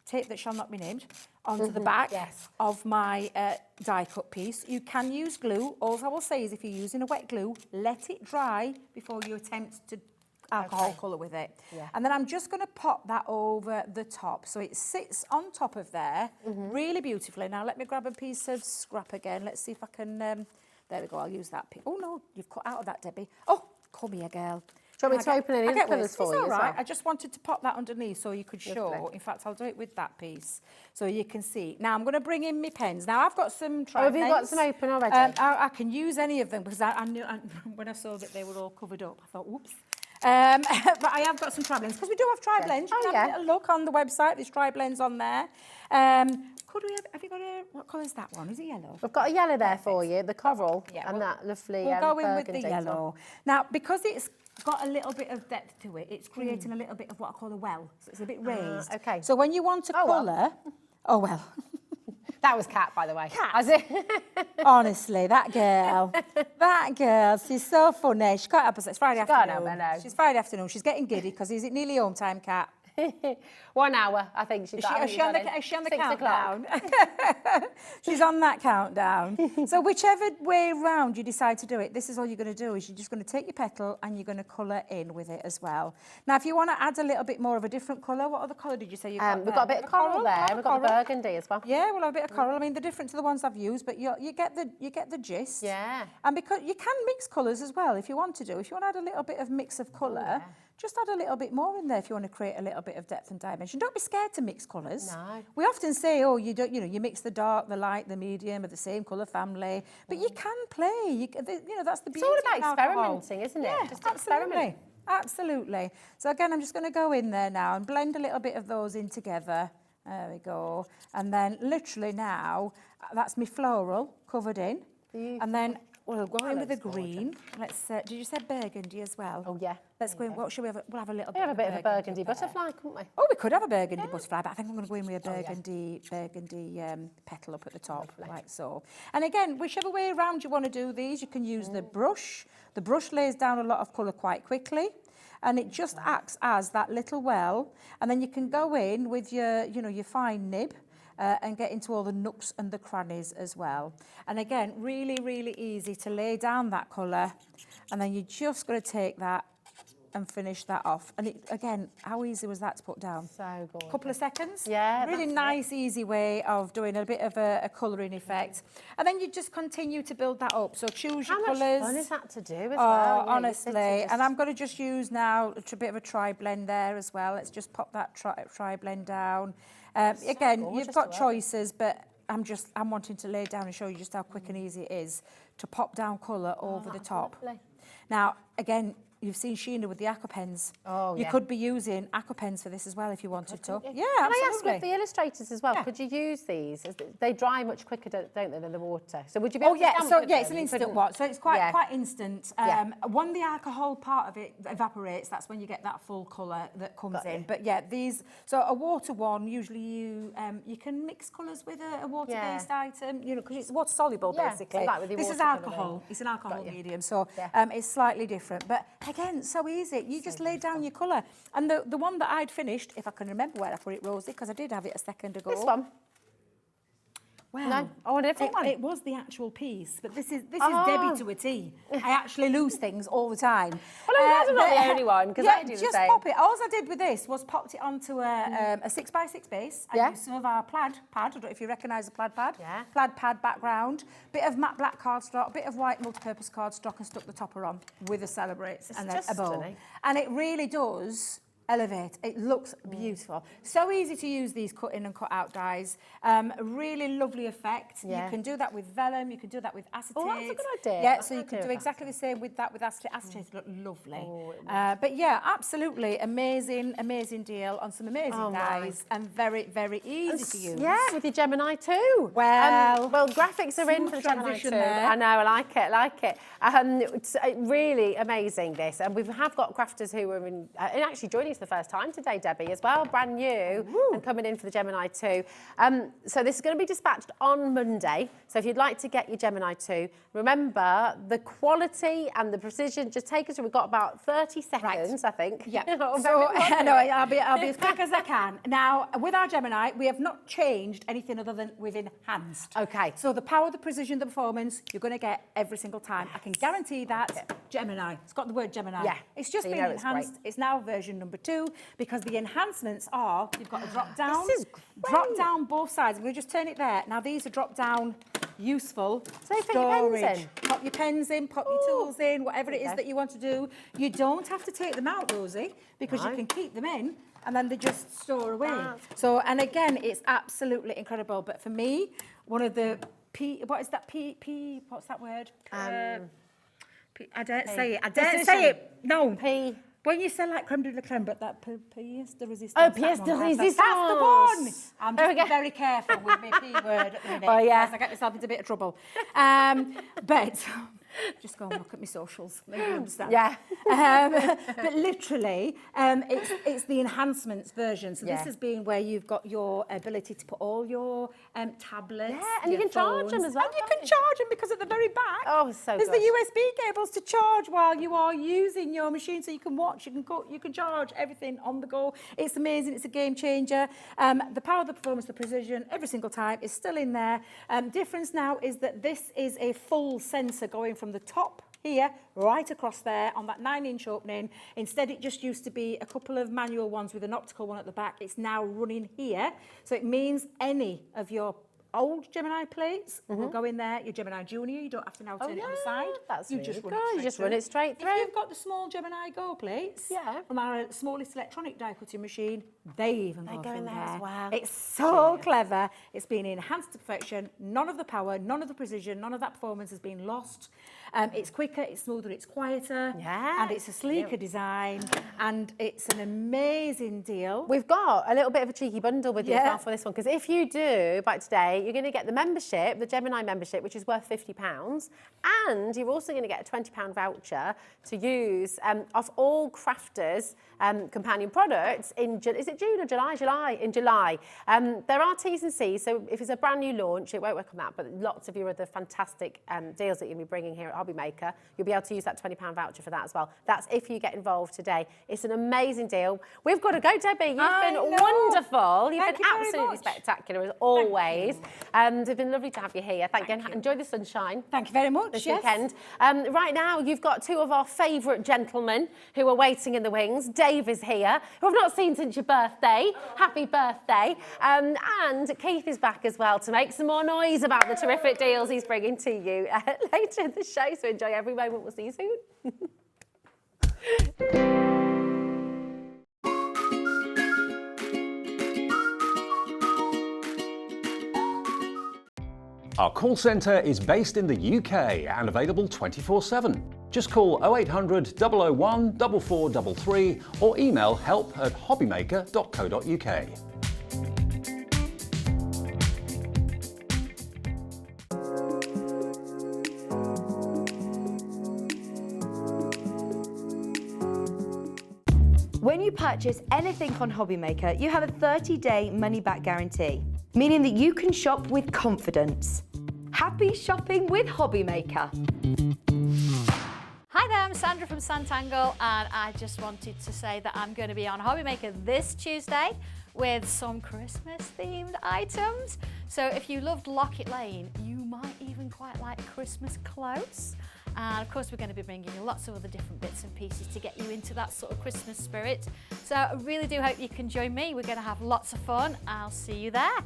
tape that shall not be named onto the back of my die cut piece. You can use glue. All I will say is if you're using a wet glue, let it dry before you attempt to alcohol colour with it. And then I'm just going to pop that over the top so it sits on top of there really beautifully. Now let me grab a piece of scrap again. Let's see if I can, there we go, I'll use that. Oh no, you've cut out of that, Debbie. Oh, come here, girl. Do you want me to open any colours for you? It's all right. I just wanted to pop that underneath so you could show. In fact, I'll do it with that piece so you can see. Now, I'm going to bring in my pens. Now, I've got some tri have you got some open already? I can use any of them because I knew when I saw that they were all covered up, I thought, whoops. But I have got some tri-blends because we do have tri-blends. You can have a little look on the website. There's tri-blends on there. Could we have you got what colour is that one? Is it yellow? We've got a yellow there for you, the coral, and that lovely we'll go in with the burgundy yellow. Now, because it's got a little bit of depth to it, it's creating a little bit of what I call a well. So it's a bit raised. Okay. So when you want to colour... Oh, well. That was Kat, by the way. Kat. Honestly, that girl, she's so funny. She can't help us. It's Friday afternoon. She's Friday afternoon. She's getting giddy because is it nearly home time, Kat? 1 hour, I think. Is she on the countdown? She's on that countdown. So whichever way round you decide to do it, this is all you're going to do, is you're just going to take your petal and you're going to colour in with it as well. Now, if you want to add a little bit more of a different colour, what other colour did you say you've got? We've got a bit of coral there. We've got the burgundy as well. Yeah, we'll have a bit of coral. I mean, they're different to the ones I've used, but you get the gist. Yeah. And because you can mix colours as well if you want to do. If you want to add a little bit of mix of colour, just add a little bit more in there if you want to create a little bit of depth and dimension. Don't be scared to mix colours. No. We often say, oh, you don't, you mix the dark, the light, the medium of the same colour family, but you can play. That's the beauty. It's all about experimenting, isn't it? Yeah, just absolutely. Absolutely. So again, I'm just going to go in there now and blend a little bit of those in together. There we go. And then literally now, that's my floral covered in. Beautiful. And then we'll go in with the green. Let's. Did you say burgundy as well? Oh yeah. Let's go in. What should we have? We'll have a little. We'll have a bit of a burgundy butterfly, couldn't we? Oh, we could have a burgundy butterfly, but I think I'm going to go in with a burgundy petal up at the top, like so. And again, whichever way around you want to do these, you can use the brush. The brush lays down a lot of colour quite quickly, and it just acts as that little well. And then you can go in with your, your fine nib. And get into all the nooks and the crannies as well. And again, really, really easy to lay down that colour. And then you just got to take that and finish that off. And again, how easy was that to put down? So good. Couple of seconds. Yeah. Really nice, easy way of doing a bit of a colouring effect. And then you just continue to build that up. So choose your colours. How much fun is that to do as well? Honestly. And I'm going to just use now a bit of a tri-blend there as well. Let's just pop that tri-blend down. Again, you've got choices, but I'm wanting to lay down and show you just how quick and easy it is to pop down colour over the top. Lovely. Now, again, you've seen Sheena with the aqua pens. Oh, You yeah. could be using aqua pens for this as well if you wanted to. Yeah, Can I ask absolutely. with the illustrators as well? Yeah. Could you use these? They dry much quicker, don't they, than the water? So would you be able Oh yeah, to so stamp yeah, with it's an them? You instant couldn't- one. So it's quite Yeah. quite instant. Yeah. When the alcohol part of it evaporates, that's when you get that full colour that comes in. But yeah, these. So a water one, usually you can mix colours with a water-based item, you know, because it's water soluble Yeah, basically. so like with your This is watercolour alcohol. then. It's an alcohol Got you. medium, so Yeah. it's slightly different. But again, so easy. You just lay down your colour. And the one that I'd finished, if I can remember where I put it, Rosie, because I did have it a second ago. This one? Well, No, I want a different one. It was the actual piece, but this is Debbie to a T. I actually lose things all the time. Well, I'm glad I'm not but- the only one, because I do the just same. pop it. All I did with this was popped it onto a 6x6 base. And Yeah. used some of our plaid pad. I don't know if you recognise the plaid pad. Yeah. Plaid pad background. Bit of matte black cardstock, bit of white multi-purpose cardstock, and stuck the topper on with a celebrates and then just a bow. stunning. And it really does elevate. It looks beautiful. So easy to use these cut in and cut out dies. Really lovely effect. Yeah. You can do that with vellum, you can do that with acetate. Oh, that's a good idea. Yeah, That's so a you good can idea do with exactly the same with that with acetate. Acetate look lovely. Oh, it But yeah, absolutely amazing deal on some amazing Oh, my. dyes and very, very easy to use. Yeah, with your Gemini too. Well, well, graphics are in for the smooth Gemini transition too. there. I know, I like it. It's really amazing this, and we have got crafters who are actually joining us for the first time today, Debbie, as well, brand new and coming in for the Gemini 2. So this is going to be dispatched on Monday. So if you'd like to get your Gemini 2, remember the quality and the precision. Just take us through. We've got about 30 seconds, I think. Yeah. Oh, So very no, I'll be as quick as I can. Now, with our Gemini, we have not changed anything other than we've enhanced. Okay. So the power, the precision, the performance, you're going to get every single time. I can guarantee that. Gemini. It's got the word Gemini. Yeah. It's just So you been know it's enhanced. great. It's now version number 2 because the enhancements are you've got a drop down. This is Drop great. down both sides. We'll just turn it there. Now these are drop down, useful So you put your pens storage. in? Pop your pens in, pop your tools in, whatever it is Okay. that you want to do. You don't have to take them out, Rosie, because No. you can keep them in and then they just store away. That's So, and again, it's absolutely incredible. But for me, one of the what's that word? I don't say it. I don't Precision. say it. No. P. When you say like creme de la creme, but that pièce de résistance. Oh, that pièce one, de that's the résistance. one. I'm There we just go. very careful with my P word at the minute. Oh, yeah. because I get myself into a bit of trouble. But just go and look at my socials. Maybe you understand. Yeah. But literally, it's the enhancements version. So Yeah. this has been where you've got your ability to put all your tablets. Yeah, and you your can charge them phones, as well, And you can't can you? charge them because at the very back, Oh, so there's good. the USB cables to charge while you are using your machine, so you can watch, you can cook, you can charge everything on the go. It's amazing. It's a game changer. The power, the performance, the precision, every single time is still in there. Difference now is that this is a full sensor going from the top here right across there on that 9-inch opening. Instead, it just used to be a couple of manual ones with an optical one at the back. It's now running here, so it means any of your old Gemini plates will go in there. Your Gemini Junior, you don't have to now turn it on the side. That's you really just good. run it You just straight run it straight through. through. If you've got the small Gemini Go plates Yeah. from our smallest electronic die cutting machine, they even go go through in there as well. It's so clever. It's been enhanced to perfection. None of the power, none of the precision, none of that performance has been lost. It's quicker, it's smoother, it's quieter, Yeah. and it's a sleeker design, and it's an amazing deal. We've got a little bit of a cheeky bundle with you as Yeah. well for this one, because if you do by today, you're going to get the membership, the Gemini membership, which is worth £50, and you're also going to get a £20 voucher to use off all Crafters companion products in, is it June or July? In July. There are T's and C's, so if it's a brand new launch, it won't work on that, but lots of your other fantastic deals that you'll be bringing here at Hobby Maker, you'll be able to use that £20 voucher for that as well. That's if you get involved today. It's an amazing deal. We've got to go, Debbie. You've been know. wonderful. You've Thank been you very absolutely much. spectacular as always. It's been lovely to have you here. Thank you. And enjoy the sunshine Thank you very much. this yes. weekend. Right now, you've got two of our favourite gentlemen who are waiting in the wings. Dave is here, who I've not seen since your birthday. Happy birthday. And Keith is back as well to make some more noise about the terrific deals he's bringing to you later in the show. So enjoy every moment. We'll see you soon. Our call centre is based in the UK and available 24/7. Just call 0800 001 4433 or email help@hobbymaker.co.uk. When you purchase anything on Hobbymaker, you have a 30-day money-back guarantee, meaning that you can shop with confidence. Happy shopping with Hobbymaker. Hi there, I'm Sandra from Santangle, and I just wanted to say that I'm going to be on Hobbymaker this Tuesday with some Christmas-themed items. So if you loved Locket Lane, you might even quite like Christmas clothes. And of course, we're going to be bringing you lots of other different bits and pieces to get you into that sort of Christmas spirit. So I really do hope you can join me. We're going to have lots of fun. I'll see you there.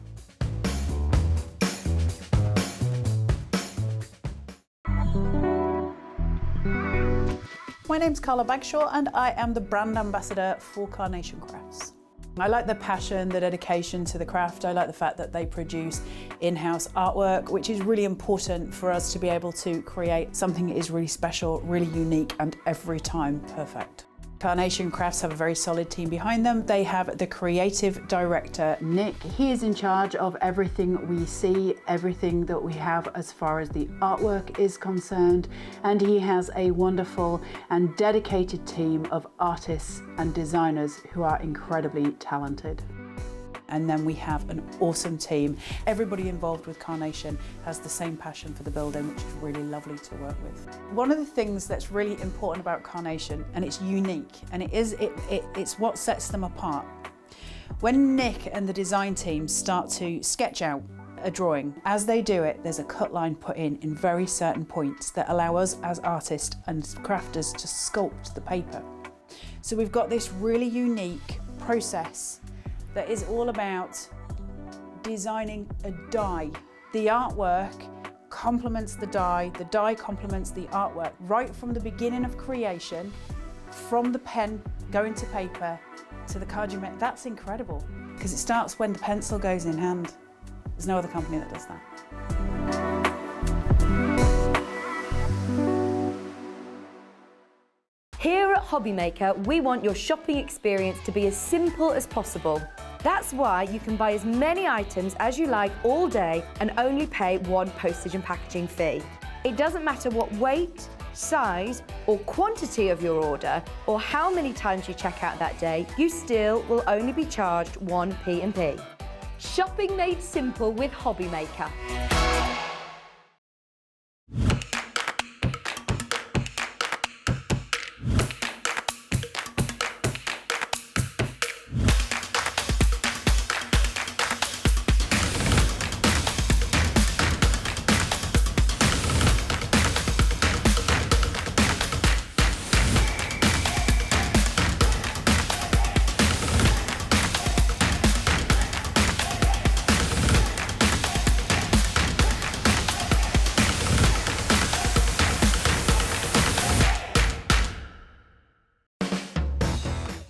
My name's Carla Bagshaw and I am the brand ambassador for Carnation Crafts. I like the passion, the dedication to the craft. I like the fact that they produce in-house artwork, which is really important for us to be able to create something that is really special, really unique, and every time perfect. Carnation Crafts have a very solid team behind them. They have the creative director, Nick. He is in charge of everything we see, everything that we have as far as the artwork is concerned. And he has a wonderful and dedicated team of artists and designers who are incredibly talented. And then we have an awesome team. Everybody involved with Carnation has the same passion for the building, which is really lovely to work with. One of the things that's really important about Carnation, and it's unique, and it's what sets them apart. When Nick and the design team start to sketch out a drawing, as they do it, there's a cut line put in very certain points that allow us as artists and crafters to sculpt the paper. So we've got this really unique process that is all about designing a die. The artwork complements the die complements the artwork, right from the beginning of creation, from the pen going to paper to the card you make. That's incredible, because it starts when the pencil goes in hand. There's no other company that does that. Here at Hobbymaker, we want your shopping experience to be as simple as possible. That's why you can buy as many items as you like all day and only pay one postage and packaging fee. It doesn't matter what weight, size or quantity of your order or how many times you check out that day, you still will only be charged one P&P. Shopping made simple with Hobbymaker.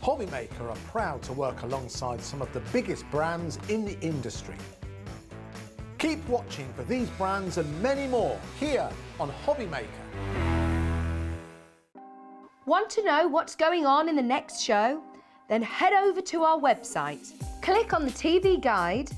Hobbymaker are proud to work alongside some of the biggest brands in the industry. Keep watching for these brands and many more here on Hobbymaker. Want to know what's going on in the next show? Then head over to our website. Click on the TV guide.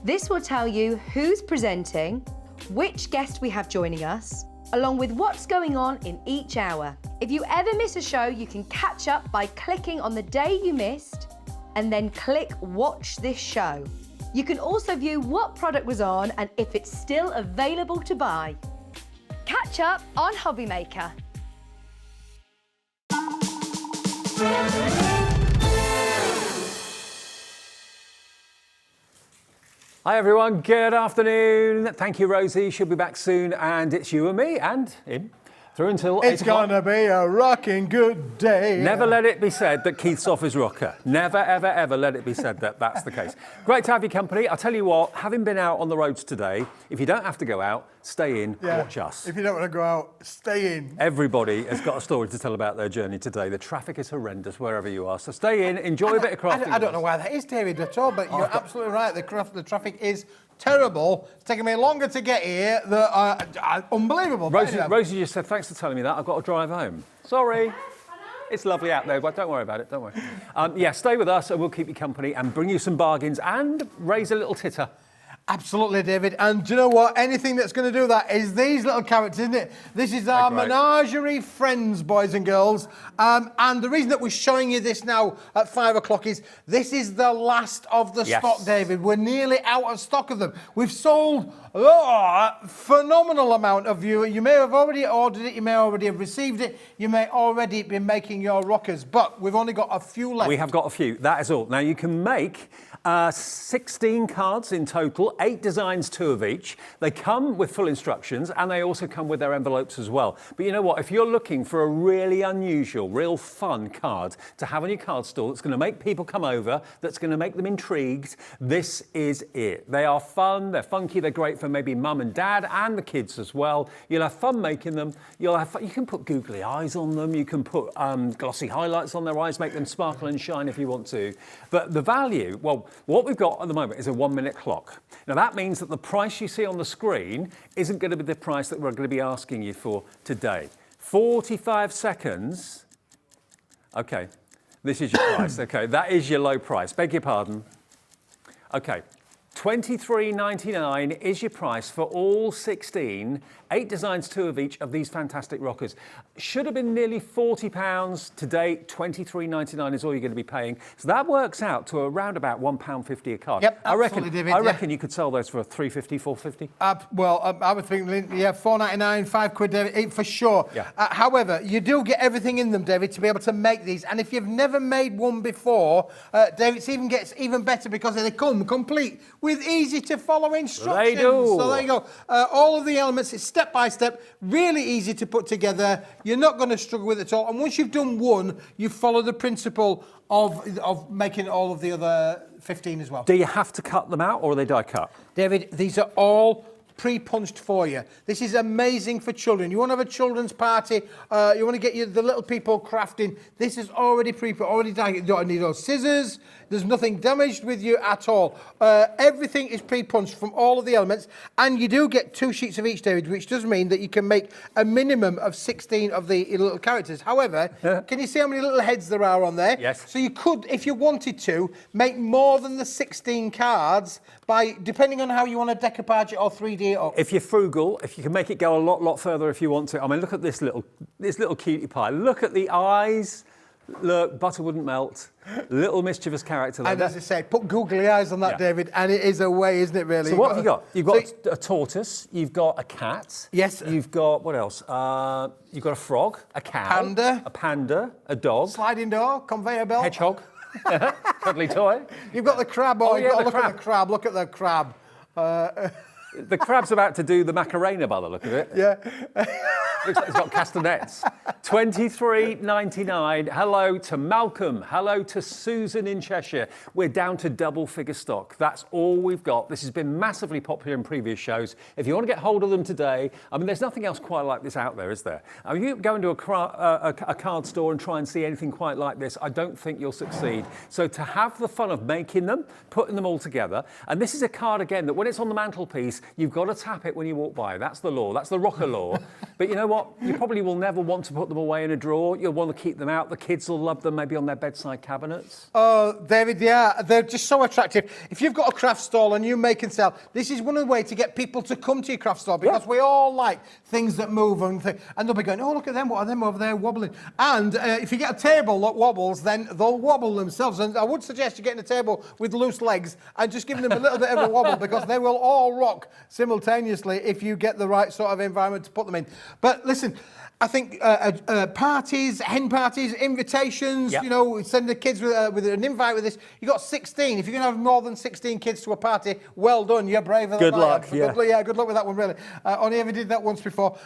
This will tell you who's presenting, which guest we have joining us, along with what's going on in each hour. If you ever miss a show, you can catch up by clicking on the day you missed and then click Watch This Show. You can also view what product was on and if it's still available to buy. Catch up on Hobbymaker. Hi everyone, good afternoon. Thank you, Rosie. She'll be back soon, and it's you and me and him through until 8 It's o'clock. gonna be a rocking good day. Never let it be said that Keith's off his rocker. Never, ever, ever let it be said that that's the case. Great to have your company. I'll tell you what, having been out on the roads today, if you don't have to go out, stay in, watch us. If you don't want to go out, stay in. Everybody has got a story to tell about their journey today. The traffic is horrendous wherever you are, so stay in, enjoy a bit of crafting. I don't know why that is, David, at all, but you're absolutely right. The traffic is terrible. It's taken me longer to get here. Unbelievable. Rosie just said, thanks for telling me that. I've got to drive home. Sorry. It's lovely out there, but don't worry about it, don't worry. Yeah, stay with us and we'll keep you company and bring you some bargains and raise a little titter. Absolutely, David. And do you know what? Anything that's going to do that is these little characters, isn't it? This is our menagerie friends, boys and girls. And the reason that we're showing you this now at 5 o'clock is this is the last of the stock, David. We're nearly out of stock of them. We've sold a phenomenal amount of you. You may have already ordered it. You may already have received it. You may already be making your rockers. But we've only got a few left. We have got a few. That is all. Now, you can make 16 cards in total, 8 designs, 2 of each. They come with full instructions and they also come with their envelopes as well. But you know what? If you're looking for a really unusual, real fun card to have on your card stall that's going to make people come over, that's going to make them intrigued, this is it. They are fun, they're funky, they're great for maybe mum and dad and the kids as well. You'll have fun making them. You'll have fun. You can put googly eyes on them. You can put glossy highlights on their eyes, make them sparkle and shine if you want to. But the value, well, what we've got at the moment is a 1-minute clock. Now that means that the price you see on the screen isn't going to be the price that we're going to be asking you for today. 45 seconds. Okay, this is your price. Okay, that is your low price. Beg your pardon. Okay, $23.99 is your price for all 16, 8 designs, 2 of each of these fantastic rockers. Should have been nearly £40. Today, $23.99 is all you're going to be paying. So that works out to around about £1.50 a card. Yep, I reckon you could sell those for $3.50, $4.50. I would think, £4.99, £5, David, for sure. Yeah. However, you do get everything in them, David, to be able to make these. And if you've never made one before, David, it gets even better because they come complete with easy to follow instructions. They do. So there you go. All of the elements, it's step by step, really easy to put together. You're not going to struggle with it at all. And once you've done one, you follow the principle of making all of the other 15 as well. Do you have to cut them out or are they die cut? David, these are all pre-punched for you. This is amazing for children. You want to have a children's party, you want to get the little people crafting, this is already already done. You don't need those scissors, there's nothing damaged with you at all. Everything is pre-punched from all of the elements, and you do get 2 sheets of each, David, which does mean that you can make a minimum of 16 of the little characters. However, can you see how many little heads there are on there? Yes. So you could, if you wanted to, make more than the 16 cards by, depending on how you want to decoupage it or 3D it up. If you're frugal, if you can make it go a lot further if you want to. I mean, look at this little cutie pie. Look at the eyes. Look, butter wouldn't melt. Little mischievous character. And as I say, put googly eyes on that, David, and it is a way, isn't it, really? So what have you got? You've got a tortoise, you've got a cat. Yes. You've got, what else? You've got a frog, a cow. A panda, a dog. Sliding door, conveyor belt. Hedgehog. Cuddly toy. You've got the crab. You've got to look at the crab. Look at the crab. The crab's about to do the Macarena by the look of it. Yeah. Looks like it's got castanets. $23.99. Hello to Malcolm. Hello to Susan in Cheshire. We're down to double figure stock. That's all we've got. This has been massively popular in previous shows. If you want to get hold of them today, I mean, there's nothing else quite like this out there, is there? I mean, you go into a card store and try and see anything quite like this, I don't think you'll succeed. So to have the fun of making them, putting them all together, and this is a card, again, that when it's on the mantelpiece, you've got to tap it when you walk by. That's the law. That's the rocker law. But you know what? You probably will never want to put them away in a drawer. You'll want to keep them out. The kids will love them maybe on their bedside cabinets. Oh, David, yeah, they're just so attractive. If you've got a craft stall and you make and sell, this is one of the ways to get people to come to your craft stall, because we all like things that move and they'll be going, oh, look at them, what are them over there wobbling? And if you get a table that wobbles, then they'll wobble themselves. And I would suggest you getting a table with loose legs and just giving them a little bit of a wobble, because they will all rock simultaneously if you get the right sort of environment to put them in. But listen, I think parties, hen parties, invitations, Yep. you know, send the kids with an invite with this. You got 16. If you're going to have more than 16 kids to a party, well done. You're braver Good than I am. luck, yeah. Good luck with that one, really. Only ever did that once before.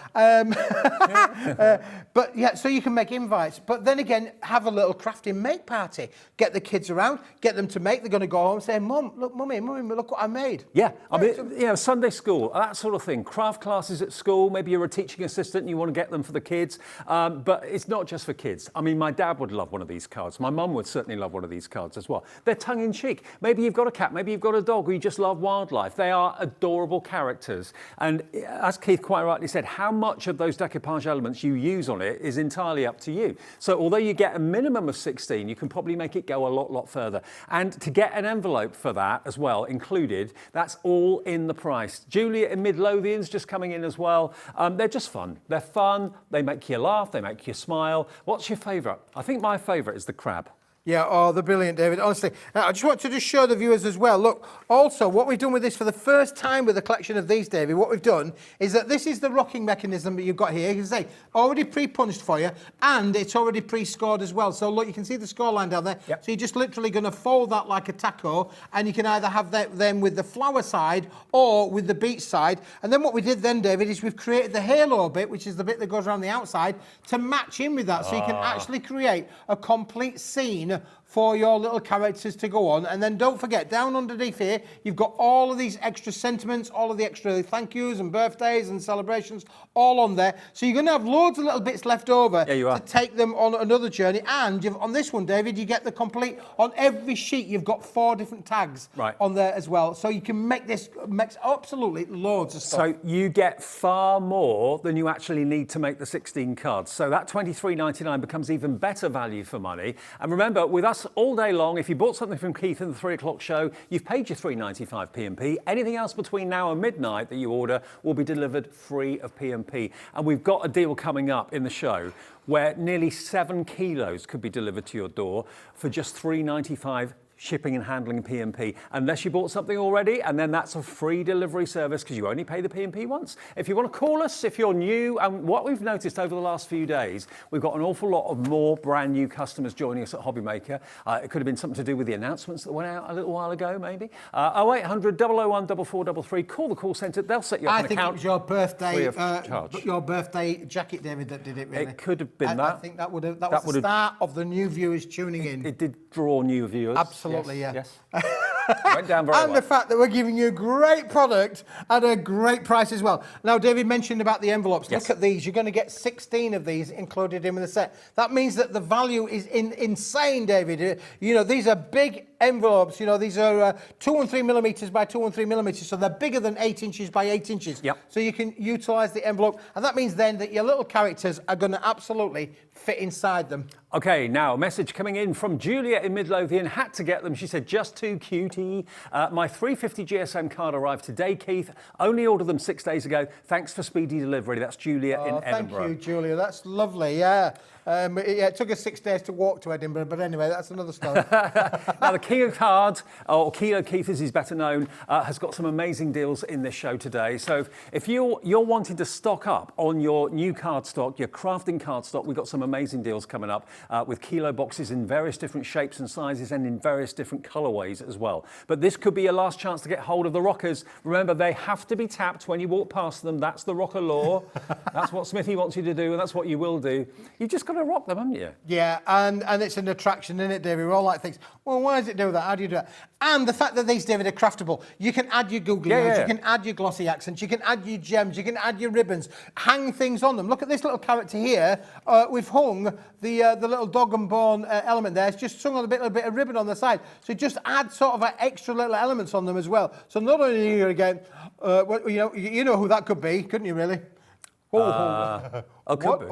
But yeah, so you can make invites. But then again, have a little crafting make party. Get the kids around, get them to make. They're going to go home and say, Mum, look, Mummy, look what I made. Yeah, I mean, you know, Sunday school, that sort of thing. Craft classes at school, maybe you're a teaching assistant and you want to get them for the kids. But it's not just for kids. I mean, my dad would love one of these cards. My mum would certainly love one of these cards as well. They're tongue-in-cheek. Maybe you've got a cat, maybe you've got a dog, or you just love wildlife. They are adorable characters. And as Keith quite rightly said, how much of those decoupage elements you use on it is entirely up to you. So although you get a minimum of 16, you can probably make it go a lot further. And to get an envelope for that as well included, that's all in the price. Julia in Midlothian's just coming in as well. They're just fun. They're fun. They make you laugh. They make you smile. What's your favourite? I think my favourite is the crab. Yeah, oh, they're brilliant, David. Honestly, now, I just want to just show the viewers as well. Look, also, what we've done with this for the first time with a collection of these, David, what we've done is that this is the rocking mechanism that you've got here. You can say, already pre-punched for you, and it's already pre-scored as well. So, look, you can see the score line down there. Yep. So you're just literally going to fold that like a taco, and you can either have them with the flower side or with the beach side. And then what we did then, David, is we've created the halo bit, which is the bit that goes around the outside, to match in with that. So you can actually create a complete scene for your little characters to go on. And then don't forget, down underneath here, you've got all of these extra sentiments, all of the extra thank yous and birthdays and celebrations, all on there. So you're going to have loads of little bits left over to take them on another journey. And on this one, David, you get the complete, on every sheet, you've got 4 different tags on there as well. So you can make this, makes absolutely loads of stuff. So you get far more than you actually need to make the 16 cards. So that $23.99 becomes even better value for money. And remember, with us all day long, if you bought something from Keith in the 3 o'clock show, you've paid your $3.95 P&P. Anything else between now and midnight that you order will be delivered free of P&P. And we've got a deal coming up in the show where nearly 7 kilos could be delivered to your door for just $3.95 shipping and handling P&P, unless you bought something already, and then that's a free delivery service because you only pay the P&P once. If you want to call us, if you're new, and what we've noticed over the last few days, we've got an awful lot of more brand new customers joining us at Hobby Maker. It could have been something to do with the announcements that went out a little while ago, maybe. 0800 001 4433. Call the call centre. They'll set you up an account. I think it was your birthday, free of charge. Your birthday jacket, David, that did it. Really, it could have been that. I think that was the start of the new viewers tuning in. It did draw new viewers. Absolutely, yes. Went down very well. And the fact that we're giving you a great product at a great price as well. Now, David mentioned about the envelopes. Yes. Look at these. You're going to get 16 of these included in the set. That means that the value is insane, David. You know, these are big envelopes. You know, these are 2 and 3 millimetres by 2 and 3 millimetres, so they're bigger than 8 inches by 8 inches. Yep. So you can utilise the envelope, and that means then that your little characters are going to absolutely fit inside them. Okay, now a message coming in from Julia in Midlothian. Had to get them. She said, just too cutie. My 350 GSM card arrived today, Keith. Only ordered them 6 days ago. Thanks for speedy delivery. That's Julia in Edinburgh. Thank you, Julia. That's lovely. Yeah. It took us 6 days to walk to Edinburgh, but anyway, that's another story. Now, the Kilo card, or Kilo Keith as he's better known, has got some amazing deals in this show today. So if you're wanting to stock up on your new card stock, your crafting card stock, we've got some amazing deals coming up with Kilo boxes in various different shapes and sizes and in various different colourways as well. But this could be your last chance to get hold of the rockers. Remember, they have to be tapped when you walk past them. That's the rocker law. That's what Smithy wants you to do, and that's what you will do. You've just got to rock them, haven't you? Yeah, and it's an attraction, isn't it, David? We're all like things, well, why does it do that? How do you do that? And the fact that these, David, are craftable. You can add your googly eyes, you can add your glossy accents, you can add your gems, you can add your ribbons, hang things on them. Look at this little character here. We've hung the little dog and bone element there. It's just hung on a little bit of ribbon on the side. So just add sort of extra little elements on them as well. So not only are you going to get, you know who that could be, couldn't you, really? Could be.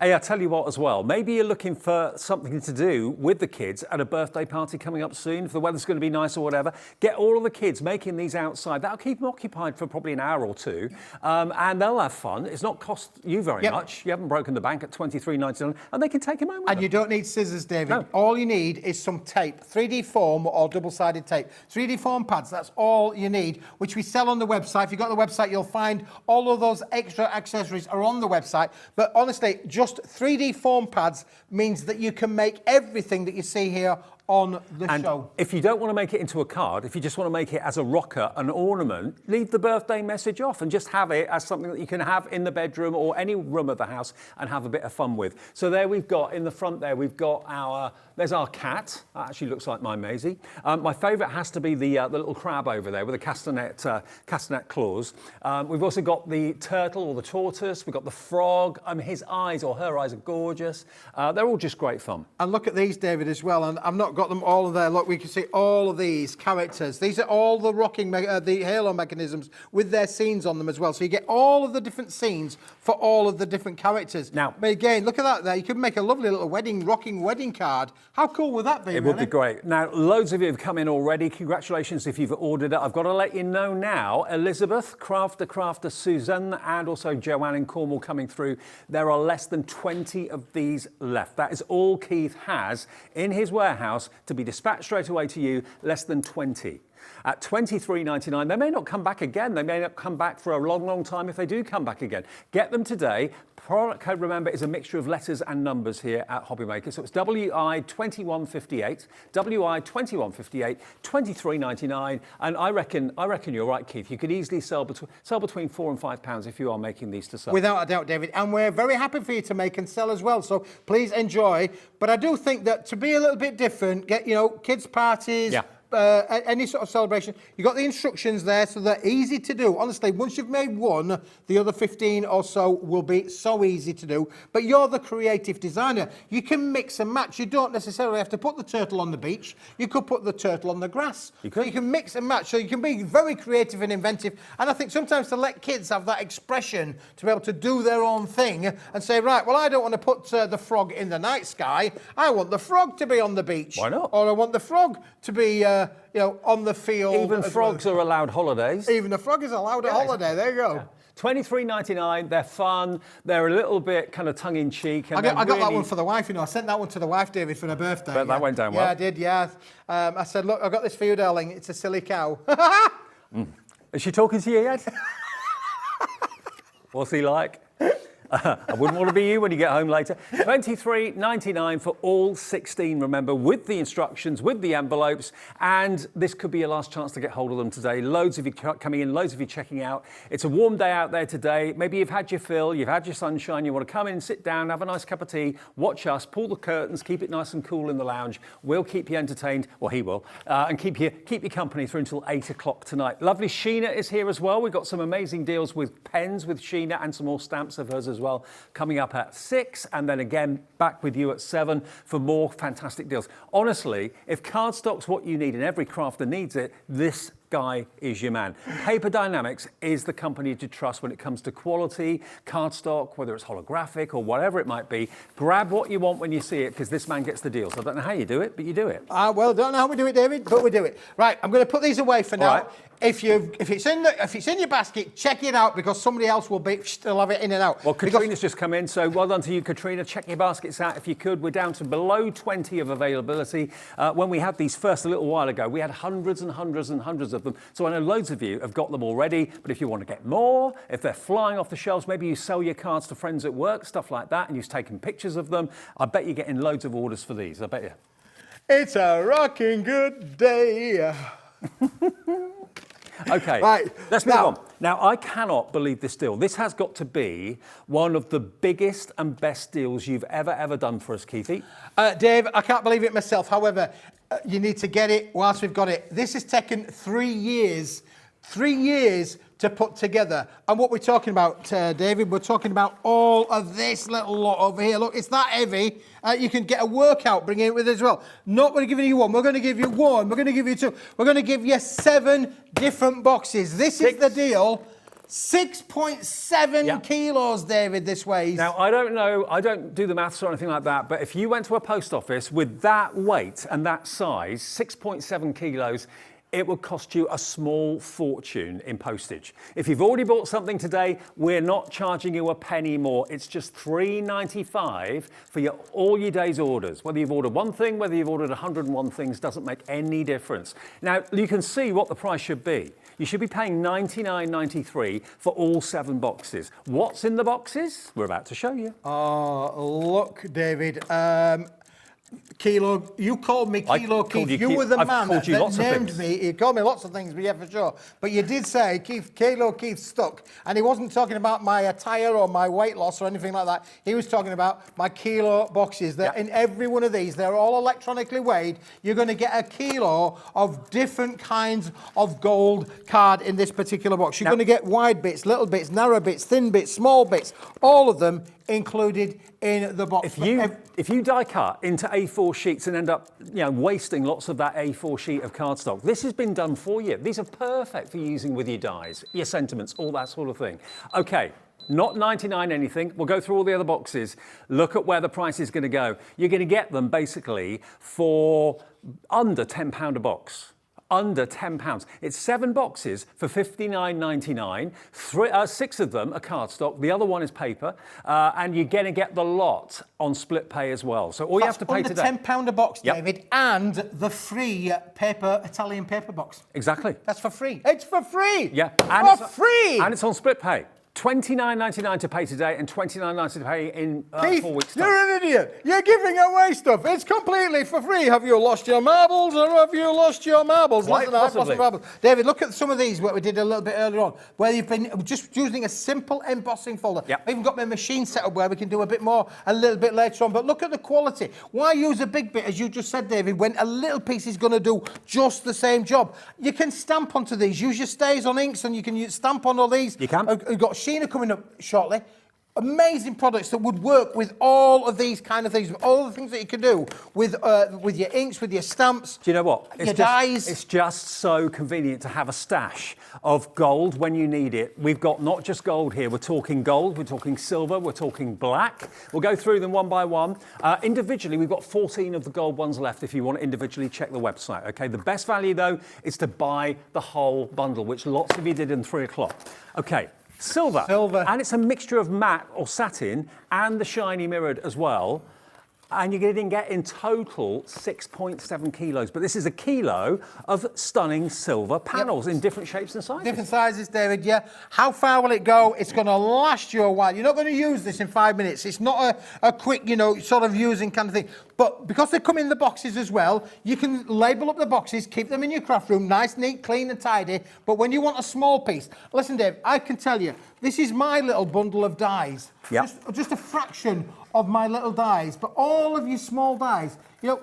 Hey, I tell you what as well, maybe you're looking for something to do with the kids at a birthday party coming up soon. If the weather's going to be nice or whatever, get all of the kids making these outside. That'll keep them occupied for probably an hour or two, and they'll have fun. It's not cost you very much. You haven't broken the bank at $23.99, and they can take them home with them. You don't need scissors, David. No. All you need is some tape, 3D foam or double-sided tape. 3D foam pads, that's all you need, which we sell on the website. If you go to the website, you'll find all of those extra extra accessories are on the website. But honestly, just 3D foam pads means that you can make everything that you see here on the show. If you don't want to make it into a card, if you just want to make it as a rocker, an ornament, leave the birthday message off and just have it as something that you can have in the bedroom or any room of the house and have a bit of fun with. So there we've got, in the front there, we've got there's our cat. That actually looks like my Maisie. My favourite has to be the little crab over there with the castanet claws. We've also got the turtle or the tortoise. We've got the frog. His eyes or her eyes are gorgeous. They're all just great fun. And look at these, David, as well. And I've not got them all there. Look, we can see all of these characters. These are all the the halo mechanisms with their scenes on them as well. So you get all of the different scenes for all of the different characters. Now, but again, look at that there. You could make a lovely little rocking wedding card. How cool would that be? It would be great. Now, loads of you have come in already. Congratulations if you've ordered it. I've got to let you know now, Elizabeth, Crafter, Susan, and also Joanne in Cornwall coming through. There are less than 20 of these left. That is all Keith has in his warehouse to be dispatched straight away to you, less than 20. At $23.99, they may not come back again. They may not come back for a long, long time if they do come back again. Get them today. Product code, remember, is a mixture of letters and numbers here at Hobbymaker. So it's WI2158, WI2158, $23.99. And I reckon you're right, Keith. You could easily sell between £4 and £5 if you are making these to sell. Without a doubt, David. And we're very happy for you to make and sell as well. So please enjoy. But I do think that to be a little bit different, get, kids' parties. Yeah. Any sort of celebration, you got the instructions there, so they're easy to do. Honestly, once you've made one, the other 15 or so will be so easy to do. But you're the creative designer. You can mix and match. You don't necessarily have to put the turtle on the beach. You could put the turtle on the grass. You can mix and match. So you can be very creative and inventive. And I think sometimes to let kids have that expression to be able to do their own thing and say, right, well, I don't want to put the frog in the night sky. I want the frog to be on the beach. Why not? Or I want the frog to be on the field. Even frogs are allowed holidays. Even a frog is allowed a holiday. There you go. Yeah. $23.99. They're fun. They're a little bit kind of tongue-in-cheek. I got that one for the wife. I sent that one to the wife, David, for her birthday. But that went down well. Yeah, I did. Yeah. I said, look, I got this for you, darling. It's a silly cow. Is she talking to you yet? What's he like? I wouldn't want to be you when you get home later. $23.99 for all 16, remember, with the instructions, with the envelopes, and this could be your last chance to get hold of them today. Loads of you coming in, loads of you checking out. It's a warm day out there today. Maybe you've had your fill, you've had your sunshine, you want to come in, sit down, have a nice cup of tea, watch us, pull the curtains, keep it nice and cool in the lounge. We'll keep you entertained, well, he will, and keep you company through until 8 o'clock tonight. Lovely Sheena is here as well. We've got some amazing deals with pens with Sheena and some more stamps of hers as well, coming up at 6, and then again back with you at 7 for more fantastic deals. Honestly, if cardstock's what you need and every crafter needs it, this guy is your man. Paper Dienamics is the company to trust when it comes to quality, cardstock, whether it's holographic or whatever it might be. Grab what you want when you see it, because this man gets the deals. I don't know how you do it, but you do it. Well, don't know how we do it, David, but we do it. Right, I'm going to put these away for now. Right. If it's in your basket, check it out, because somebody else will still have it in and out. Well, Katrina's just come in, so well done to you, Katrina. Check your baskets out if you could. We're down to below 20 of availability. When we had these first a little while ago, we had hundreds and hundreds and hundreds of them. So I know loads of you have got them already, but if you want to get more, if they're flying off the shelves, maybe you sell your cards to friends at work, stuff like that, and you've taken pictures of them. I bet you're getting loads of orders for these. I bet you. It's a rocking good day. Okay, right, let's move on. Now, I cannot believe this deal. This has got to be one of the biggest and best deals you've ever done for us, Keithy. Dave, I can't believe it myself. However, you need to get it whilst we've got it. This has taken 3 years. 3 years to put together. And what we're talking about, David, we're talking about all of this little lot over here. Look, it's that heavy. You can get a workout, bring it with as well. Not going to give you one. We're going to give you one. We're going to give you two. We're going to give you 7 different boxes. This is the deal. 6.7 kilos, David, this weighs. Now, I don't know, I don't do the maths or anything like that, but if you went to a post office with that weight and that size, 6.7 kilos, it would cost you a small fortune in postage. If you've already bought something today, we're not charging you a penny more. It's just $3.95 for all your day's orders. Whether you've ordered one thing, whether you've ordered 101 things, doesn't make any difference. Now, you can see what the price should be. You should be paying $99.93 for all 7 boxes. What's in the boxes? We're about to show you. Oh, look, David. Kilo, you called me Kilo Keith. You were the man that named me. You called me lots of things, but yeah, for sure. But you did say Kilo Keith stuck, and he wasn't talking about my attire or my weight loss or anything like that. He was talking about my kilo boxes. That in every one of these, they're all electronically weighed. You're going to get a kilo of different kinds of gold card in this particular box. You're going to get wide bits, little bits, narrow bits, thin bits, small bits, all of them included in the box. If you die cut into A4 sheets and end up, wasting lots of that A4 sheet of cardstock, this has been done for you. These are perfect for using with your dies, your sentiments, all that sort of thing. Okay, not 99 anything. We'll go through all the other boxes. Look at where the price is going to go. You're going to get them basically for under £10 a box. Under £10. It's 7 boxes for $59.99. 6 of them are cardstock. The other one is paper, and you're going to get the lot on split pay as well. So all you have to pay today. Under £10 a box, David, and the free Italian paper box. Exactly. That's for free. It's for free. Yeah, for free. And it's on split pay. $29.99 to pay today and $29.99 to pay in 4 weeks' time. You're an idiot. You're giving away stuff. It's completely for free. Have you lost your marbles or have you lost your marbles? Quite Listen, I've lost possibly. my marbles. David, look at some of these, what we did a little bit earlier on, where you've been just using a simple embossing folder. Yep. I've even got my machine set up where we can do a bit more a little bit later on. But look at the quality. Why use a big bit, as you just said, David, when a little piece is going to do just the same job? You can stamp onto these. Use your stays on inks and you can stamp on all these. You can. We've got Sheena coming up shortly. Amazing products that would work with all of these kind of things, all the things that you can do with your inks, with your stamps. Do you know what? Your dyes. It's just so convenient to have a stash of gold when you need it. We've got not just gold here. We're talking gold, we're talking silver, we're talking black. We'll go through them one by one. Individually, we've got 14 of the gold ones left if you want to individually check the website. Okay, the best value though is to buy the whole bundle, which lots of you did in 3 o'clock. Okay. Silver. And it's a mixture of matte or satin and the shiny mirrored as well. And you're going to get in total 6.7 kilos. But this is a kilo of stunning silver panels in different shapes and sizes. Different sizes, David, yeah. How far will it go? It's going to last you a while. You're not going to use this in 5 minutes. It's not a quick, sort of using kind of thing. But because they come in the boxes as well, you can label up the boxes, keep them in your craft room, nice, neat, clean and tidy. But when you want a small piece, listen, Dave, I can tell you, this is my little bundle of dies. Yep. Just a fraction of my little dies. But all of your small dies,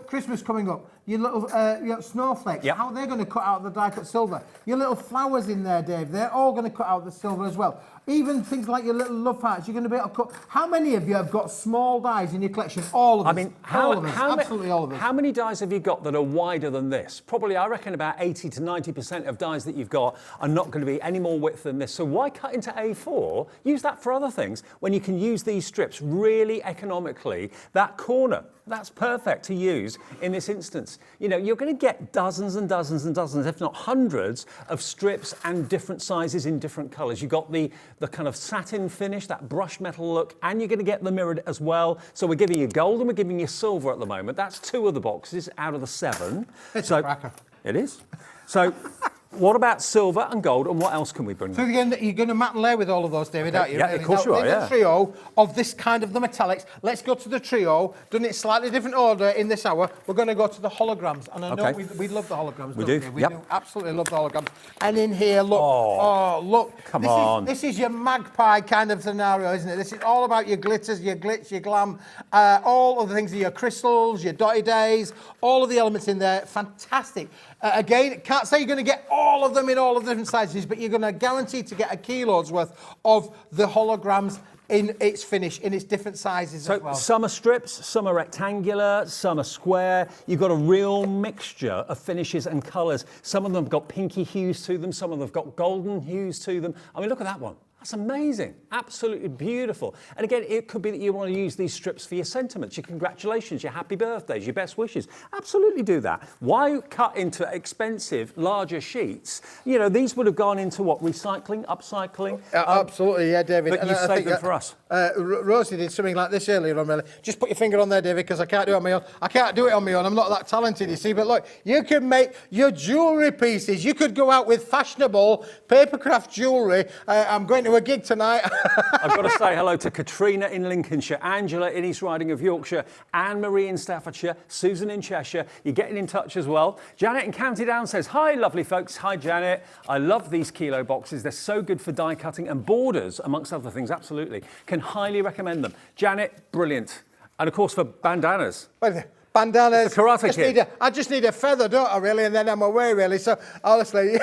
Christmas coming up, your little snowflakes, how are they going to cut out the die-cut silver? Your little flowers in there, Dave, they're all going to cut out the silver as well. Even things like your little love hearts, you're going to be able to cut. How many of you have got small dies in your collection? All of us. I mean, absolutely all of us. How many dies have you got that are wider than this? Probably, I reckon, about 80 to 90% of dies that you've got are not going to be any more width than this. So why cut into A4? Use that for other things when you can use these strips really economically. That corner, that's perfect to use in this instance. You're going to get dozens and dozens and dozens, if not hundreds, of strips and different sizes in different colours. You've got the kind of satin finish, that brushed metal look, and you're going to get the mirrored as well. So we're giving you gold and we're giving you silver at the moment. That's 2 of the boxes out of the 7. It's a cracker. It is. So what about silver and gold, and what else can we bring? So you're going to mat and lay with all of those, David, aren't you? Yeah, of course you are, The trio of this kind of the metallics. Let's go to the trio, done it slightly different order in this hour. We're going to go to the holograms, and I know we love the holograms, we don't do. We do absolutely love the holograms. And in here, look, look. Come on. This is your magpie kind of scenario, isn't it? This is all about your glitters, your glitz, your glam, all of the things, your crystals, your dotty days, all of the elements in there. Fantastic. Again, can't say you're going to get all of them in all of the different sizes, but you're going to guarantee to get a kilo's worth of the holograms in its finish, in its different sizes as well. Some are strips, some are rectangular, some are square. You've got a real mixture of finishes and colours. Some of them have got pinky hues to them, some of them have got golden hues to them. I mean, look at that one. That's amazing. Absolutely beautiful. And again, it could be that you want to use these strips for your sentiments, your congratulations, your happy birthdays, your best wishes. Absolutely do that. Why cut into expensive, larger sheets? You know, these would have gone into what? Recycling, upcycling? Absolutely, yeah, David. But you saved them for us. Rosie did something like this earlier on, really. Just put your finger on there, David, because I can't do it on my own. I can't do it on my own. I'm not that talented, you see. But look, you can make your jewellery pieces. You could go out with fashionable papercraft jewellery. I'm going to a gig tonight. I've got to say hello to Katrina in Lincolnshire, Angela in East Riding of Yorkshire, Anne-Marie in Staffordshire, Susan in Cheshire. You're getting in touch as well. Janet in County Down says, hi, lovely folks. Hi, Janet. I love these kilo boxes. They're so good for die cutting and borders, amongst other things. Absolutely. Can highly recommend them. Janet, brilliant. And of course for bandanas. Bandanas. It's the Karate Kid. I just need a feather, don't I, really? And then I'm away, really. So, honestly...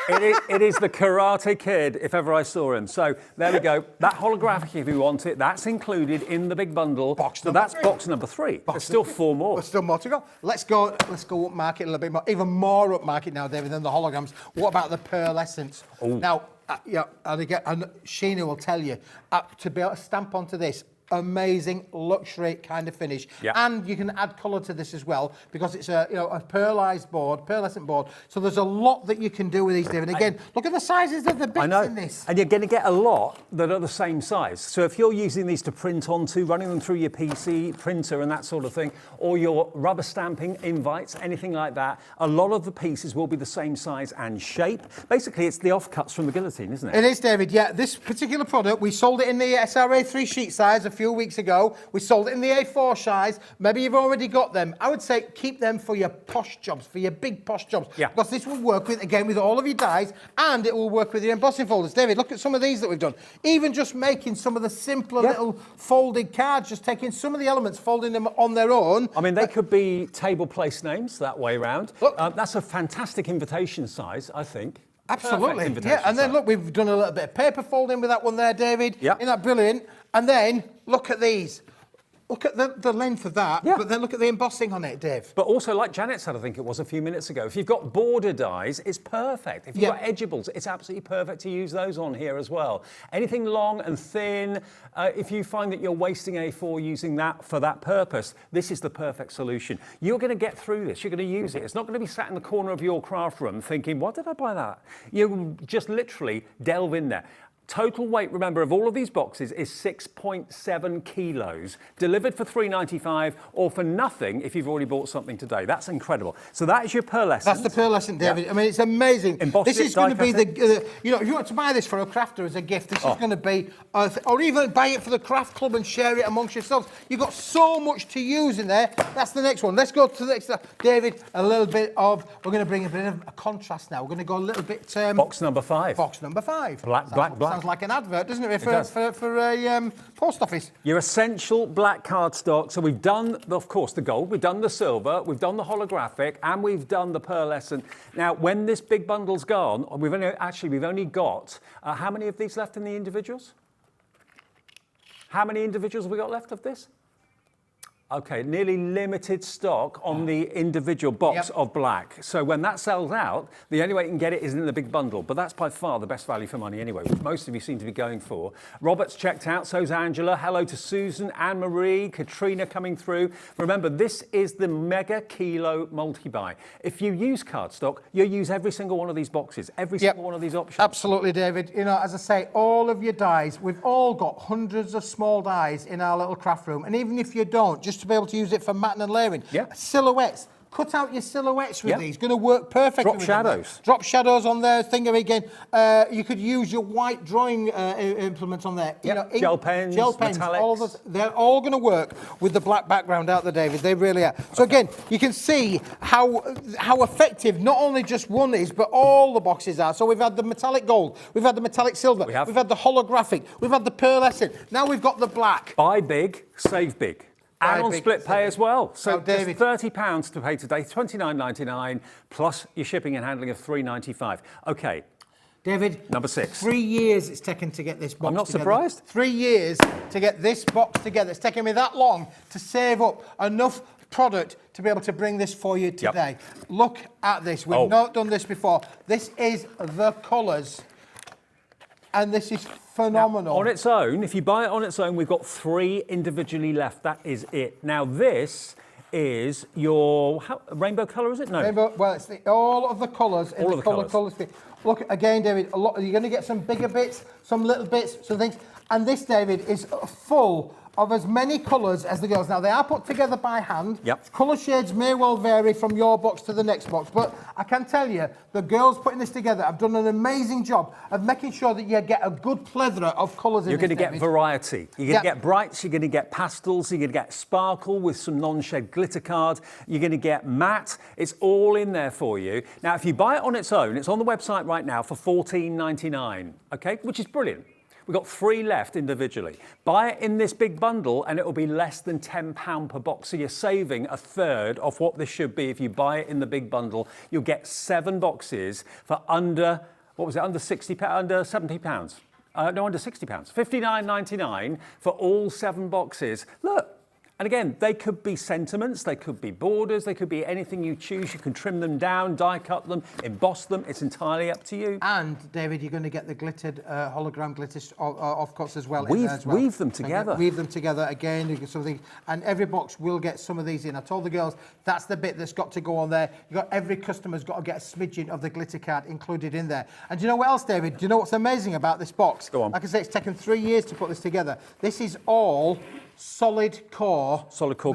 It is the Karate Kid, if ever I saw him. So there we go. That holographic, if you want it, that's included in the big bundle. So that's box number 3. There's still 4 more. There's still more to go. Let's go up market a little bit more, even more up market now, David, than the holograms. What about the pearlescence? Now, and Sheena will tell you, to be able to stamp onto this, amazing luxury kind of finish, and you can add colour to this as well because it's a pearlescent board. So there's a lot that you can do with these, David. Again, look at the sizes of the bits in this. And you're going to get a lot that are the same size. So if you're using these to print onto, running them through your PC printer and that sort of thing, or your rubber stamping invites, anything like that, a lot of the pieces will be the same size and shape. Basically, it's the offcuts from the guillotine, isn't it? It is, David. Yeah, this particular product, we sold it in the SRA 3 sheet size a few weeks ago. We sold it in the A4 size. Maybe you've already got them. I would say keep them for your posh jobs, for your big posh jobs. Yeah. Because this will work with all of your dies, and it will work with your embossing folders. David, look at some of these that we've done. Even just making some of the simpler little folded cards, just taking some of the elements, folding them on their own. I mean, they could be table place names that way round. That's a fantastic invitation size, I think. Absolutely. Yeah, and then look, we've done a little bit of paper folding with that one there, David. Yeah. Isn't that brilliant? And then look at these. Look at the length of that, but then look at the embossing on it, Dave. But also, like Janet said, I think it was a few minutes ago, if you've got border dies, it's perfect. If you've got edgeables, it's absolutely perfect to use those on here as well. Anything long and thin, if you find that you're wasting A4 using that for that purpose, this is the perfect solution. You're going to get through this. You're going to use it. It's not going to be sat in the corner of your craft room thinking, why did I buy that? You just literally delve in there. Total weight, remember, of all of these boxes is 6.7 kilos, delivered for $3.95 or for nothing if you've already bought something today. That's incredible. So that is your pearlescent. That's the pearlescent, David. I mean, it's amazing. Embossed this is going to be you know, if you want to buy this for a crafter as a gift, this is going to be, or even buy it for the craft club and share it amongst yourselves. You've got so much to use in there. That's the next one. Let's go to the next, David, we're going to bring a bit of a contrast now. We're going to go a little bit... box number 5. Box number 5. Black. Sounds like an advert, doesn't it, for a post office? Your essential black cardstock. So we've done, of course, the gold, we've done the silver, we've done the holographic, and we've done the pearlescent. Now, when this big bundle's gone, we've only got, how many of these left in the individuals? How many individuals have we got left of this? Okay, nearly limited stock on the individual box of black. So when that sells out, the only way you can get it is in the big bundle. But that's by far the best value for money anyway, which most of you seem to be going for. Robert's checked out, so's Angela. Hello to Susan, Anne-Marie, Katrina coming through. Remember, this is the mega kilo multi-buy. If you use cardstock, you'll use every single one of these boxes, every single one of these options. Absolutely, David. You know, as I say, all of your dies, we've all got hundreds of small dies in our little craft room. And even if you don't, just to be able to use it for matting and layering. Silhouettes. Cut out your silhouettes with these. Going to work perfectly. Drop shadows. Drop shadows on there. Think of it again. You could use your white drawing implement on there. You know, gel pens, metallics. All of those, they're all going to work with the black background out there, David. They really are. So again, you can see how effective not only just one is, but all the boxes are. So we've had the metallic gold, we've had the metallic silver, we've had the holographic, we've had the pearlescent. Now we've got the black. Buy big, save big. And on split pay as well. So David, £30 to pay today, $29.99 plus your shipping and handling of $3.95. Okay. David. Number 6. 3 years it's taken to get this box I'm not together. surprised. 3 years to get this box together. It's taken me that long to save up enough product to be able to bring this for you today. Look at this. We've not done this before. This is the colours. and this is phenomenal. Now, on its own, if you buy it on its own, we've got 3 individually left. That is it. Now this is your rainbow colour, is it? No. Rainbow, well, it's all of the colours in All the of the colours. Look, again, David, you're going to get some bigger bits, some little bits, some things. And this, David, is full of as many colours as the girls. Now, they are put together by hand. Yep. Colour shades may well vary from your box to the next box, but I can tell you, the girls putting this together have done an amazing job of making sure that you get a good plethora of colours in You're this, going to get David. variety. You're going to get brights, you're going to get pastels, you're going to get sparkle with some non-shed glitter card, you're going to get matte. It's all in there for you. Now, if you buy it on its own, it's on the website right now for $14.99, okay, which is brilliant. We've got 3 left individually. Buy it in this big bundle and it will be less than £10 per box. So you're saving a third of what this should be if you buy it in the big bundle. You'll get 7 boxes for under, what was it, under £70? No, under £60. $59.99 for all 7 boxes. Look. And again, they could be sentiments, they could be borders, they could be anything you choose. You can trim them down, die cut them, emboss them. It's entirely up to you. And, David, you're going to get the glittered hologram glitter offcuts as well. Weave them together. Weave them together again. You get something, and every box will get some of these in. I told the girls that's the bit that's got to go on there. Every customer's got to get a smidgen of the glitter card included in there. And do you know what else, David? Do you know what's amazing about this box? Go on. Like I say, it's taken 3 years to put this together. This is all solid core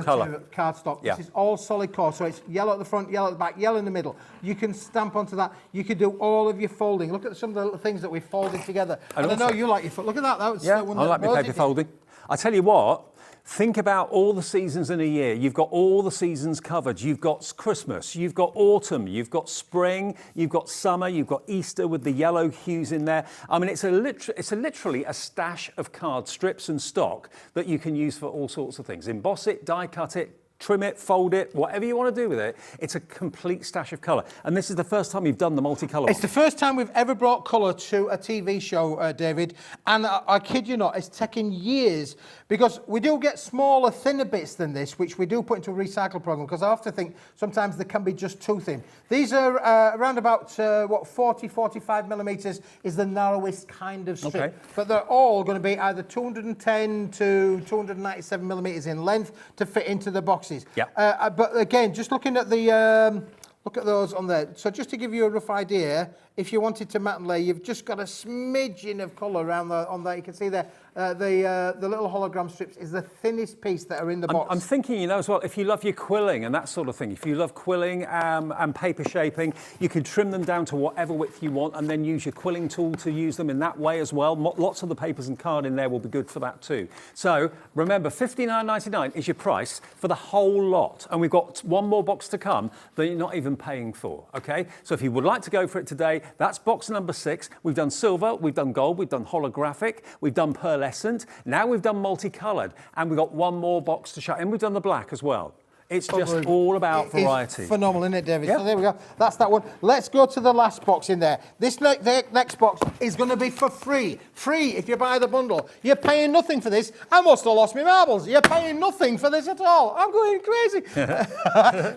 colour cardstock. Yeah. This is all solid core, so it's yellow at the front, yellow at the back, yellow in the middle. You can stamp onto that. You can do all of your folding. Look at some of the little things that we folded together. And I know you like your look at that. I like my paper folding. I tell you what, think about all the seasons in a year. You've got all the seasons covered. You've got Christmas, you've got autumn, you've got spring, you've got summer, you've got Easter with the yellow hues in there. I mean, it's literally a stash of card strips and stock that you can use for all sorts of things. Emboss it, die cut it, trim it, fold it, whatever you want to do with it. It's a complete stash of colour. And this is the first time you've done the multicolour. It's the first time we've ever brought colour to a TV show, David. And I kid you not, it's taken years because we do get smaller, thinner bits than this, which we do put into a recycle programme because I often think sometimes they can be just too thin. These are around about, 40, 45 millimetres is the narrowest kind of strip. Okay. But they're all going to be either 210 to 297 millimetres in length to fit into the boxes. Yeah. But again, just looking at the look at those on there. So just to give you a rough idea, if you wanted to mat and lay, you've just got a smidgen of colour around on there. You can see there the little hologram strips is the thinnest piece that are in the box. I'm thinking, as well, if you love your quilling and that sort of thing, if you love quilling and paper shaping, you can trim them down to whatever width you want and then use your quilling tool to use them in that way as well. Lots of the papers and card in there will be good for that too. So remember, $59.99 is your price for the whole lot. And we've got 1 more box to come that you're not even paying for, okay? So if you would like to go for it today, that's box number 6. We've done silver, we've done gold, we've done holographic, we've done pearlescent. Now we've done multicoloured, and we've got 1 more box to show. And we've done the black as well. It's just all about variety. It's phenomenal, isn't it, David? Yep. So there we go. That's that one. Let's go to the last box in there. This next box is going to be for free. Free if you buy the bundle. You're paying nothing for this. I must have lost my marbles. You're paying nothing for this at all. I'm going crazy.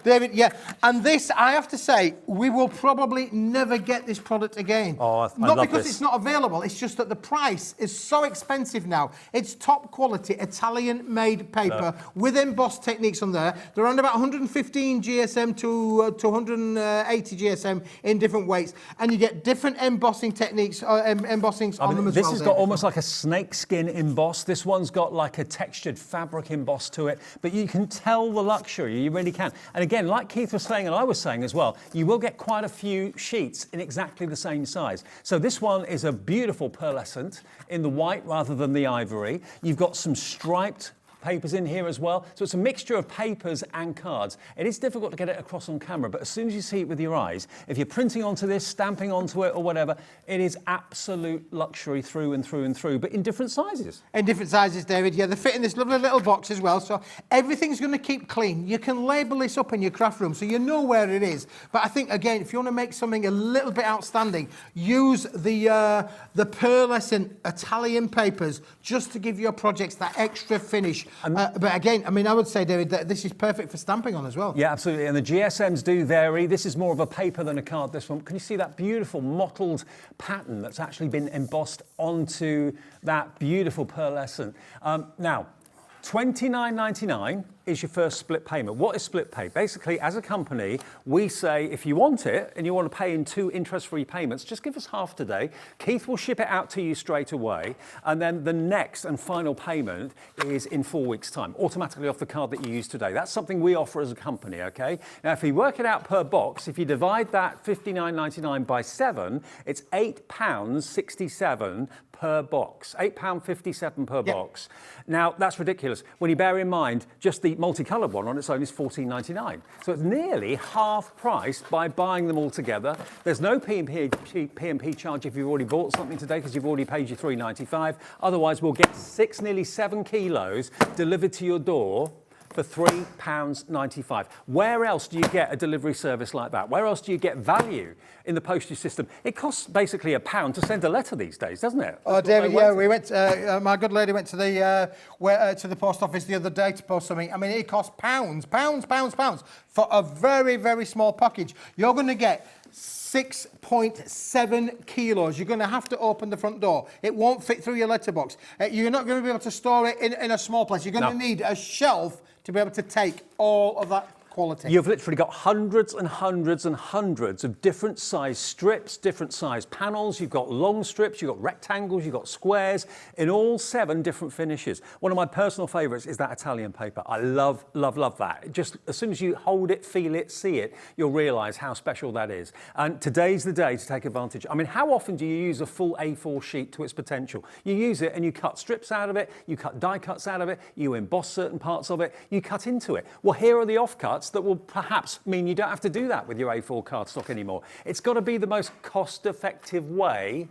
David, yeah. And this, I have to say, we will probably never get this product again. Oh, I not love because this. it's not available. It's just that the price is so expensive now. It's top quality Italian-made paper with embossed techniques on there. They're around about 115 GSM to 180 GSM in different weights, and you get different embossing techniques, embossings on them as well. This has got almost like a snakeskin emboss. This one's got like a textured fabric emboss to it, but you can tell the luxury, you really can. And again, like Keith was saying and I was saying as well, you will get quite a few sheets in exactly the same size. So this one is a beautiful pearlescent in the white rather than the ivory. You've got some striped papers in here as well. So it's a mixture of papers and cards. It is difficult to get it across on camera, but as soon as you see it with your eyes, if you're printing onto this, stamping onto it or whatever, it is absolute luxury through and through and through, but in different sizes. In different sizes, David. Yeah, they fit in this lovely little box as well, so everything's going to keep clean. You can label this up in your craft room so you know where it is. But I think, again, if you want to make something a little bit outstanding, use the pearlescent Italian papers just to give your projects that extra finish. But again, I mean, I would say, David, that this is perfect for stamping on as well. Yeah, absolutely. And the GSMs do vary. This is more of a paper than a card, this one. Can you see that beautiful mottled pattern that's actually been embossed onto that beautiful pearlescent? Now, $29.99 is your first split payment. What is split pay? Basically, as a company, we say if you want it and you want to pay in 2 interest-free payments, just give us half today. Keith will ship it out to you straight away. And then the next and final payment is in 4 weeks' time, automatically off the card that you use today. That's something we offer as a company, okay? Now, if you work it out per box, if you divide that $59.99 by 7, it's £8.67 per box, £8.57 per box. Now, that's ridiculous. When you bear in mind, just the multicoloured one on its own is $14.99. So it's nearly half price by buying them all together. There's no P&P charge if you've already bought something today because you've already paid your $3.95. Otherwise, we'll get 6, nearly 7 kilos delivered to your door for £3.95. Where else do you get a delivery service like that? Where else do you get value in the postage system? It costs basically £1 to send a letter these days, doesn't it? Oh, David, yeah, we went. My good lady went to the post office the other day to post something. I mean, it costs pounds for a very, very small package. You're going to get 6.7 kilos. You're going to have to open the front door. It won't fit through your letterbox. You're not going to be able to store it in a small place. You're going to need a shelf to be able to take all of that quality. You've literally got hundreds and hundreds and hundreds of different size strips, different size panels. You've got long strips, you've got rectangles, you've got squares in all 7 different finishes. One of my personal favourites is that Italian paper. I love, love, love that. Just as soon as you hold it, feel it, see it, you'll realise how special that is. And today's the day to take advantage. I mean, how often do you use a full A4 sheet to its potential? You use it and you cut strips out of it, you cut die cuts out of it, you emboss certain parts of it, you cut into it. Well, here are the offcuts that will perhaps mean you don't have to do that with your A4 cardstock anymore. It's got to be the most cost-effective way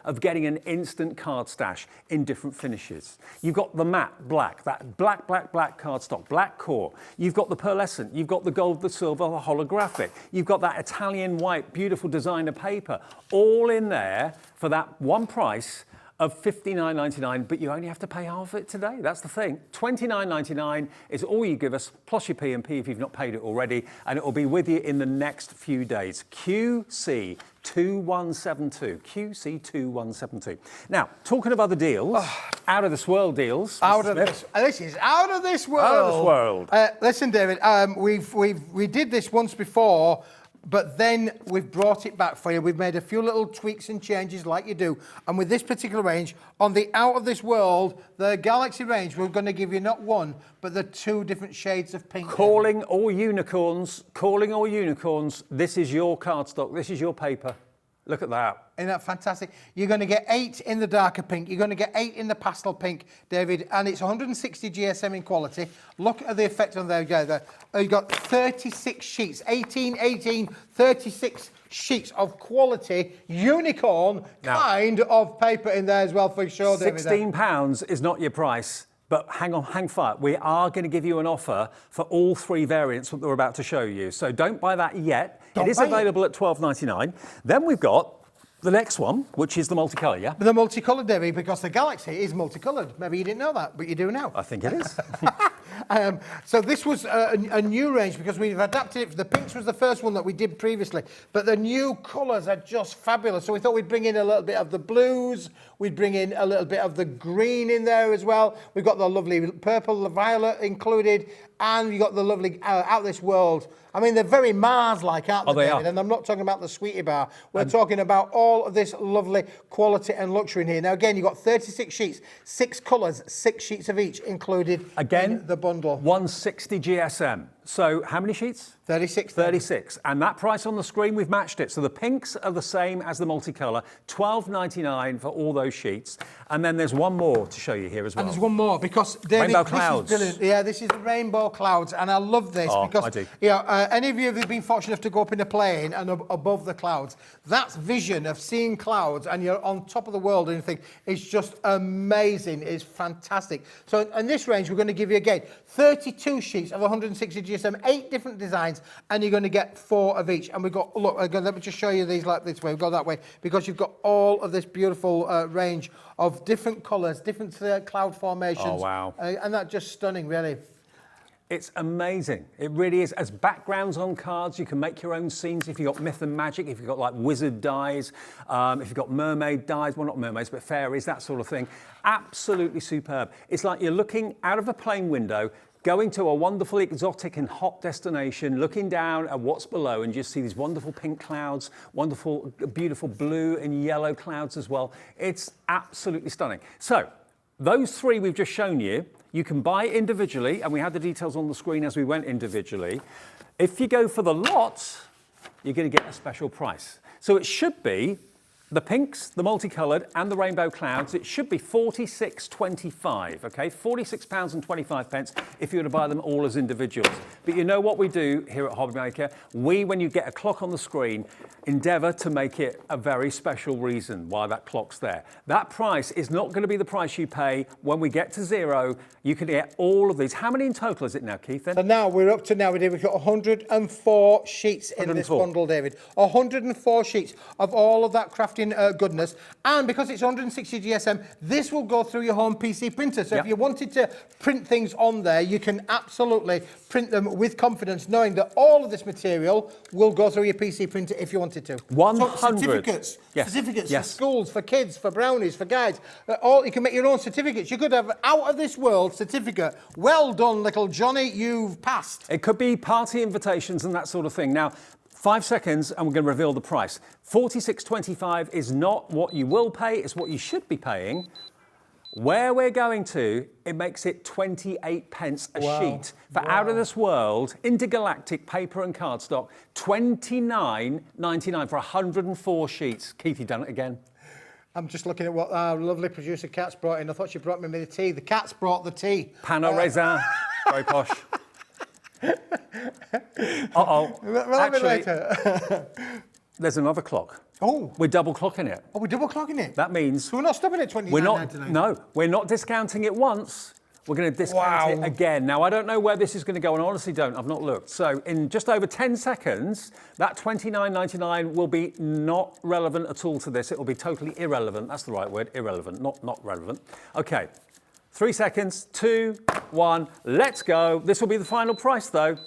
of getting an instant card stash in different finishes. You've got the matte black, that black cardstock, black core. You've got the pearlescent, you've got the gold, the silver, the holographic. You've got that Italian white, beautiful designer paper, all in there for that one price of $59.99, but you only have to pay half of it today. That's the thing. $29.99 is all you give us, plus your P&P if you've not paid it already, and it will be with you in the next few days. QC2172. QC2172. Now, talking of other deals, out of this world deals. This is out of this world. Out of this world. Listen, David, we did this once before, but then we've brought it back for you. We've made a few little tweaks and changes like you do. And with this particular range, on the Out of This World, the Galaxy range, we're going to give you not one, but the 2 different shades of pink. Calling all unicorns. This is your cardstock. This is your paper. Look at that. Isn't that fantastic? You're going to get 8 in the darker pink. You're going to get 8 in the pastel pink, David, and it's 160 GSM in quality. Look at the effect on there. You've got 36 sheets, 36 sheets of quality unicorn kind of paper in there as well for sure, David. £16 is not your price. But hang fire, we are going to give you an offer for all 3 variants that we're about to show you. So don't buy that yet. It is available at $12.99. Then we've got the next one, which is the multicolour, yeah? The multicoloured, David, because the Galaxy is multicoloured. Maybe you didn't know that, but you do now. I think it is. So this was a new range because we've adapted it. The pinks was the first one that we did previously, but the new colours are just fabulous. So we thought we'd bring in a little bit of the blues, we'd bring in a little bit of the green in there as well. We've got the lovely purple, the violet included, and you've got the lovely Out of This World. I mean, they're very Mars-like, aren't they, David? And I'm not talking about the Sweetie Bar. We're talking about all of this lovely quality and luxury in here. Now, again, you've got 36 sheets, 6 colours, 6 sheets of each included in the bundle. 160 GSM. So how many sheets? 36. 36. And that price on the screen, we've matched it. So the pinks are the same as the multicolour, $12.99 for all those sheets. And then there's one more to show you here as well. And there's one more because, David, Rainbow Clouds. This is brilliant. Yeah, this is the Rainbow Clouds. And I love this because, I do. Any of you have been fortunate enough to go up in a plane and above the clouds, that vision of seeing clouds and you're on top of the world and you think, it's just amazing. It's fantastic. So in this range, we're going to give you, again, 32 sheets of 160 GSM. GSM, 8 different designs, and you're going to get 4 of each. And we've got, look, again, let me just show you these like this way. We've got that way, because you've got all of this beautiful range of different colours, different cloud formations. Oh, wow. And that's just stunning, really. It's amazing. It really is. As backgrounds on cards, you can make your own scenes. If you've got myth and magic, if you've got like wizard dies, if you've got mermaid dies, well, not mermaids, but fairies, that sort of thing. Absolutely superb. It's like you're looking out of a plane window, going to a wonderful exotic and hot destination, looking down at what's below, and just see these wonderful pink clouds, wonderful, beautiful blue and yellow clouds as well. It's absolutely stunning. So those 3 we've just shown you, you can buy individually, and we had the details on the screen as we went individually. If you go for the lot, you're going to get a special price. So it should be the pinks, the multicoloured, and the rainbow clouds. It should be £46.25, okay? £46.25 if you were to buy them all as individuals. But you know what we do here at Hobbymaker? We, when you get a clock on the screen, endeavour to make it a very special reason why that clock's there. That price is not going to be the price you pay. When we get to 0, you can get all of these. How many in total is it now, Keith? Then? So now we're up to we've got 104 sheets in this bundle, David. 104 sheets of all of that crafting goodness, and because it's 160 GSM, this will go through your home PC printer. So if you wanted to print things on there, you can absolutely print them with confidence, knowing that all of this material will go through your PC printer if you wanted to. 100 so certificates, certificates for schools, for kids, for brownies, for guides. All you can make your own certificates. You could have out of this world certificate. Well done, little Johnny, you've passed. It could be party invitations and that sort of thing. Now, 5 seconds and we're going to reveal the price. £46.25 is not what you will pay, it's what you should be paying. Where we're going to, it makes it 28 pence a sheet. For out of this world, intergalactic paper and cardstock, £29.99 for 104 sheets. Keith, you've done it again. I'm just looking at what our lovely producer Kat's brought in. I thought she brought me the tea. The Cat's brought the tea. Panneau raisin, very posh. Actually, later. There's another clock. Oh. We're double clocking it. Oh, we're double clocking it? That means... So we're not stopping at £29.99? No, we're not discounting it once. We're going to discount it again. Now, I don't know where this is going to go, and I honestly don't. I've not looked. So in just over 10 seconds, that £29.99 will be not relevant at all to this. It will be totally irrelevant. That's the right word, irrelevant, not relevant. OK, 3 seconds, 2, 1, let's go. This will be the final price, though.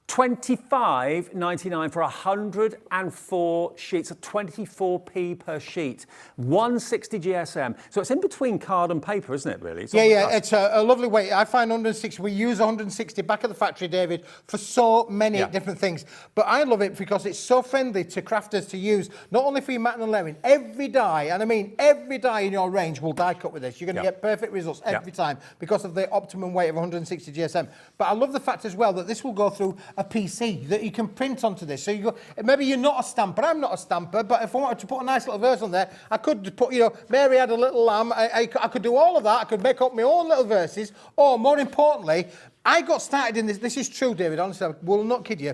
£25.99 for 104 sheets, at 24p per sheet, 160 GSM. So it's in between card and paper, isn't it, really? It's it's a lovely way. I find 160, we use 160 back at the factory, David, for so many different things. But I love it because it's so friendly to crafters to use, not only for your matte and layering, every die, and I mean every die in your range will die cut with this. You're going to get perfect results every time because of the optimum weight of 160 GSM. But I love the fact as well that this will go through a PC that you can print onto this. So you go, maybe you're not a stamper, I'm not a stamper, but if I wanted to put a nice little verse on there, I could put, Mary had a little lamb, I could do all of that, I could make up my own little verses, or more importantly, I got started in this is true, David, honestly, I will not kid you.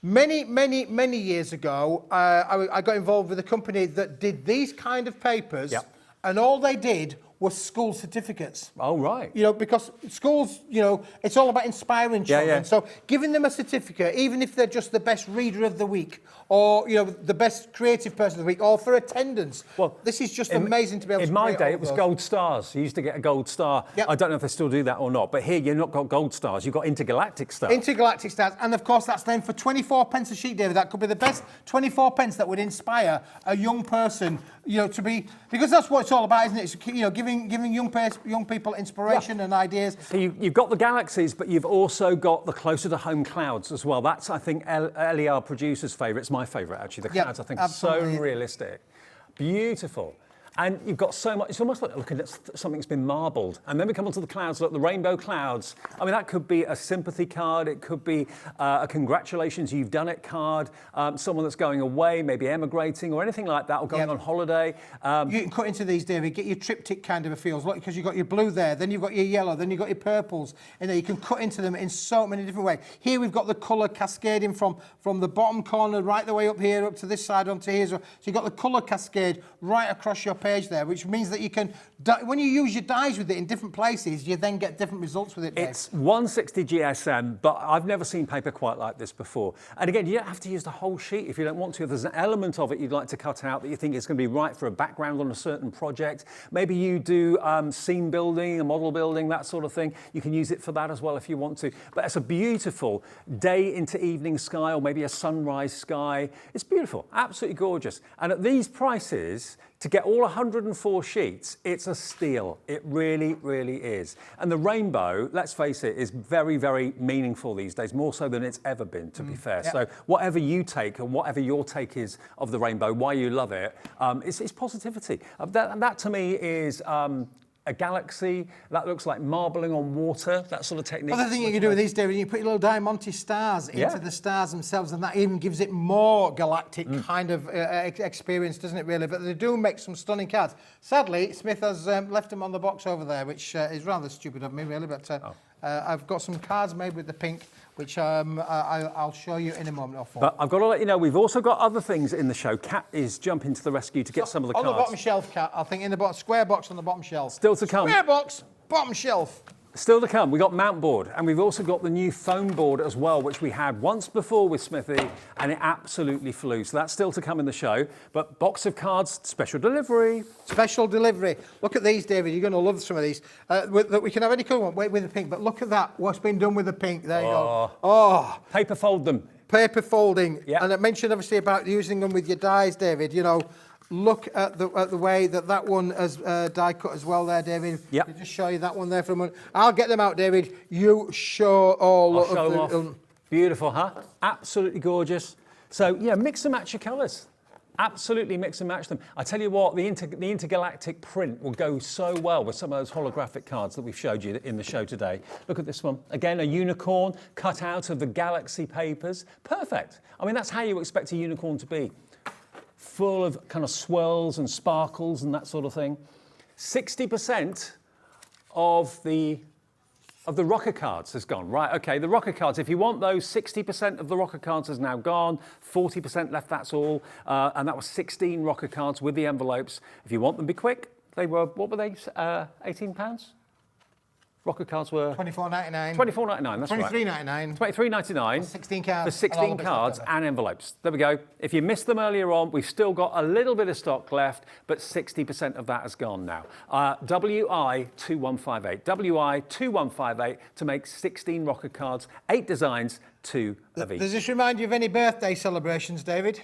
Many years ago, I got involved with a company that did these kind of papers, and all they did was school certificates. Oh, right. Because schools, it's all about inspiring children. So giving them a certificate, even if they're just the best reader of the week, or, the best creative person of the week, or for attendance. Well, this is just amazing to be able to In my day, it was gold stars. You used to get a gold star. I don't know if they still do that or not, but here you've not got gold stars, you've got intergalactic stars. Intergalactic stars, and of course that's then for 24 pence a sheet, David. That could be the best 24 pence that would inspire a young person, to be, because that's what it's all about, isn't it? It's, giving young people inspiration and ideas. So you've got the galaxies, but you've also got the closer to home clouds as well. That's, I think, LER producer's favourite. It's my favourite, actually. The clouds, I think, are so realistic. Beautiful. And you've got so much, it's almost like looking at something that's been marbled. And then we come onto the clouds, look, the rainbow clouds. I mean, that could be a sympathy card. It could be a congratulations, you've done it card. Someone that's going away, maybe emigrating or anything like that, or going on holiday. You can cut into these, David, get your triptych kind of a feels, look, because you've got your blue there, then you've got your yellow, then you've got your purples. And then you can cut into them in so many different ways. Here we've got the colour cascading from the bottom corner right the way up here, up to this side, onto here. So you've got the colour cascade right across your page. page there, which means that you can, when you use your dies with it in different places, you then get different results with it, Dave. It's 160 GSM, but I've never seen paper quite like this before. And again, you don't have to use the whole sheet if you don't want to. If there's an element of it you'd like to cut out that you think is going to be right for a background on a certain project, maybe you do scene building, a model building, that sort of thing, you can use it for that as well if you want to. But it's a beautiful day into evening sky, or maybe a sunrise sky. It's beautiful, absolutely gorgeous. And at these prices, to get all 104 sheets, it's a steal. It really, really is. And the rainbow, let's face it, is very, very meaningful these days, more so than it's ever been, to be fair. Yeah. So whatever you take and whatever your take is of the rainbow, why you love it, it's positivity. That to me is a galaxy. That looks like marbling on water, that sort of technique. Other thing you can do with these, David, you put your little Diamante stars into the stars themselves, and that even gives it more galactic kind of experience, doesn't it, really? But they do make some stunning cards. Sadly, Smith has left them on the box over there, which is rather stupid of me, really, but I've got some cards made with the pink, which I'll show you in a moment or four. But I've got to let you know, we've also got other things in the show. Kat is jumping to the rescue to get some of the cards. On the bottom shelf, Kat, I think in the bottom, square box on the bottom shelf. Still to come. Square box, bottom shelf. Still to come, we got mount board, and we've also got the new foam board as well, which we had once before with Smithy, and it absolutely flew. So that's still to come in the show. But box of cards, special delivery. Special delivery. Look at these, David. You're going to love some of these. That we can have any colour one with the pink, but look at that. What's been done with the pink? There you go. Oh, paper fold them. Paper folding. Yeah. And I mentioned obviously about using them with your dies, David. You know, look at the way that one has die cut as well there, David. Yeah. I'll just show you that one there for a moment. I'll get them out, David. You show all I'll show of them off. Beautiful, huh? Absolutely gorgeous. So yeah, mix and match your colours. Absolutely mix and match them. I tell you what, the intergalactic print will go so well with some of those holographic cards that we've showed you in the show today. Look at this one. Again, a unicorn cut out of the Galaxy papers. Perfect. I mean, that's how you expect a unicorn to be. Full of kind of swirls and sparkles and that sort of thing. 60% of the rocker cards has gone. Right, okay, the rocker cards, if you want those, 60% of the rocker cards has now gone, 40% left, that's all. And that was 16 rocker cards with the envelopes. If you want them, be quick. They were, what were they, £18? Rocker cards were $24.99. $24.99, that's right. $23.99. $23.99 for 16 cards. for 16 cards and envelopes. There we go. If you missed them earlier on, we've still got a little bit of stock left, but 60% of that has gone now. WI2158. WI2158 to make 16 rocker cards, 8 designs, 2 of each. Does this remind you of any birthday celebrations, David?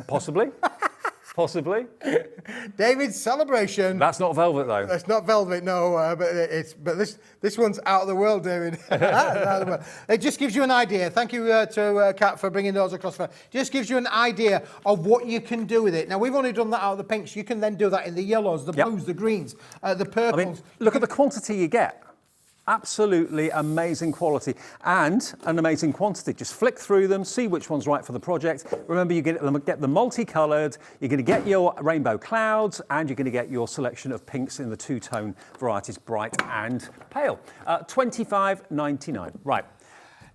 Possibly. Possibly. David's celebration. That's not velvet though. It's not velvet, no. But this one's out of the world, David. Out of the world. It just gives you an idea. Thank you to Kat for bringing those across. Just gives you an idea of what you can do with it. Now we've only done that out of the pinks. You can then do that in the yellows, the blues, the greens, the purples. I mean, look at the quantity you get. Absolutely amazing quality and an amazing quantity. Just flick through them, see which one's right for the project. Remember, you get them multicoloured, you're going to get your rainbow clouds, and you're going to get your selection of pinks in the two-tone varieties, bright and pale. $25.99. Right.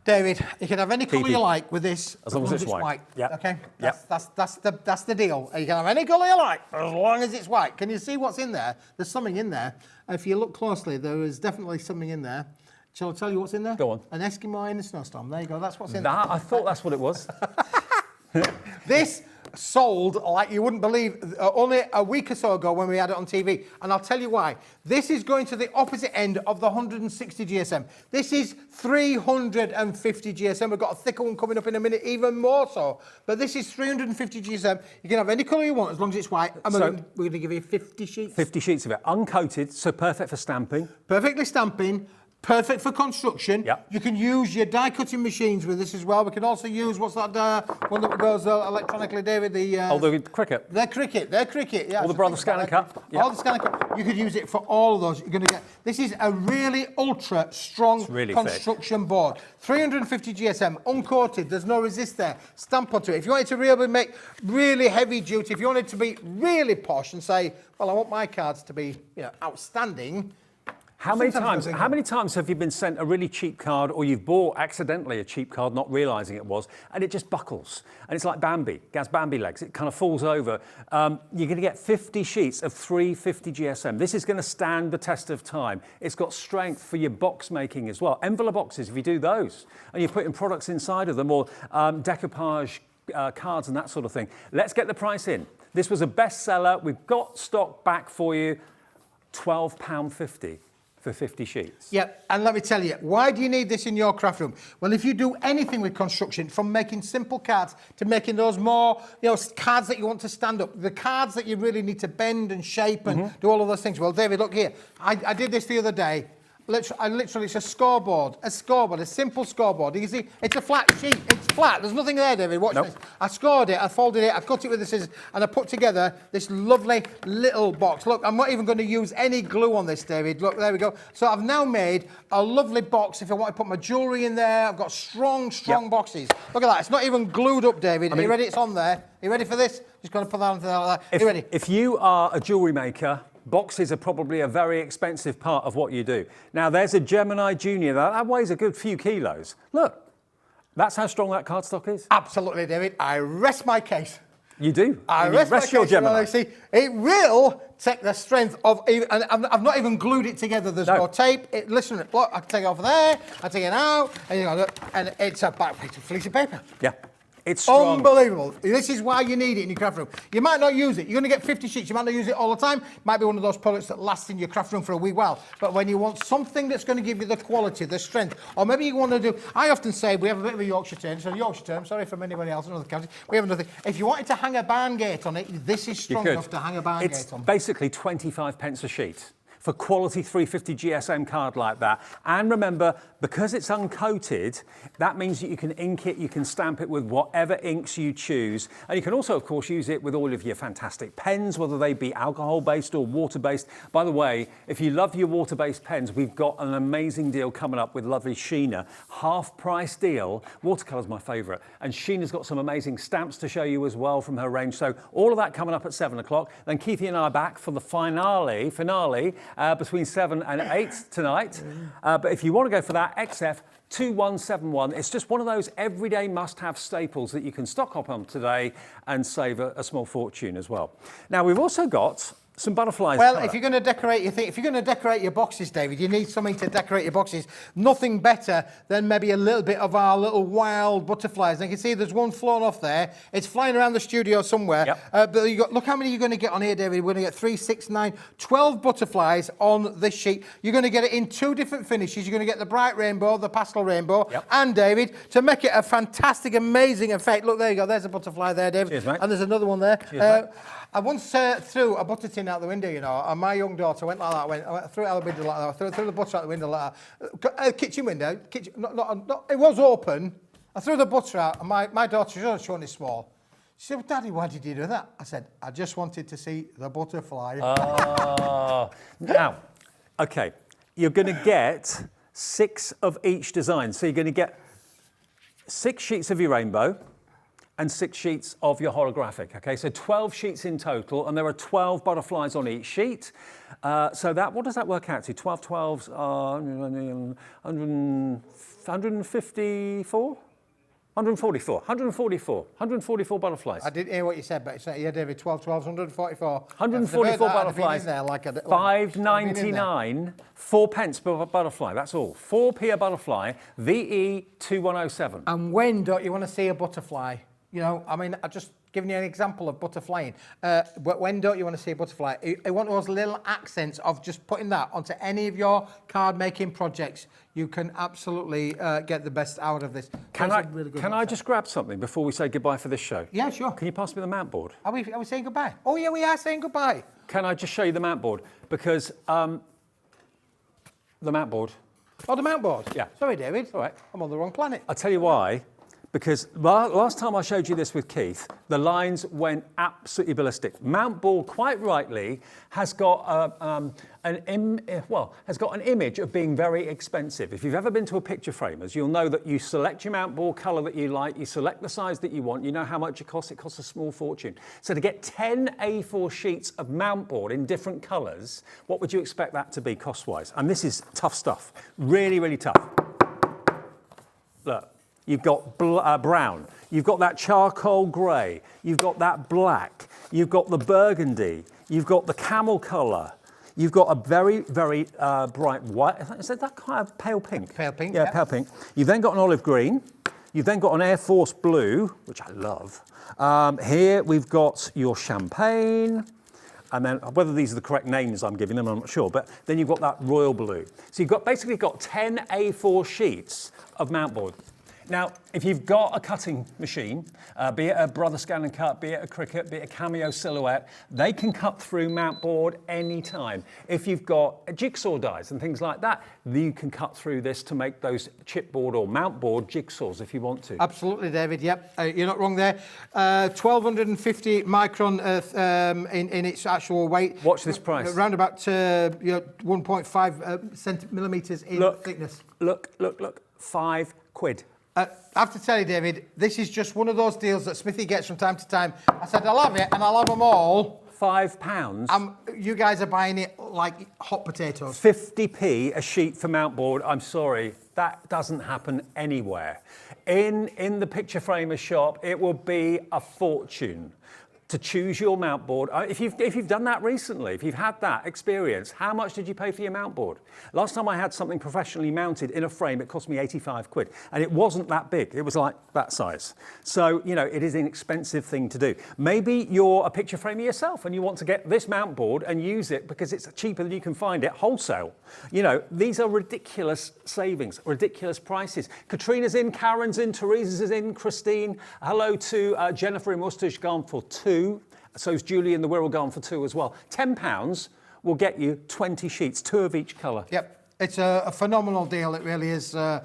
David, you can have any colour you like with this, as long as it's white. Yep. Okay. That's the deal. You can have any colour you like as long as it's white. Can you see what's in there? There's something in there. If you look closely, there is definitely something in there. Shall I tell you what's in there? Go on. An Eskimo in a snowstorm. There you go. That's what's in there. I thought that's what it was. This sold like you wouldn't believe only a week or so ago when we had it on TV. And I'll tell you why. This is going to the opposite end of the 160 GSM. This is 350 GSM. We've got a thicker one coming up in a minute, even more so. But this is 350 GSM. You can have any colour you want as long as it's white. And we're going to give you 50 sheets. 50 sheets of it. Uncoated, so perfect for stamping. Perfectly stamping. Perfect for construction. Yep. You can use your die cutting machines with this as well. We can also use what's that one that goes electronically, David? The Cricut. They're Cricut. Yeah. Or the Brother Scanner Cut. Yep. All the Scanner Cut. You could use it for all of those. You're going to get. This is a really ultra strong construction board. 350 GSM, uncoated. There's no resist there. Stamp onto it. If you wanted to really make really heavy duty, if you wanted to be really posh and say, well, I want my cards to be, outstanding. How many Sometimes I times? think How many times have you been sent a really cheap card, or you've bought accidentally a cheap card, not realising it was, and it just buckles, and it's like Bambi, Gaz Bambi legs. It kind of falls over. You're going to get 50 sheets of 350 GSM. This is going to stand the test of time. It's got strength for your box making as well. Envelope boxes, if you do those, and you're putting products inside of them, or decoupage cards and that sort of thing. Let's get the price in. This was a bestseller. We've got stock back for you. £12.50. for 50 sheets. Yeah, and let me tell you, why do you need this in your craft room? Well, if you do anything with construction, from making simple cards to making those more, cards that you want to stand up, the cards that you really need to bend and shape and do all of those things. Well, David, look here. I did this the other day. Literally, it's a scoreboard, a simple scoreboard. You can see, it's a flat sheet. It's flat. There's nothing there, David. Watch this. I scored it, I folded it, I cut it with the scissors, and I put together this lovely little box. Look, I'm not even going to use any glue on this, David. Look, there we go. So I've now made a lovely box. If I want to put my jewellery in there, I've got strong boxes. Look at that. It's not even glued up, David. Are you ready? It's on there. Are you ready for this? Just got to put that on there like that. Are you ready? If you are a jewellery maker, boxes are probably a very expensive part of what you do. Now, there's a Gemini Junior that weighs a good few kilos. Look, that's how strong that cardstock is. Absolutely, David. I rest my case. You do. I rest your my case, Gemini. See, it will take the strength of, and I've not even glued it together. There's no tape. Listen, look, I can take it off of there, I take it out, and it's a back piece of fleece of paper. Yeah. It's strong. Unbelievable. This is why you need it in your craft room. You might not use it. You're going to get 50 sheets. You might not use it all the time. Might be one of those products that lasts in your craft room for a wee while. But when you want something that's going to give you the quality, the strength, or maybe you want to do... I often say we have a bit of a Yorkshire term. So Yorkshire term, sorry from anybody else in other counties. We have another thing. If you wanted to hang a barn gate on it, this is strong enough to hang a barn gate on. It's basically 25 pence a sheet for quality 350 GSM card like that. And remember, because it's uncoated, that means that you can ink it, you can stamp it with whatever inks you choose. And you can also, of course, use it with all of your fantastic pens, whether they be alcohol-based or water-based. By the way, if you love your water-based pens, we've got an amazing deal coming up with lovely Sheena. Half-price deal. Watercolour's my favourite. And Sheena's got some amazing stamps to show you as well from her range. So all of that coming up at 7 o'clock. Then Keithy and I are back for the finale between 7 and 8 tonight. But if you want to go for that, XF 2171. It's just one of those everyday must-have staples that you can stock up on today and save a small fortune as well. Now, we've also got some butterflies. Well, if you're going to decorate if you're going to decorate your boxes, David, you need something to decorate your boxes. Nothing better than maybe a little bit of our little wild butterflies. And you can see there's one flown off there. It's flying around the studio somewhere. Yep. But look how many you're going to get on here, David. We're going to get 3, 6, 9, 12 butterflies on this sheet. You're going to get it in 2 different finishes. You're going to get the bright rainbow, the pastel rainbow, and David, to make it a fantastic, amazing effect. Look, there you go. There's a butterfly there, David. Cheers, mate. And there's another one there. Cheers, I once threw a butter tin out the window, and my young daughter went like that. I threw it out the window like that. I threw the butter out the window like that. Kitchen window. Not, it was open. I threw the butter out, and my daughter, she only small. She said, well, Daddy, why did you do that? I said, I just wanted to see the butterfly. Now, okay, you're going to get 6 of each design. So you're going to get 6 sheets of your rainbow and 6 sheets of your holographic, okay? So 12 sheets in total, and there are 12 butterflies on each sheet. So that, what does that work out to? 12 12s are 154? 144 butterflies. I didn't hear what you said, but yeah, David, 12 12s, 144. 144 butterflies, there like £5.99, 4 pence per butterfly, that's all. 4p a butterfly, VE 2107. And when don't you want to see a butterfly? I mean, I just giving you an example of butterflying. But when don't you want to see a butterfly? I want those little accents of just putting that onto any of your card making projects. You can absolutely get the best out of this. Can I just grab something before we say goodbye for this show? Yeah, sure. Can you pass me the mount board? Are we saying goodbye? Oh yeah, we are saying goodbye. Can I just show you the mount board? Because the mount board. Oh, the mount board? Yeah. Sorry, David. All right. I'm on the wrong planet. I'll tell you why. because last time I showed you this with Keith, the lines went absolutely ballistic. Mount board, quite rightly, has got an image of being very expensive. If you've ever been to a picture framers, you'll know that you select your mount board colour that you like, you select the size that you want, you know how much it costs a small fortune. So to get 10 A4 sheets of mount board in different colours, what would you expect that to be cost-wise? And this is tough stuff, really, really tough. Look. You've got brown, you've got that charcoal grey, you've got that black, you've got the burgundy, you've got the camel colour, you've got a very, very bright white, is that kind of pale pink? Pale pink, yeah. Pale pink. You've then got an olive green, you've then got an Air Force blue, which I love. Here we've got your champagne, and then whether these are the correct names I'm giving them, I'm not sure, but then you've got that royal blue. So you've basically got 10 A4 sheets of mount board. Now, if you've got a cutting machine, be it a Brother Scan and Cut, be it a Cricut, be it a Cameo Silhouette, they can cut through mount board anytime. If you've got jigsaw dies and things like that, you can cut through this to make those chipboard or mount board jigsaws if you want to. Absolutely, David, yep, you're not wrong there. 1250 micron in its actual weight. Watch this price. Around about 1.5 millimetres in thickness. Look, £5. I have to tell you, David, this is just one of those deals that Smithy gets from time to time. I said, I'll have it, and I'll have them all. £5. You guys are buying it like hot potatoes. 50p a sheet for mount board. I'm sorry, that doesn't happen anywhere. In the picture framer shop, it will be a fortune to choose your mount board. If you've done that recently, if you've had that experience, how much did you pay for your mount board? Last time I had something professionally mounted in a frame, it cost me 85 quid. And it wasn't that big, it was like that size. So, you know, it is an expensive thing to do. Maybe you're a picture framer yourself and you want to get this mount board and use it because it's cheaper than you can find it wholesale. You know, these are ridiculous savings, ridiculous prices. Katrina's in, Karen's in, Teresa's in, Christine. Hello to Jennifer in Worcester's gone for 2. So is Julie in the Wirral gone for 2 as well. £10 will get you 20 sheets, 2 of each colour. Yep. It's a phenomenal deal. It really is a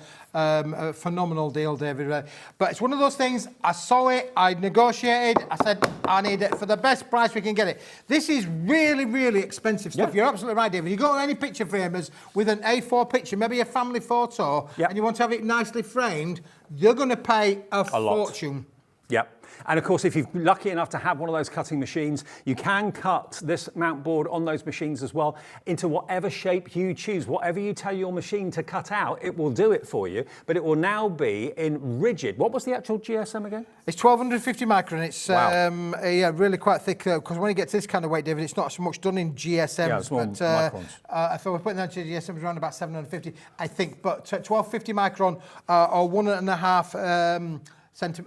phenomenal deal, David. But it's one of those things, I saw it, I negotiated, I said, I need it for the best price we can get it. This is really, really expensive stuff. Yeah. You're absolutely right, David. You go to any picture framers with an A4 picture, maybe a family photo, and you want to have it nicely framed, you're going to pay a fortune. Yep. And of course, if you're lucky enough to have one of those cutting machines, you can cut this mount board on those machines as well into whatever shape you choose. Whatever you tell your machine to cut out, it will do it for you, but it will now be in rigid. What was the actual GSM again? It's 1250 micron. It's yeah, really quite thick, because when it gets this kind of weight, David, it's not so much done in GSM. Yeah, it's more microns. If I were putting that to GSM, it's around about 750, I think, but 1250 micron or 1.5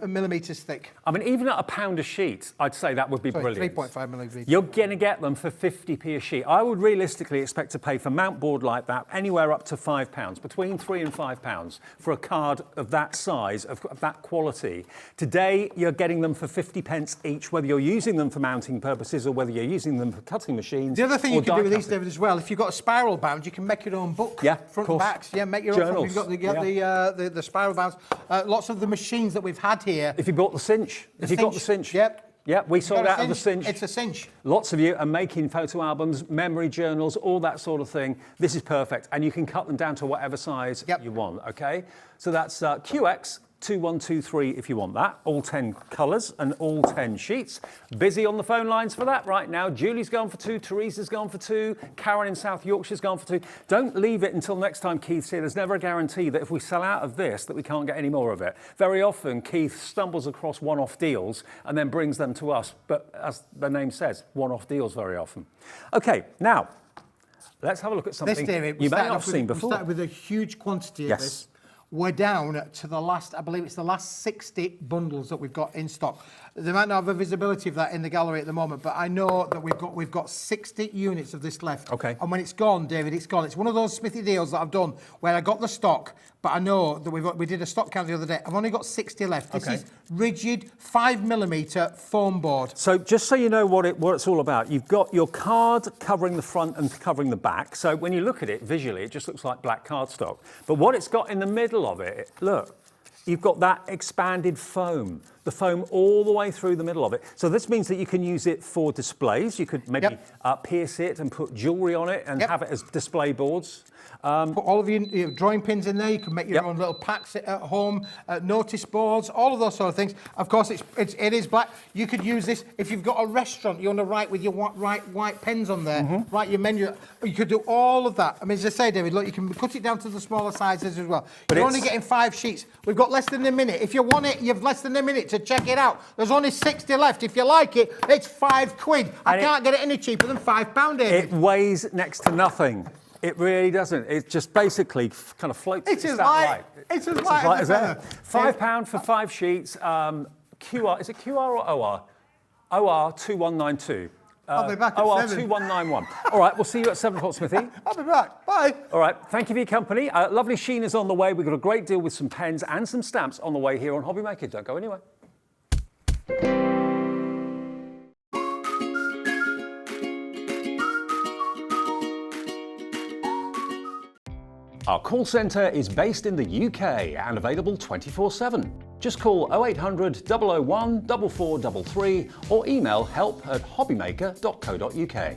millimetres thick. I mean, even at £1 a sheet, I'd say that would be brilliant. 3.5 millimetres. You're going to get them for 50p a sheet. I would realistically expect to pay for mount board like that anywhere up to £5, between £3 and £5 for a card of that size, of that quality. Today, you're getting them for 50 pence each, whether you're using them for mounting purposes or whether you're using them for cutting machines. The other thing you can do with these, David, as well, if you've got a spiral bound, you can make your own book. Yeah, front and backs. Yeah, make your Journals. own. You've got the spiral bounds. Lots of the machines that we've had here. If you bought the cinch, if you got the cinch. Yep. Yeah, we sold out of the cinch. It's a cinch. Lots of you are making photo albums, memory journals, all that sort of thing. This is perfect. And you can cut them down to whatever size you want, okay? So that's QX 2123 if you want that. All 10 colours and all 10 sheets. Busy on the phone lines for that right now. Julie's gone for 2, Teresa's gone for 2, Karen in South Yorkshire's gone for 2. Don't leave it until next time Keith's here. There's never a guarantee that if we sell out of this that we can't get any more of it. Very often Keith stumbles across one-off deals and then brings them to us. But as the name says, one-off deals very often. Okay, now let's have a look at something you may not have seen before. We started with a huge quantity of this. We're down to the last, I believe it's the last 60 bundles that we've got in stock. They might not have a visibility of that in the gallery at the moment, but I know that we've got 60 units of this left. Okay. And when it's gone, David, it's gone. It's one of those Smithy deals that I've done where I got the stock, but I know that we did a stock count the other day. I've only got 60 left. This is rigid 5mm foam board. So just so you know what it's all about, you've got your card covering the front and covering the back. So when you look at it visually, it just looks like black cardstock. But what it's got in the middle of it, look, you've got that expanded foam, the foam all the way through the middle of it. So this means that you can use it for displays. You could maybe pierce it and put jewellery on it and have it as display boards. Put all of your drawing pins in there. You can make your own little packs at home, notice boards, all of those sort of things. Of course, it is black. You could use this if you've got a restaurant. You want to write with your white pens on there. Write your menu. You could do all of that. I mean, as I say, David, look, you can cut it down to the smaller sizes as well. But you're only getting 5 sheets. We've got less than a minute. If you want it, you've less than a minute to check it out. There's only 60 left. If you like it, it's £5. I can't get it any cheaper than £5, David. It weighs next to nothing. It really doesn't. It just basically kind of floats. It's as light. It's as light as ever. £5 for 5 sheets. QR, is it QR or OR? OR 2192. I'll be back at OR 7. 2191. All right, we'll see you at 7 o'clock, Smithy. I'll be back. Bye. All right, thank you for your company. Lovely Sheena's on the way. We've got a great deal with some pens and some stamps on the way here on Hobby Maker. Don't go anywhere. Our call centre is based in the UK and available 24/7. Just call 0800 001 4433 or email help@hobbymaker.co.uk.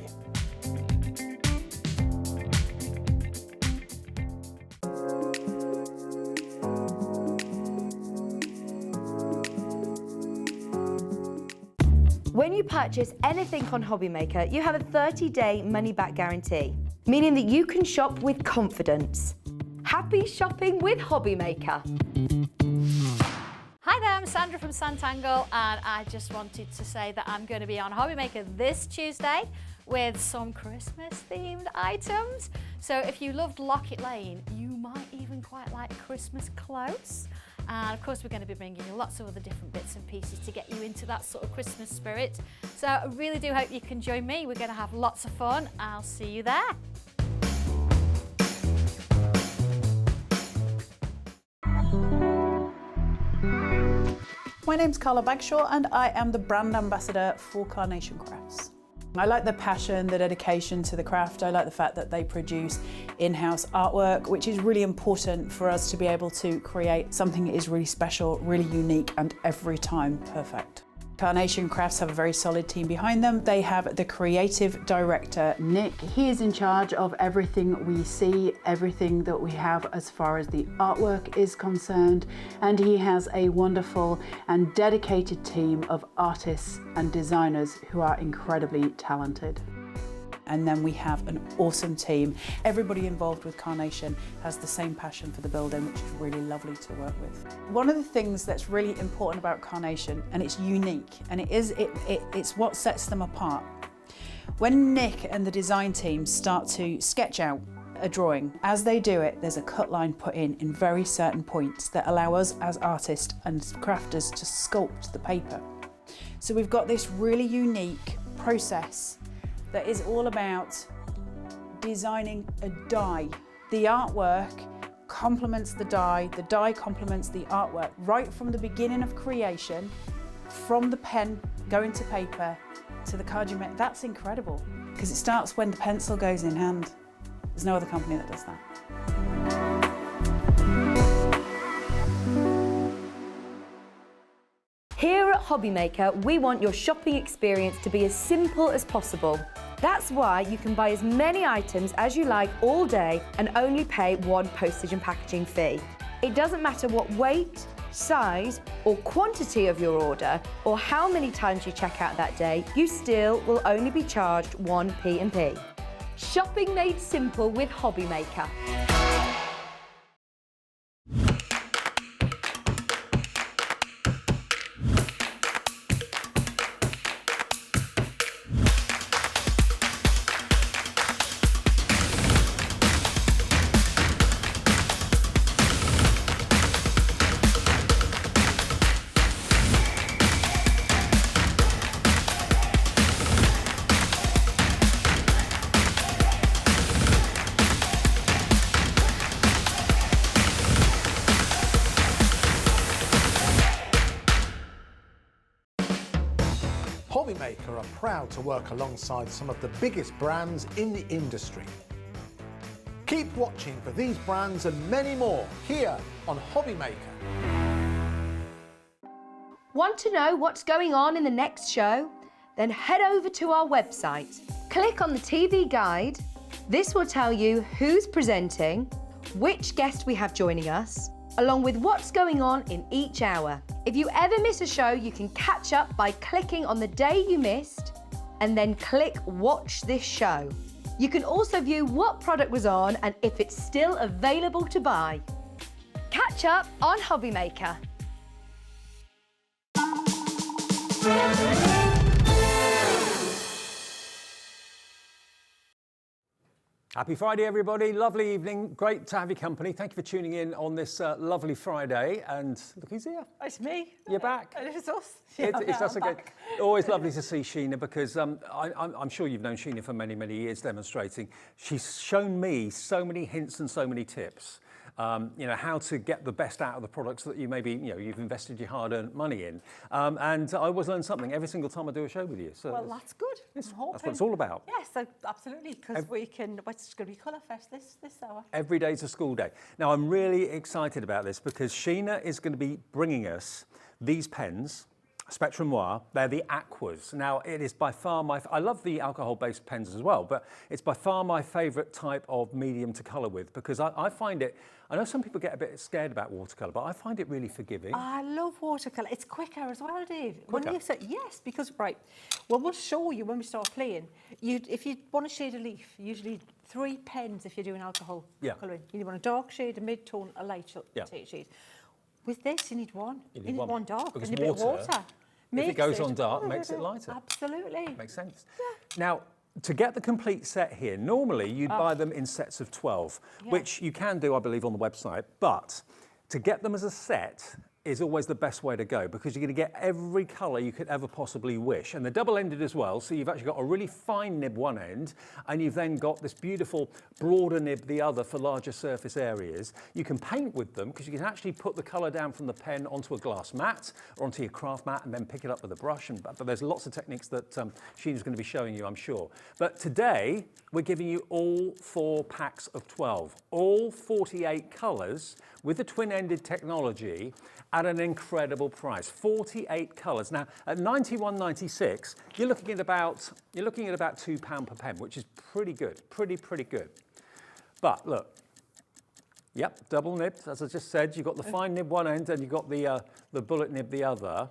When you purchase anything on Hobby Maker, you have a 30-day money-back guarantee, meaning that you can shop with confidence. Happy shopping with Hobby Maker. Hi there, I'm Sandra from Santangle, and I just wanted to say that I'm going to be on Hobby Maker this Tuesday with some Christmas-themed items. So if you loved Locket Lane, you might even quite like Christmas clothes. And of course, we're going to be bringing you lots of other different bits and pieces to get you into that sort of Christmas spirit. So I really do hope you can join me. We're going to have lots of fun. I'll see you there. My name's Carla Bagshaw and I am the brand ambassador for Carnation Crafts. I like the passion, the dedication to the craft. I like the fact that they produce in-house artwork, which is really important for us to be able to create something that is really special, really unique, and every time perfect. Carnation Crafts have a very solid team behind them. They have the creative director, Nick. He is in charge of everything we see, everything that we have as far as the artwork is concerned. And he has a wonderful and dedicated team of artists and designers who are incredibly talented. And then we have an awesome team. Everybody involved with Carnation has the same passion for the building, which is really lovely to work with. One of the things that's really important about Carnation, and it's unique, and it's what sets them apart. When Nick and the design team start to sketch out a drawing, as they do it, there's a cut line put in very certain points that allow us as artists and crafters to sculpt the paper. So we've got this really unique process that is all about designing a die. The artwork complements the die complements the artwork, right from the beginning of creation, from the pen going to paper to the card you make. That's incredible, because it starts when the pencil goes in hand. There's no other company that does that. Here at Hobby Maker, we want your shopping experience to be as simple as possible. That's why you can buy as many items as you like all day and only pay one postage and packaging fee. It doesn't matter what weight, size or quantity of your order or how many times you check out that day, you still will only be charged one P&P. Shopping made simple with Hobby Maker. Hobby Maker are proud to work alongside some of the biggest brands in the industry. Keep watching for these brands and many more here on Hobby Maker. Want to know what's going on in the next show? Then head over to our website. Click on the TV guide. This will tell you who's presenting, which guest we have joining us, along with what's going on in each hour. If you ever miss a show, you can catch up by clicking on the day you missed and then click Watch This Show. You can also view what product was on and if it's still available to buy. Catch up on Hobby Maker. Happy Friday, everybody. Lovely evening. Great to have your company. Thank you for tuning in on this lovely Friday. And look who's here. It's me. You're back. It's us. It's us again. Always lovely to see Sheena because I'm sure you've known Sheena for many, many years demonstrating. She's shown me so many hints and so many tips. How to get the best out of the products that you maybe, you've invested your hard-earned money in. And I always learn something every single time I do a show with you. So well, that's good. That's what it's all about. Yes, absolutely, because it's going to be Colour Fest this hour. Every day's a school day. Now, I'm really excited about this because Sheena is going to be bringing us these pens, Spectrum Noir. They're the Aquas. Now, it is by far I love the alcohol-based pens as well, but it's by far my favourite type of medium to colour with because I find it, I know some people get a bit scared about watercolour, but I find it really forgiving. I love watercolour. It's quicker as well, Dave. Quicker? When you say, yes, because, we'll show you when we start playing. If you want to shade a leaf, usually 3 pens if you're doing alcohol colouring. You want a dark shade, a mid-tone, a light shade. With this, you need one. You need one dark because and a bit of water. If it goes on dark, makes it lighter. Absolutely. Makes sense. Yeah. Now, to get the complete set here, normally you'd buy them in sets of 12, which you can do, I believe, on the website. But to get them as a set is always the best way to go because you're going to get every colour you could ever possibly wish. And they're double-ended as well, so you've actually got a really fine nib one end, and you've then got this beautiful broader nib the other for larger surface areas. You can paint with them because you can actually put the colour down from the pen onto a glass mat or onto your craft mat and then pick it up with a brush. But there's lots of techniques that Sheena's going to be showing you, I'm sure. But today, we're giving you all 4 packs of 12, all 48 colours with the twin-ended technology at an incredible price, 48 colours. Now, at £91.96, you're looking at about £2 per pen, which is pretty good, pretty good. But look, double nibbed, as I just said. You've got the fine nib one end and you've got the bullet nib the other.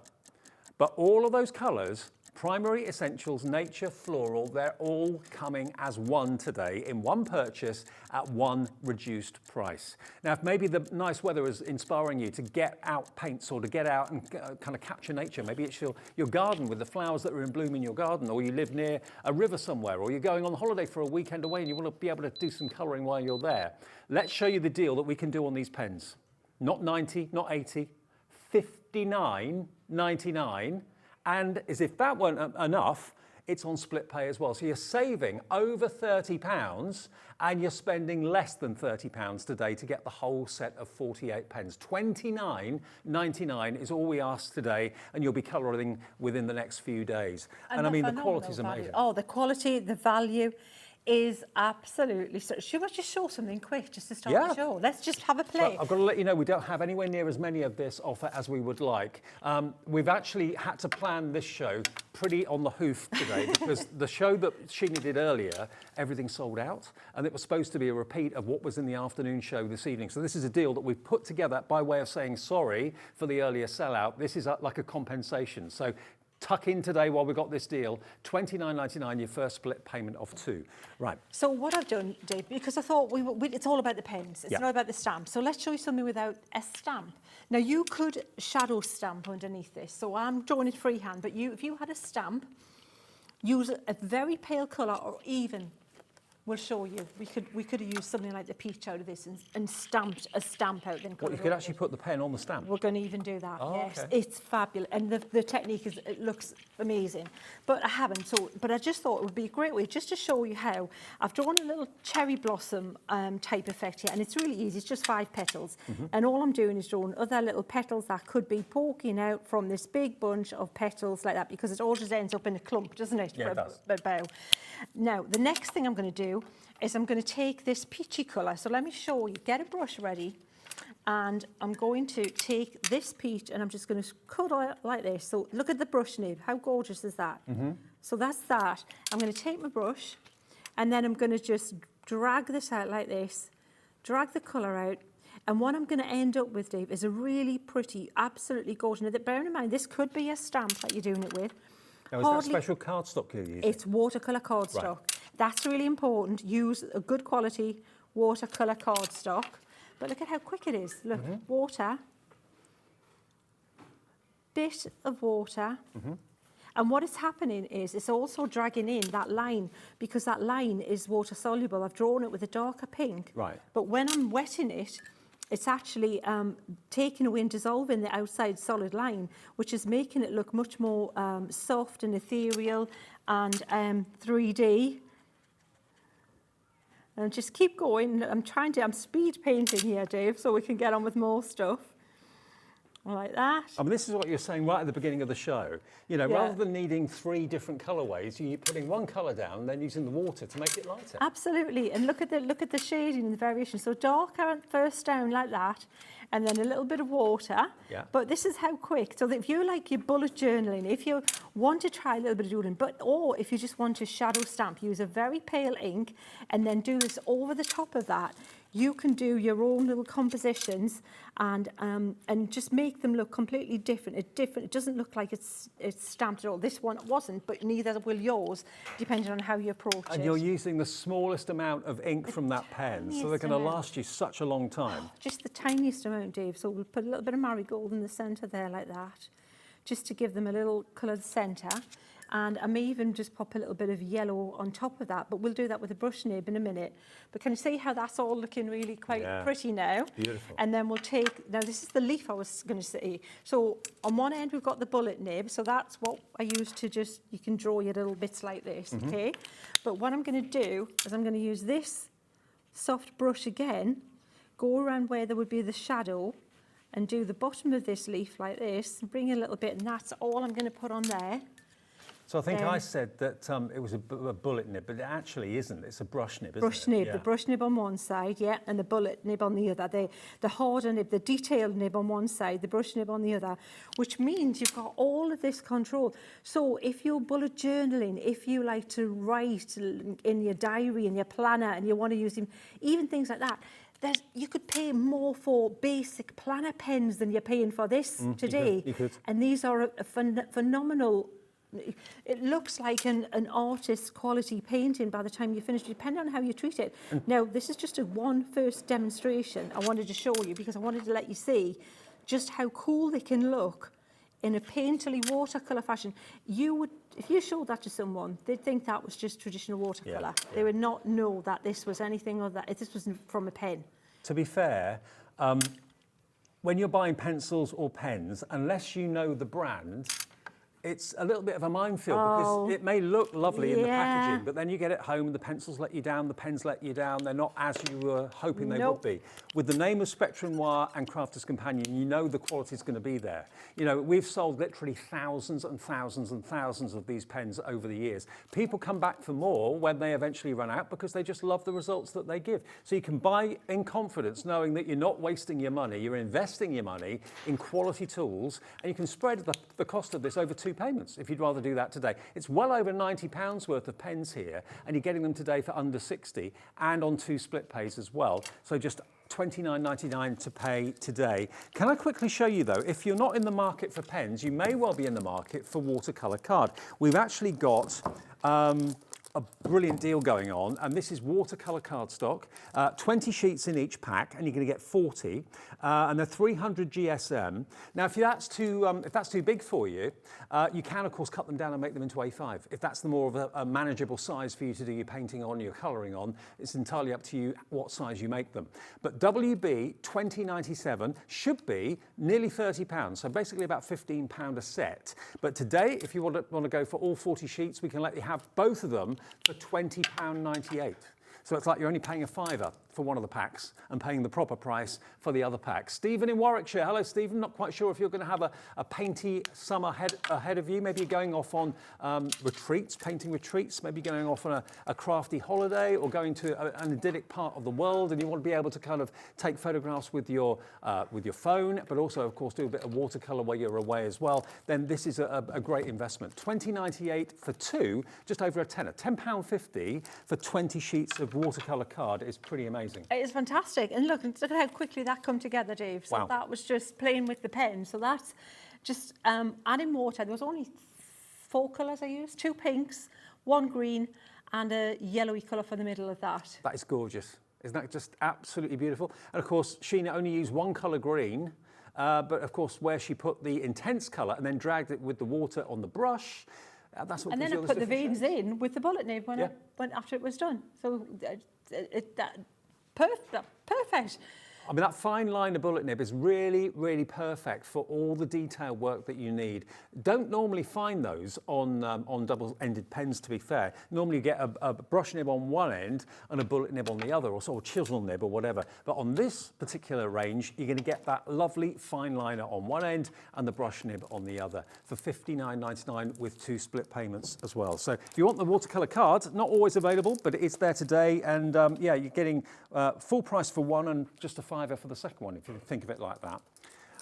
But all of those colours, primary, essentials, nature, floral, they're all coming as one today in one purchase at one reduced price. Now, if maybe the nice weather is inspiring you to get out paints or to get out and kind of capture nature, maybe it's your garden with the flowers that are in bloom in your garden, or you live near a river somewhere, or you're going on holiday for a weekend away and you want to be able to do some colouring while you're there. Let's show you the deal that we can do on these pens. Not 90, not 80, $59.99. And as if that weren't enough, it's on split pay as well. So you're saving over £30 and you're spending less than £30 today to get the whole set of 48 pens. $29.99 is all we ask today, and you'll be colouring within the next few days. And I mean, the quality's amazing. Oh, the quality, the value is absolutely so. Should I just show something quick just to start the show? Let's just have a play. Well, I've got to let you know we don't have anywhere near as many of this offer as we would like. We've actually had to plan this show pretty on the hoof today because the show that Sheena did earlier, everything sold out, and it was supposed to be a repeat of what was in the afternoon show this evening. So this is a deal that we've put together by way of saying sorry for the earlier sellout. This is like a compensation. So tuck in today while we've got this deal, $29.99, your first split payment of 2. Right. So what I've done, Dave, because I thought it's all about the pens, it's not about the stamp. So let's show you something without a stamp. Now, you could shadow stamp underneath this. So I'm drawing it freehand, but if you had a stamp, use a very pale colour, or even, we'll show you, we could have used something like the peach out of this and stamped a stamp out. Then you could actually put the pen on the stamp? We're going to even do that, yes. Okay. It's fabulous. And the technique it looks amazing. But I haven't, but I just thought it would be a great way just to show you how I've drawn a little cherry blossom type effect here, and it's really easy. It's just 5 petals. And all I'm doing is drawing other little petals that could be poking out from this big bunch of petals like that, because it all just ends up in a clump, doesn't it? Yeah, it does. A bow. Now, the next thing I'm going to do is I'm going to take this peachy colour. So let me show you. Get a brush ready. And I'm going to take this peach and I'm just going to cut it like this. So look at the brush nib. How gorgeous is that? So that's that. I'm going to take my brush and then I'm going to just drag this out like this, drag the colour out. And what I'm going to end up with, Dave, is a really pretty, absolutely gorgeous. Now, bearing in mind, this could be a stamp that you're doing it with. Now, is that special cardstock you're using? It's watercolour cardstock. Right. That's really important. Use a good quality watercolour cardstock. But look at how quick it is. Look, water, bit of water. And what is happening is it's also dragging in that line because that line is water soluble. I've drawn it with a darker pink. Right. But when I'm wetting it, it's actually taking away and dissolving the outside solid line, which is making it look much more soft and ethereal and 3D. And just keep going. I'm speed painting here, Dave, so we can get on with more stuff. Like that. I mean, this is what you're saying right at the beginning of the show. You know, rather than needing 3 different colourways, you're putting one colour down and then using the water to make it lighter. Absolutely. And look at the shading and the variation. So darker first down like that, and then a little bit of water. Yeah. But this is how quick. So if you like your bullet journaling, if you want to try a little bit of doodling, or if you just want to shadow stamp, use a very pale ink and then do this over the top of that. You can do your own little compositions and just make them look completely different. It doesn't look like it's stamped at all. This one wasn't, but neither will yours, depending on how you approach it. And you're using the smallest amount of ink from that pen, so they're going to last you such a long time. Just the tiniest amount, Dave. So we'll put a little bit of marigold in the centre there like that, just to give them a little coloured centre. And I may even just pop a little bit of yellow on top of that, but we'll do that with a brush nib in a minute. But can you see how that's all looking really quite pretty now? Beautiful. And then we'll take, now this is the leaf I was going to say. So on one end we've got the bullet nib, so that's what I use to just, you can draw your little bits like this, okay? But what I'm going to do is I'm going to use this soft brush again, go around where there would be the shadow, and do the bottom of this leaf like this, and bring a little bit, and that's all I'm going to put on there. So I think I said that it was a bullet nib, but it actually isn't. It's a brush nib, isn't it? Brush nib, the brush nib on one side, and the bullet nib on the other. The harder nib, the detailed nib on one side, the brush nib on the other, which means you've got all of this control. So if you're bullet journaling, if you like to write in your diary, in your planner, and you want to use them, even things like that, you could pay more for basic planner pens than you're paying for this today. You could. And these are a phenomenal. It looks like an artist's quality painting by the time you finish, depending on how you treat it. Now, this is just one first demonstration I wanted to show you because I wanted to let you see just how cool they can look in a painterly watercolour fashion. If you showed that to someone, they'd think that was just traditional watercolour. They would not know that this was anything other than, this was from a pen. To be fair, when you're buying pencils or pens, unless you know the brand, it's a little bit of a minefield because it may look lovely in the packaging, but then you get it home and the pencils let you down, the pens let you down. They're not as you were hoping they would be. With the name of Spectrum Noir and Crafter's Companion, you know the quality is going to be there. You know, we've sold literally thousands and thousands and thousands of these pens over the years. People come back for more when they eventually run out because they just love the results that they give. So you can buy in confidence knowing that you're not wasting your money, you're investing your money in quality tools, and you can spread the cost of this over 2 payments if you'd rather do that today. It's well over £90 worth of pens here, and you're getting them today for under 60 and on 2 split pays as well. So just £29.99 to pay today. Can I quickly show you though, if you're not in the market for pens, you may well be in the market for watercolour card. We've actually got a brilliant deal going on, and this is watercolour cardstock, 20 sheets in each pack, and you're going to get 40, and they're 300 GSM. Now, if that's too big for you, you can of course cut them down and make them into A5. If that's the more of a manageable size for you to do your painting on, your colouring on, it's entirely up to you what size you make them. But WB 2097 should be nearly £30, so basically about £15 a set. But today, if you want to go for all 40 sheets, we can let you have both of them for £20.98. So it's like you're only paying a £5 for one of the packs and paying the proper price for the other pack. Stephen in Warwickshire. Hello, Stephen. Not quite sure if you're going to have a painty summer ahead of you. Maybe you're going off on retreats, painting retreats, maybe going off on a crafty holiday or going to an idyllic part of the world, and you want to be able to kind of take photographs with your phone, but also, of course, do a bit of watercolour while you're away as well. Then this is a great investment. $20.98 for two, just over a tenner. £10.50 for 20 sheets of watercolour card is pretty amazing. It is fantastic. And look at how quickly that come together, Dave. So wow. That was just playing with the pen. So that's just adding water. There was only 4 colours I used, 2 pinks, 1 green, and a yellowy colour for the middle of that. That is gorgeous. Isn't that just absolutely beautiful? And of course, Sheena only used 1 colour green, but of course, where she put the intense colour and then dragged it with the water on the brush, that's what. And then I put the veins in with the bullet nib when after it was done. So perfect. I mean, that fine liner bullet nib is really, really perfect for all the detail work that you need. Don't normally find those on double-ended pens, to be fair. Normally you get a brush nib on one end and a bullet nib on the other, or sort of chisel nib or whatever. But on this particular range, you're going to get that lovely fine liner on one end and the brush nib on the other for $59.99 with 2 split payments as well. So if you want the watercolour card, not always available, but it is there today. And yeah, you're getting full price for one and just a $5 for the second one, if you think of it like that.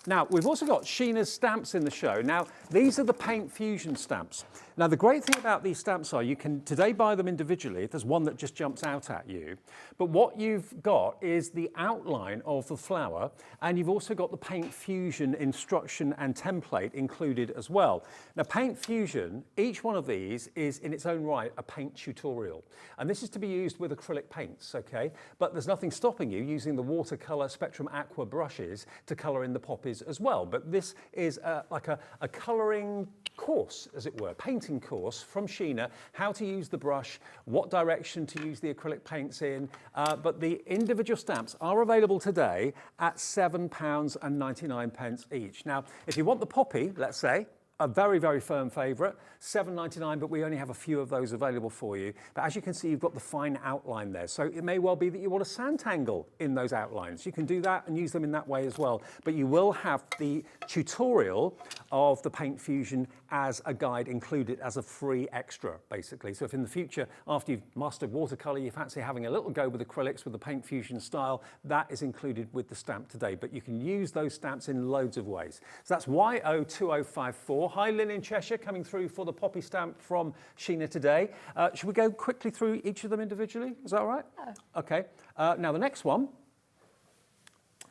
Now, we've also got Sheena's stamps in the show. Now, these are the Paint Fusion stamps. Now, the great thing about these stamps are you can today buy them individually if there's one that just jumps out at you. But what you've got is the outline of the flower, and you've also got the Paint Fusion instruction and template included as well. Now, Paint Fusion, each one of these is in its own right a paint tutorial. And this is to be used with acrylic paints, okay? But there's nothing stopping you using the watercolour Spectrum Aqua brushes to colour in the poppies as well. But this is like a colouring course, as it were, painting course from Sheena, how to use the brush, what direction to use the acrylic paints in. But the individual stamps are available today at £7.99 each. Now, if you want the poppy, let's say, a very, very firm favourite, $7.99, but we only have a few of those available for you. But as you can see, you've got the fine outline there. So it may well be that you want a Sanntangle in those outlines. You can do that and use them in that way as well. But you will have the tutorial of the Paint Fusion as a guide included as a free extra, basically. So if in the future, after you've mastered watercolour, you fancy having a little go with acrylics with the Paint Fusion style, that is included with the stamp today. But you can use those stamps in loads of ways. So that's YO2054. Hi, Lynn in Cheshire, coming through for the poppy stamp from Sheena today. Should we go quickly through each of them individually? Is that all right? Yeah. Okay. Now the next one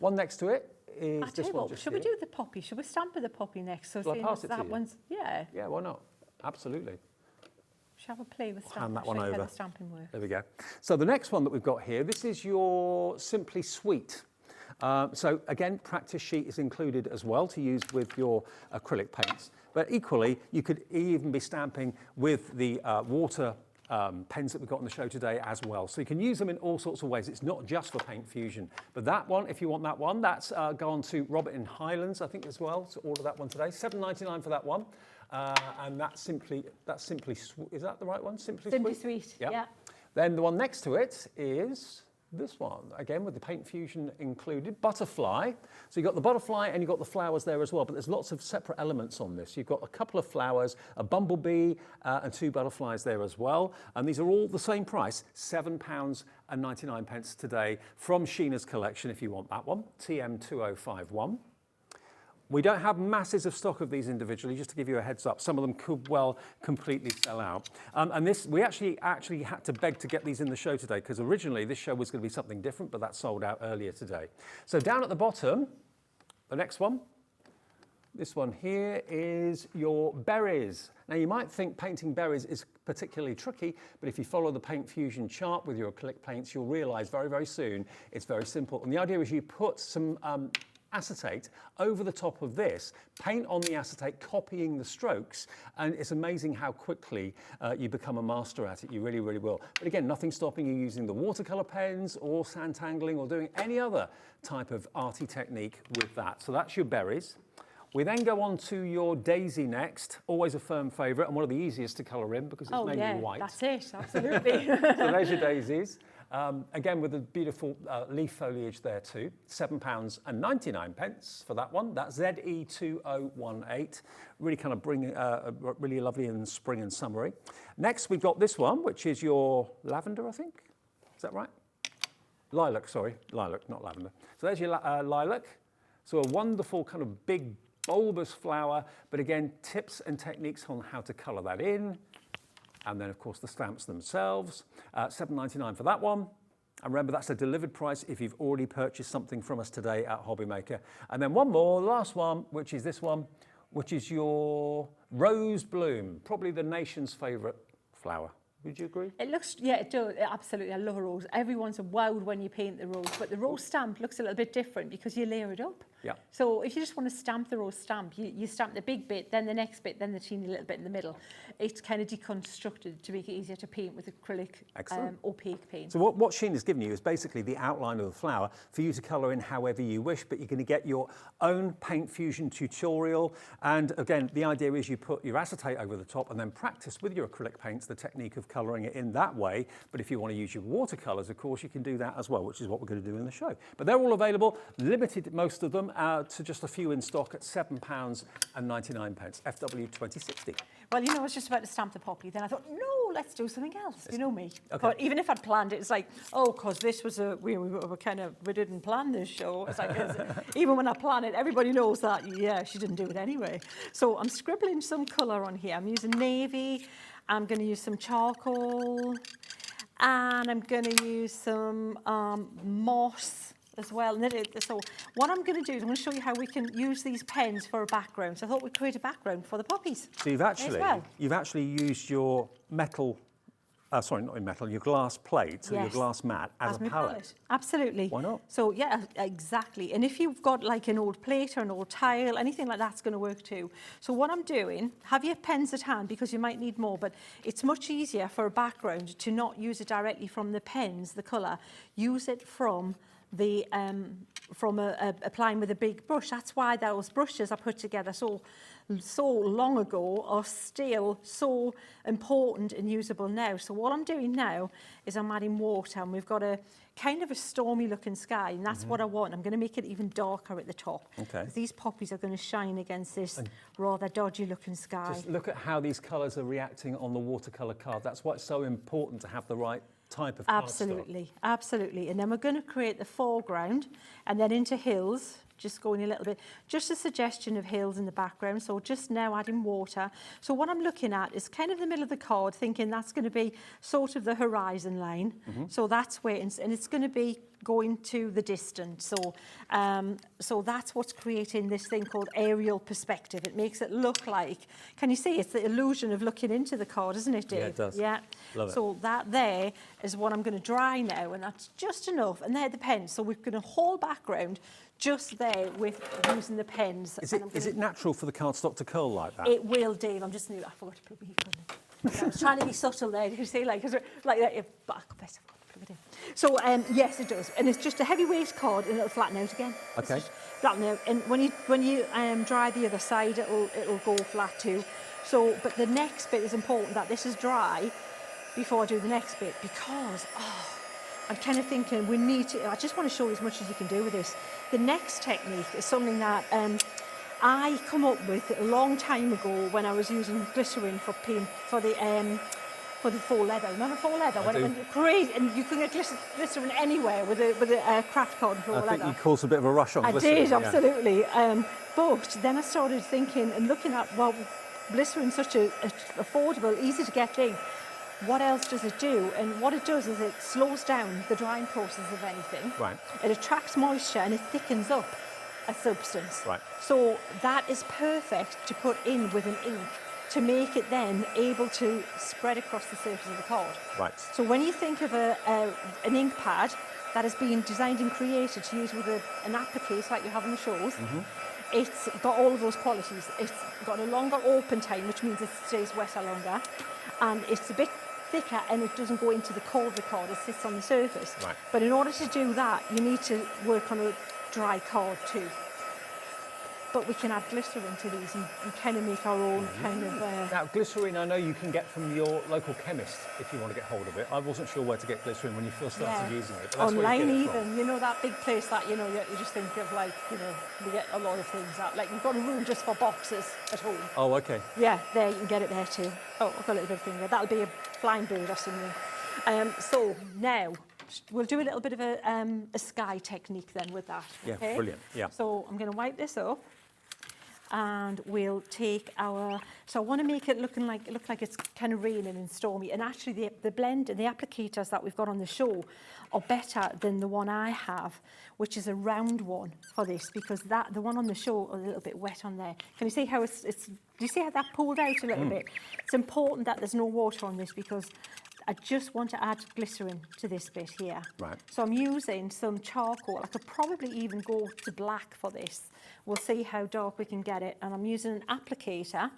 next to it is this one. Should we do the poppy? Should we stamp with the poppy next? So Shall I pass it to you? One's, yeah. Yeah, why not? Absolutely. Shall we play with stamping? Hand that one over. How the stamping works. There we go. So the next one that we've got here, this is your Simply Sweet. So again, practice sheet is included as well to use with your acrylic paints. But equally, you could even be stamping with the water pens that we've got on the show today as well. So you can use them in all sorts of ways. It's not just for Paint Fusion. But that one, if you want that one, that's gone to Robert in Highlands, I think, as well, to order that one today. $7.99 for that one. And that's simply, is that the right one? Simply Sweet, Yep. yeah. Then the one next to it is this one, again with the Paint Fusion included, Butterfly. So you've got the butterfly and you've got the flowers there as well, but there's lots of separate elements on this. You've got a couple of flowers, a bumblebee and 2 butterflies there as well. And these are all the same price, £7.99 today from Sheena's collection if you want that one, TM2051. We don't have masses of stock of these individually, just to give you a heads up. Some of them could well completely sell out. And this, we actually had to beg to get these in the show today, because originally this show was going to be something different, but that sold out earlier today. So down at the bottom, the next one, this one here is your berries. Now you might think painting berries is particularly tricky, but if you follow the Paint Fusion chart with your acrylic paints, you'll realise very, very soon it's very simple. And the idea is you put some acetate over the top of this, paint on the acetate, copying the strokes, and it's amazing how quickly you become a master at it. You really, really will. But again, nothing stopping you using the watercolour pens or Sanntangling or doing any other type of arty technique with that. So that's your berries. We then go on to your daisy next, always a firm favourite and one of the easiest to colour in because it's mainly white. That's it, absolutely. So there's your daisies. Again, with the beautiful leaf foliage there too. £7.99 for that one. That's ZE2018. Really kind of bring really lovely in spring and summery. Next, we've got this one, which is your lavender, I think. Is that right? Lilac, sorry. Lilac, not lavender. So there's your lilac. So a wonderful kind of big bulbous flower, but again, tips and techniques on how to colour that in. And then, of course, the stamps themselves. £7.99 for that one. And remember, that's a delivered price if you've already purchased something from us today at Hobbymaker. And then one more, last one, which is this one, which is your rose bloom, probably the nation's favourite flower. Would you agree? It looks, yeah, it does. Absolutely, I love a rose. Everyone's wowed when you paint the rose, but the rose stamp looks a little bit different because you layer it up. Yeah. So if you just want to stamp the rose stamp, you stamp the big bit, then the next bit, then the teeny little bit in the middle. It's kind of deconstructed to make it easier to paint with acrylic, opaque paint. So what Sheena's given you is basically the outline of the flower for you to colour in however you wish, but you're going to get your own paint fusion tutorial. And again, the idea is you put your acetate over the top and then practice with your acrylic paints the technique of colouring it in that way. But if you want to use your watercolours, of course, you can do that as well, which is what we're going to do in the show. But they're all available, limited most of them, to just a few in stock at £7.99, FW 2060. Well, you know, I was just about to stamp the poppy. Then I thought, no, let's do something else. You know me. Okay. But even if I'd planned it, it's like, oh, because this was we didn't plan this show. It's like, even when I plan it, everybody knows that, yeah, she didn't do it anyway. So I'm scribbling some colour on here. I'm using navy. I'm going to use some charcoal. And I'm going to use some moss as well. So what I'm going to do is I'm going to show you how we can use these pens for a background. So I thought we'd create a background for the poppies. So you've actually used your metal, sorry, not in metal, your glass plate, or your glass mat as a palette. Absolutely. Why not? So yeah, exactly. And if you've got like an old plate or an old tile, anything like that's going to work too. So what I'm doing, have your pens at hand because you might need more, but it's much easier for a background to not use it directly from the pens, the colour. Use it from the applying with a big brush. That's why those brushes I put together so long ago are still so important and usable now. So what I'm doing now is I'm adding water, and we've got a kind of a stormy looking sky, and that's what I want. I'm going to make it even darker at the top. Okay. These poppies are going to shine against this rather dodgy looking sky. Just look at how these colours are reacting on the watercolour card. That's why it's so important to have the right type of cardstock. Absolutely. And then we're going to create the foreground, and then into hills, just going a little bit, just a suggestion of hills in the background. So just now adding water. So what I'm looking at is kind of the middle of the card, thinking that's going to be sort of the horizon line. So that's where, and it's going to be going to the distance. So so that's what's creating this thing called aerial perspective. It makes it look like, can you see, it's the illusion of looking into the card, isn't it, Dave? Yeah, it does. Yeah. Love it. So that there is what I'm going to dry now, and that's just enough. And they're the pens. So we're going to whole background just there with using the pens. Is it natural for the cardstock to curl like that? It will, Dave. I forgot to put my heat on it. I was trying to be subtle there. You see, like that. So yes, it does, and it's just a heavyweight card, and it'll flatten out again. Okay. Flatten out, and when you dry the other side, it'll go flat too. So, but the next bit is important that this is dry before I do the next bit, because I'm kind of thinking we need to. I just want to show you as much as you can do with this. The next technique is something that I come up with a long time ago when I was using glycerin for paint for the faux leather. Remember faux leather? Great, and you can get glycerin anywhere with a craft card faux leather. I think you caused a bit of a rush on glycerin. I did, absolutely. But then I started thinking and looking at, well, glycerin's such a affordable, easy to get thing. What else does it do? And what it does is it slows down the drying process of anything. Right. It attracts moisture and it thickens up a substance. Right. So that is perfect to put in with an ink to make it then able to spread across the surface of the card. Right. So when you think of an ink pad that has been designed and created to use with an applique like you have in the shows, it's got all of those qualities. It's got a longer open time, which means it stays wetter longer, and it's a bit thicker and it doesn't go into the core of the card, it sits on the surface. Right. But in order to do that, you need to work on a dry card too. but we can add glycerin to these and kind of make our own kind of... Now, glycerin I know you can get from your local chemist if you want to get hold of it. I wasn't sure where to get glycerin when you first started using it. But that's where online you get it even, from. you know, that big place that, you know, you just think of like, you know, we get a lot of things out. Like we've got a room just for boxes at home. Oh, okay. Yeah, there, you can get it there too. Oh, I've got a little bit of thing there. That'll be a blind bird or something. So now, we'll do a little bit of a sky technique then with that. Yeah, okay? brilliant, yeah. So I'm going to wipe this up and we'll take our... So I want to make it look like it's kind of raining and stormy. And actually the blend and the applicators that we've got on the show are better than the one I have, which is a round one for this, because the one on the show are a little bit wet on there. Can you see how it's do you see how that pulled out a little bit? It's important that there's no water on this because I just want to add glycerin to this bit here. Right. So I'm using some charcoal. I could probably even go to black for this. We'll see how dark we can get it. And I'm using an applicator.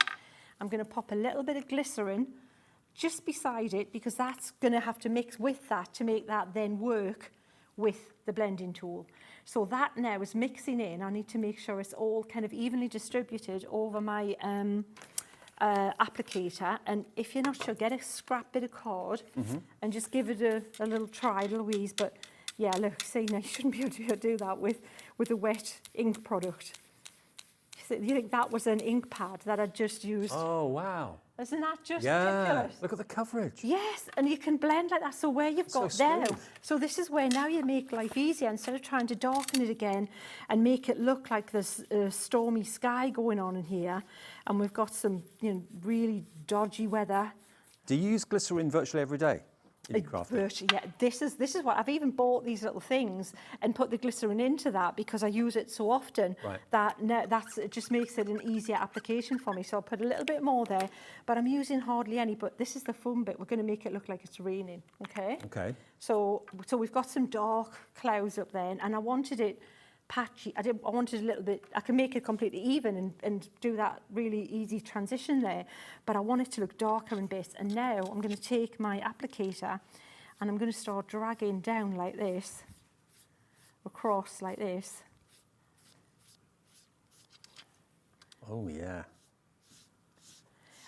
I'm going to pop a little bit of glycerin just beside it because that's going to have to mix with that to make that then work with the blending tool. So that now is mixing in. I need to make sure it's all kind of evenly distributed over my applicator, and if you're not sure, get a scrap bit of card and just give it a little try, Louise. But yeah, look, see, now you shouldn't be able to do that with a wet ink product. You think that was an ink pad that I just used? Oh, wow. Isn't that just Yeah, ridiculous? look at the coverage. Yes, and you can blend like that. So where you've got So there, smooth. so this is where now you make life easier instead of trying to darken it again and make it look like there's a stormy sky going on in here. And we've got some, you know, really dodgy weather. Do you use glycerin virtually every day in your crafting? Virtually, yeah. This is what I've even bought these little things and put the glycerin into that because I use it so often that it just makes it an easier application for me. So I'll put a little bit more there, but I'm using hardly any. But this is the fun bit. We're going to make it look like it's raining. Okay. Okay. So we've got some dark clouds up there, and I wanted it patchy. I wanted a little bit, I can make it completely even and do that really easy transition there, but I want it to look darker in bits. And now I'm going to take my applicator and I'm going to start dragging down like this, across like this. Oh, yeah.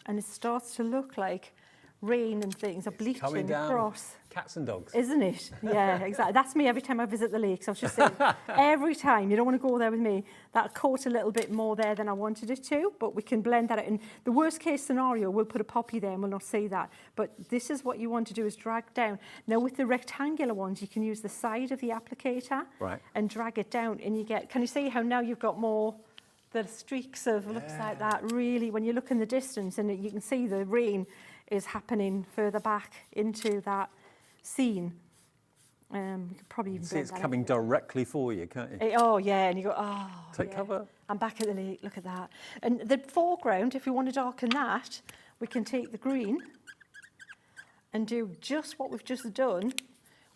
And it starts to look like rain and things are bleaching Coming down. across. Cats and dogs. Isn't it? Yeah, exactly. That's me every time I visit the lakes. I was just saying, every time, you don't want to go there with me. That caught a little bit more there than I wanted it to, but we can blend that out. In the worst case scenario, we'll put a poppy there and we'll not see that. But this is what you want to do, is drag down. Now with the rectangular ones, you can use the side of the applicator and drag it down, and you get, can you see how now you've got more the streaks of looks like that? Really, when you look in the distance and you can see the rain is happening further back into that scene. You could probably even see it's coming directly for you, can't you? Oh yeah, and you go, oh, Take cover. I'm back at the lake, look at that. And the foreground, if we want to darken that, we can take the green and do just what we've just done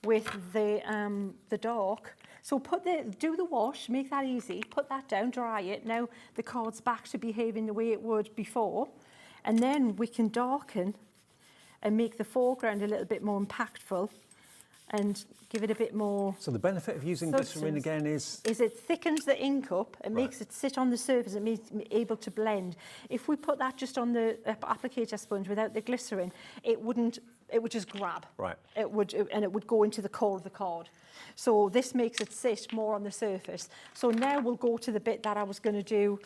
with the dark. So do the wash, make that easy, put that down, dry it. Now the card's back to behaving the way it would before. And then we can darken and make the foreground a little bit more impactful and give it a bit more. So the benefit of using glycerin again is it thickens the ink up, it makes it sit on the surface, it makes it able to blend. If we put that just on the applicator sponge without the glycerin, it would just grab. Right. It would go into the core of the card. So this makes it sit more on the surface. So now we'll go to the bit that I was going to do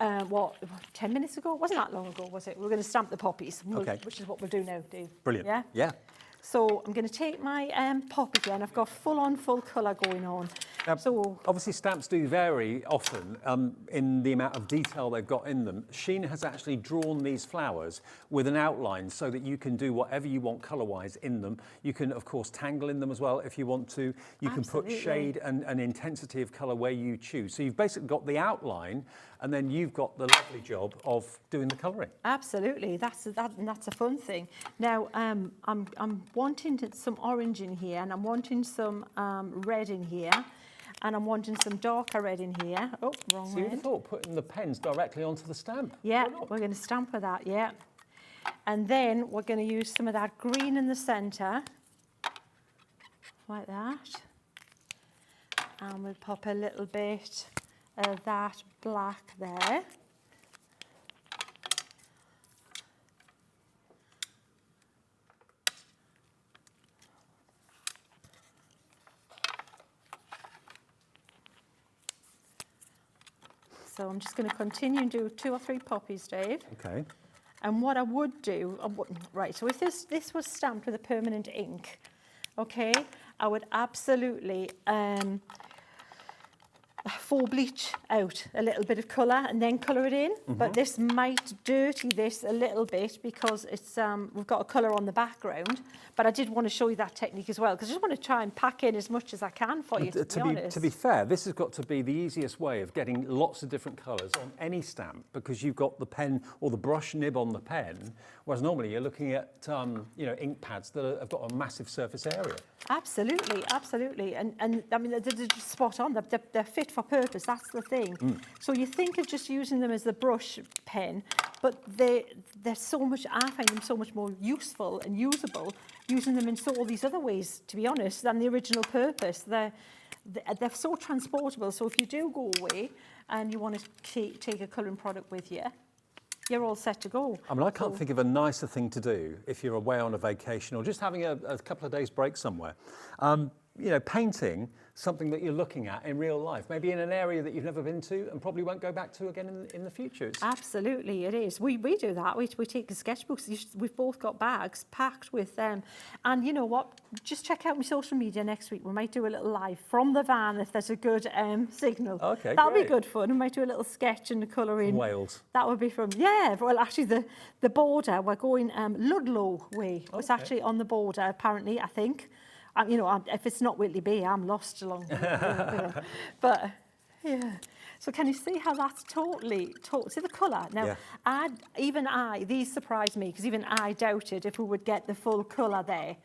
10 minutes ago? It wasn't that long ago, was it? We're going to stamp the poppies, which is what we'll do now, Dave. brilliant. Yeah? Yeah. So I'm going to take my pop again. I've got full colour going on. So obviously stamps do vary often in the amount of detail they've got in them. Sheena has actually drawn these flowers with an outline so that you can do whatever you want colour-wise in them. You can, of course, tangle in them as well if you want to. You can put shade and intensity of colour where you choose. So you've basically got the outline, and then you've got the lovely job of doing the colouring. Absolutely, that's a fun thing. Now I'm wanting some orange in here, and I'm wanting some red in here, and I'm wanting some darker red in here. Oh, wrong So you end. thought putting the pens directly onto the stamp? Yeah, we're going to stamp with that, yeah. And then we're going to use some of that green in the centre, like that. And we'll pop a little bit that black there. So I'm just going to continue and do 2 or 3 poppies, Dave. Okay. And what I would do, right, so if this was stamped with a permanent ink, okay, I would absolutely full bleach out a little bit of colour and then colour it in. But this might dirty this a little bit because it's we've got a colour on the background. But I did want to show you that technique as well because I just want to try and pack in as much as I can for you, to be honest. To be fair, this has got to be the easiest way of getting lots of different colours on any stamp because you've got the pen or the brush nib on the pen, whereas normally you're looking at you know, ink pads that have got a massive surface area. Absolutely, absolutely. And I mean, they're just spot on. They're fit for purpose, that's the thing. So you think of just using them as the brush pen, but they're so much, I find them so much more useful and usable using them in all these other ways, to be honest, than the original purpose. They're so transportable. So if you do go away and you want to take a colouring product with you, you're all set to go. I mean, I can't think of a nicer thing to do if you're away on a vacation or just having a couple of days break somewhere. You know, painting something that you're looking at in real life, maybe in an area that you've never been to and probably won't go back to again in the future. Absolutely, it is. We do that. We take the sketchbooks. We've both got bags packed with them. And you know what? Just check out my social media next week. We might do a little live from the van if there's a good signal. Okay, that'll great. be good fun. We might do a little sketch and the colouring. Wales. That would be fun. Yeah. Well, actually, the border. We're going Ludlow way. Okay. It's actually on the border. Apparently, I think. You know, if it's not Whitley Bay, I'm lost along the way. But, yeah. So can you see how that's totally see the colour? Now, yeah. These surprised me, because even I doubted if we would get the full colour there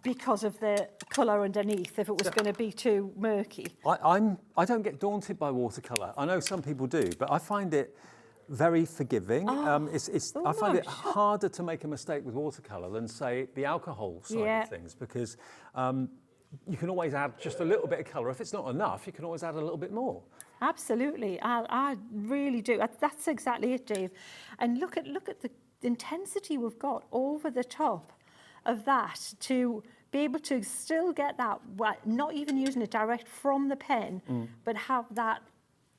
because of the colour underneath, if it was going to be too murky. I don't get daunted by watercolour. I know some people do, but I find it very forgiving. I find it harder to make a mistake with watercolour than, say, the alcohol side of things, because you can always add just a little bit of colour. If it's not enough, you can always add a little bit more. Absolutely, I really do. That's exactly it, Dave. And look at the intensity we've got over the top of that to be able to still get that, not even using it direct from the pen, but have that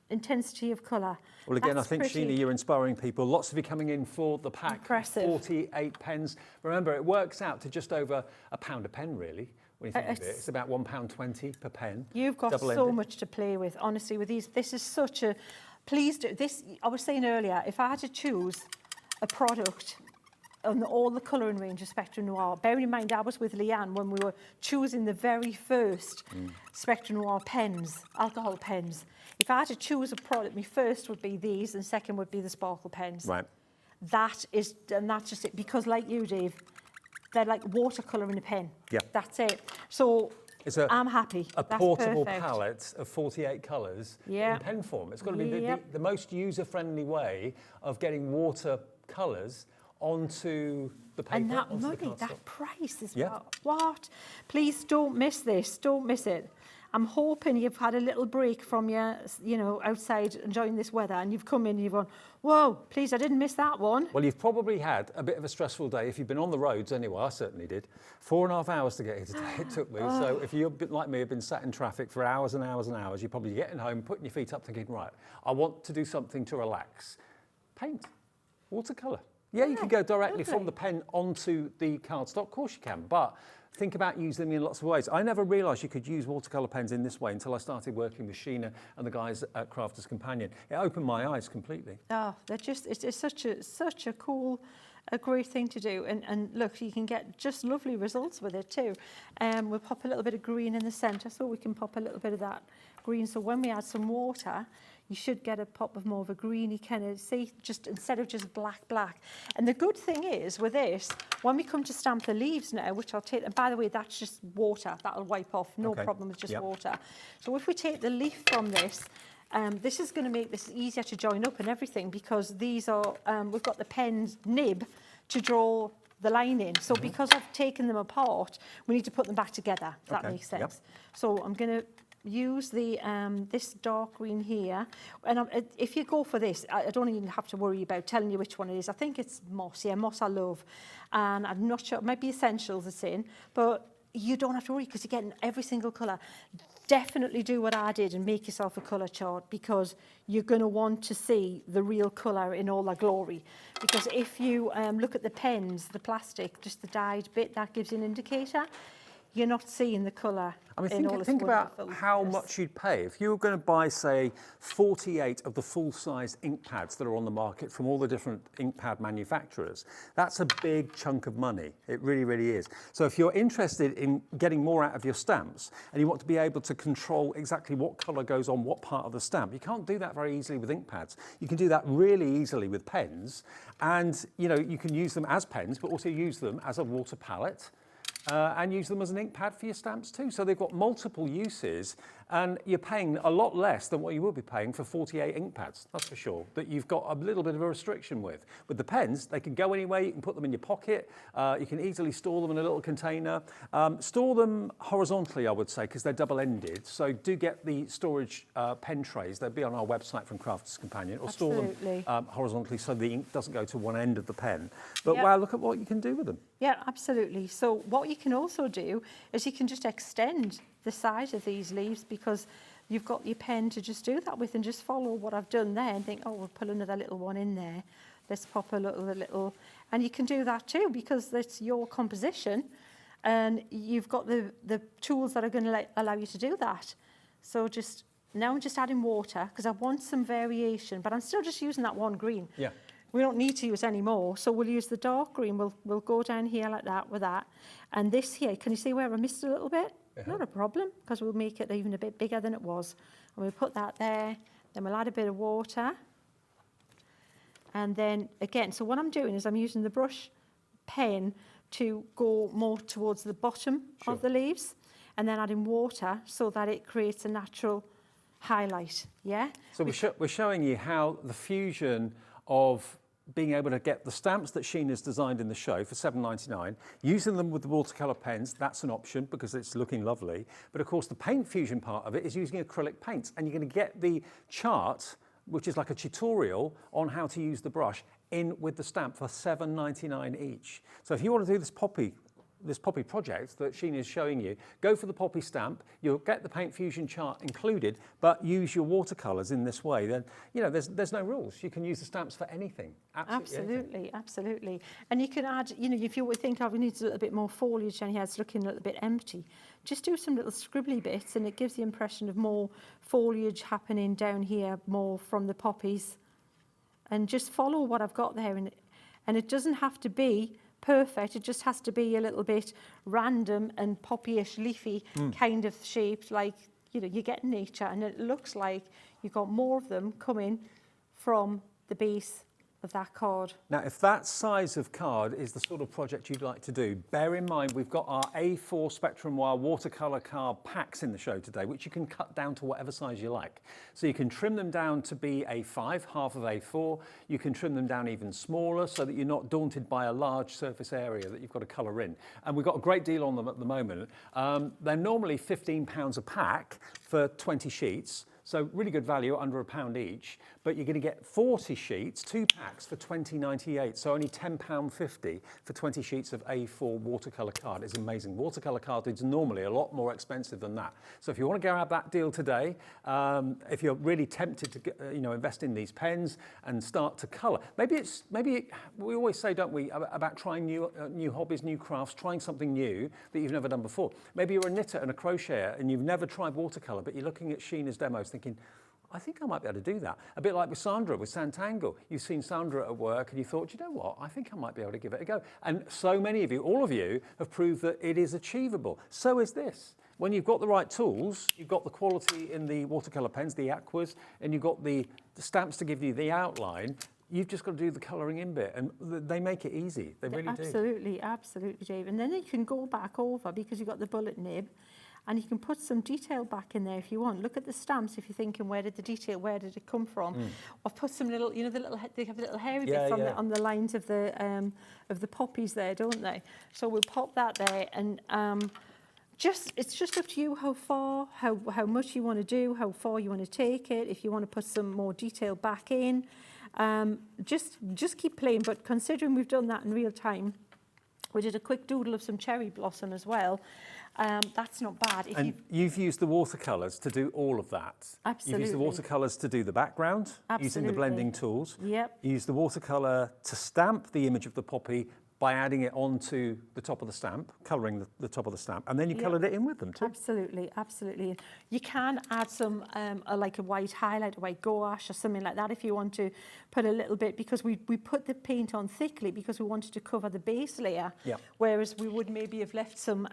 intensity of colour. Well, again, I think, Sheena, you're inspiring people. Lots of you coming in for the pack. Impressive. 48 pens. Remember, it works out to just over £1 a pen, really, when you think of it. It's about £1.20 per pen. You've got so much to play with, honestly, with these. This is such a... Please do this. I was saying earlier, if I had to choose a product on all the colouring range of Spectrum Noir, bearing in mind I was with Leanne when we were choosing the very first Spectrum Noir pens, alcohol pens. If I had to choose a product, my first would be these and second would be the sparkle pens. Right. That's just it. Because like you, Dave, they're like watercolour in a pen. Yeah. That's it. So I'm happy. A portable palette of 48 colours in pen form. It's got to be the most user-friendly way of getting watercolours onto the paper. And that money, that price is what? Please don't miss this. Don't miss it. I'm hoping you've had a little break from your, you know, outside enjoying this weather, and you've come in and you've gone, whoa, please, I didn't miss that one. Well, you've probably had a bit of a stressful day if you've been on the roads anyway. I certainly did. 4.5 hours to get here today, it took me. So if you're a bit like me, have been sat in traffic for hours and hours and hours, you're probably getting home, putting your feet up thinking, right, I want to do something to relax. Paint, watercolour. Yeah, you can go directly from the pen onto the cardstock. Of course you can, but think about using them in lots of ways. I never realised you could use watercolour pens in this way until I started working with Sheena and the guys at Crafter's Companion. It opened my eyes completely. Oh, they're just, it's such a cool, a great thing to do. And look, you can get just lovely results with it too. We'll pop a little bit of green in the centre, so we can pop a little bit of that green. So when we add some water, you should get a pop of more of a greeny kind of, see, just instead of just black. And the good thing is with this, when we come to stamp the leaves now, which I'll take, and by the way, that's just water, that'll wipe off, no problem, it's just water. So if we take the leaf from this, this is going to make this easier to join up and everything, because these are, we've got the pen's nib to draw the line in. So because I've taken them apart, we need to put them back together, if that makes sense. So I'm going to use the this dark green here, and if you go for this, I don't even have to worry about telling you which one it is. I think it's moss. Yeah, moss I love, and I'm not sure. It might be essentials it's in, but you don't have to worry because you're getting every single colour. Definitely do what I did and make yourself a colour chart, because you're going to want to see the real colour in all their glory. Because if you look at the pens, the plastic, just the dyed bit, that gives you an indicator. You're not seeing the colour. I mean, think about how much you'd pay if you were going to buy, say, 48 of the full-size ink pads that are on the market from all the different ink pad manufacturers. That's a big chunk of money. It really, really is. So if you're interested in getting more out of your stamps and you want to be able to control exactly what colour goes on what part of the stamp, you can't do that very easily with ink pads. You can do that really easily with pens, and you can use them as pens, but also use them as a water palette. And use them as an ink pad for your stamps too. So they've got multiple uses, and you're paying a lot less than what you will be paying for 48 ink pads, that's for sure, that you've got a little bit of a restriction with. With the pens, they can go anywhere, you can put them in your pocket, you can easily store them in a little container. Store them horizontally, I would say, because they're double-ended, so do get the storage pen trays. They'll be on our website from Crafters Companion, or store them horizontally so the ink doesn't go to one end of the pen. But wow, look at what you can do with them. Yeah, absolutely. So what you can also do is you can just extend the size of these leaves, because you've got your pen to just do that with, and just follow what I've done there and think, oh, we'll put another little one in there. Let's pop a little, and you can do that too, because that's your composition and you've got the tools that are going to allow you to do that. So now I'm just adding water because I want some variation, but I'm still just using that one green. Yeah. We don't need to use any more, so we'll use the dark green. We'll go down here like that with that. And this here, can you see where I missed a little bit? Not a problem, because we'll make it even a bit bigger than it was. And we'll put that there, then we'll add a bit of water. And then again, so what I'm doing is I'm using the brush pen to go more towards the bottom of the leaves, and then adding water so that it creates a natural highlight, yeah? So we're showing you how the fusion of being able to get the stamps that Sheena's designed in the show for $7.99, using them with the watercolour pens, that's an option because it's looking lovely. But of course, the paint fusion part of it is using acrylic paints, and you're going to get the chart, which is like a tutorial on how to use the brush, in with the stamp for $7.99 each. So if you want to do this poppy project that Sheena is showing you, go for the poppy stamp. You'll get the paint fusion chart included, but use your watercolours in this way. Then there's no rules. You can use the stamps for anything. Absolutely. And you can add, if you think we need a little bit more foliage and it's looking a little bit empty, just do some little scribbly bits, and it gives the impression of more foliage happening down here, more from the poppies. And just follow what I've got there, and it doesn't have to be perfect. It just has to be a little bit random and poppyish, leafy kind of shaped, like you get in nature, and it looks like you've got more of them coming from the base of that card. Now, if that size of card is the sort of project you'd like to do, bear in mind we've got our A4 Spectrum Wire watercolour card packs in the show today, which you can cut down to whatever size you like. So you can trim them down to be A5, half of A4. You can trim them down even smaller so that you're not daunted by a large surface area that you've got to colour in. And we've got a great deal on them at the moment. They're normally £15 a pack for 20 sheets. So really good value, under £1 each, but you're going to get 40 sheets, 2 packs for $20.98, so only £10.50 for 20 sheets of A4 watercolour card. It's amazing. Watercolour card is normally a lot more expensive than that. So if you want to grab that deal today, if you're really tempted to invest in these pens and start to colour, maybe we always say, don't we, about trying new hobbies, new crafts, trying something new that you've never done before. Maybe you're a knitter and a crocheter and you've never tried watercolour, but you're looking at Sheena's demos thinking, I think I might be able to do that. A bit like with Sandra, with Santangle. You've seen Sandra at work and you thought, you know what, I think I might be able to give it a go. And so many of you, all of you, have proved that it is achievable. So is this. When you've got the right tools, you've got the quality in the watercolour pens, the aquas, and you've got the stamps to give you the outline, you've just got to do the colouring in bit, and they make it easy. They really do. Absolutely, Dave. And then you can go back over, because you've got the bullet nib, and you can put some detail back in there if you want. Look at the stamps if you're thinking, where did it come from? Or put some little, they have little hairy bits on the lines of the poppies there, don't they? So we'll pop that there, and it's just up to you how far, how much you want to do, how far you want to take it. If you want to put some more detail back in, just keep playing. But considering we've done that in real time, we did a quick doodle of some cherry blossom as well. That's not bad. You've used the watercolours to do all of that. Absolutely. You've used the watercolours to do the background, using the blending tools. Yep. You use the watercolour to stamp the image of the poppy by adding it onto the top of the stamp, colouring the top of the stamp, and then you coloured it in with them too. Absolutely, absolutely. You can add some, like a white highlight, a white gouache or something like that if you want to put a little bit, because we put the paint on thickly because we wanted to cover the base layer, whereas we would maybe have left some,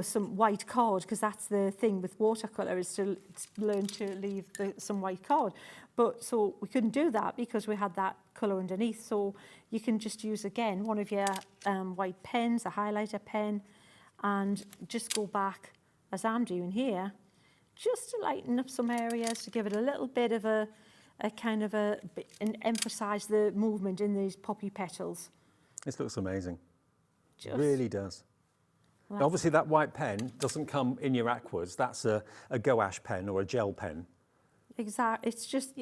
some white card, because that's the thing with watercolour, is to learn to leave some white card. But so we couldn't do that because we had that colour underneath. So you can just use, again, one of your white pens, a highlighter pen, and just go back, as I'm doing here, just to lighten up some areas, to give it a little bit of and emphasise the movement in these poppy petals. This looks amazing. It really does. Now, obviously, that white pen doesn't come in your aquas. That's a gouache pen or a gel pen. Exactly. It's just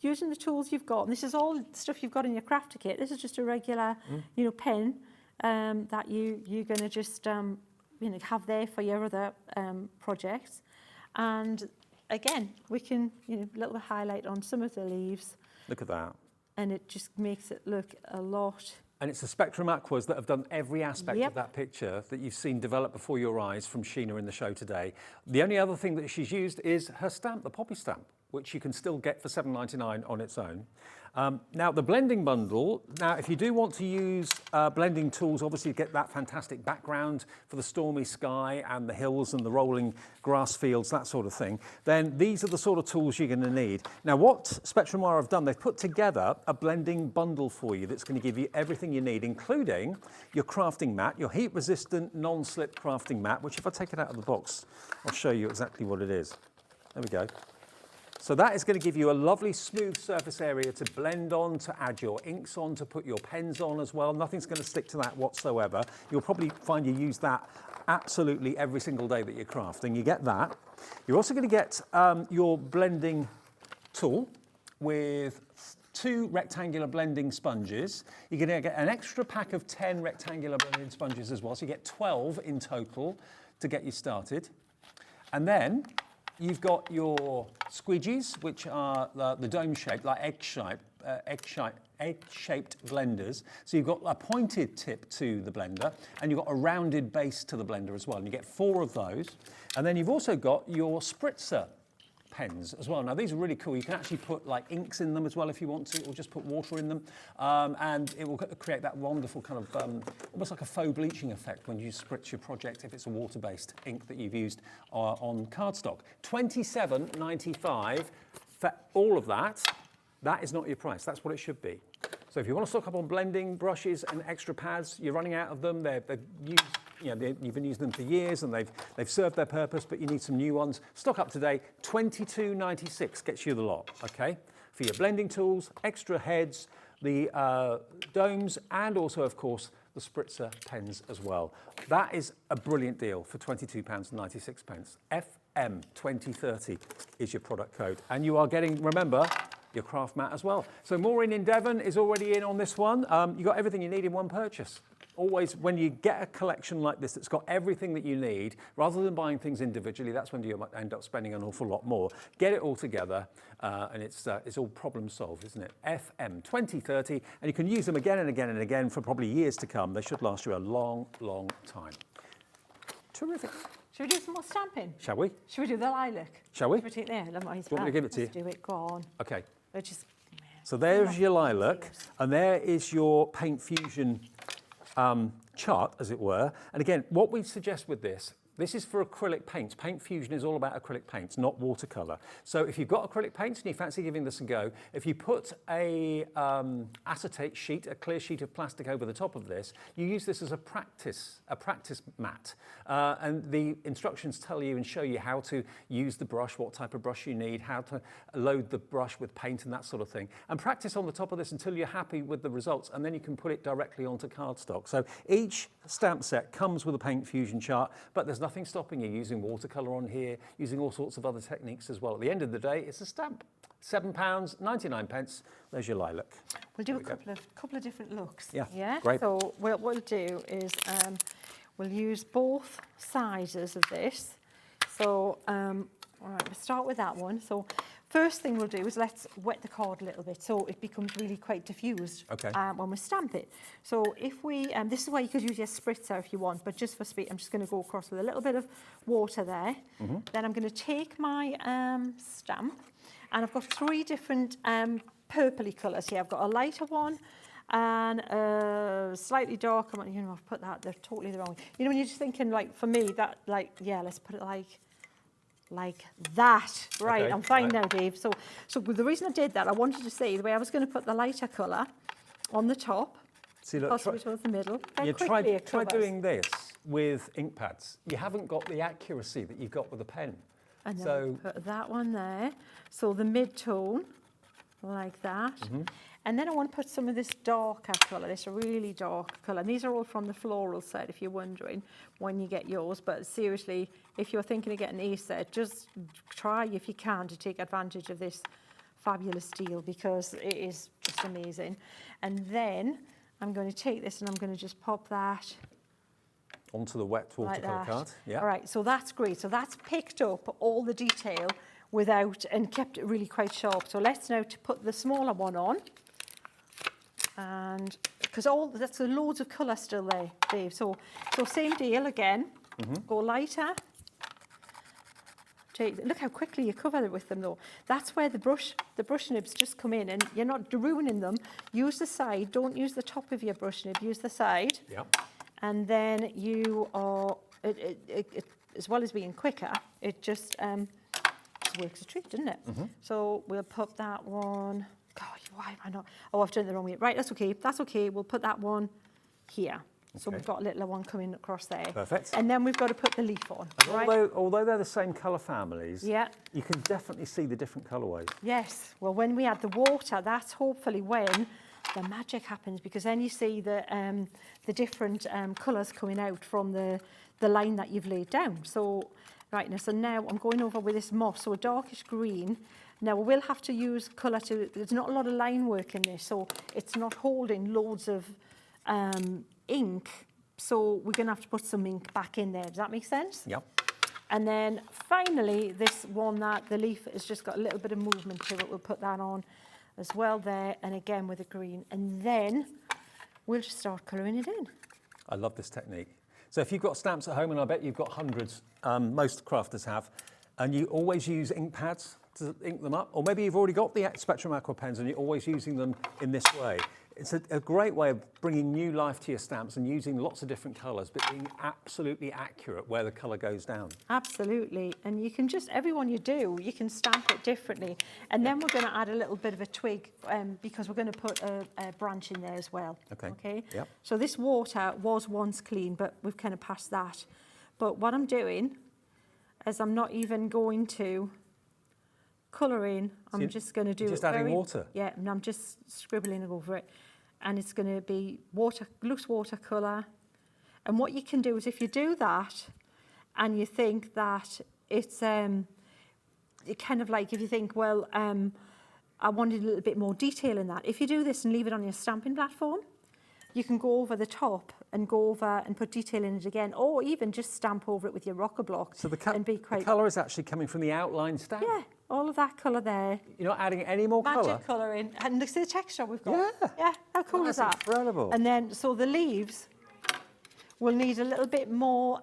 using the tools you've got. And this is all stuff you've got in your crafter kit. This is just a regular, pen that you're going to just have there for your other projects. And again, we can a little highlight on some of the leaves. Look at that. And it just makes it look a lot. And it's the Spectrum Aquas that have done every aspect of that picture that you've seen develop before your eyes from Sheena in the show today. The only other thing that she's used is her stamp, the poppy stamp, which you can still get for $7.99 on its own. Now, the blending bundle, if you do want to use blending tools, obviously get that fantastic background for the stormy sky and the hills and the rolling grass fields, that sort of thing, then these are the sort of tools you're going to need. Now, what Spectrum have done, they've put together a blending bundle for you that's going to give you everything you need, including your crafting mat, your heat-resistant, non-slip crafting mat, which if I take it out of the box, I'll show you exactly what it is. There we go. So that is going to give you a lovely smooth surface area to blend on, to add your inks on, to put your pens on as well. Nothing's going to stick to that whatsoever. You'll probably find you use that absolutely every single day that you're crafting. You get that. You're also going to get your blending tool with 2 rectangular blending sponges. You're going to get an extra pack of 10 rectangular blending sponges as well. So you get 12 in total to get you started. And then you've got your squeegees, which are the dome-shaped, like egg-shaped blenders. So you've got a pointed tip to the blender, and you've got a rounded base to the blender as well. And you get 4 of those. And then you've also got your spritzer pens as well. Now, these are really cool. You can actually put like inks in them as well if you want to, or just put water in them. And it will create that wonderful kind of, almost like a faux bleaching effect when you spritz your project if it's a water-based ink that you've used on cardstock. $27.95 for all of that. That is not your price. That's what it should be. So if you want to stock up on blending brushes and extra pads, you're running out of them. They're used, you've been using them for years and they've served their purpose, but you need some new ones. Stock up today. $22.96 gets you the lot, okay? For your blending tools, extra heads, the domes, and also, of course, the spritzer pens as well. That is a brilliant deal for £22.96. FM2030 is your product code. And you are getting, remember, your craft mat as well. So Maureen in Devon is already in on this one. You got everything you need in one purchase. Always, when you get a collection like this that's got everything that you need, rather than buying things individually, that's when you might end up spending an awful lot more. Get it all together, and it's all problem solved, isn't it? FM 2030, and you can use them again and again and again for probably years to come. They should last you a long, long time. Terrific. Should we do some more stamping? Shall we? Should we do the lilac? Shall we? Should we take there? Let me Do you want me to give it to you? Let's do it. Go on. Okay. So there's your lilac, and there is your Paint Fusion chart, as it were. And again, what we suggest with this, This is for acrylic paints. Paint Fusion is all about acrylic paints, not watercolour. So if you've got acrylic paints and you fancy giving this a go, if you put a acetate sheet, a clear sheet of plastic over the top of this, you use this as a practice mat. And the instructions tell you and show you how to use the brush, what type of brush you need, how to load the brush with paint and that sort of thing. And practice on the top of this until you're happy with the results, and then you can put it directly onto cardstock. So each stamp set comes with a Paint Fusion chart, but there's nothing stopping you using watercolour on here, using all sorts of other techniques as well. At the end of the day, it's a stamp. £7.99. There's your lilac. We'll do a couple of different looks. Yeah, great. So what we'll do is we'll use both sizes of this. So, all right, we'll start with that one. So first thing we'll do is let's wet the card a little bit so it becomes really quite diffused when we stamp it. So if we, this is where you could use your spritzer if you want, but just for speed, I'm just going to go across with a little bit of water there. Then I'm going to take my stamp, and I've got 3 different purpley colours here. I've got a lighter one and a slightly darker one. You know, I've put that, they're totally the wrong way. You know, when you're just thinking, like, for me, that, like, yeah, let's put it like that. Right, Okay, I'm fine right. now, Dave. So the reason I did that, I wanted to see the way I was going to put the lighter colour on the top, See, look, possibly towards the middle. you try it covers. doing this with ink pads. You haven't got the accuracy that you've got with a pen. And then So put that one there. So the mid-tone, like that. And then I want to put some of this darker colour, this really dark colour. And these are all from the floral set, if you're wondering when you get yours. But seriously, if you're thinking of getting these set, just try, if you can, to take advantage of this fabulous deal, because it is just amazing. And then I'm going to take this and I'm going to just pop that onto the wet like watercolour that. card. Yeah. All right, so that's great. So that's picked up all the detail without, and kept it really quite sharp. So let's now to put the smaller one on. And because that's loads of colour still there, Dave. So same deal again. Go lighter. Look how quickly you cover it with them, though. That's where the brush nibs just come in, and you're not ruining them. Use the side. Don't use the top of your brush nib. Use the side. Yep. And then you are, as well as being quicker, it just works a treat, doesn't it? So we'll put that one. God, why am I not? Oh, I've done it the wrong way. Right, that's okay. That's okay. We'll put that one here. So we've got a little one coming across there. Perfect. And then we've got to put the leaf on. Right? Although they're the same colour families, Yeah. you can definitely see the different colourways. Yes. Well, when we add the water, that's hopefully when the magic happens, because then you see the different colours coming out from the line that you've laid down. So, right now, so now I'm going over with this moss, so a darkish green. Now, we will have to use colour there's not a lot of line work in this, so it's not holding loads of ink. So we're going to have to put some ink back in there. Does that make sense? Yep. And then finally, this one that the leaf has just got a little bit of movement to it, we'll put that on as well there, and again with a green. And then we'll just start colouring it in. I love this technique. So if you've got stamps at home, and I bet you've got hundreds, most crafters have, and you always use ink pads to ink them up, or maybe you've already got the Spectrum Aqua pens and you're always using them in this way. It's a great way of bringing new life to your stamps and using lots of different colours, but being absolutely accurate where the colour goes down. Absolutely. And you can just, every one you do, you can stamp it differently. And then we're going to add a little bit of a twig because we're going to put a branch in there as well. Okay. Yep. So this water was once clean, but we've kind of passed that. But what I'm doing is I'm not even going to colour in. I'm just going to do just adding water? Yeah, and I'm just scribbling over it. And it's going to be loose watercolour. And what you can do is if you do that and you think that it's it kind of like, if you think, well, I wanted a little bit more detail in that. If you do this and leave it on your stamping platform, you can go over the top and go over and put detail in it again, or even just stamp over it with your rocker block. So the colour is actually coming from the outline stamp? Yeah, all of that colour there. You're not adding any more colour? Magic colour in. And look at the texture we've got. Yeah, how cool is that? That's incredible. And then, so the leaves will need a little bit more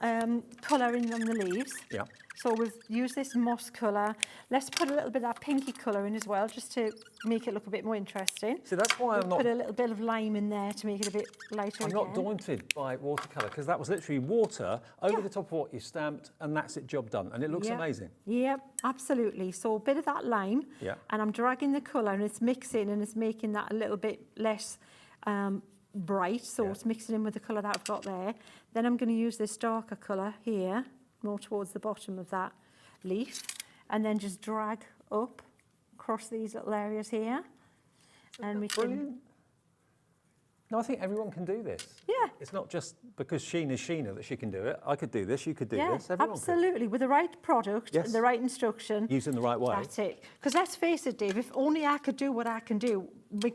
colour in on the leaves. Yeah. So we've used this moss colour. Let's put a little bit of that pinky colour in as well, just to make it look a bit more interesting. So that's why I'm not... Put a little bit of lime in there to make it a bit lighter I'm again. not daunted by watercolour, because that was literally water over the top of what you stamped, and that's it, job done. And it looks amazing. Yep, absolutely. So a bit of that lime, Yeah. and I'm dragging the colour, and it's mixing, and it's making that a little bit less bright. So it's mixing in with the colour that I've got there. Then I'm going to use this darker colour here, more towards the bottom of that leaf, and then just drag up across these little areas here. And we can... No, I think everyone can do this. Yeah. It's not just because Sheena's Sheena that she can do it. I could do this, you could do this, everyone absolutely. With the right product and the right instruction. Used in the right way. That's it. Because let's face it, Dave, if only I could do what I can do, my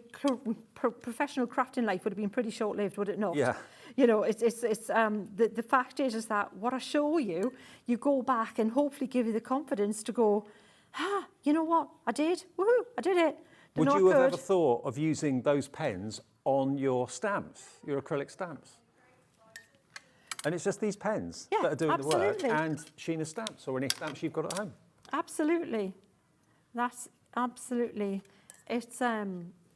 professional crafting life would have been pretty short-lived, would it not? Yeah. You know, the fact is that what I show you, you go back and hopefully give you the confidence to go, you know what, I did, woohoo, I did it. Would you have ever thought of using those pens on your stamps, your acrylic stamps? And it's just these pens that are doing the work, and Sheena stamps or any stamps you've got at home. Absolutely. That's absolutely.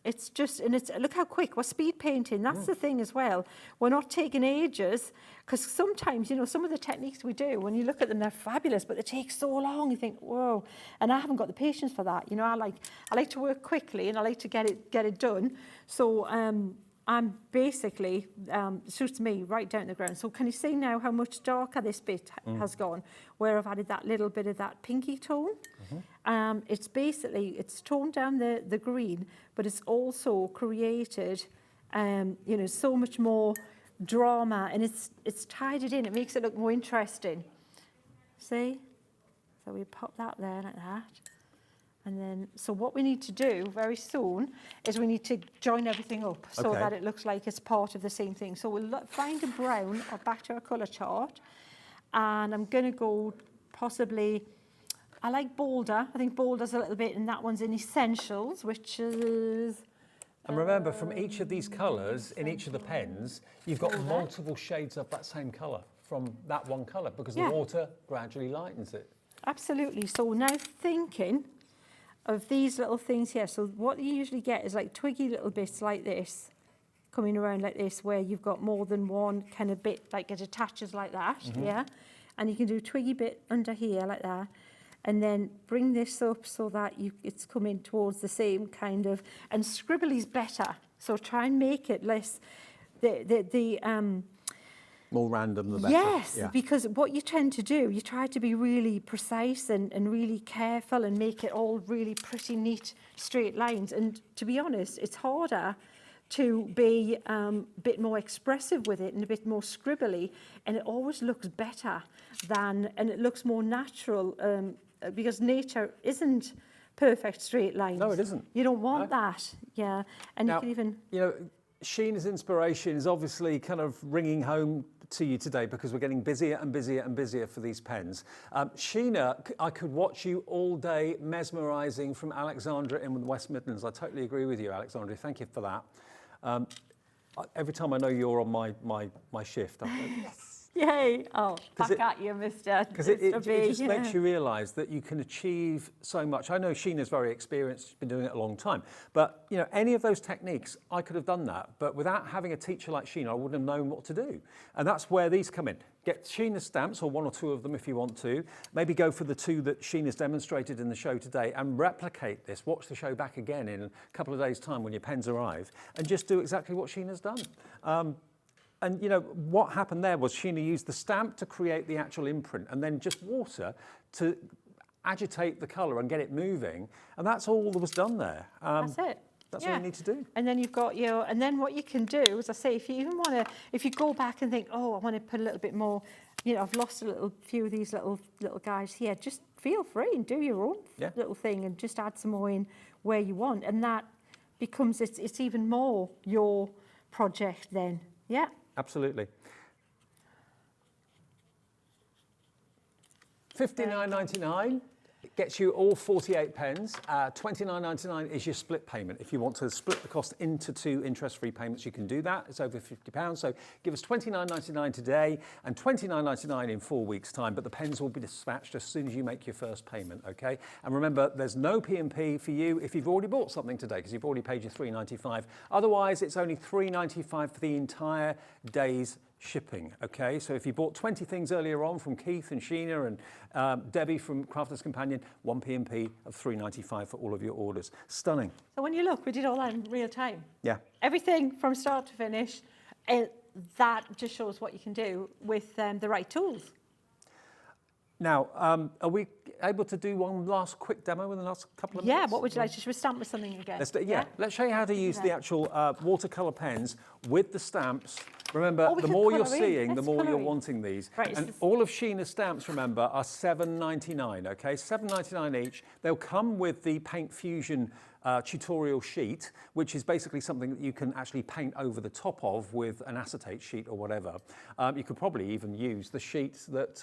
It's just, and it's, look how quick, we're speed painting, that's the thing as well. We're not taking ages, because sometimes, you know, some of the techniques we do, when you look at them, they're fabulous, but they take so long, you think, whoa, and I haven't got the patience for that. You know, I like to work quickly, and I like to get it done. So I'm basically, suits me right down to the ground. So can you see now how much darker this bit has gone, where I've added that little bit of that pinky tone? It's basically, it's toned down the green, but it's also created, you know, so much more drama, and it's tied it in. It makes it look more interesting. See? So we pop that there like that. And then, so what we need to do very soon is we need to join everything up so that it looks like it's part of the same thing. So we'll find a brown, or back to our colour chart, and I'm going to go possibly, I like Boulder. I think Boulder's a little bit, and that one's in Essentials, which is... And remember, from each of these colours, in each of the pens, you've got multiple shades of that same colour from that one colour, because the water gradually lightens it. Absolutely. So now thinking of these little things here. So what you usually get is like twiggy little bits like this, coming around like this, where you've got more than one kind of bit, like it attaches like that, And you can do a twiggy bit under here like that, and then bring this up so that it's coming towards the same kind of, and scribbly's better. So try and make it less, more random, the better. Yes, because what you tend to do, you try to be really precise and really careful and make it all really pretty neat, straight lines. And to be honest, it's harder to be a bit more expressive with it and a bit more scribbly, and it always looks better and it looks more natural, because nature isn't perfect straight lines. No, it isn't. You don't want that, And now, you can even... You know, Sheena's inspiration is obviously kind of ringing home to you today, because we're getting busier and busier and busier for these pens. Sheena, I could watch you all day mesmerising from Alexandra in the West Midlands. I totally agree with you, Alexandra. Thank you for that. Every time I know you're on my shift, I'm like, yes. Yay! Oh, back at you, Mr. Because it just makes you realise that you can achieve so much. I know Sheena's very experienced, she's been doing it a long time. But, you know, any of those techniques, I could have done that. But without having a teacher like Sheena, I wouldn't have known what to do. And that's where these come in. Get Sheena stamps, or one or two of them if you want to. Maybe go for the two that Sheena's demonstrated in the show today and replicate this. Watch the show back again in a couple of days' time when your pens arrive, and just do exactly what Sheena's done. And, you know, what happened there was Sheena used the stamp to create the actual imprint, and then just water to agitate the colour and get it moving. And that's all that was done there. That's it. That's all you need to do. And then you've got and then what you can do, as I say, if you even want to, if you go back and think, oh, I want to put a little bit more, you know, I've lost a few of these little guys here, just feel free and do your own little thing and just add some more in where you want. And that becomes, it's even more your project then. Yeah. Absolutely. $59.99 It gets you all 48 pens. £29.99 is your split payment. If you want to split the cost into 2 interest-free payments, you can do that. It's over £50. So give us £29.99 today and £29.99 in 4 weeks' time. But the pens will be dispatched as soon as you make your first payment, OK? And remember, there's no P&P for you if you've already bought something today, because you've already paid your £3.95. Otherwise, it's only £3.95 for the entire day's shipping, okay? So if you bought 20 things earlier on from Keith and Sheena and Debbie from Crafter's Companion, 1 P&P of £3.95 for all of your orders. Stunning. So when you look, we did all that in real time. Yeah. Everything from start to finish, that just shows what you can do with the right tools. Now, are we able to do one last quick demo in the last couple of minutes? Yeah, what would you like? Should we stamp with something again? Let's show you how to use the actual watercolour pens with the stamps. Remember, we the can more you're colour in. seeing, the Let's more colour you're in. wanting these. Right, and all of Sheena's stamps, remember, are £7.99, okay? £7.99 each. They'll come with the Paint Fusion tutorial sheet, which is basically something that you can actually paint over the top of with an acetate sheet or whatever. You could probably even use the sheets that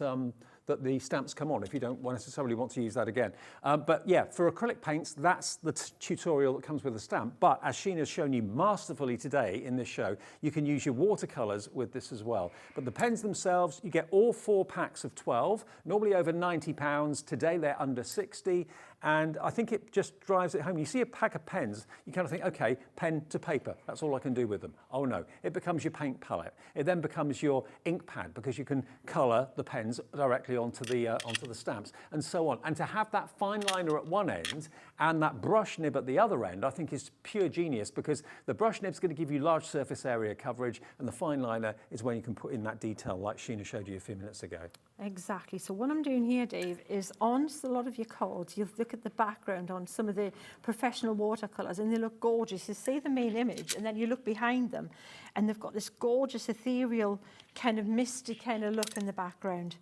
that the stamps come on if you don't necessarily want to use that again. But yeah, for acrylic paints, that's the tutorial that comes with the stamp. But as Sheena's shown you masterfully today in this show, you can use your watercolours with this as well. But the pens themselves, you get all 4 packs of 12, normally over £90. Today they're under 60. And I think it just drives it home. You see a pack of pens, you kind of think, okay, pen to paper, that's all I can do with them. Oh no, it becomes your paint palette. It then becomes your ink pad, because you can colour the pens directly onto the stamps, and so on. And to have that fine liner at one end and that brush nib at the other end, I think is pure genius, because the brush nib's going to give you large surface area coverage, and the fine liner is when you can put in that detail like Sheena showed you a few minutes ago. Exactly. So what I'm doing here, Dave, is on a lot of your cards, you'll look at the background on some of the professional watercolours, and they look gorgeous. You see the main image, and then you look behind them, and they've got this gorgeous, ethereal, kind of misty kind of look in the background.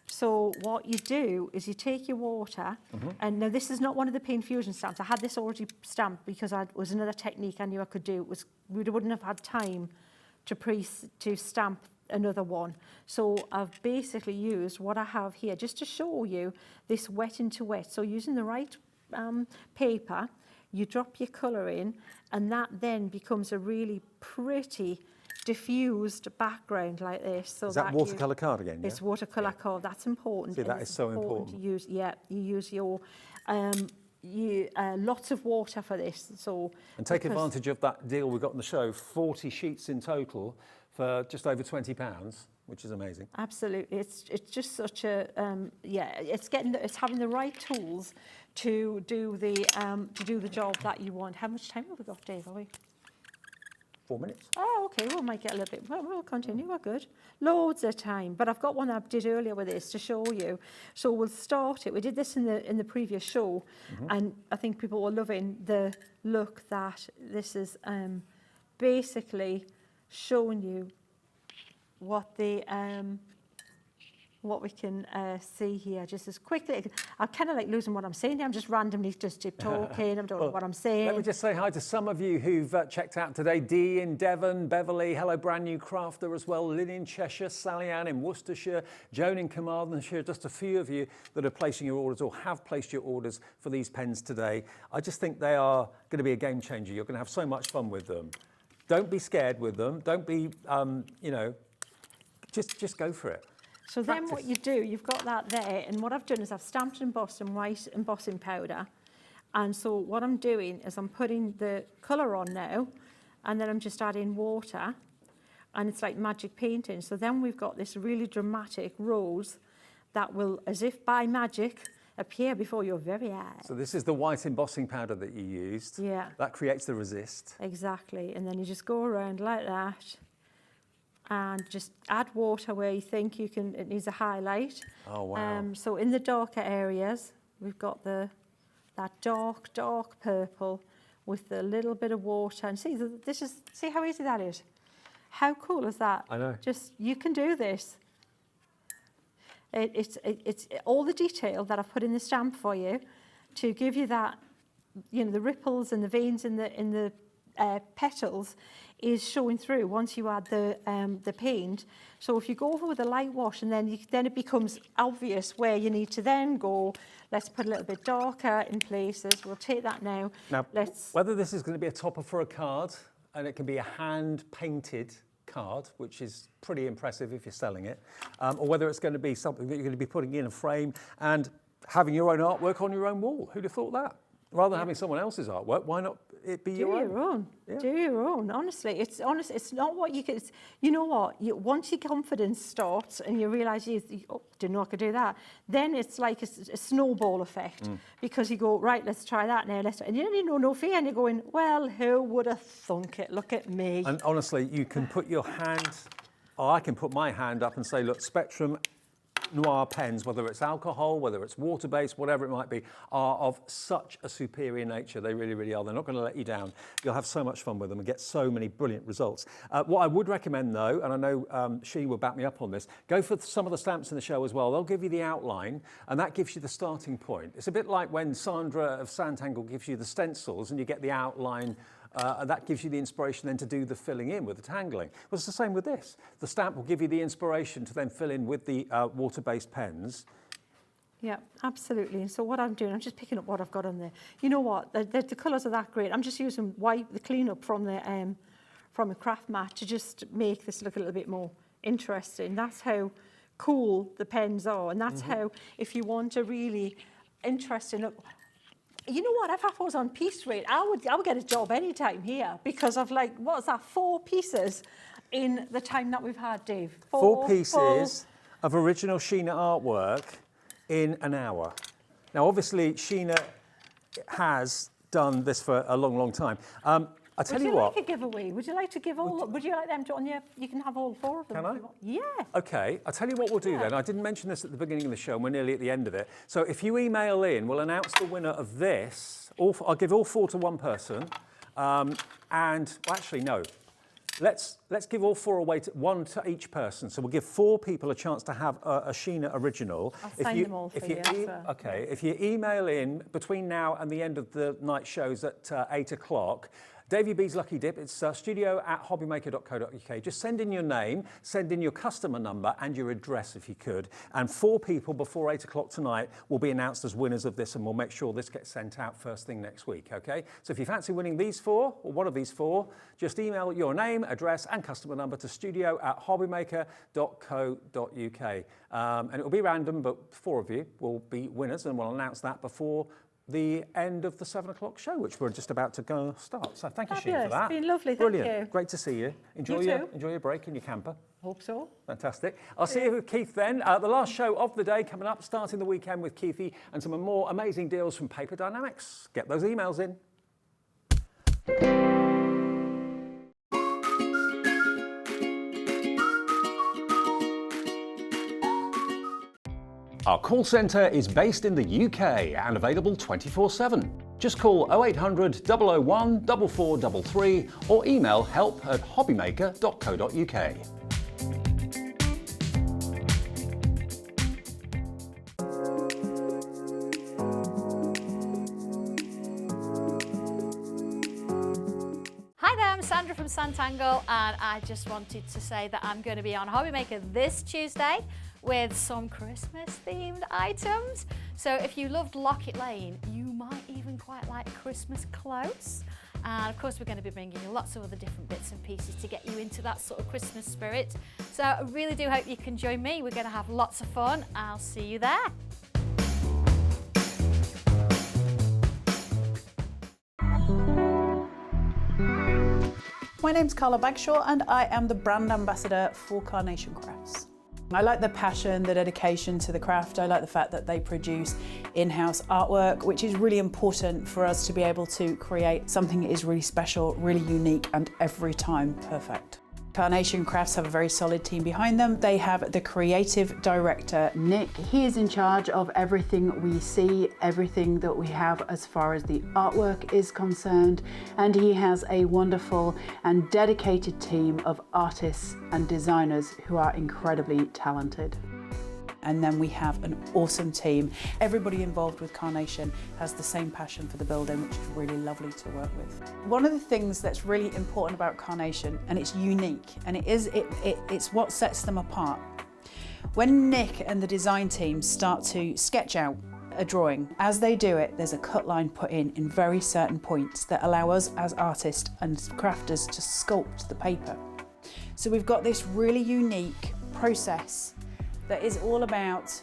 So what you do is you take your water, and now this is not one of the Paint Fusion stamps. I had this already stamped because it was another technique I knew I could do. It was, we wouldn't have had time to stamp another one. So I've basically used what I have here just to show you this wet into wet. So using the right paper, you drop your colour in, and that then becomes a really pretty diffused background like this. So is that watercolour card again? Yeah? It's watercolour card. That's important. See, that is so important. To use, yeah, you use your lots of water for this. So and take advantage of that deal we got on the show, 40 sheets in total for just over £20, which is amazing. Absolutely, it's just such a it's having the right tools to do the job that you want. How much time have we got, Dave? Are we? 4 minutes. Oh, okay, we might get a little bit. Well, we'll continue. We're good. Loads of time, but I've got one that I did earlier with this to show you. So we'll start it. We did this in the previous show, and I think people were loving the look that this is basically showing you what the what we can see here just as quickly. I'm kind of like losing what I'm saying here. I'm just randomly just talking. I don't know what I'm saying. Let me just say hi to some of you who've checked out today. Dee in Devon, Beverly, hello, brand new crafter as well. Lynn in Cheshire, Sally Ann in Worcestershire, Joan in Carmarthenshire. Just a few of you that are placing your orders or have placed your orders for these pens today. I just think they are going to be a game changer. You're going to have so much fun with them. Don't be scared with them. Don't be, just go for it. So then what you do, you've got that there, and what I've done is I've stamped and embossed in white embossing powder. And so what I'm doing is I'm putting the colour on now, and then I'm just adding water, and it's like magic painting. So then we've got this really dramatic rose that will, as if by magic, appear before your very eyes. So this is the white embossing powder that you used. Yeah. That creates the resist. Exactly, and then you just go around like that, and just add water where you think it needs a highlight. Oh, wow. So in the darker areas, we've got that dark purple with a little bit of water. And see how easy that is? How cool is that? I know. You can do this. It's all the detail that I've put in the stamp for you to give you that, the ripples and the veins in the petals is showing through once you add the paint. So if you go over with a light wash, and then it becomes obvious where you need to then go. Let's put a little bit darker in places. We'll take that now. Now, whether this is going to be a topper for a card, and it can be a hand-painted card, which is pretty impressive if you're selling it, or whether it's going to be something that you're going to be putting in a frame and having your own artwork on your own wall. Who'd have thought that? Rather than having someone else's artwork, why not it be your own? Yeah. Do your own. Honestly, it's not what you can. You know what? Once your confidence starts and you realise you didn't know I could do that, then it's like a snowball effect, because you go, right, let's try that now. And you know, no fear, and you're going, well, who would have thunk it? Look at me. And honestly, you can put your hand. I can put my hand up and say, look, Spectrum Noir pens, whether it's alcohol, whether it's water-based, whatever it might be, are of such a superior nature. They really, really are. They're not going to let you down. You'll have so much fun with them and get so many brilliant results. What I would recommend, though, and I know she will back me up on this, go for some of the stamps in the show as well. They'll give you the outline, and that gives you the starting point. It's a bit like when Sandra of Santangle gives you the stencils and you get the outline. And that gives you the inspiration then to do the filling in with the tangling. Well, it's the same with this. The stamp will give you the inspiration to then fill in with the water-based pens. Yeah, absolutely. And so what I'm doing, I'm just picking up what I've got on there. You know what? The colours are that great. I'm just using white, the clean-up from a craft mat to just make this look a little bit more interesting. That's how cool the pens are, and that's how, if you want a really interesting look. You know what? If I was on piece rate, I would get a job anytime here, because of like, what's that, 4 pieces in the time that we've had, Dave? 4 pieces of original Sheena artwork in an hour. Now, obviously, Sheena has done this for a long, long time. I tell you what. Would you like a giveaway? Would you like to give all? Would you like them to on your? You can have all 4 of them. Can I? Yeah. Okay. I'll tell you what we'll do then. I didn't mention this at the beginning of the show, and we're nearly at the end of it. So if you email in, we'll announce the winner of this. I'll give all 4 to one person, and well, actually no. Let's give all 4 away, 1 to each person. So we'll give 4 people a chance to have a Sheena original. I'll sign them all for you. Okay. If you email in between now and the end of the night shows at 8 o'clock. Davey B's Lucky Dip, it's studio@hobbymaker.co.uk. Just send in your name, send in your customer number and your address if you could. And 4 people before 8 o'clock tonight will be announced as winners of this, and we'll make sure this gets sent out first thing next week, okay? So if you fancy winning these 4, or one of these 4, just email your name, address and customer number to studio@hobbymaker.co.uk. And it will be random, but 4 of you will be winners, and we'll announce that before the end of the 7 o'clock show, which we're just about to go start. So thank you, Sheena, for that. It's been lovely, Brilliant. Thank you. Great to see you. Enjoy your break in your camper. Hope so. Fantastic. I'll see you with Keith then. The last show of the day coming up, starting the weekend with Keithy, and some more amazing deals from Paper Dienamics. Get those emails in. Our call centre is based in the UK and available 24/7. Just call 0800 001 4433 or email help@hobbymaker.co.uk. Hi there, I'm Sandra from Santangle, and I just wanted to say that I'm going to be on Hobbymaker this Tuesday with some Christmas themed items. So if you loved Locket Lane, you might even quite like Christmas Close. And of course, we're going to be bringing you lots of other different bits and pieces to get you into that sort of Christmas spirit. So I really do hope you can join me. We're going to have lots of fun. I'll see you there. My name's Carla Bagshaw and I am the brand ambassador for Carnation Crafts. I like the passion, the dedication to the craft. I like the fact that they produce in-house artwork, which is really important for us to be able to create something that is really special, really unique, and every time perfect. Carnation Crafts have a very solid team behind them. They have the creative director, Nick. He is in charge of everything we see, everything that we have as far as the artwork is concerned. And he has a wonderful and dedicated team of artists and designers who are incredibly talented. And then we have an awesome team. Everybody involved with Carnation has the same passion for the building, which is really lovely to work with. One of the things that's really important about Carnation, and it's unique, and it's what sets them apart. When Nick and the design team start to sketch out a drawing, as they do it, there's a cut line put in very certain points that allow us as artists and crafters to sculpt the paper. So we've got this really unique process that is all about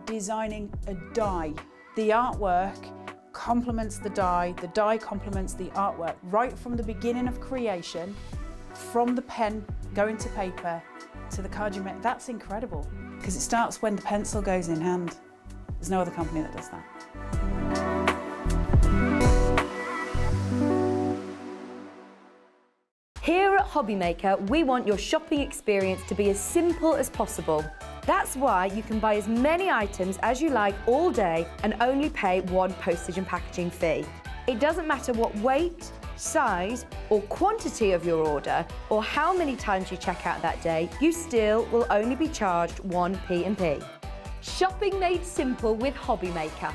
designing a die. The artwork complements the die complements the artwork, right from the beginning of creation, from the pen going to paper to the card you make. That's incredible, because it starts when the pencil goes in hand. There's no other company that does that. Here at Hobbymaker, we want your shopping experience to be as simple as possible. That's why you can buy as many items as you like all day and only pay one postage and packaging fee. It doesn't matter what weight, size or quantity of your order or how many times you check out that day, you still will only be charged one P&P. Shopping made simple with Hobbymaker.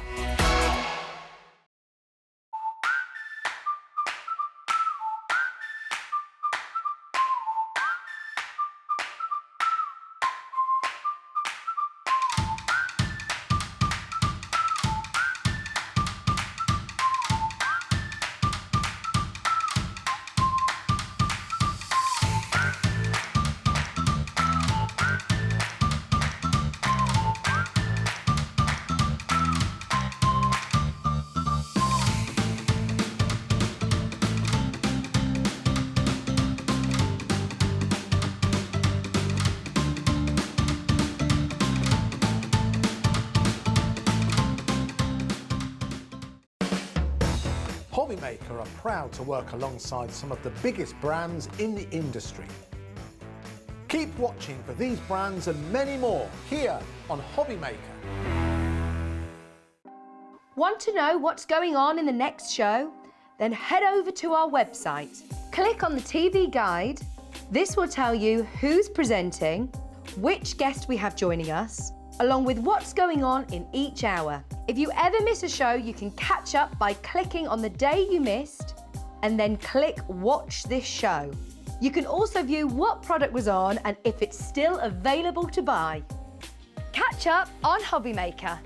Hobbymaker are proud to work alongside some of the biggest brands in the industry. Keep watching for these brands and many more here on Hobbymaker. Want to know what's going on in the next show? Then head over to our website. Click on the TV guide. This will tell you who's presenting, which guest we have joining us, along with what's going on in each hour. If you ever miss a show, you can catch up by clicking on the day you missed and then click Watch This Show. You can also view what product was on and if it's still available to buy. Catch up on Hobbymaker.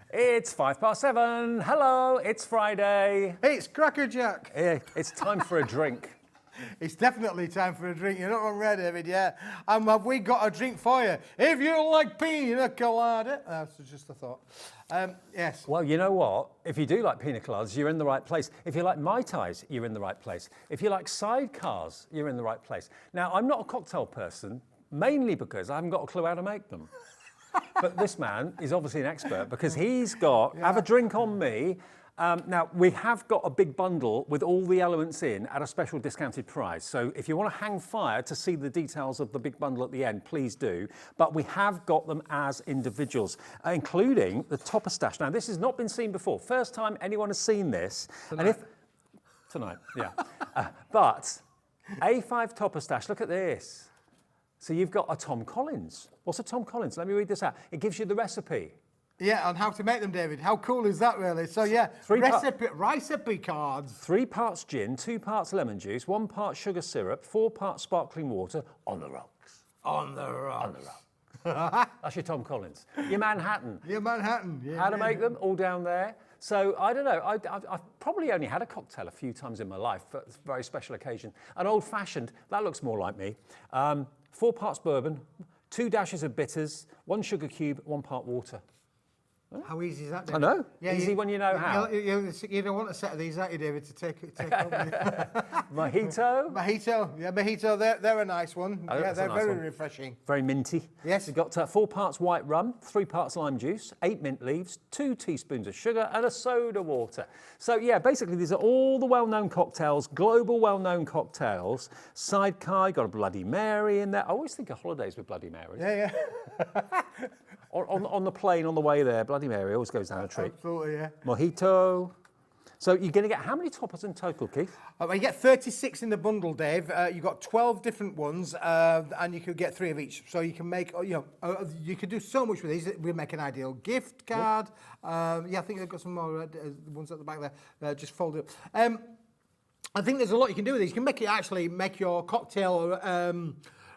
It's 7:05. Hello, it's Friday. It's Crackerjack. It's time for a drink. It's definitely time for a drink. You're not wrong there, David, yeah. Have we got a drink for you? If you like pina colada. That's just a thought. Yes. Well, you know what? If you do like pina coladas, you're in the right place. If you like Mai Tais, you're in the right place. If you like sidecars, you're in the right place. Now, I'm not a cocktail person, mainly because I haven't got a clue how to make them. But this man is obviously an expert because he's got, have a drink on me. Now, we have got a big bundle with all the elements in at a special discounted price. So if you want to hang fire to see the details of the big bundle at the end, please do. But we have got them as individuals, including the topper stash. Now, this has not been seen before. First time anyone has seen this. Tonight. Tonight, yeah. But A5 topper stash, look at this. So you've got a Tom Collins. What's a Tom Collins? Let me read this out. It gives you the recipe. Yeah, on how to make them, David. How cool is that, really? So, yeah, recipe cards. 3 parts gin, 2 parts lemon juice, 1 part sugar syrup, 4 parts sparkling water on the rocks. On the rocks. On the rocks. That's your Tom Collins. Your Manhattan. Your Manhattan. Yeah, how to make them? All down there. So, I don't know. I've probably only had a cocktail a few times in my life, but it's a very special occasion. An old-fashioned, that looks more like me. 4 parts bourbon, 2 dashes of bitters, 1 sugar cube, 1 part water. How easy is that, David? I know. Yeah, Easy when you know how. You don't want a set of these, out you, David, to take home. Mojito. Mojito. Yeah, mojito, they're a nice one. Oh, Yeah, that's a they're nice very one. refreshing. Very minty. Yes. You've got 4 parts white rum, 3 parts lime juice, 8 mint leaves, 2 teaspoons of sugar, and a soda water. So yeah, basically these are all the well-known cocktails, global well-known cocktails. Sidecar, you've got a Bloody Mary in there. I always think of holidays with Bloody Marys. Yeah. On the plane on the way there, Bloody Mary always goes down a treat. Absolutely, yeah. Mojito. So you're going to get how many toppers in total, Keith? You get 36 in the bundle, Dave. You've got 12 different ones, and you could get 3 of each. So you can make, you could do so much with these. We make an ideal gift card. I think I've got some more ones at the back there. Just fold it up. I think there's a lot you can do with these. You can make your cocktail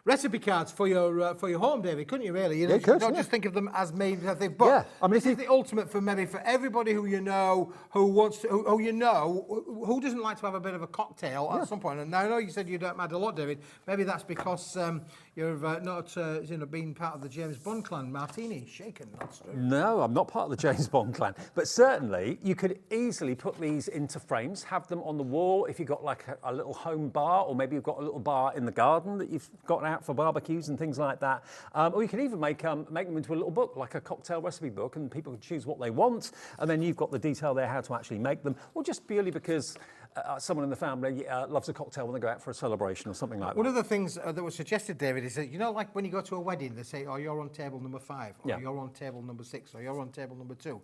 recipe cards for your home, David, couldn't you? Really, you could, don't just think of them as made. But yeah, I mean, this is the ultimate for everybody who you know, who doesn't like to have a bit of a cocktail at some point. And now I know you said you don't mind a lot, David. Maybe that's because you've not been part of the James Bond clan. Martini, shaken, not stirred. No, I'm not part of the James Bond clan. But certainly, you could easily put these into frames, have them on the wall if you've got like a little home bar, or maybe you've got a little bar in the garden that you've got out for barbecues and things like that. Or you can even make them into a little book, like a cocktail recipe book, and people can choose what they want, and then you've got the detail there how to actually make them, or just purely because someone in the family loves a cocktail when they go out for a celebration or something like that. One of the things that was suggested, David, is that, like when you go to a wedding, they say, oh, you're on table number 5, or you're on table number 6, or you're on table number 2.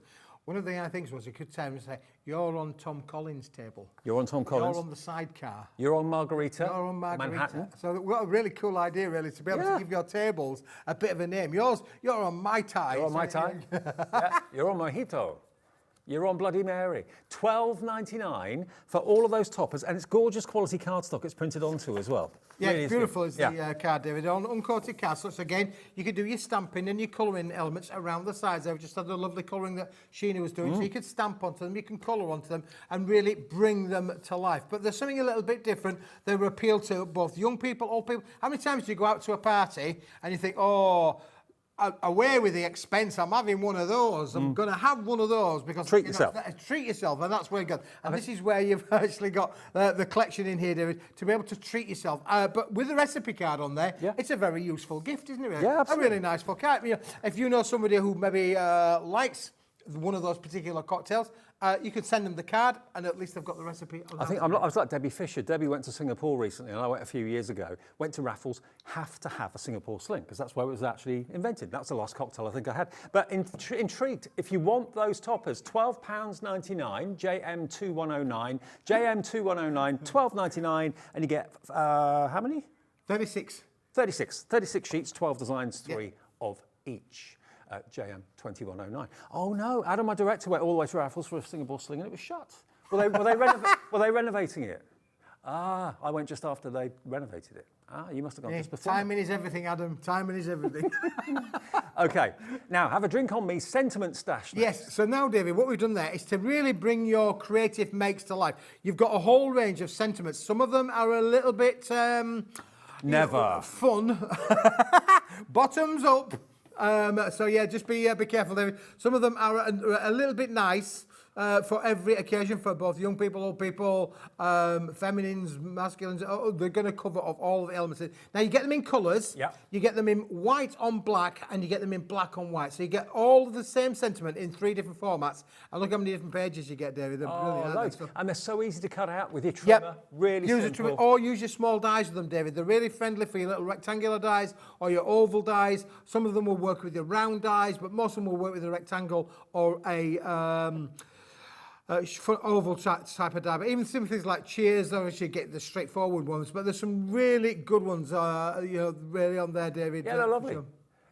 One of the things was you could tell and say, you're on Tom Collins' table. You're on Tom Collins. You're on the sidecar. You're on Margarita. You're on Margarita. Manhattan. So what a really cool idea, really, to be able to give your tables a bit of a name. You're on Mai Tai. You're on Mai Tai. Yeah. You're on Mojito. You're on Bloody Mary. $12.99 for all of those toppers, and it's gorgeous quality cardstock it's printed onto as well. Yeah, really it's beautiful is the card, David. On uncoated cardstock. So again, you could do your stamping and your colouring elements around the sides. I've just had the lovely colouring that Sheena was doing. So you could stamp onto them, you can colour onto them, and really bring them to life. But there's something a little bit different that will appeal to both young people, old people. How many times do you go out to a party and you think, oh, away with the expense, I'm having one of those. I'm going to have one of those because treat yourself, and that's where you go. And this is where you've actually got the collection in here, David, to be able to treat yourself. But with the recipe card on there, it's a very useful gift, isn't it? Really? Yeah, absolutely. A really nice card. If you know somebody who maybe likes one of those particular cocktails, you could send them the card, and at least they've got the recipe. I was like Debbie Fisher. Debbie went to Singapore recently, and I went a few years ago. Went to Raffles, have to have a Singapore sling, because that's where it was actually invented. That's the last cocktail I think I had. But intrigued, if you want those toppers, £12.99, JM2109, JM2109, £12.99, and you get, how many? 36. 36 sheets, 12 designs, 3 of each. JM2109. Oh no, Adam, my director, went all the way to Raffles for a Singapore sling and it was shut. Were they renovating it? I went just after they renovated it. You must have gone just before. Timing is everything, Adam. Timing is everything. Okay, now have a drink on me, sentiment stash. Yes, so now, David, what we've done there is to really bring your creative makes to life. You've got a whole range of sentiments. Some of them are a little bit fun. Bottoms up. So yeah, just be careful, David. Some of them are a little bit nice for every occasion, for both young people, old people, feminines, masculines. They're going to cover off all the elements. Now you get them in colours. Yeah. You get them in white on black, and you get them in black on white. So you get all of the same sentiment in 3 different formats. And look how many different pages you get, David. They're brilliant. Loads. And they're so easy to cut out with your trimmer. Yep. Really simple. Or use your small dies with them, David. They're really friendly for your little rectangular dies or your oval dies. Some of them will work with your round dies, but most of them will work with a rectangle or a for oval type of die. But even simple things like cheers, though, you get the straightforward ones. But there's some really good ones, really on there, David. Yeah, they're lovely. Sure.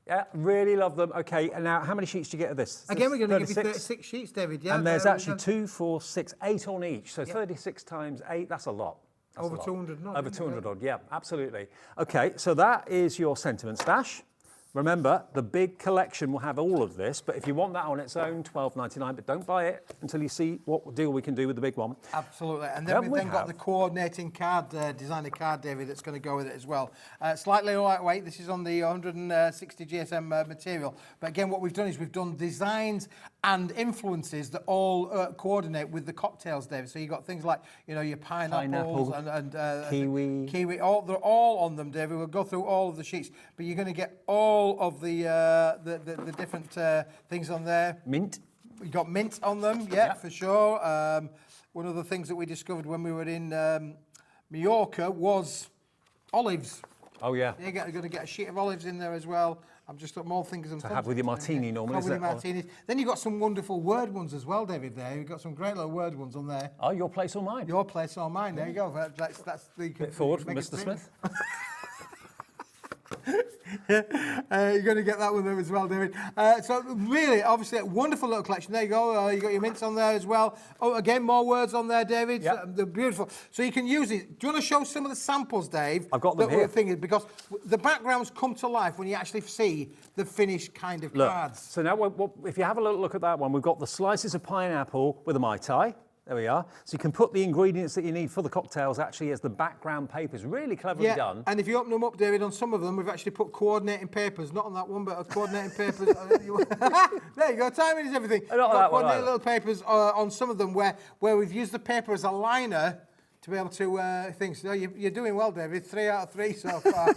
Yeah, really love them. Okay, and now how many sheets do you get of this? Again, we're going to give you 36 sheets, David. Yeah, and there's actually 2, 4, 6, 8 on each. So 36 times 8, that's a lot. That's over 200 odd. Over 200 odd, yeah, absolutely. Okay, so that is your sentiment stash. Remember, the big collection will have all of this, but if you want that on its own, $12.99, but don't buy it until you see what deal we can do with the big one. Absolutely. And then we've got the coordinating card, designer card, David, that's going to go with it as well. Slightly lightweight. This is on the 160 GSM material. But again, what we've done is we've done designs and influences that all coordinate with the cocktails, David. So you've got things like, you know, your pineapples and kiwi. They're all on them, David. We'll go through all of the sheets, but you're going to get all of the different things on there. Mint. We got mint on them, yeah, for sure. One of the things that we discovered when we were in Mallorca was olives. Oh, yeah. You're going to get a sheet of olives in there as well. I'm just got more things and to have with your martini normally. With your martinis. Then you've got some wonderful word ones as well, David, there. You've got some great little word ones on there. Oh, your place or mine? Your place or mine. There you go. That's the... Bit forward from Mr. Smith. You're going to get that with them as well, David. So really, obviously, a wonderful little collection. There you go. You got your mints on there as well. Oh, again, more words on there, David. Yep. They're beautiful. So you can use it. Do you want to show some of the samples, Dave? I've got them here. Because the backgrounds come to life when you actually see the finished kind of cards. So now, if you have a little look at that one, we've got the slices of pineapple with a Mai Tai. There we are. So you can put the ingredients that you need for the cocktails actually as the background papers. Really cleverly done. And if you open them up, David, on some of them, we've actually put coordinating papers. Not on that one, but coordinating papers. There you go. Timing is everything. Not that one, coordinating little papers on some of them where we've used the paper as a liner to be able to think. So you're doing well, David. 3 out of 3 so far.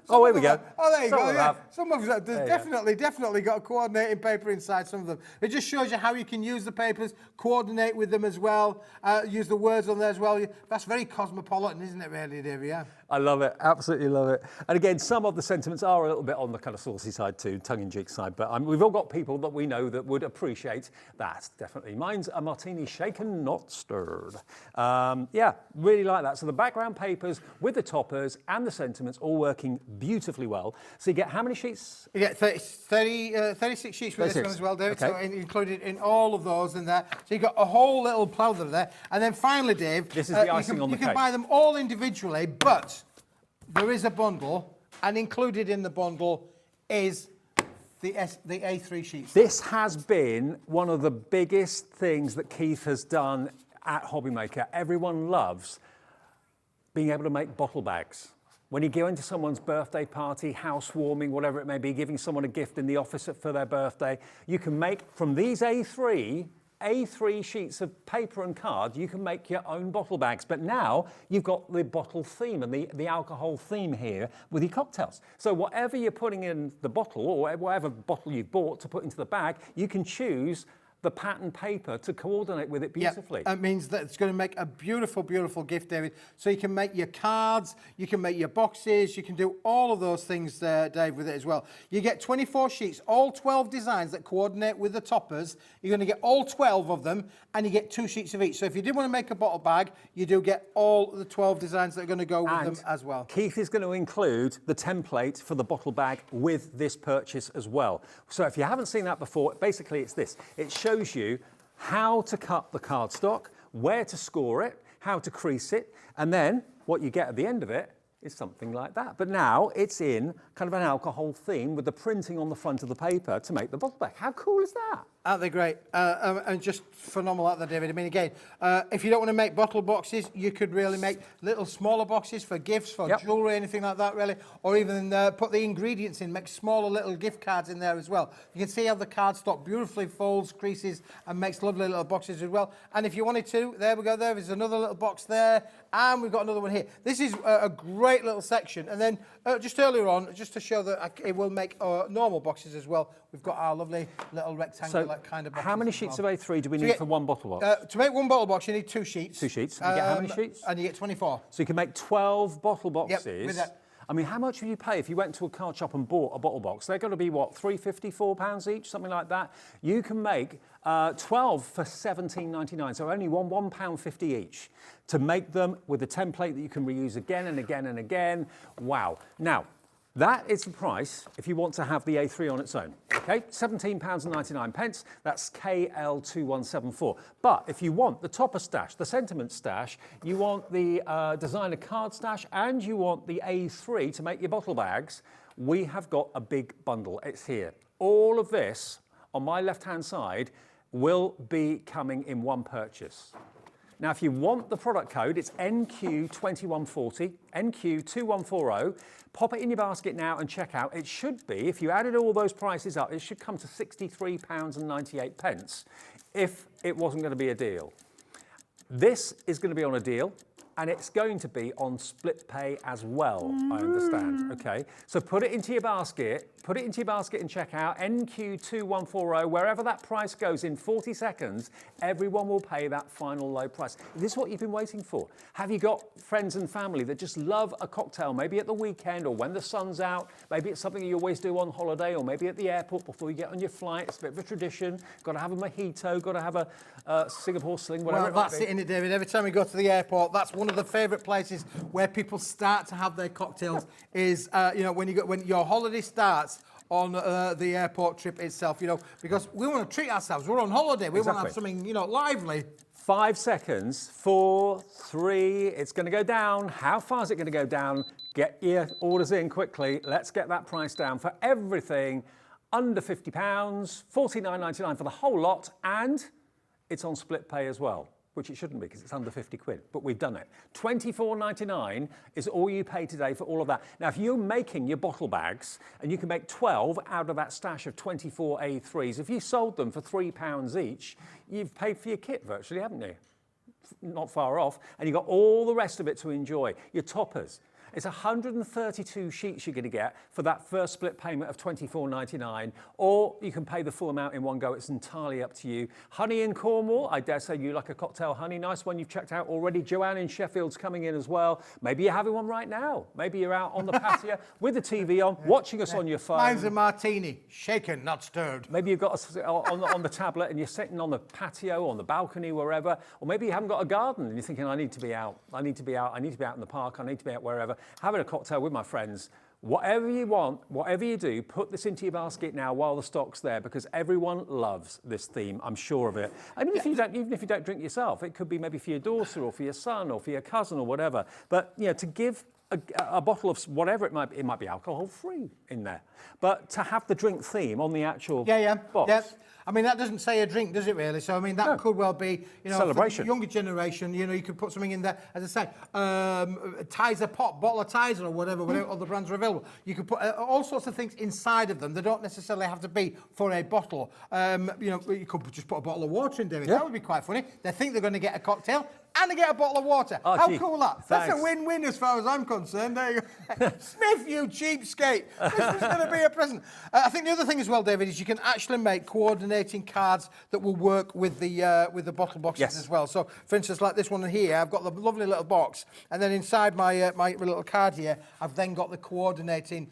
Oh, here we go. Oh, there you go. Yeah. Have. Some of them, there's definitely got a coordinating paper inside some of them. It just shows you how you can use the papers, coordinate with them as well, use the words on there as well. That's very cosmopolitan, isn't it, really, David? Yeah. I love it. Absolutely love it. And again, some of the sentiments are a little bit on the kind of saucy side too, tongue-in-cheek side, but we've all got people that we know that would appreciate that, definitely. Mine's a martini shaken, not stirred. Yeah, really like that. So the background papers with the toppers and the sentiments all working beautifully well. So you get how many sheets? You get 36 sheets with 36. This one as well, David, okay. So included in all of those in there. So you've got a whole little plough there. And then finally, Dave, this is the icing on the cake. You can buy them all individually, but there is a bundle, and included in the bundle is the A3 sheets. This has been one of the biggest things that Keith has done at Hobbymaker. Everyone loves being able to make bottle bags. When you go into someone's birthday party, housewarming, whatever it may be, giving someone a gift in the office for their birthday, you can make from these A3 sheets of paper and card, you can make your own bottle bags. But now you've got the bottle theme and the alcohol theme here with your cocktails. So whatever you're putting in the bottle or whatever bottle you've bought to put into the bag, you can choose the pattern paper to coordinate with it beautifully. That means that it's going to make a beautiful, beautiful gift, David. So you can make your cards, you can make your boxes, you can do all of those things, Dave, with it as well. You get 24 sheets, all 12 designs that coordinate with the toppers. You're going to get all 12 of them, and you get 2 sheets of each. So if you did want to make a bottle bag, you do get all the 12 designs that are going to go with them as well. Keith is going to include the template for the bottle bag with this purchase as well. So if you haven't seen that before, basically it's this. It shows you how to cut the cardstock, where to score it, how to crease it, and then what you get at the end of it is something like that. But now it's in kind of an alcohol theme with the printing on the front of the paper to make the bottle bag. How cool is that? Aren't they great? And just phenomenal out there, David. I mean, again, if you don't want to make bottle boxes, you could really make little smaller boxes for gifts, for jewellery, anything like that, really. Or even put the ingredients in, make smaller little gift cards in there as well. You can see how the cardstock beautifully folds, creases, and makes lovely little boxes as well. And if you wanted to, there we go, there's another little box there. And we've got another one here. This is a great little section. And then just earlier on, just to show that it will make normal boxes as well, we've got our lovely little rectangular kind of boxes. How many sheets of A3 do we need for one bottle box? To make one bottle box, you need 2 sheets. 2 sheets. And you get how many sheets? And you get 24. So you can make 12 bottle boxes. Yep, with that. I mean, how much would you pay if you went to a card shop and bought a bottle box? They're going to be, what, £3.50, £4 each, something like that? You can make 12 for £17.99, so only £1.50 each, to make them with a template that you can reuse again and again and again. Wow. Now, that is the price if you want to have the A3 on its own. Okay, £17.99. That's KL2174. But if you want the topper stash, the sentiment stash, you want the designer card stash, and you want the A3 to make your bottle bags, we have got a big bundle. It's here. All of this on my left-hand side will be coming in one purchase. Now, if you want the product code, it's NQ2140, NQ2140. Pop it in your basket now and check out. It should be, if you added all those prices up, it should come to £63.98 if it wasn't going to be a deal. This is going to be on a deal, and it's going to be on split pay as well, I understand. Okay, so put it into your basket and check out NQ2140. Wherever that price goes in 40 seconds, everyone will pay that final low price. This is what you've been waiting for. Have you got friends and family that just love a cocktail, maybe at the weekend or when the sun's out? Maybe it's something you always do on holiday, or maybe at the airport before you get on your flight. It's a bit of a tradition. Got to have a mojito, got to have a Singapore sling, whatever it might That's be. it, isn't it, David? Every time we go to the airport, that's one of the favourite places where people start to have their cocktails is, when your holiday starts on the airport trip itself, because we want to treat ourselves. We're on holiday. We want to have something, lively. 5 seconds, 4, 3, it's going to go down. How far is it going to go down? Get your orders in quickly. Let's get that price down for everything under £50, $49.99 for the whole lot, and it's on split pay as well, which it shouldn't be because it's under 50 quid, but we've done it. £24.99 is all you pay today for all of that. Now, if you're making your bottle bags, and you can make 12 out of that stash of 24 A3s, if you sold them for £3 each, you've paid for your kit virtually, haven't you? Not far off, and you've got all the rest of it to enjoy. Your toppers. It's 132 sheets you're going to get for that first split payment of £24.99, or you can pay the full amount in one go. It's entirely up to you. Honey in Cornwall, I dare say you like a cocktail honey. Nice one you've checked out already. Joanne in Sheffield's coming in as well. Maybe you're having one right now. Maybe you're out on the patio with the TV on, watching us on your phone. Mine's a martini, shaken, not stirred. Maybe you've got us on the tablet and you're sitting on the patio, on the balcony, wherever. Or maybe you haven't got a garden and you're thinking, I need to be out. I need to be out. I need to be out in the park. I need to be out wherever. Having a cocktail with my friends. Whatever you want, whatever you do, put this into your basket now while the stock's there, because everyone loves this theme, I'm sure of it. Even if you don't drink yourself, it could be maybe for your daughter or for your son or for your cousin or whatever. But to give a bottle of whatever it might be alcohol-free in there. But to have the drink theme on the actual box. Yeah. I mean, that doesn't say a drink, does it really? So, I mean, that could well be, celebration. For the younger generation, you could put something in there, as I say, Tizer Pop, bottle of Tizer or whatever other brands are available. You could put all sorts of things inside of them. They don't necessarily have to be for a bottle. You could just put a bottle of water in, David. Yeah. That would be quite funny. They think they're going to get a cocktail and they get a bottle of water. Oh, how cool that? Thanks. That's a win-win as far as I'm concerned. There you go. Smith, you cheapskate. This was going to be a present. I think the other thing as well, David, is you can actually make coordinating cards that will work with the bottle boxes as well. So, for instance, like this one here, I've got the lovely little box, and then inside my little card here, I've then got the coordinating,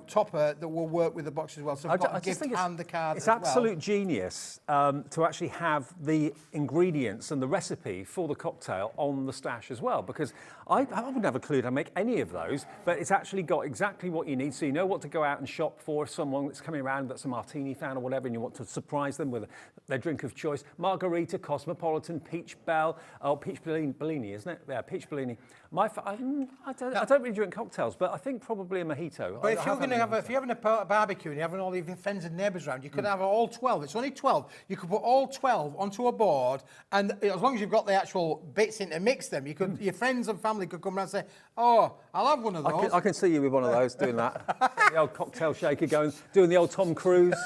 topper that will work with the box as well. So I've got the gift and the card. It's absolute genius to actually have the ingredients and the recipe for the cocktail on the stash as well, because I wouldn't have a clue to make any of those, but it's actually got exactly what you need, so you know what to go out and shop for. Someone that's coming around that's a martini fan or whatever, and you want to surprise them with their drink of choice. Margarita, Cosmopolitan, Peach Bell, Peach Bellini, isn't it? Yeah, Peach Bellini. I don't really drink cocktails, but I think probably a mojito. But if you're having a barbecue and you're having all your friends and neighbours around, you could have all 12. It's only 12. You could put all 12 onto a board, and as long as you've got the actual bits in to mix them, you could. Your friends and family could come around and say, "Oh, I'll have one of those." I can see you with one of those doing that. The old cocktail shaker doing the old Tom Cruise.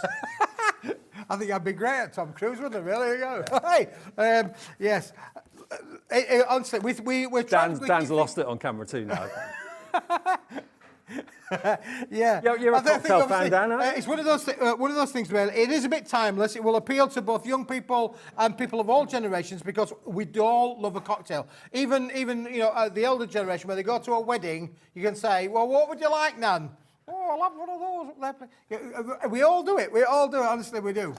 I think I'd be great at Tom Cruise, wouldn't I? Really? There you go. Hey, yes. Honestly, we're trying. Dan's lost it on camera too now. Yeah, you're a cocktail fan, Dan. It's one of those things where it is a bit timeless. It will appeal to both young people and people of all generations, because we all love a cocktail. Even the elder generation, where they go to a wedding, you can say, "Well, what would you like, Nan?" "Oh, I'll have one of those up there." We all do it. We all do it. Honestly, we do.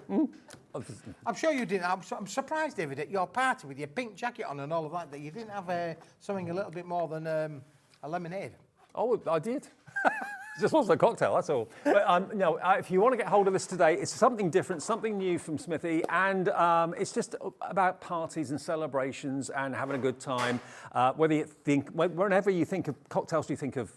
I'm sure you didn't. I'm surprised, David, at your party with your pink jacket on and all of that you didn't have something a little bit more than a lemonade. Oh, I did. Just wants a cocktail, that's all. But no, if you want to get hold of this today, it's something different, something new from Smithy, and it's just about parties and celebrations and having a good time. Whenever you think of cocktails, do you think of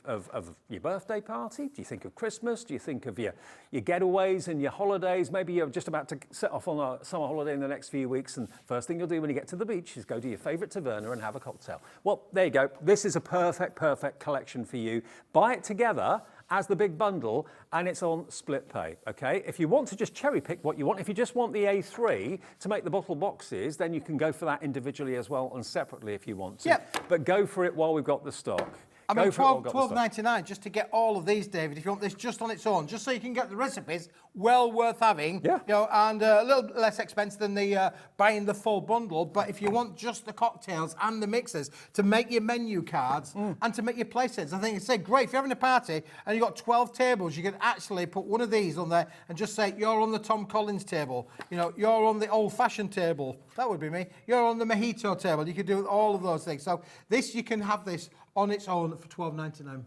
your birthday party? Do you think of Christmas? Do you think of your getaways and your holidays? Maybe you're just about to set off on a summer holiday in the next few weeks, and first thing you'll do when you get to the beach is go to your favourite taverna and have a cocktail. Well, there you go. This is a perfect collection for you. Buy it together as the big bundle, and it's on split pay, okay? If you want to just cherry pick what you want, if you just want the A3 to make the bottle boxes, then you can go for that individually as well and separately if you want to. Yep. But go for it while we've got the stock. I mean, $12.99 just to get all of these, David, if you want this just on its own, just so you can get the recipes, well worth having. Yeah. You know, and a little less expensive than the buying the full bundle. But if you want just the cocktails and the mixers to make your menu cards and to make your playsets, I think it's great. If you're having a party and you've got 12 tables, you can actually put one of these on there and just say, you're on the Tom Collins table. You know, you're on the old-fashioned table. That would be me. You're on the mojito table. You can do all of those things. So this, you can have this on its own for $12.99.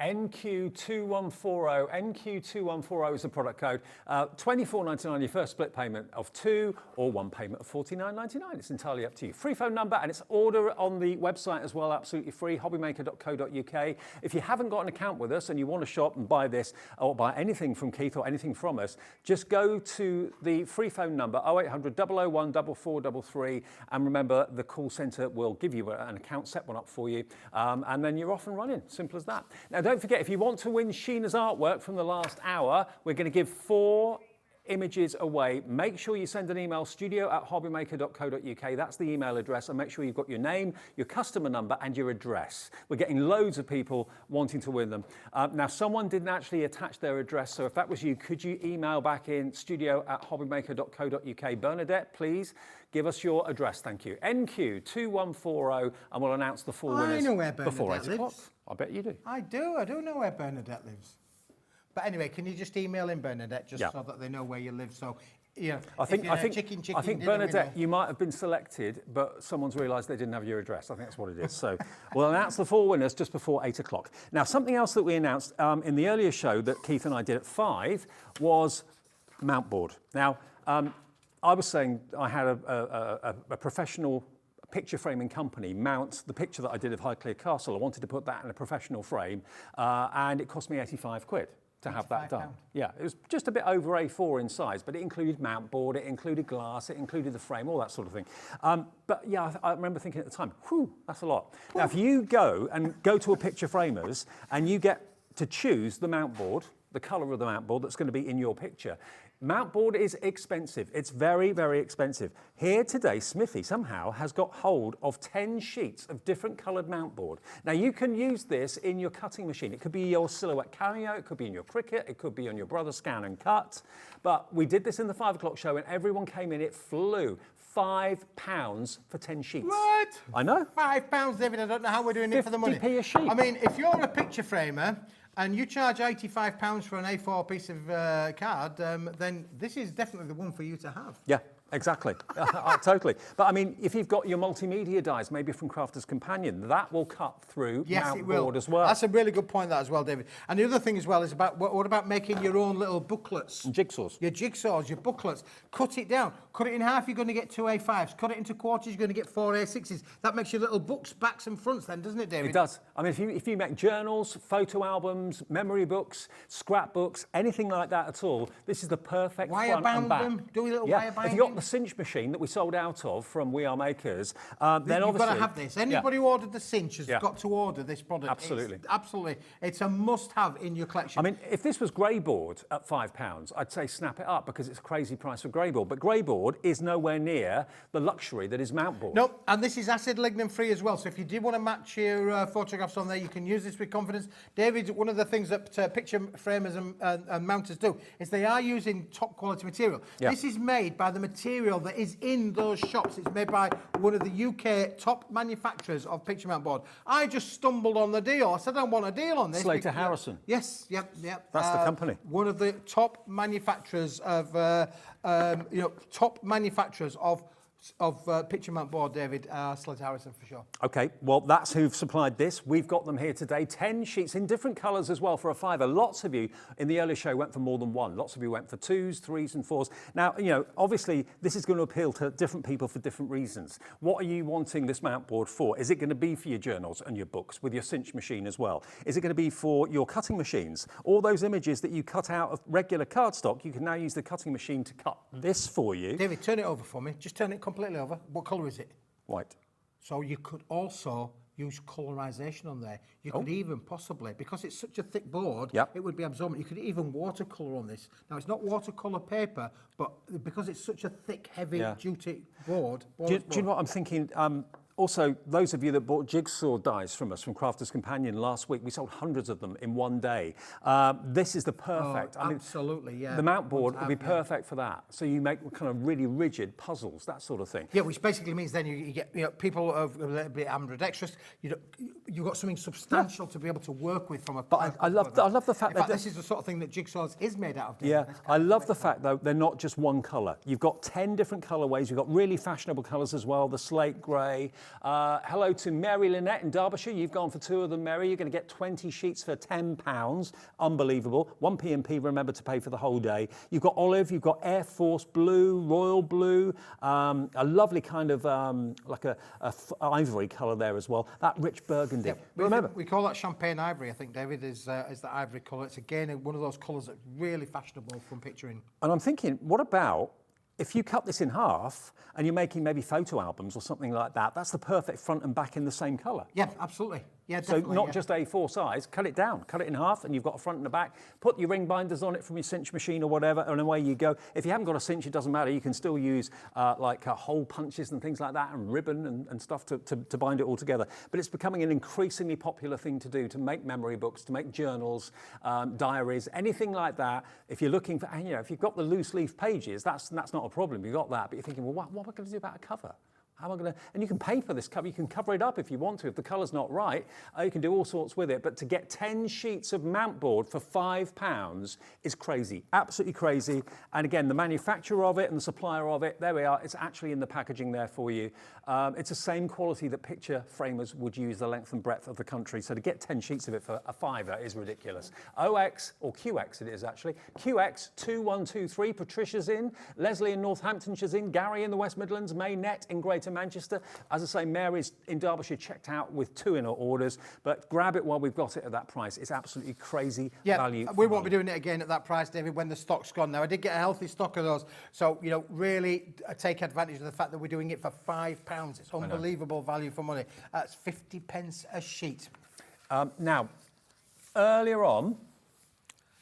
NQ2140. NQ2140 is the product code. $24.99 your first split payment of 2 or one payment of $49.99. It's entirely up to you. Free phone number, and it's order on the website as well, absolutely free, hobbymaker.co.uk. If you haven't got an account with us and you want to shop and buy this or buy anything from Keith or anything from us, just go to the free phone number 0800 001 4433, and remember the call centre will give you an account, set one up for you, and then you're off and running. Simple as that. Now, don't forget, if you want to win Sheena's artwork from the last hour, we're going to give 4 images away. Make sure you send an email, studio@hobbymaker.co.uk. That's the email address, and make sure you've got your name, your customer number, and your address. We're getting loads of people wanting to win them. Now, someone didn't actually attach their address, so if that was you, could you email back in studio@hobbymaker.co.uk? Bernadette, please give us your address, thank you. NQ2140, and we'll announce the 4 winners. I know where Bernadette before 8 o'clock. lives. I bet you do. I do know where Bernadette lives. But anyway, can you just email in Bernadette just so that they know where you live? So, you know, I think chicken Bernadette, you might have been selected, but someone's realised they didn't have your address. I think that's what it is. So we'll announce the 4 winners just before 8 o'clock. Now, something else that we announced in the earlier show that Keith and I did at 5 was mount board. Now, I was saying I had a professional picture framing company mount the picture that I did of Highclere Castle. I wanted to put that in a professional frame, and it cost me 85 quid to have that done. Yeah, it was just a bit over A4 in size, but it included mount board, it included glass, it included the frame, all that sort of thing. But yeah, I remember thinking at the time, whew, that's a lot. Now, if you go to a picture framers and you get to choose the mount board, the colour of the mount board that's going to be in your picture, mount board is expensive. It's very, very expensive. Here today, Smithy somehow has got hold of 10 sheets of different coloured mount board. Now, you can use this in your cutting machine. It could be your Silhouette Cameo, it could be in your Cricut, it could be on your Brother Scan and Cut. But we did this in the 5 o'clock show, and everyone came in, it flew. £5 for 10 sheets. What? I know. £5, David. I don't know how we're doing it for the money. 50p a sheet. I mean, if you're a picture framer and you charge £85 for an A4 piece of card, then this is definitely the one for you to have. Yeah, exactly. Totally. But I mean, if you've got your multimedia dies, maybe from Crafter's Companion, that will cut through mount board as well. That's a really good point, that as well, David. And the other thing as well is about what about making your own little booklets? And jigsaws. Your jigsaws, your booklets. Cut it down. Cut it in half, you're going to get 2 A5s. Cut it into quarters, you're going to get 4 A6s. That makes your little books, backs and fronts then, doesn't it, David? It does. I mean, if you make journals, photo albums, memory books, scrapbooks, anything like that at all, this is the perfect front and back. Them. Do a little wire binding. If you've got the cinch machine that we sold out of from We Are Makers, then you've obviously... got to have this. Anybody who ordered the cinch has got to order this product. Absolutely. Absolutely. It's a must-have in your collection. I mean, if this was grey board at £5, I'd say snap it up because it's a crazy price for grey board. But grey board is nowhere near the luxury that is mount board. No, and this is acid lignin free as well. So if you did want to match your photographs on there, you can use this with confidence. David, one of the things that picture framers and mounters do is they are using top quality material. Yeah. This is made by the material that is in those shops. It's made by one of the UK top manufacturers of picture mount board. I just stumbled on the deal. I said I want a deal on this. Slater Harrison. Yes, yep. That's the company. One of the top manufacturers of top manufacturers of picture mat board, David, Sled Harrison for sure. Okay, well, that's who've supplied this. We've got them here today. 10 sheets in different colours as well for a £5. Lots of you in the earlier show went for more than one. Lots of you went for 2s, 3s and 4s. Now, you know, obviously, this is going to appeal to different people for different reasons. What are you wanting this mount board for? Is it going to be for your journals and your books with your cinch machine as well? Is it going to be for your cutting machines? All those images that you cut out of regular cardstock, you can now use the cutting machine to cut this for you. David, turn it over for me. Just turn it completely over. What colour is it? White. So you could also use colorisation on there. You could even possibly, because it's such a thick board, it would be absorbent. You could even watercolour on this. Now, it's not watercolour paper, but because it's such a thick, heavy duty board. Do you know what I'm thinking? Also, those of you that bought jigsaw dies from us, from Crafter's Companion last week, we sold hundreds of them in one day. This is the perfect. Oh, absolutely, yeah. The mount board would be perfect for that. So you make kind of really rigid puzzles, that sort of thing. Yeah, which basically means then you get people of a little bit ambidextrous. You've got something substantial to be able to work with from a. But I love the fact that this is the sort of thing that Jigsaws is made out of. Yeah, I love the fact though they're not just one colour. You've got 10 different colourways. You've got really fashionable colours as well. The slate grey. Hello to Mary Lynette in Derbyshire. You've gone for 2 of them, Mary. You're going to get 20 sheets for £10. Unbelievable. 1 P&P, remember to pay for the whole day. You've got olive, you've got Air Force blue, royal blue, a lovely kind of like a ivory colour there as well. That rich burgundy. Yeah, remember, we call that champagne ivory, I think, David, is the ivory colour. It's again one of those colours that's really fashionable from picturing. And I'm thinking, what about if you cut this in half and you're making maybe photo albums or something like that, that's the perfect front and back in the same colour. Yeah, absolutely. Yeah, so definitely. not just A4 size, cut it down, cut it in half, and you've got a front and a back. Put your ring binders on it from your cinch machine or whatever, and away you go. If you haven't got a cinch, it doesn't matter. You can still use hole punches and things like that, and ribbon and stuff to bind it all together. But it's becoming an increasingly popular thing to do, to make memory books, to make journals, diaries, anything like that. If you're looking for, if you've got the loose leaf pages, that's not a problem. You've got that. But you're thinking, well, what am I going to do about a cover? How am I going to? And you can paper this cover. You can cover it up if you want to. If the colour's not right, you can do all sorts with it. But to get 10 sheets of mount board for £5 is crazy, absolutely crazy. And again, the manufacturer of it and the supplier of it, there we are. It's actually in the packaging there for you. It's the same quality that picture framers would use the length and breadth of the country. So to get 10 sheets of it for a £5 is ridiculous. OX, or QX it is actually. QX 2123, Patricia's in, Leslie in Northamptonshire's in, Gary in the West Midlands, Maynette in Greater Manchester. As I say, Mary's in Derbyshire checked out with 2 in her orders, but grab it while we've got it at that price. It's absolutely crazy value. We won't be doing it again at that price, David, when the stock's gone. Now, I did get a healthy stock of those, so, really take advantage of the fact that we're doing it for £5. It's unbelievable value for money. That's 50 pence a sheet. Now, earlier on,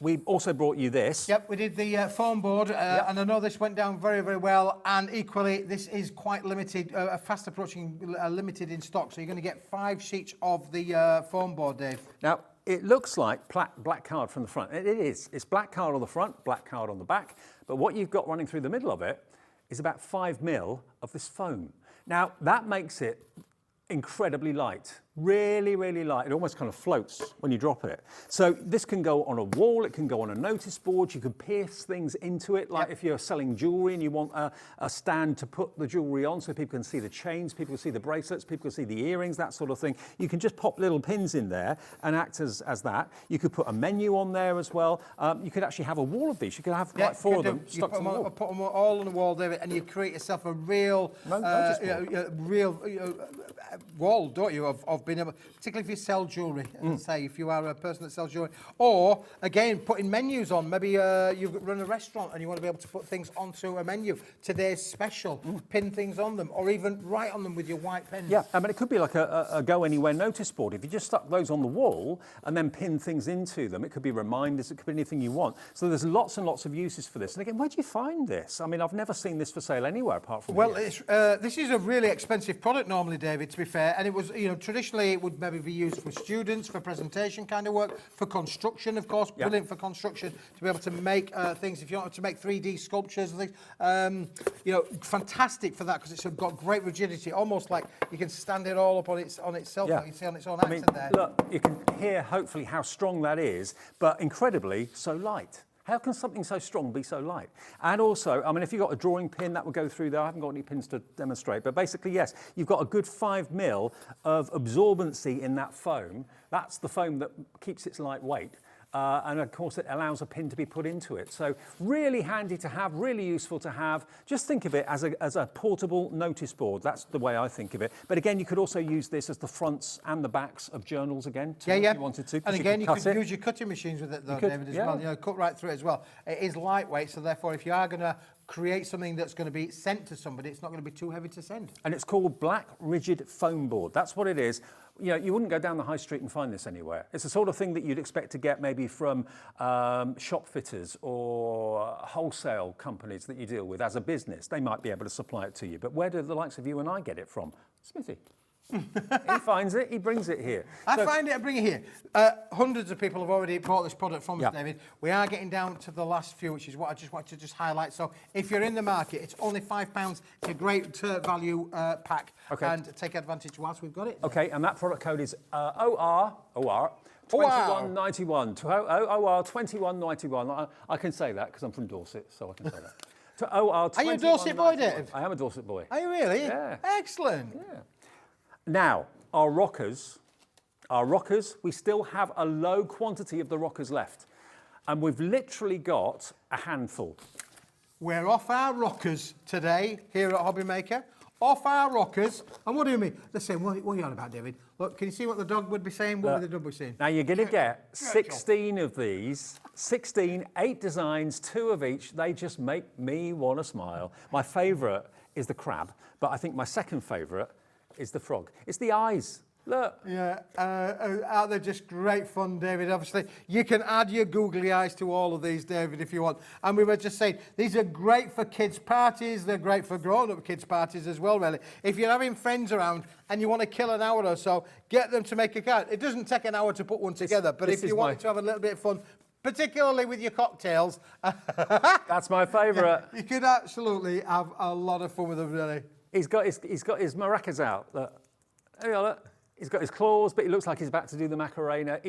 we also brought you this. Yep, we did the foam board, and I know this went down very, very well. And equally, this is quite limited, fast approaching limited in stock. So you're going to get 5 sheets of the foam board, Dave. Now, it looks like black card from the front. It is. It's black card on the front, black card on the back. But what you've got running through the middle of it is about 5 mil of this foam. Now, that makes it incredibly light. Really, really light. It almost kind of floats when you drop it. So this can go on a wall, it can go on a notice board, you can pierce things into it, like if you're selling jewellery and you want a stand to put the jewellery on so people can see the chains, people can see the bracelets, people can see the earrings, that sort of thing. You can just pop little pins in there and act as that. You could put a menu on there as well. You could actually have a wall of these. You could have like 4 of them stuck to the wall. Put them all on the wall, David, and you create yourself a real, wall, don't you, of being able, particularly if you sell jewellery, say, if you are a person that sells jewellery. Or, again, putting menus on. Maybe you run a restaurant and you want to be able to put things onto a menu. Today's special, pin things on them, or even write on them with your white pen. Yeah, I mean, it could be like a go anywhere notice board. If you just stuck those on the wall and then pin things into them, it could be reminders, it could be anything you want. So there's lots and lots of uses for this. And again, where do you find this? I mean, I've never seen this for sale anywhere apart from Well, here. this is a really expensive product normally, David, to be fair. And it was, traditionally it would maybe be used for students, for presentation kind of work, for construction, of course, brilliant for construction, to be able to make things, if you want to make 3D sculptures and things, fantastic for that, because it's got great rigidity, almost like you can stand it all up on itself, like you see on its own accent there. Look, you can hear hopefully how strong that is, but incredibly so light. How can something so strong be so light? And also, I mean, if you've got a drawing pin, that would go through there. I haven't got any pins to demonstrate, but basically, yes, you've got a good 5 mil of absorbency in that foam. That's the foam that keeps its lightweight. And of course, it allows a pin to be put into it. So really handy to have, really useful to have. Just think of it as a portable notice board. That's the way I think of it. But again, you could also use this as the fronts and the backs of journals again, too, if you wanted to. And again, you could use your cutting machines with it, though, David, as well. You know, cut right through it as well. It is lightweight, so therefore, if you are going to create something that's going to be sent to somebody, it's not going to be too heavy to send. And it's called black rigid foam board. That's what it is. You know, you wouldn't go down the high street and find this anywhere. It's the sort of thing that you'd expect to get maybe from shop fitters or wholesale companies that you deal with as a business. They might be able to supply it to you. But where do the likes of you and I get it from? Smithy. He finds it, he brings it here. I find it, I bring it here. Hundreds of people have already bought this product from us, David. We are getting down to the last few, which is what I just want to highlight. So if you're in the market, it's only £5. It's a great value pack. Okay. And take advantage whilst we've got it. Okay, and that product code is OR 2191. OR 2191. I can say that because I'm from Dorset, so I can say that. To OR 2191. Are you a Dorset boy, Dave? I am a Dorset boy. Are you really? Yeah. Excellent. Yeah. Now, our rockers, we still have a low quantity of the rockers left. And we've literally got a handful. We're off our rockers today here at Hobby Maker. Off our rockers. And what do you mean? They're saying, what are you on about, David? Look, can you see what the dog would be saying? What would the dog be saying? Now, you're going to get 16 of these. 16, 8 designs, 2 of each. They just make me want to smile. My favourite is the crab, but I think my second favourite is the frog. It's the eyes. Look. Yeah, they're just great fun, David. Obviously, you can add your googly eyes to all of these, David, if you want. And we were just saying, these are great for kids' parties. They're great for grown-up kids' parties as well, really. If you're having friends around and you want to kill an hour or so, get them to make a card. It doesn't take an hour to put one together, but if you wanted to have a little bit of fun, particularly with your cocktails. That's my favourite. You could absolutely have a lot of fun with them, really. He's got his maracas out. Look. There you go, look. He's got his claws, but he looks like he's about to do the Macarena.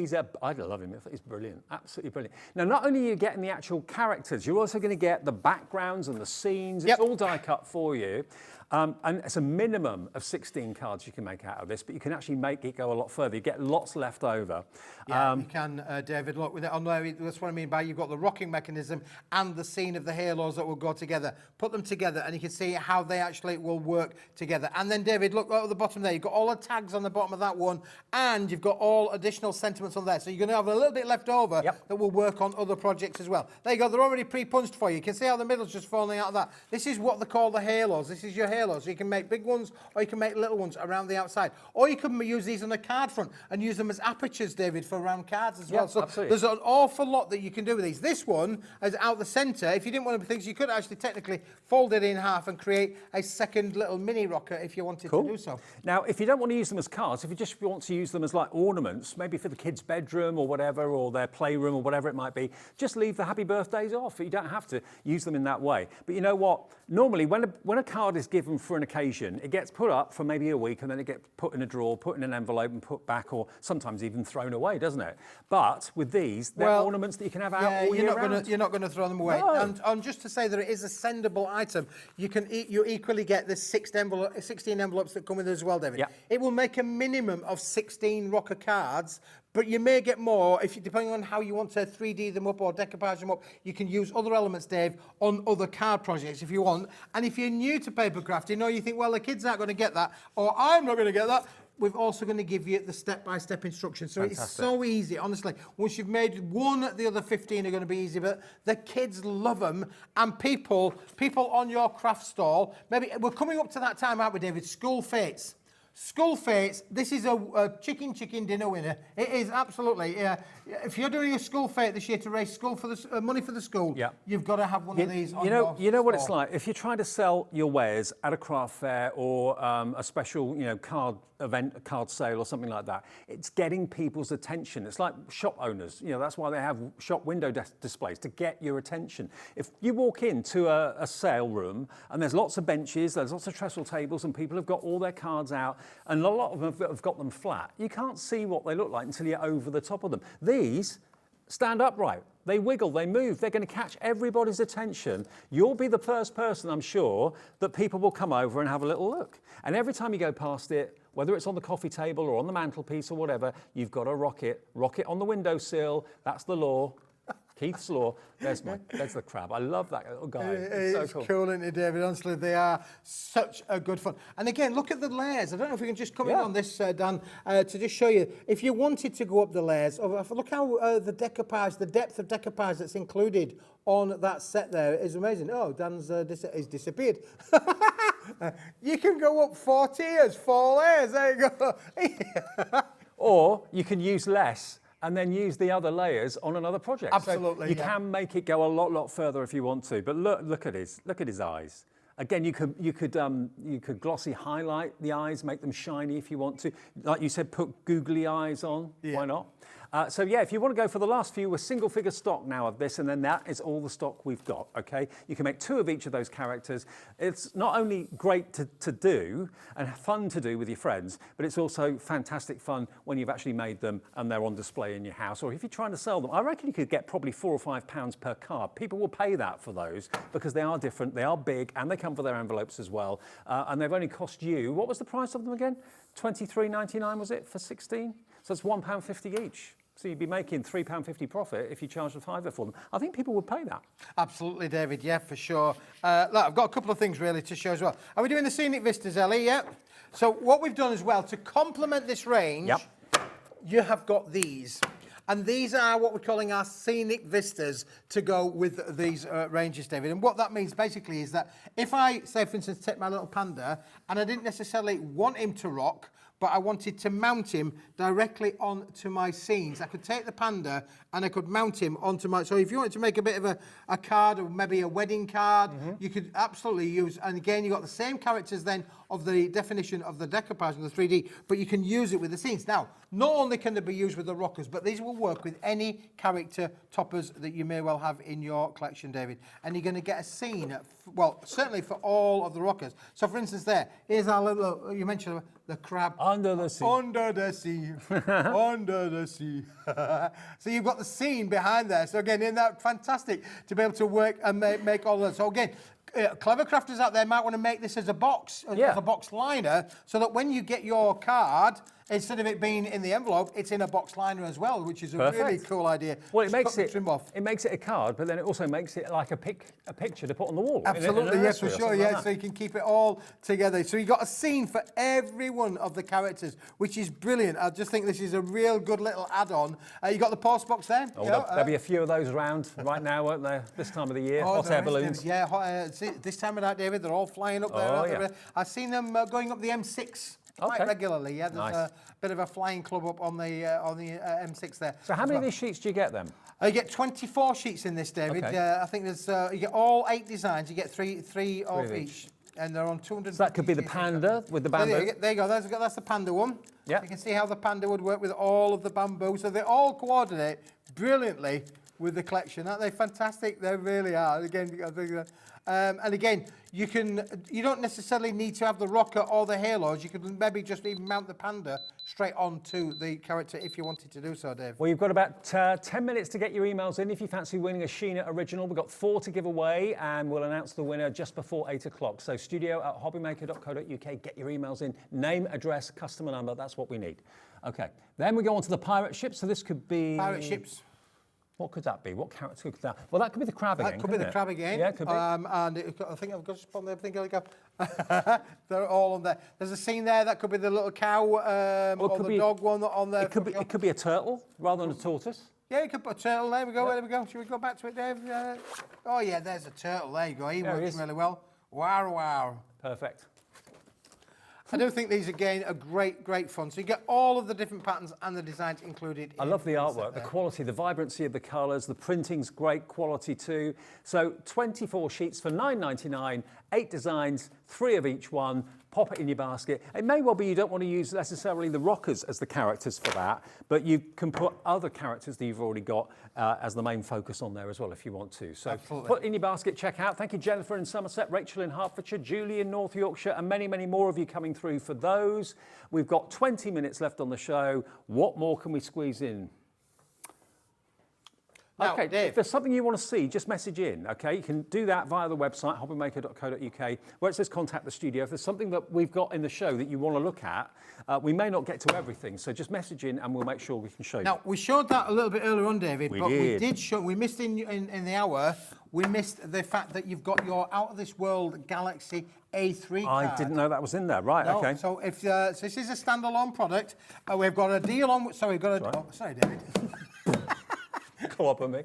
I love him. He's brilliant, absolutely brilliant. Now, not only are you getting the actual characters, you're also going to get the backgrounds and the scenes. It's all die cut for you. And it's a minimum of 16 cards you can make out of this, but you can actually make it go a lot further. You get lots left over. Yeah, you can, David. Look, with it on there, that's what I mean by you've got the rocking mechanism and the scene of the halos that will go together. Put them together and you can see how they actually will work together. And then, David, look at the bottom there. You've got all the tags on the bottom of that one, and you've got all additional sentiments on there. So you're going to have a little bit left over that will work on other projects as well. There you go. They're already pre-punched for you. You can see how the middle's just falling out of that. This is what they call the halos. This is your halos. So you can make big ones or you can make little ones around the outside. Or you can use these on a card front and use them as apertures, David, for round cards as well. So there's an awful lot that you can do with these. This one is out the centre. If you didn't want to things, you could actually technically fold it in half and create a second little mini rocker if you wanted to do so. Now, if you don't want to use them as cards, if you just want to use them as like ornaments, maybe for the kids' bedroom or whatever, or their playroom or whatever it might be, just leave the happy birthdays off. You don't have to use them in that way. But you know what? Normally, when a card is given for an occasion, it gets put up for maybe a week and then it gets put in a drawer, put in an envelope and put back, or sometimes even thrown away, doesn't it? But with these, they're ornaments that you can have out all year round. You're not going to throw them away. No. And just to say that it is a sendable item, you equally get the 16 envelopes that come with it as well, David. It will make a minimum of 16 rocker cards, but you may get more depending on how you want to 3D them up or decoupage them up. You can use other elements, Dave, on other card projects if you want. And if you're new to paper crafting, or you think, well, the kids aren't going to get that, or I'm not going to get that, we're also going to give you the step-by-step instructions. So it's so easy, honestly. Once you've made one, the other 15 are going to be easy, but the kids love them. And people on your craft stall, maybe we're coming up to that time, aren't we, David? School fates. School fates, this is a chicken dinner winner. It is absolutely. If you're doing a school fete this year to raise school for the money for the school, you've got to have one of these. You know what it's like. If you're trying to sell your wares at a craft fair or a special, card event, a card sale or something like that, it's getting people's attention. It's like shop owners. That's why they have shop window displays, to get your attention. If you walk into a sale room and there's lots of benches, there's lots of trestle tables, and people have got all their cards out, and a lot of them have got them flat, you can't see what they look like until you're over the top of them. These stand upright. They wiggle, they move, they're going to catch everybody's attention. You'll be the first person, I'm sure, that people will come over and have a little look. And every time you go past it, whether it's on the coffee table or on the mantelpiece or whatever, you've got to rock it on the windowsill. That's the law. Keith's law. There's the crab. I love that little guy. It's so cool, isn't it, David? Honestly, they are such a good fun. And again, look at the layers. I don't know if we can just come in on this, Dan, to just show you. If you wanted to go up the layers, look how the decoupage, the depth of decoupage that's included on that set there is amazing. Oh, Dan's he's disappeared. You can go up 4 tiers, 4 layers. There you go. Or you can use less and then use the other layers on another project. Absolutely. So you can make it go a lot further if you want to. But look at his eyes. Again, you could glossy highlight the eyes, make them shiny if you want to. Like you said, put googly eyes on. Yeah. Why not? So yeah, if you want to go for the last few, we're single figure stock now of this, and then that is all the stock we've got, okay? You can make 2 of each of those characters. It's not only great to do and fun to do with your friends, but it's also fantastic fun when you've actually made them and they're on display in your house, or if you're trying to sell them. I reckon you could get probably £4 or £5 per card. People will pay that for those because they are different, they are big, and they come for their envelopes as well. And they've only cost you, what was the price of them again? £23.99 was it for 16? So it's £1.50 each. So you'd be making £3.50 profit if you charged a £5 for them. I think people would pay that. Absolutely, David. Yeah, for sure. Look, I've got a couple of things really to show as well. Are we doing the scenic vistas, Ellie? Yeah. So what we've done as well to complement this range, you have got these. And these are what we're calling our scenic vistas to go with these ranges, David. And what that means basically is that if I, say, for instance, take my little panda and I didn't necessarily want him to rock, but I wanted to mount him directly onto my scenes, I could take the panda and I could mount him onto my... So if you wanted to make a bit of a card or maybe a wedding card, you could absolutely use... And again, you've got the same characters then of the definition of the decoupage and the 3D, but you can use it with the scenes. Now, not only can they be used with the rockers, but these will work with any character toppers that you may well have in your collection, David. And you're going to get a scene, well, certainly for all of the rockers. So, for instance, here's our little, you mentioned the crab. Under the sea. Under the sea. Under the sea. So you've got the scene behind there. So again, isn't that fantastic to be able to work and make all that? So again, clever crafters out there might want to make this as a box, as a box liner, so that when you get your card, instead of it being in the envelope, it's in a box liner as well, which is a really cool idea. Well, it makes it a card, but then it also makes it like a picture to put on the wall. Absolutely, yes, for sure, yeah. So you can keep it all together. So you've got a scene for every one of the characters, which is brilliant. I just think this is a real good little add-on. You got the post box there. Oh, there'll be a few of those around right now, won't there? This time of the year, hot air balloons. Yeah, this time of night, David, they're all flying up there. I've seen them going up the M6. Quite regularly, yeah. There's a bit of a flying club up on the M6 there. So how many of these sheets do you get then? You get 24 sheets in this, David. I think there's you get all 8 designs. You get three of each, and they're on 200. So that could be the panda with the bamboo. There you go. That's the panda one. Yeah. You can see how the panda would work with all of the bamboo. So they all coordinate brilliantly with the collection. Aren't they fantastic? They really are. Again, I think and again, you don't necessarily need to have the rocker or the halos. You could maybe just even mount the panda straight onto the character if you wanted to do so, Dave. Well, you've got about 10 minutes to get your emails in if you fancy winning a Sheena original. We've got 4 to give away, and we'll announce the winner just before 8 o'clock. So studio@hobbymaker.co.uk, get your emails in. Name, address, customer number, that's what we need. Okay, then we go on to the pirate ship. So this could be... Pirate ships. What could that be? What character could that? Well, that could be the crab again. That could be the crab again. Yeah, it could be. And I think I've got to spot everything. They're all on there. There's a scene there that could be the little cow or the dog one on there. It could be a turtle rather than a tortoise. Yeah, you could put a turtle. There we go. There we go. Should we go back to it, Dave? Oh yeah, there's a turtle. There you go. He works really well. Wow. Perfect. I do think these, again, are great fun. So you get all of the different patterns and the designs included. I love the artwork, the quality, the vibrancy of the colours, the printing's great quality too. So 24 sheets for £9.99, 8 designs, 3 of each one. Pop it in your basket. It may well be you don't want to use necessarily the rockers as the characters for that, but you can put other characters that you've already got as the main focus on there as well if you want to. So put in your basket, check out. Thank you, Jennifer in Somerset, Rachel in Hertfordshire, Julie in North Yorkshire, and many more of you coming through for those. We've got 20 minutes left on the show. What more can we squeeze in? Now, Okay, Dave. if there's something you want to see, just message in, okay? You can do that via the website, hobbymaker.co.uk, where it says contact the studio. If there's something that we've got in the show that you want to look at, we may not get to everything, so just message in and we'll make sure we can show you. Now, we showed that a little bit earlier on, David, We but did. we missed in the hour, we missed the fact that you've got your out-of-this-world Galaxy A3 card. I didn't know that was in there. Right, No, okay. so if so this is a standalone product, we've got a deal on. Sorry, we've got a. Right. Oh, sorry, David. Come up on me.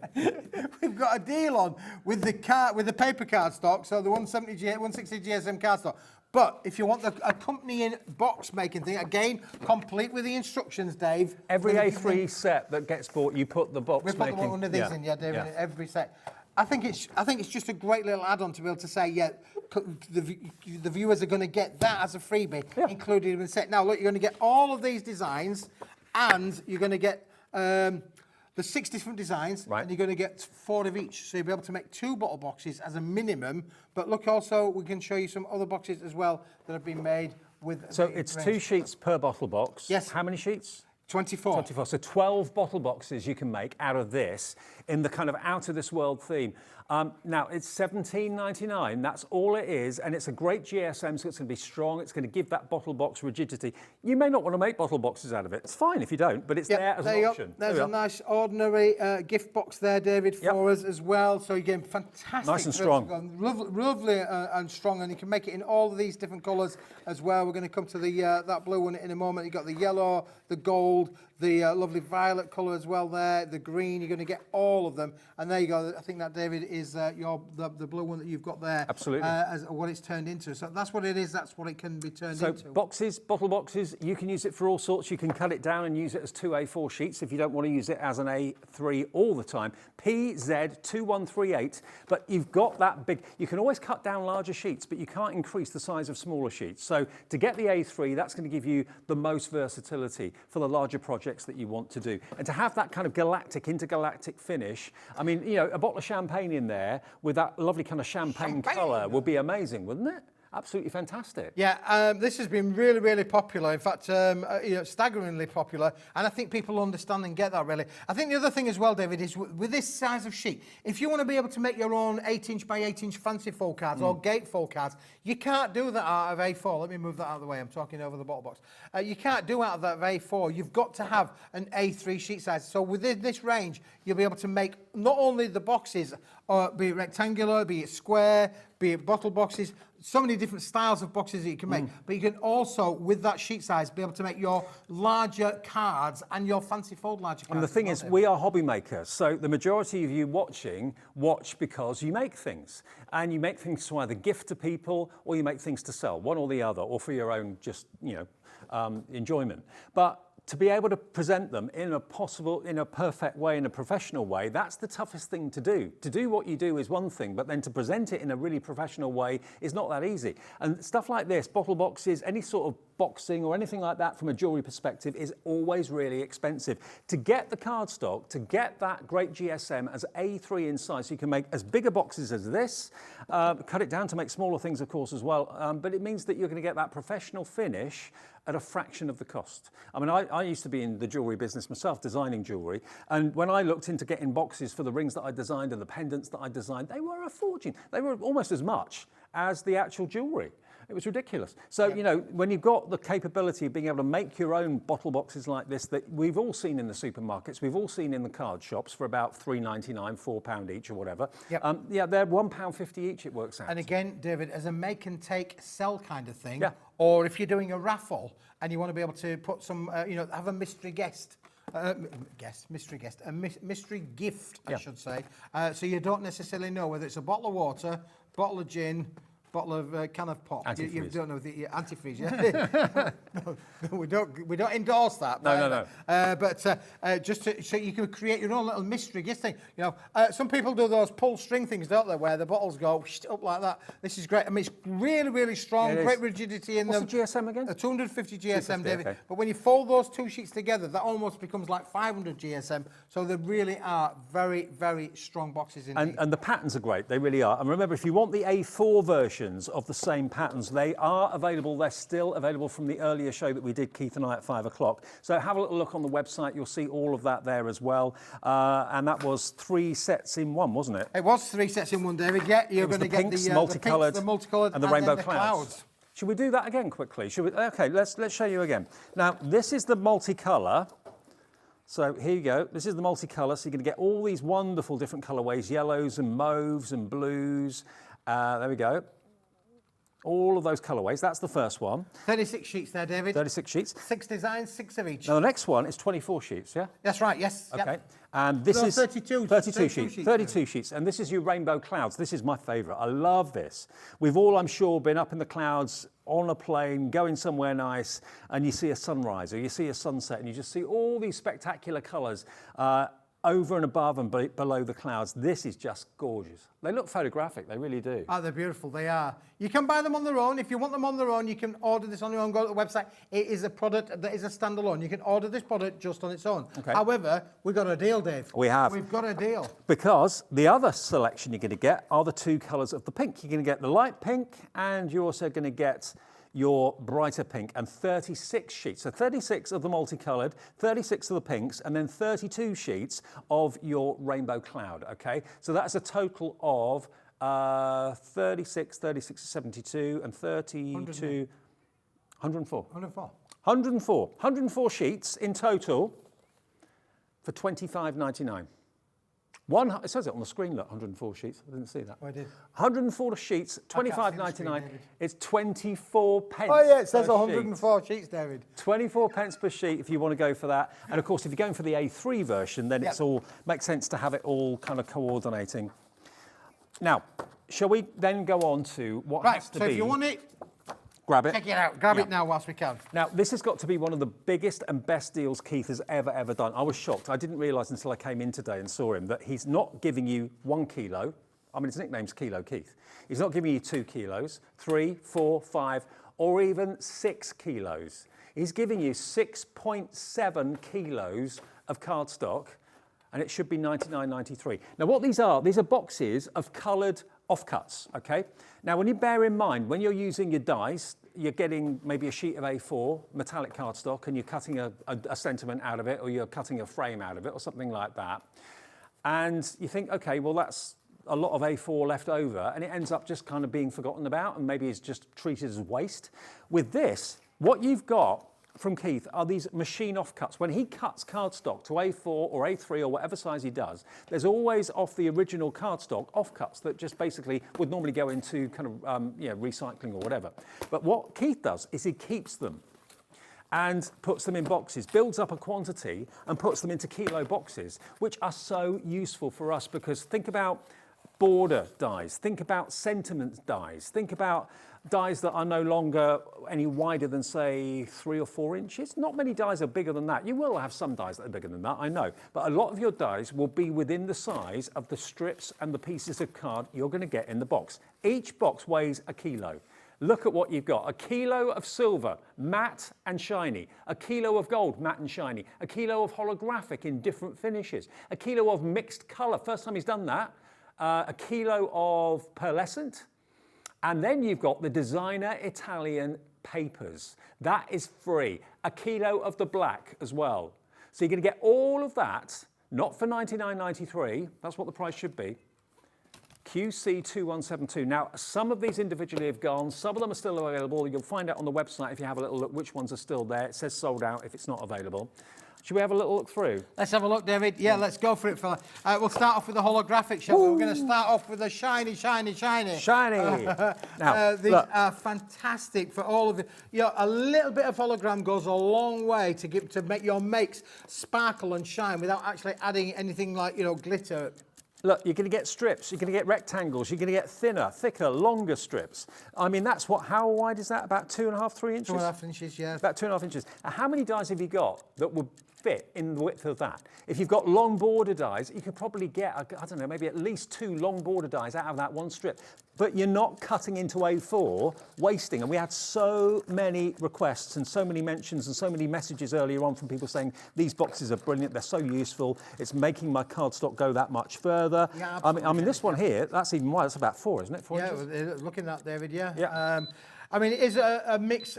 We've got a deal on with the paper card stock, so the 160 GSM card stock. But if you want the accompanying box making thing, again, complete with the instructions, Dave. Every with A3 set that gets bought, you put the box We put making. one of these in, yeah, David, in every set. I think it's just a great little add-on to be able to say, yeah, the viewers are going to get that as a freebie included in the set. Now, look, you're going to get all of these designs, and you're going to get the 6 different designs, and you're going to get 4 of each. So you'll be able to make 2 bottle boxes as a minimum. But look, also, we can show you some other boxes as well that have been made with. So it's 2 sheets per bottle box. Yes. How many sheets? 24. 24. So 12 bottle boxes you can make out of this in the kind of out of this world theme. Now it's $17.99. That's all it is, and it's a great GSM, so it's going to be strong. It's going to give that bottle box rigidity. You may not want to make bottle boxes out of it. It's fine if you don't, but it's there as an option. There's a nice ordinary gift box there, David, for us as well. So you're getting fantastic. Nice and strong. Lovely and strong, and you can make it in all of these different colours as well. We're going to come to the that blue one in a moment. You've got the yellow, the gold, the lovely violet colour as well there, the green. You're going to get all of them. And there you go. I think that, David, is the blue one that you've got there. Absolutely. As what it's turned into. So that's what it is. That's what it can be turned into. So boxes, bottle boxes, you can use it for all sorts. You can cut it down and use it as 2 A4 sheets if you don't want to use it as an A3 all the time. PZ2138, but you've got that big. You can always cut down larger sheets, but you can't increase the size of smaller sheets. So to get the A3, that's going to give you the most versatility for the larger projects that you want to do. And to have that kind of galactic, intergalactic finish, I mean, you know, a bottle of champagne in there with that lovely kind of champagne colour would be amazing, wouldn't it? Absolutely fantastic. Yeah, this has been really, really popular. In fact, staggeringly popular. And I think people understand and get that, really. I think the other thing as well, David, is with this size of sheet, if you want to be able to make your own 8-inch by 8-inch fancy fold cards or gatefold cards, you can't do that out of A4. Let me move that out of the way. I'm talking over the bottle box. You can't do out of that of A4. You've got to have an A3 sheet size. So within this range, you'll be able to make not only the boxes, be it rectangular, be it square, be it bottle boxes, so many different styles of boxes that you can make. But you can also, with that sheet size, be able to make your larger cards and your fancy fold larger cards. And the thing is, we are hobby makers. So the majority of you watch because you make things. And you make things to either gift to people or you make things to sell, one or the other, or for your own just, enjoyment. But to be able to present them in a perfect way, in a professional way, that's the toughest thing to do. To do what you do is one thing, but then to present it in a really professional way is not that easy. And stuff like this, bottle boxes, any sort of boxing or anything like that from a jewellery perspective is always really expensive. To get the cardstock, to get that great GSM as A3 in size, so you can make as bigger boxes as this, cut it down to make smaller things, of course, as well, but it means that you're going to get that professional finish at a fraction of the cost. I mean, I used to be in the jewellery business myself, designing jewellery, and when I looked into getting boxes for the rings that I designed and the pendants that I designed, they were a fortune. They were almost as much as the actual jewellery. It was ridiculous. So, when you've got the capability of being able to make your own bottle boxes like this that we've all seen in the supermarkets, we've all seen in the card shops for about $3.99, £4 each or whatever. They're £1.50 each, it works out. And again, David, as a make and take sell kind of thing, or if you're doing a raffle and you want to be able to put some, have a mystery guest. Mystery gift, I should say. So you don't necessarily know whether it's a bottle of water, bottle of gin, bottle of can of pop. You don't know the antifreeze, yeah? no, we don't endorse that. No. But just so you can create your own little mystery gift thing. Some people do those pull string things, don't they, where the bottles go up like that. This is great. I mean, it's really, really strong, great rigidity in them. What's the GSM again? A 250 GSM, David. Okay. But when you fold those 2 sheets together, that almost becomes like 500 GSM. So they really are very, very strong boxes indeed. And the patterns are great. They really are. And remember, if you want the A4 version, versions of the same patterns. They are available. They're still available from the earlier show that we did, Keith and I, at 5 o'clock. So have a little look on the website. You'll see all of that there as well. And that was 3 sets in one, wasn't it? It was 3 sets in one, David. Yeah, you're going to get pinks, the multicoloured, multicoloured, and the rainbow then clouds. Should we do that again quickly? Should we? Okay, let's show you again. Now, this is the multicolour. So here you go. This is the multicolour. So you're going to get all these wonderful different colourways, yellows and mauves and blues. There we go. All of those colourways. That's the first one. 36 sheets there, David. 36 sheets. 6 designs, 6 of each. Now the next one is 24 sheets, yeah? That's right, yes. Okay. Yep. And this is 32 sheets. 32 sheets. And this is your rainbow clouds. This is my favourite. I love this. We've all, I'm sure, been up in the clouds on a plane, going somewhere nice, and you see a sunrise or you see a sunset, and you just see all these spectacular colours over and above and below the clouds. This is just gorgeous. They look photographic, they really do. Oh, they're beautiful, they are. You can buy them on their own. If you want them on their own, you can order this on your own, go to the website. It is a product that is a standalone. You can order this product just on its own. Okay. However, we've got a deal, Dave. We have. We've got a deal. Because the other selection you're going to get are the 2 colours of the pink. You're going to get the light pink, and you're also going to get your brighter pink, and 36 sheets. So 36 of the multicoloured, 36 of the pinks, and then 32 sheets of your rainbow cloud, okay? So that's a total of 36, 72, and 32, 104. 104 sheets in total for $25.99. It says it on the screen, look, 104 sheets. I didn't see that. Oh, I did. 104 sheets, $25.99. It's 24 pence. Oh, yeah, it says 104 sheets, David. 24 pence per sheet if you want to go for that. And of course, if you're going for the A3 version, then it's all makes sense to have it all kind of coordinating. Now, shall we then go on to what has to be? So if you want it, grab it. check it out. Grab it now whilst we can. Now, this has got to be one of the biggest and best deals Keith has ever done. I was shocked. I didn't realise until I came in today and saw him that he's not giving you 1 kilo. I mean, his nickname's Kilo Keith. He's not giving you 2 kilos, 3, 4, 5, or even 6 kilos. He's giving you 6.7 kilos of cardstock, and it should be $99.93. Now, what these are boxes of coloured offcuts, okay? Now, when you bear in mind, when you're using your dies, you're getting maybe a sheet of A4 metallic cardstock, and you're cutting a sentiment out of it, or you're cutting a frame out of it, or something like that. And you think, okay, well, that's a lot of A4 left over, and it ends up just kind of being forgotten about, and maybe it's just treated as waste. With this, what you've got from Keith are these machine offcuts. When he cuts cardstock to A4 or A3 or whatever size he does, there's always off the original cardstock offcuts that just basically would normally go into kind of recycling or whatever. But what Keith does is he keeps them and puts them in boxes, builds up a quantity and puts them into kilo boxes, which are so useful for us, because think about border dies, think about sentiment dies, think about dies that are no longer any wider than, say, 3 or 4 inches. Not many dies are bigger than that. You will have some dies that are bigger than that, I know. But a lot of your dies will be within the size of the strips and the pieces of card you're going to get in the box. Each box weighs a kilo. Look at what you've got. 1 kilo of silver, matte and shiny. 1 kilo of gold, matte and shiny. 1 kilo of holographic in different finishes. 1 kilo of mixed colour. First time he's done that. 1 kilo of pearlescent. And then you've got the designer Italian papers. That is free. 1 kilo of the black as well. So you're going to get all of that, not for $99.93. That's what the price should be. QC2172. Now, some of these individually have gone. Some of them are still available. You'll find out on the website if you have a little look which ones are still there. It says sold out if it's not available. Should we have a little look through? Let's have a look, David. Yeah, let's go for it, fella. We'll start off with the holographic, shall we? We're going to start off with the shiny. Shiny. Now, these are fantastic for all of you. You know, a little bit of hologram goes a long way to make your makes sparkle and shine without actually adding anything like, glitter. Look, you're going to get strips, you're going to get rectangles, you're going to get thinner, thicker, longer strips. I mean, that's how wide is that? About 2.5, 3 inches? 2.5 inches, yeah. About 2.5 inches. Now, how many dies have you got that would fit in the width of that. If you've got long border dies, you could probably get, I don't know, maybe at least 2 long border dies out of that one strip. But you're not cutting into A4, wasting. And we had so many requests and so many mentions and so many messages earlier on from people saying, these boxes are brilliant, they're so useful, it's making my cardstock go that much further. Yeah, I mean, this one here, that's even wide, that's about 4, isn't it? 4 inches? Yeah, looking at that, David, yeah. Yeah. I mean, it is a mixed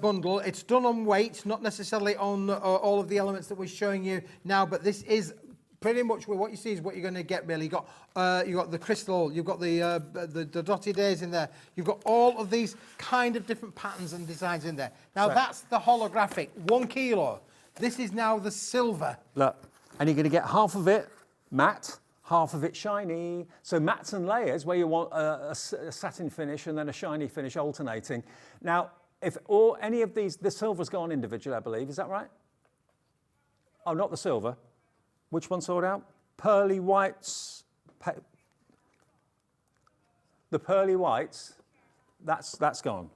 bundle. It's done on weight, not necessarily on all of the elements that we're showing you now, but this is pretty much what you see is what you're going to get, really. You've got the crystal, you've got the dotted A's in there, you've got all of these kind of different patterns and designs in there. Now, that's the holographic, 1 kilo. This is now the silver. Look, and you're going to get half of it matte, half of it shiny. So mattes and layers where you want a satin finish and then a shiny finish alternating. Now, if any of these, the silver's gone individually, I believe, is that right? Oh, not the silver. Which one sold out? Pearly whites. The pearly whites, that's gone.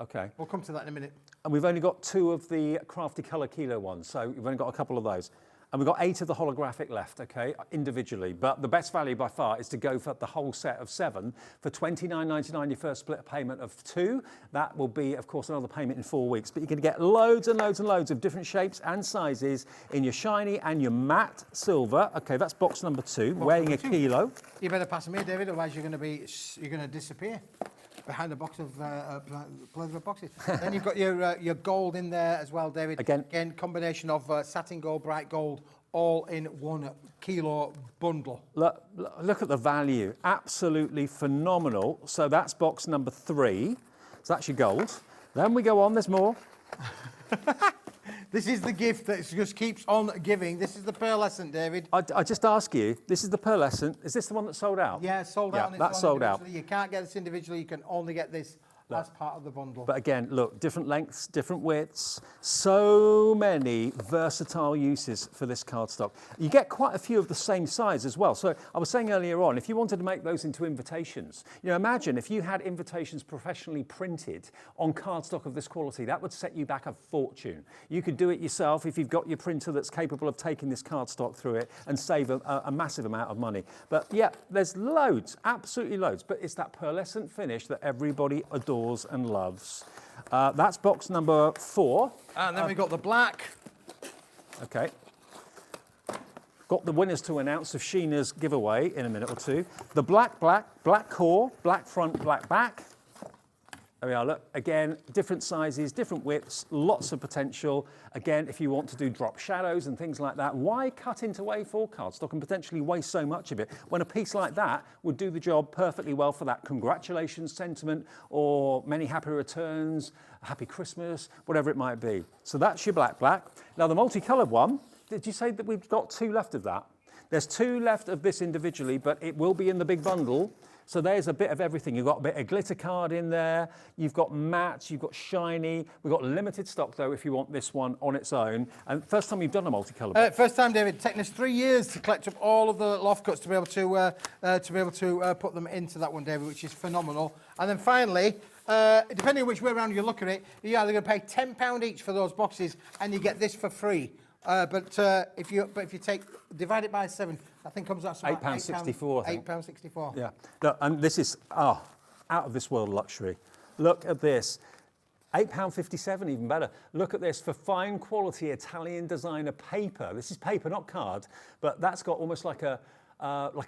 Okay. We'll come to that in a minute. And we've only got 2 of the Crafty Colour Kilo ones, so we've only got a couple of those. And we've got 8 of the holographic left, okay, individually. But the best value by far is to go for the whole set of 7 for $29.99, your first split payment of 2. That will be, of course, another payment in 4 weeks. But you're going to get loads and loads and loads of different shapes and sizes in your shiny and your matte silver. Okay, that's box number 2, weighing a kilo. You better pass them here, David, otherwise you're going to disappear behind a box of pleather boxes. Then you've got your gold in there as well, David. Again, combination of satin gold, bright gold, all in 1 kilo bundle. Look at the value, absolutely phenomenal. So that's box number 3. So that's your gold. Then we go on, there's more. This is the gift that just keeps on giving. This is the pearlescent, David. I just ask you, this is the pearlescent. Is this the one that sold out? Yeah, sold out. Yeah, that's sold out. You can't get this individually. You can only get this as part of the bundle. But again, look, different lengths, different widths, so many versatile uses for this cardstock. You get quite a few of the same size as well. So I was saying earlier on, if you wanted to make those into invitations, you know, imagine if you had invitations professionally printed on cardstock of this quality, that would set you back a fortune. You could do it yourself if you've got your printer that's capable of taking this cardstock through it and save a massive amount of money. But yeah, there's loads, absolutely loads, but it's that pearlescent finish that everybody adores and loves. That's box number 4. And then we've got the black. Okay. Got the winners to announce of Sheena's giveaway in a minute or 2. The black core, black front, black back. There we are, look, again, different sizes, different widths, lots of potential. Again, if you want to do drop shadows and things like that, why cut into A4 cardstock and potentially waste so much of it when a piece like that would do the job perfectly well for that congratulations sentiment or many happy returns, happy Christmas, whatever it might be. So that's your black. Now the multicoloured one, did you say that we've got 2 left of that? There's 2 left of this individually, but it will be in the big bundle. So there's a bit of everything. You've got a bit of glitter card in there. You've got matte, you've got shiny. We've got limited stock though if you want this one on its own. And first time you've done a multicolour. First time, David. Taken us 3 years to collect up all of the loft cuts to be able to put them into that one, David, which is phenomenal. And then finally, depending on which way around you look at it, you're either going to pay £10 each for those boxes, and you get this for free. But if you divide it by 7, I think comes out to £8.64. £8.64. Yeah. Look, and this is out of this world luxury. Look at this. £8.57, even better. Look at this for fine quality Italian designer paper. This is paper, not card, but that's got almost like a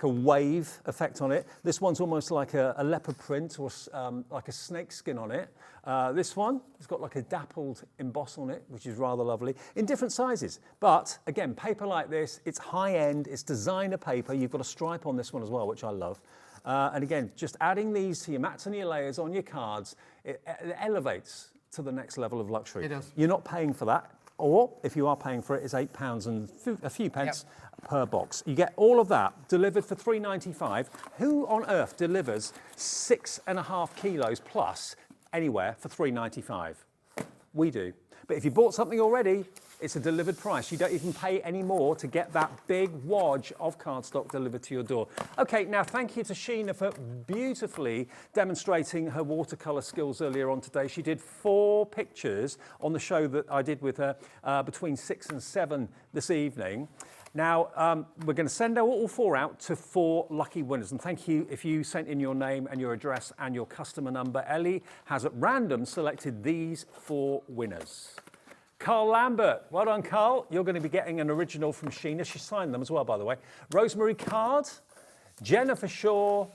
wave effect on it. This one's almost like a leopard print or like a snake skin on it. This one has got like a dappled emboss on it, which is rather lovely, in different sizes. But again, paper like this, it's high end, it's designer paper. You've got a stripe on this one as well, which I love. And again, just adding these to your mats and your layers on your cards, it elevates to the next level of luxury. It does. You're not paying for that. Or, if you are paying for it, it's £8 and a few pence per box. You get all of that delivered for $3.95. Who on earth delivers 6.5 kilos plus anywhere for $3.95? We do. But if you bought something already, It's a delivered price. You don't even pay any more to get that big wodge of cardstock delivered to your door. Okay, now thank you to Sheena for beautifully demonstrating her watercolour skills earlier on today. She did 4 pictures on the show that I did with her between 6 and 7 this evening. Now, we're going to send all 4 out to 4 lucky winners. And thank you if you sent in your name and your address and your customer number. Ellie has at random selected these 4 winners. Carl Lambert. Well done, Carl. You're going to be getting an original from Sheena. She signed them as well, by the way. Rosemary Card, Jennifer Shaw,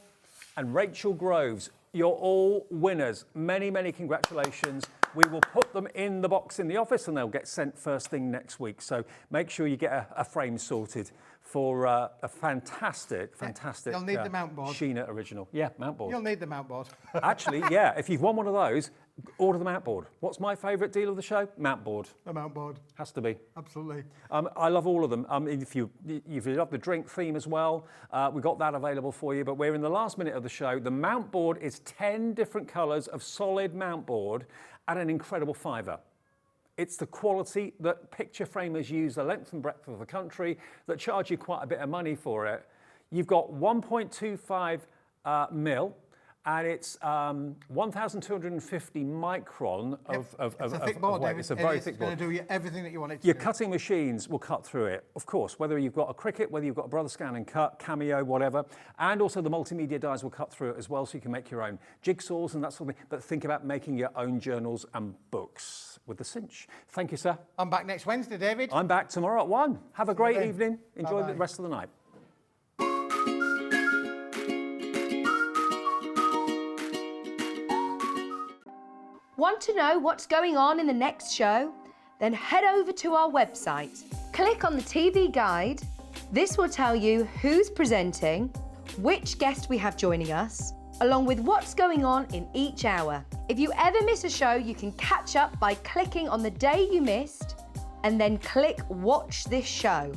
and Rachel Groves. You're all winners. Many, many congratulations. We will put them in the box in the office and they'll get sent first thing next week. So make sure you get a frame sorted for a fantastic You'll need the mount board. Sheena original. Yeah, mount board. You'll need the mount board. Actually, yeah, if you've won one of those, order the mount board. What's my favourite deal of the show? Mount board. The mount board. Has to be. Absolutely. I love all of them. If you love the drink theme as well, we've got that available for you. But we're in the last minute of the show. The mount board is 10 different colours of solid mount board at an incredible £5. It's the quality that picture framers use the length and breadth of the country that charge you quite a bit of money for it. You've got 1.25 mil. And it's 1,250 micron of It's a thick board, weight. David. It's a very thick It's board. going to do everything that you want it to Your do. cutting machines will cut through it, of course, whether you've got a Cricut, whether you've got a Brother Scan and Cut, Cameo, whatever. And also the multimedia dies will cut through it as well, so you can make your own jigsaws and that sort of thing. But think about making your own journals and books with the cinch. Thank you, sir. I'm back next Wednesday, David. I'm back tomorrow at 1. Have a great then. evening. Enjoy Bye-bye. the rest of the night. Want to know what's going on in the next show? Then head over to our website. Click on the TV guide. This will tell you who's presenting, which guest we have joining us, along with what's going on in each hour. If you ever miss a show, you can catch up by clicking on the day you missed and then click Watch This Show.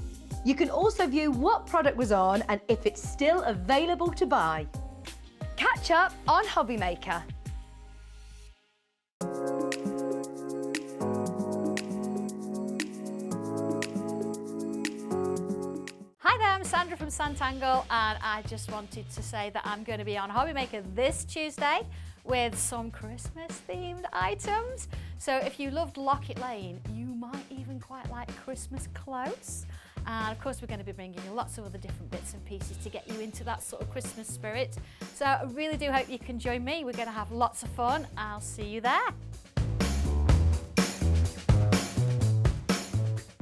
You can also view what product was on and if it's still available to buy. Catch up on Hobby Maker. Hi there, I'm Sandra from Santangle, and I just wanted to say that I'm going to be on Hobby Maker this Tuesday with some Christmas themed items. So if you loved Locket Lane, you might even quite like Christmas clothes. And of course, we're going to be bringing you lots of other different bits and pieces to get you into that sort of Christmas spirit. So I really do hope you can join me. We're going to have lots of fun. I'll see you there.